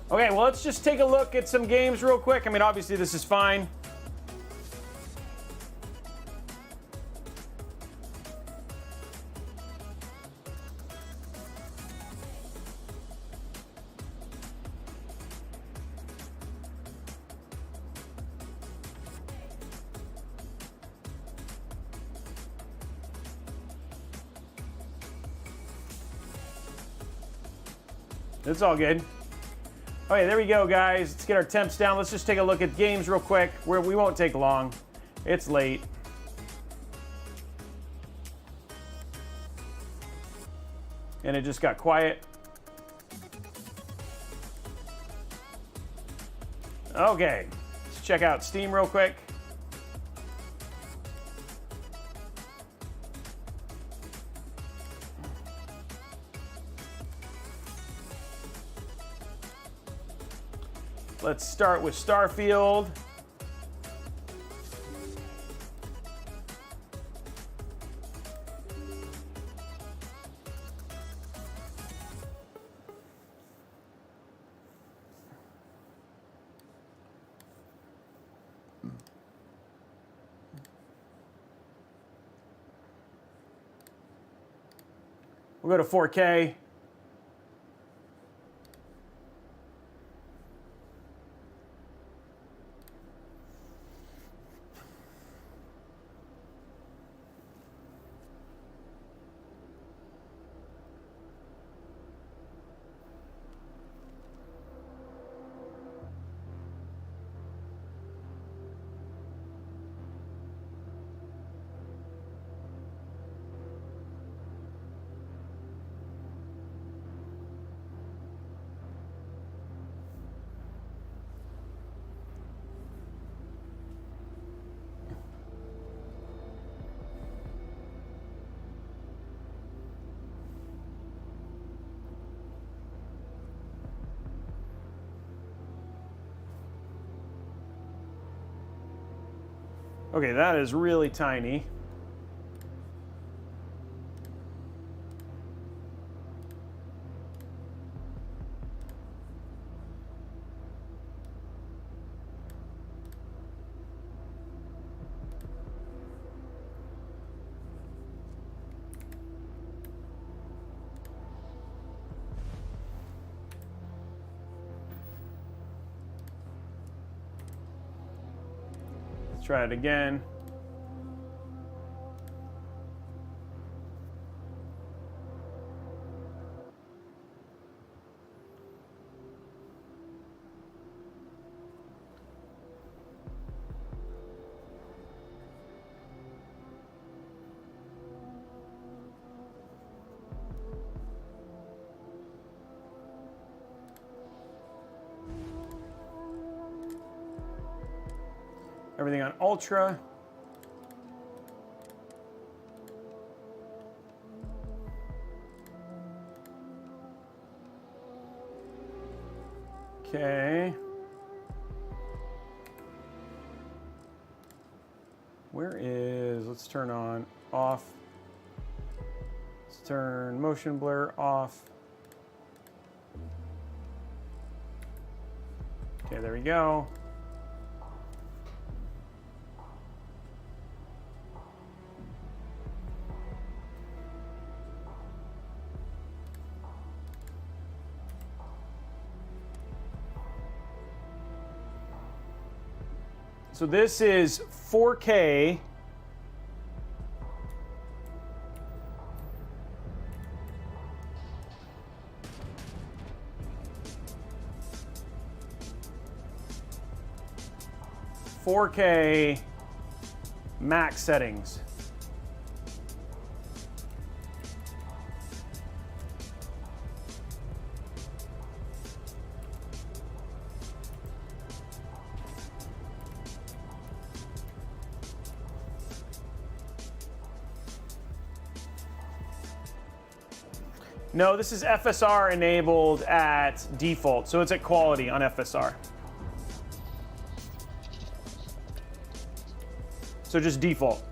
Okay, well, let's just take a look at some games real quick. I mean, obviously this is fine. It's all good. Okay, there we go, guys. Let's get our temps down. Let's just take a look at games real quick. We won't take long. It's late. And it just got quiet. Okay, let's check out Steam real quick. Let's start with Starfield. We'll go to 4K. Okay, that is really tiny. try it again. Everything on ultra. Okay. Where is, let's turn on, off. Let's turn motion blur off. Okay, there we go. So this is 4K. Max settings. No, this is FSR enabled at default, so it's at quality on FSR. So just default.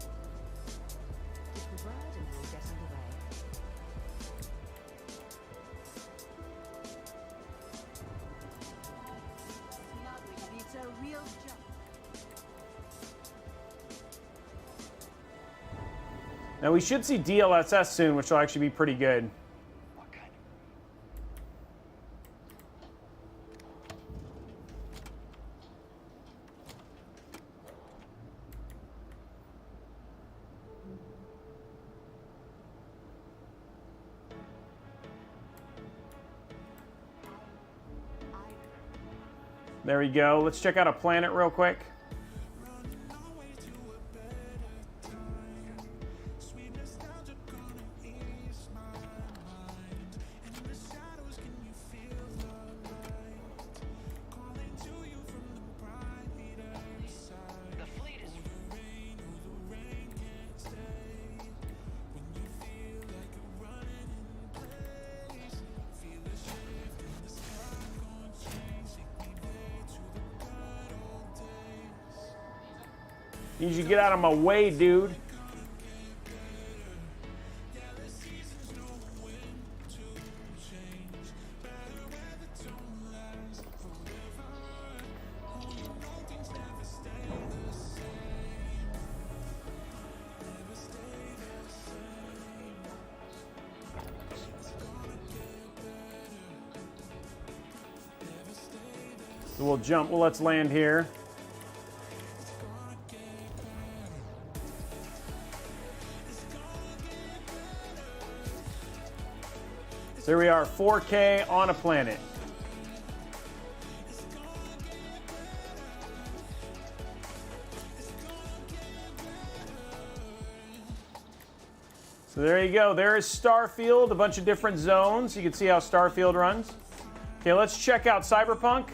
Now we should see DLSS soon, which will actually be pretty good. There we go. Let's check out a planet real quick. You should get out of my way, dude. So we'll jump. Well, let's land here. So here we are, 4K on a planet. So there you go. There is Starfield, a bunch of different zones. You can see how Starfield runs. Okay, let's check out Cyberpunk.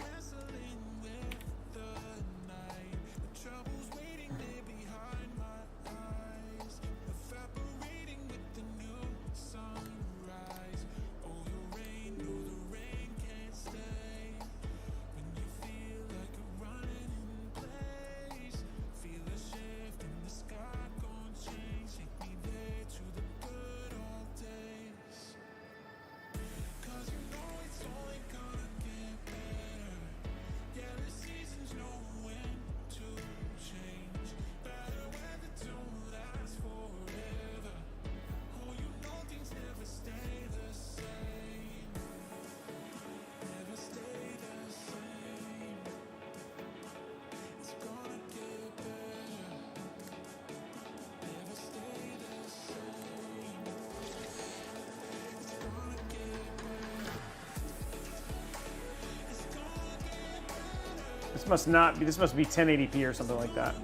must not be, this must be 1080p or something like that.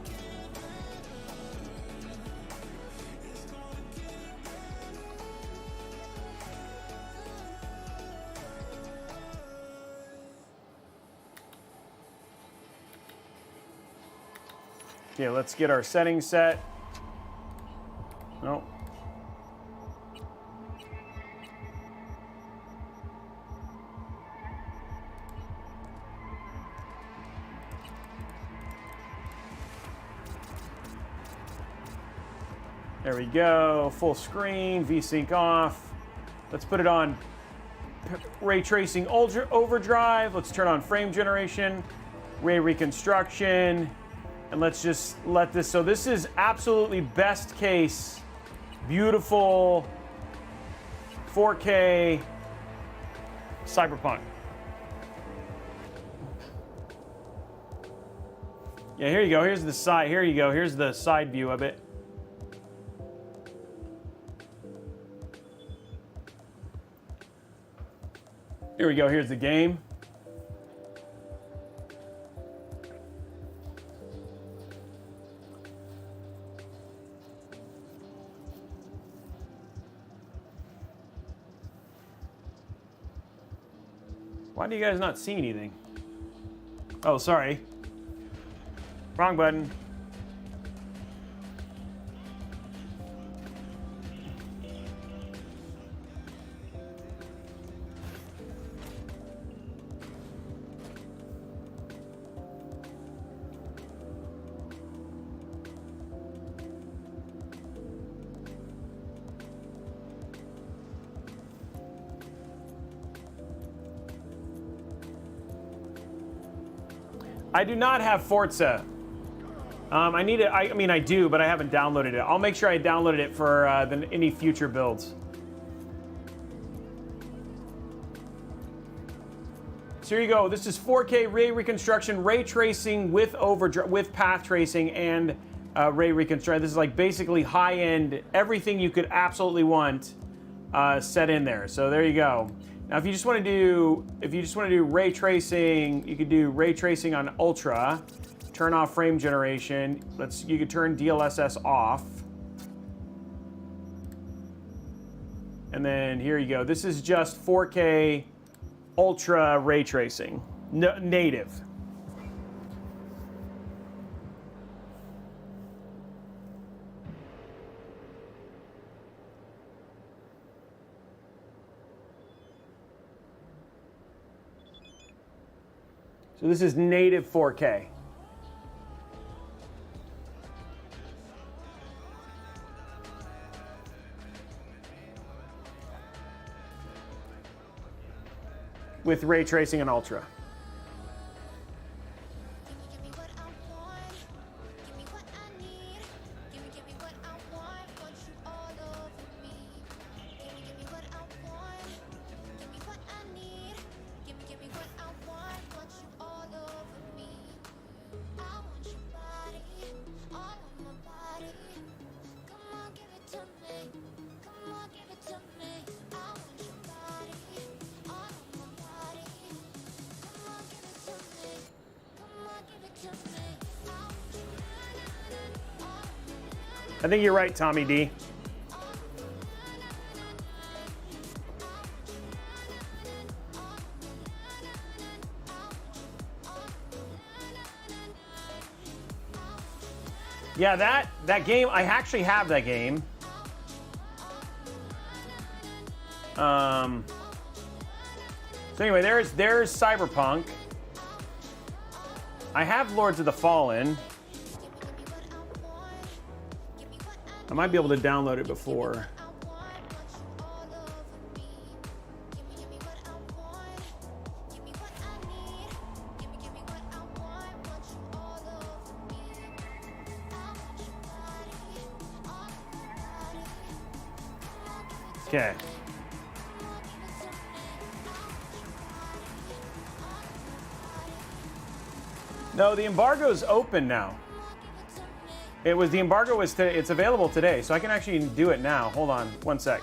Okay, let's get our settings set. Nope. There we go, full screen, VSync off. Let's put it on ray tracing overdrive. Let's turn on frame generation, ray reconstruction, and let's just let this, so this is absolutely best case, beautiful 4K Cyberpunk. Yeah, here you go, here's the side, here you go, here's the side view of it. Here we go, here's the game. Why do you guys not see anything? Oh, sorry. Wrong button. I do not have Forza. I need it. I mean, I do, but I haven't downloaded it. I'll make sure I downloaded it for any future builds. So here you go. This is 4K ray reconstruction, ray tracing with path tracing and ray reconstruction. This is like basically high-end, everything you could absolutely want set in there. So there you go. Now, if you just want to do ray tracing, you could do ray tracing on Ultra. Turn off frame generation. You could turn DLSS off. And then here you go. This is just 4K Ultra ray tracing, native. So this is native 4K. With ray tracing and Ultra. I think you're right, Tommy D. Yeah, that game, I actually have that game. So anyway, there's Cyberpunk. I have Lords of the Fallen. I might be able to download it before. Okay. No, the embargo's open now. It was, the embargo was, it's available today, so I can actually do it now. Hold on, one sec.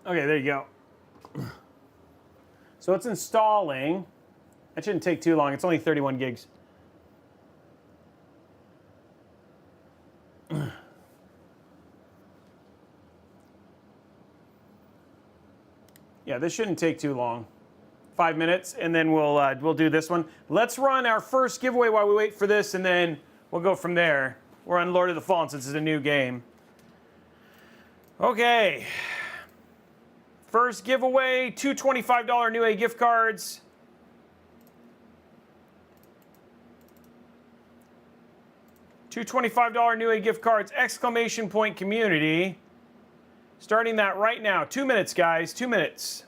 Okay, there you go. So it's installing. That shouldn't take too long. It's only 31 gigs. Yeah, this shouldn't take too long. 5 minutes, and then we'll do this one. Let's run our first giveaway while we wait for this, and then we'll go from there. We're on Lord of the Fallen since it's a new game. Okay. First giveaway, 2 $25 Newegg gift cards. Two $25 Newegg gift cards, exclamation point community. Starting that right now. 2 minutes, guys, 2 minutes.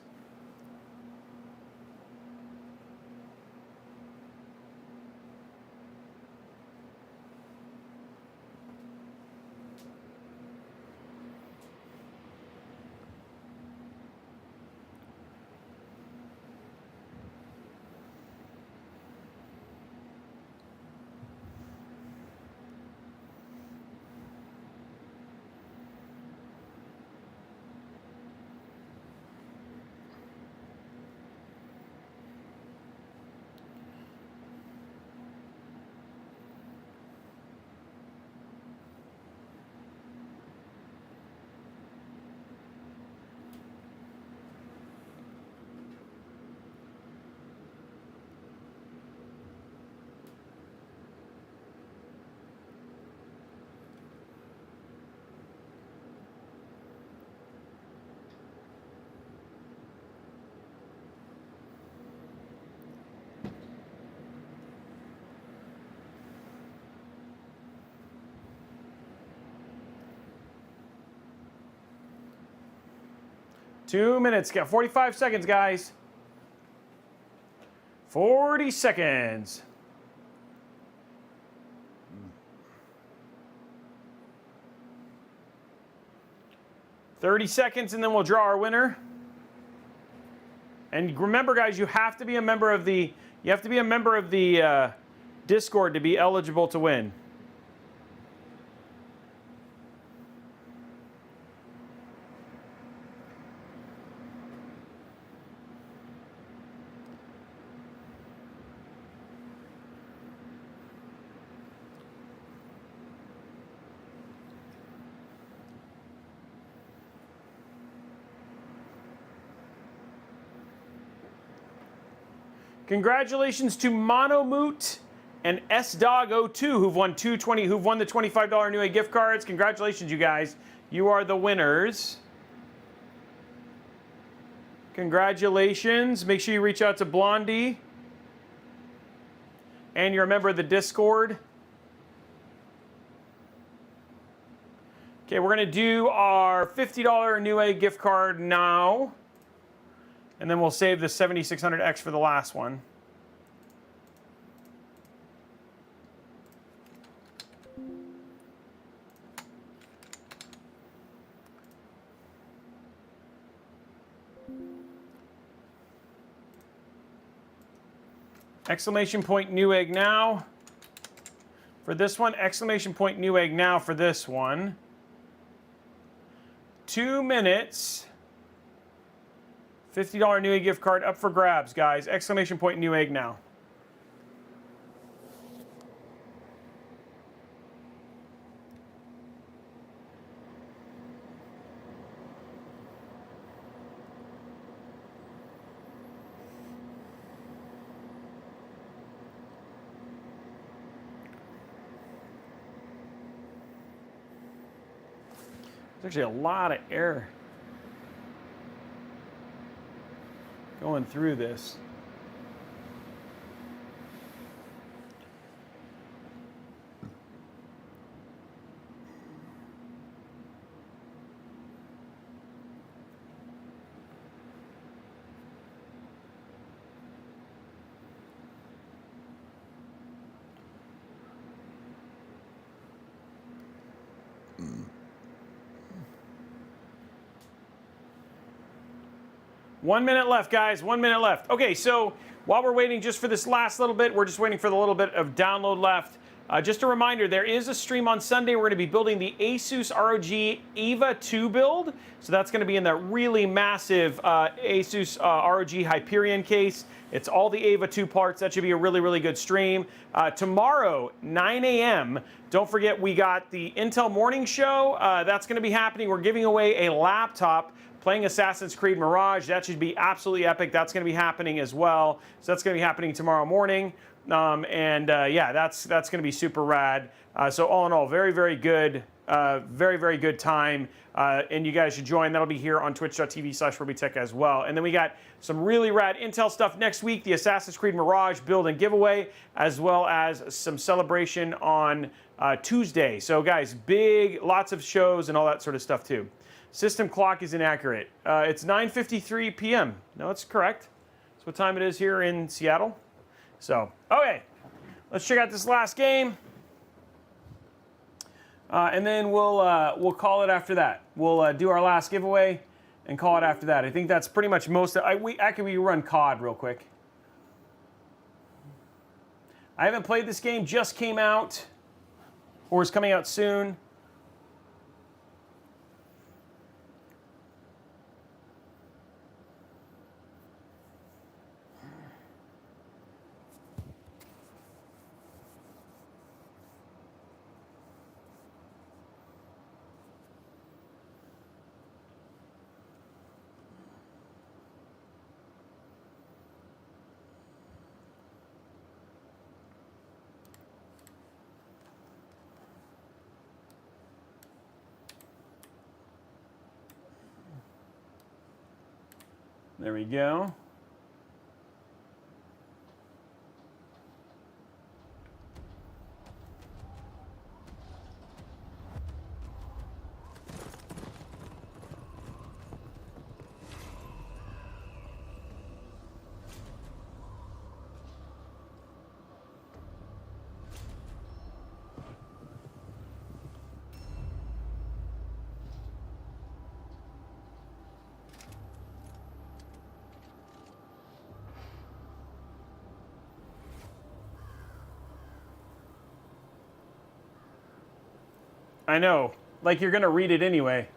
Two minutes, got 45 seconds, guys. 40 seconds. $30 seconds, and then we'll draw our winner. And remember, guys, you have to be a member of the Discord to be eligible to win. Congratulations to Monomoot and SDog02 who've won the $25 Newegg gift cards. Congratulations, you guys. You are the winners. Congratulations. Make sure you reach out to Blondie. And you're a member of the Discord. Okay, we're going to do our $50 Newegg gift card now. And then we'll save the 7600X for the last one. Exclamation point Newegg now for this one. Exclamation point Newegg now for this one. 2 minutes. $50 Newegg gift card up for grabs, guys. Exclamation point Newegg now. There's actually a lot of air going through this. One minute left, guys. 1 minute left. Okay, so while we're waiting just for this last little bit, we're just waiting for the little bit of download left. Just a reminder, there is a stream on Sunday. We're going to be building the Asus ROG EVA 2 build. So that's going to be in that really massive Asus ROG Hyperion case. It's all the EVA 2 parts. That should be a really, really good stream. Tomorrow, 9 a.m., don't forget we got the Intel Morning Show. That's going to be happening. We're giving away a laptop playing Assassin's Creed Mirage. That should be absolutely epic. That's going to be happening as well. So that's going to be happening tomorrow morning. Yeah, that's going to be super rad. So all in all, very, very good, very, very good time. And you guys should join. That'll be here on twitch.tv/Robeytech as well. And then we got some really rad Intel stuff next week, the Assassin's Creed Mirage build and giveaway, as well as some celebration on Tuesday. So guys, lots of shows and all that sort of stuff too. System clock is inaccurate. It's 9:53 p.m. No, it's correct. That's what time it is here in Seattle. So, okay, let's check out this last game, and then we'll call it after that. We'll do our last giveaway and call it after that. I think that's pretty much most of we run COD real quick. I haven't played this game, just came out, or is coming out soon. There we go. I know, like you're gonna read it anyway.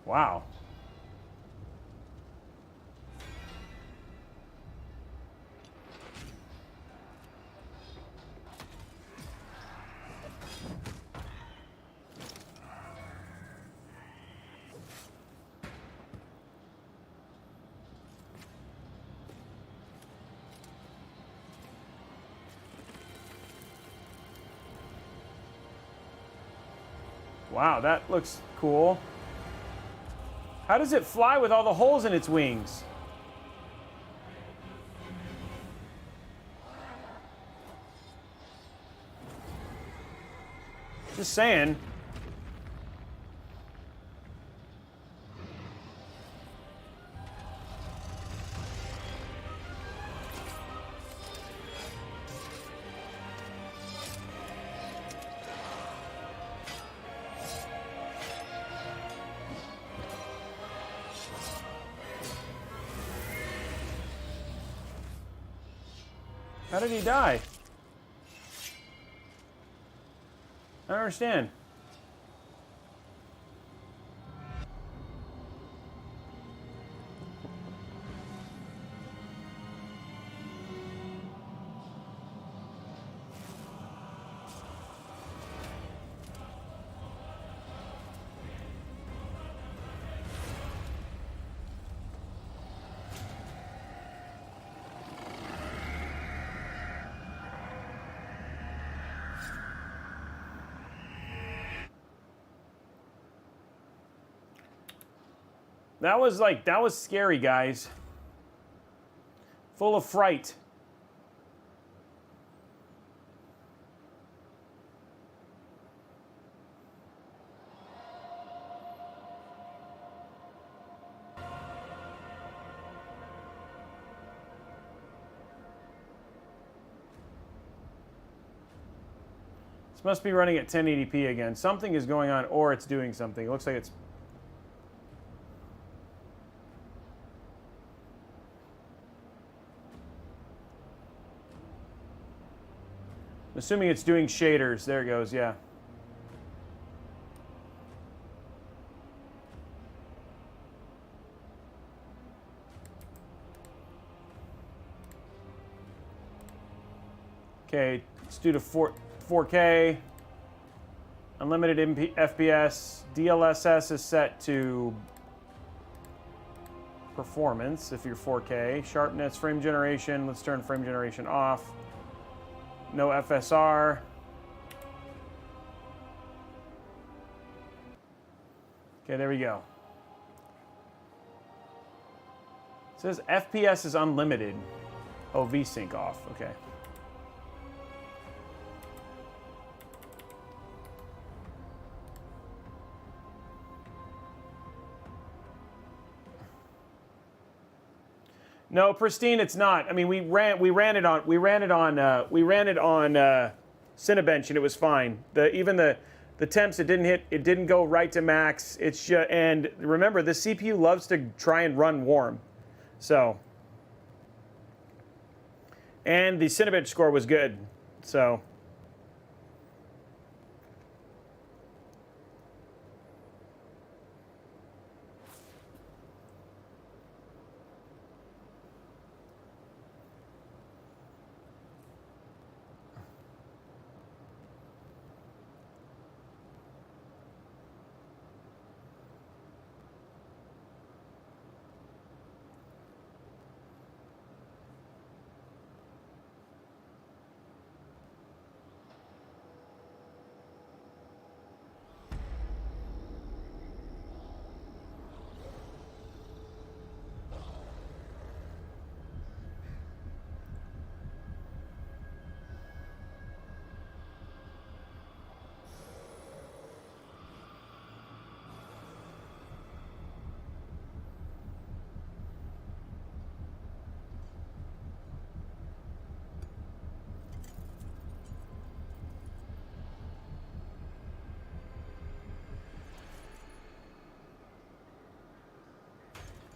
Wow. Wow, that looks cool. How does it fly with all the holes in its wings? Just saying. How did he die? I don't understand. That was scary, guys. Full of fright. This must be running at 1080p again. Something is going on, or it's doing something. It looks like it's... I'm assuming it's doing shaders. There it goes, yeah. Okay, let's do the 4K. Unlimited FPS. DLSS is set to performance if you're 4K. Sharpness, frame generation. Let's turn frame generation off. No FSR. Okay, there we go. It says FPS is unlimited. Oh, VSync off. Okay. No, pristine. It's not. I mean, we ran it on Cinebench, and it was fine. Even the temps, it didn't go right to max. It's just, and remember, the CPU loves to try and run warm, so. And the Cinebench score was good, so.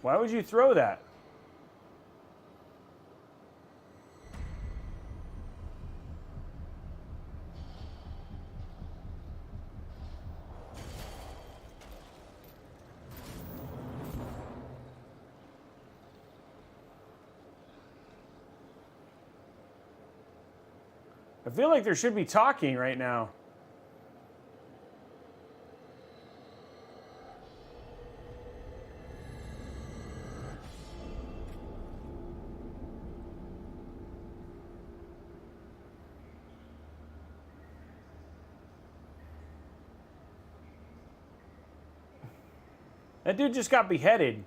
Why would you throw that? I feel like there should be talking right now. That dude just got beheaded.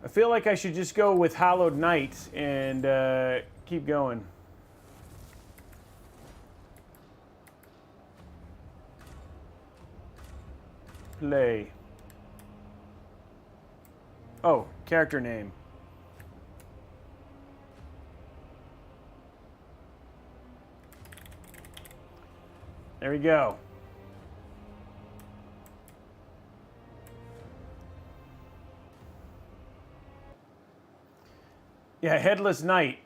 I feel like I should just go with Hallowed Night and keep going. Play. Oh, character name. There we go. Yeah, Headless Knight.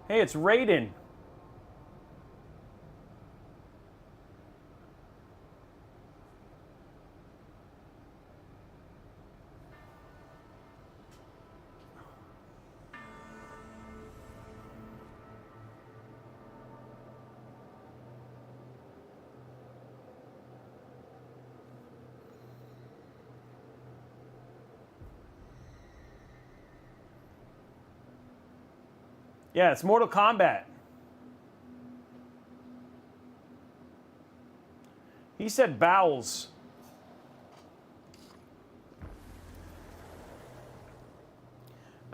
Hey, it's Raiden. Yeah, it's Mortal Kombat. He said bowels.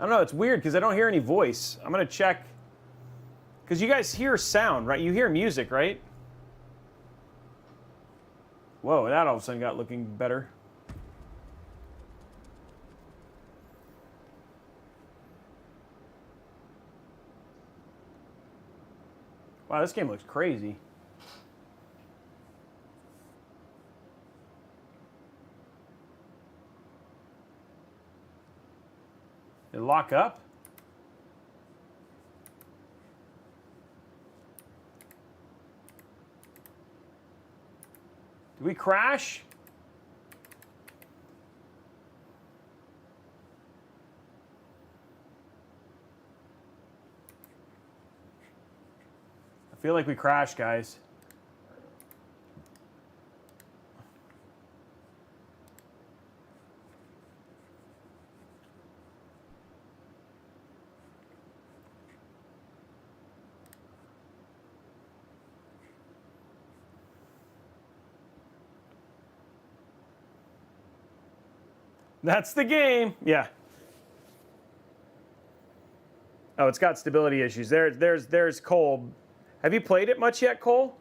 I don't know, it's weird because I don't hear any voice. I'm gonna check. Because you guys hear sound, right? You hear music, right? Whoa, that all of a sudden got looking better. Wow, this game looks crazy. Did it lock up? Did we crash? I feel like we crashed, guys. That's the game. Yeah. Oh, it's got stability issues. There's Cole. Have you played it much yet, Cole?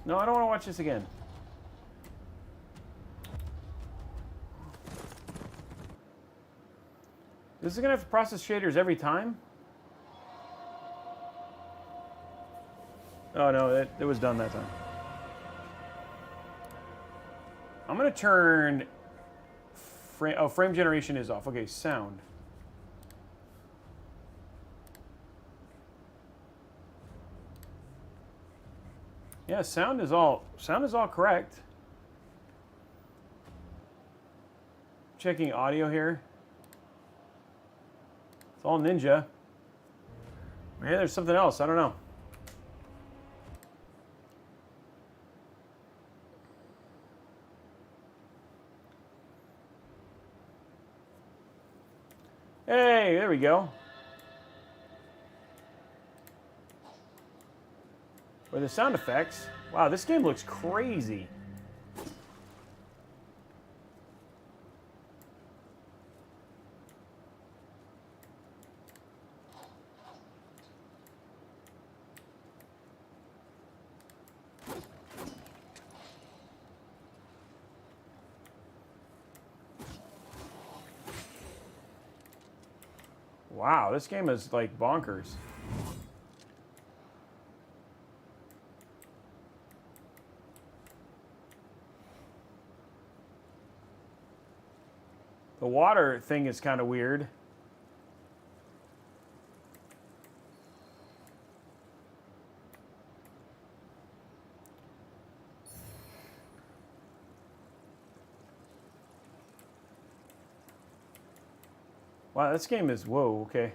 No, I don't want to watch this again. This is going to have to process shaders every time? Oh, no, it was done that time. I'm going to turn... frame generation is off. Okay, sound. Yeah, sound is all correct. Checking audio here. It's all Ninja. Maybe there's something else. I don't know. Hey, there we go. Or the sound effects. Wow, this game looks crazy. Wow, this game is like bonkers. The water thing is kind of weird. Wow, this game is, whoa, okay.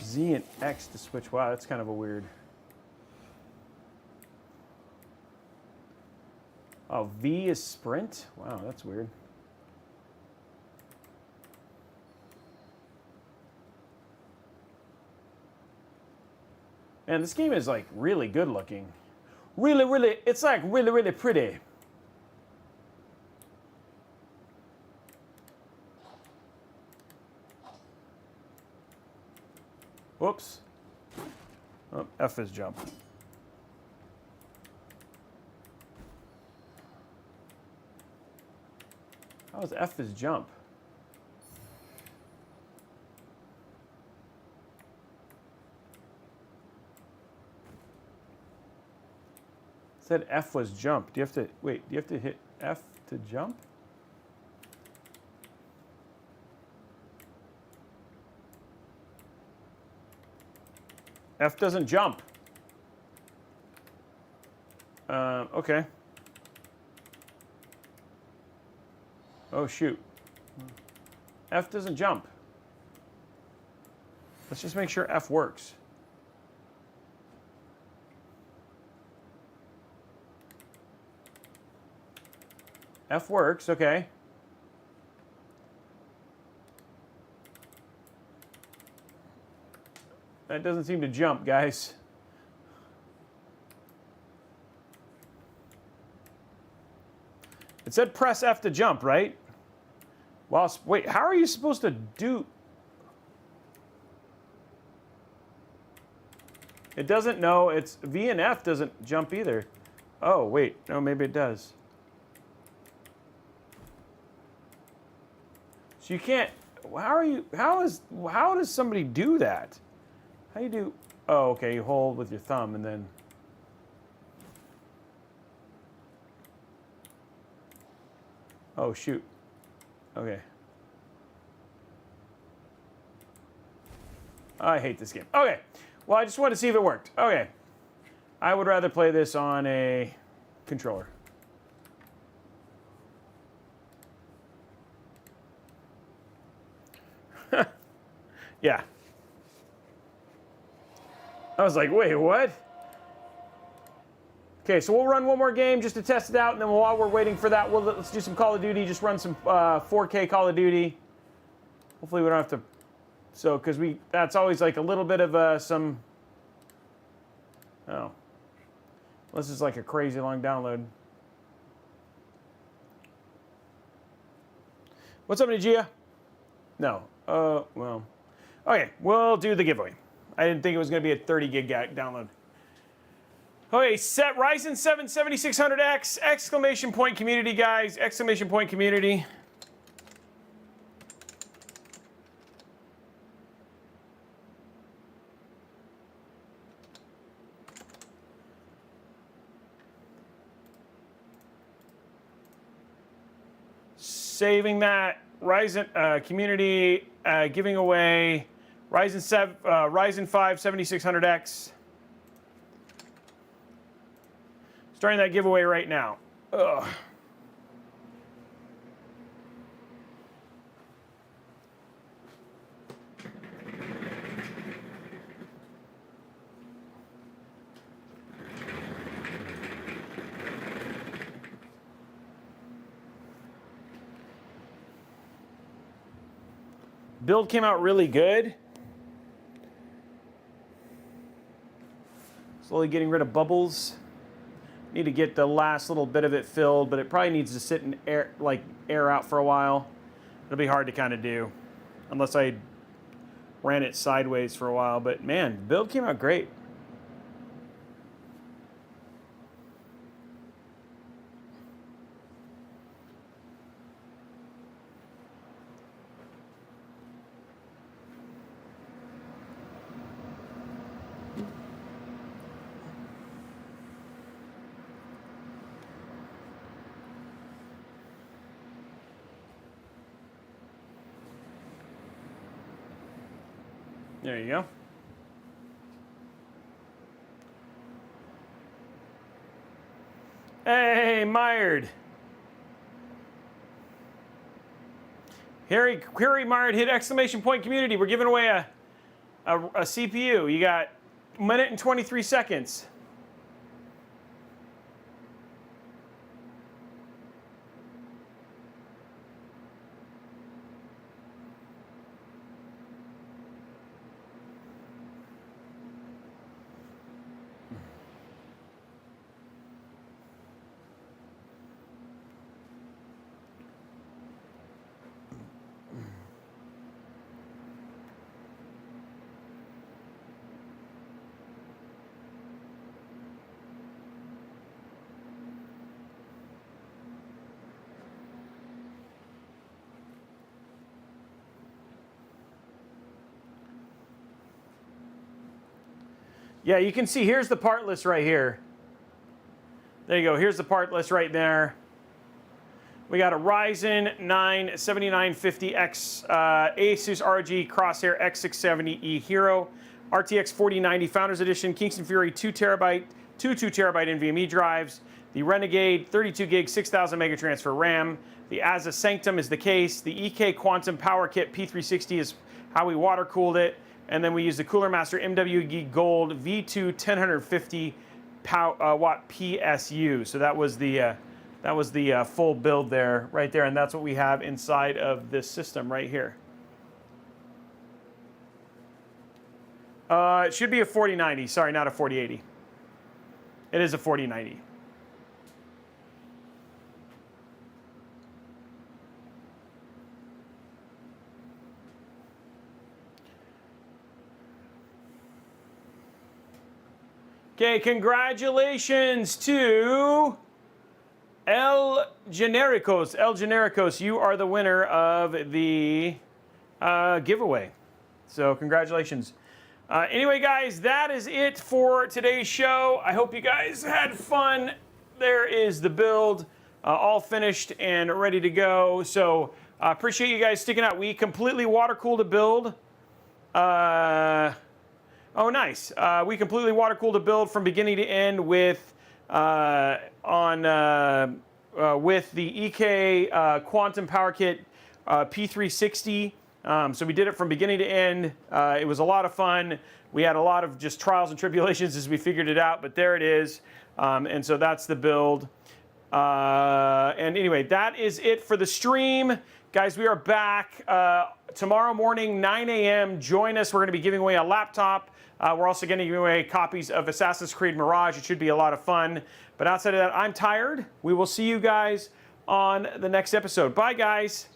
Z and X to switch. Wow, that's kind of a weird. Oh, V is sprint? Wow, that's weird. Man, this game is like really good looking. Really, it's like really pretty. Whoops. Oh, F is jump. How is F is jump? said F was jump. Do you have to, wait, do you have to hit F to jump? F doesn't jump. Okay. Oh, shoot. F doesn't jump. Let's just make sure F works. F works, okay. That doesn't seem to jump, guys. It said press F to jump, right? Well, wait, how are you supposed to do... It doesn't know, it's V and F doesn't jump either. Oh, wait, no, maybe it does. So you can't, how does somebody do that? How you do, oh, okay, you hold with your thumb and then. Oh, shoot. Okay. I hate this game. Okay. Well, I just wanted to see if it worked. Okay. I would rather play this on a controller. Yeah. I was like, wait, what? Okay, so we'll run one more game just to test it out, and then while we're waiting for that, let's do some Call of Duty, just run some 4K Call of Duty. Hopefully we don't have to, so, because that's always like a little bit of some, oh. This is like a crazy long download. What's up, Nigia? No, well. Okay, we'll do the giveaway. I didn't think it was going to be a 30 gig download. Okay, Ryzen 7 7600X, exclamation point community, guys, exclamation point community. Saving that Ryzen community, giving away Ryzen 5 7600X. Starting that giveaway right now. Ugh. Build came out really good. Slowly getting rid of bubbles. Need to get the last little bit of it filled, but it probably needs to sit and air out for a while. It'll be hard to kind of do unless I ran it sideways for a while. But man, the build came out great. There you go. Hey, Myard. Harry Myard hit exclamation point community. We're giving away a CPU. You got a minute and 23 seconds. Yeah, you can see here's the part list right here. There you go. Here's the part list right there. We got a Ryzen 9 7950X Asus ROG Crosshair X670E Hero, RTX 4090 Founders Edition, Kingston Fury 2 terabyte, two 2 terabyte NVMe drives, the Renegade 32 gig 6000 mega transfer RAM, the Azza Sanctum is the case, the EK Quantum Power Kit P360 is how we water cooled it, and then we use the Cooler Master MWG Gold V2 1050 watt PSU. So that was the full build there, right there, and that's what we have inside of this system right here. It should be a 4090. Sorry, not a 4080. It is a 4090. Okay, congratulations to El Genericos. El Genericos, you are the winner of the giveaway. So congratulations. Anyway, guys, that is it for today's show. I hope you guys had fun. There is the build all finished and ready to go. So appreciate you guys sticking out. We completely water-cooled a build. Oh, nice. We completely water-cooled a build from beginning to end with with the EK Quantum Power Kit P360. So we did it from beginning to end. It was a lot of fun. We had a lot of just trials and tribulations as we figured it out, but there it is. And so that's the build. And anyway, that is it for the stream. Guys, we are back tomorrow morning, 9 a.m. Join us. We're going to be giving away a laptop. We're also going to give away copies of Assassin's Creed Mirage. It should be a lot of fun. But outside of that, I'm tired. We will see you guys on the next episode. Bye, guys.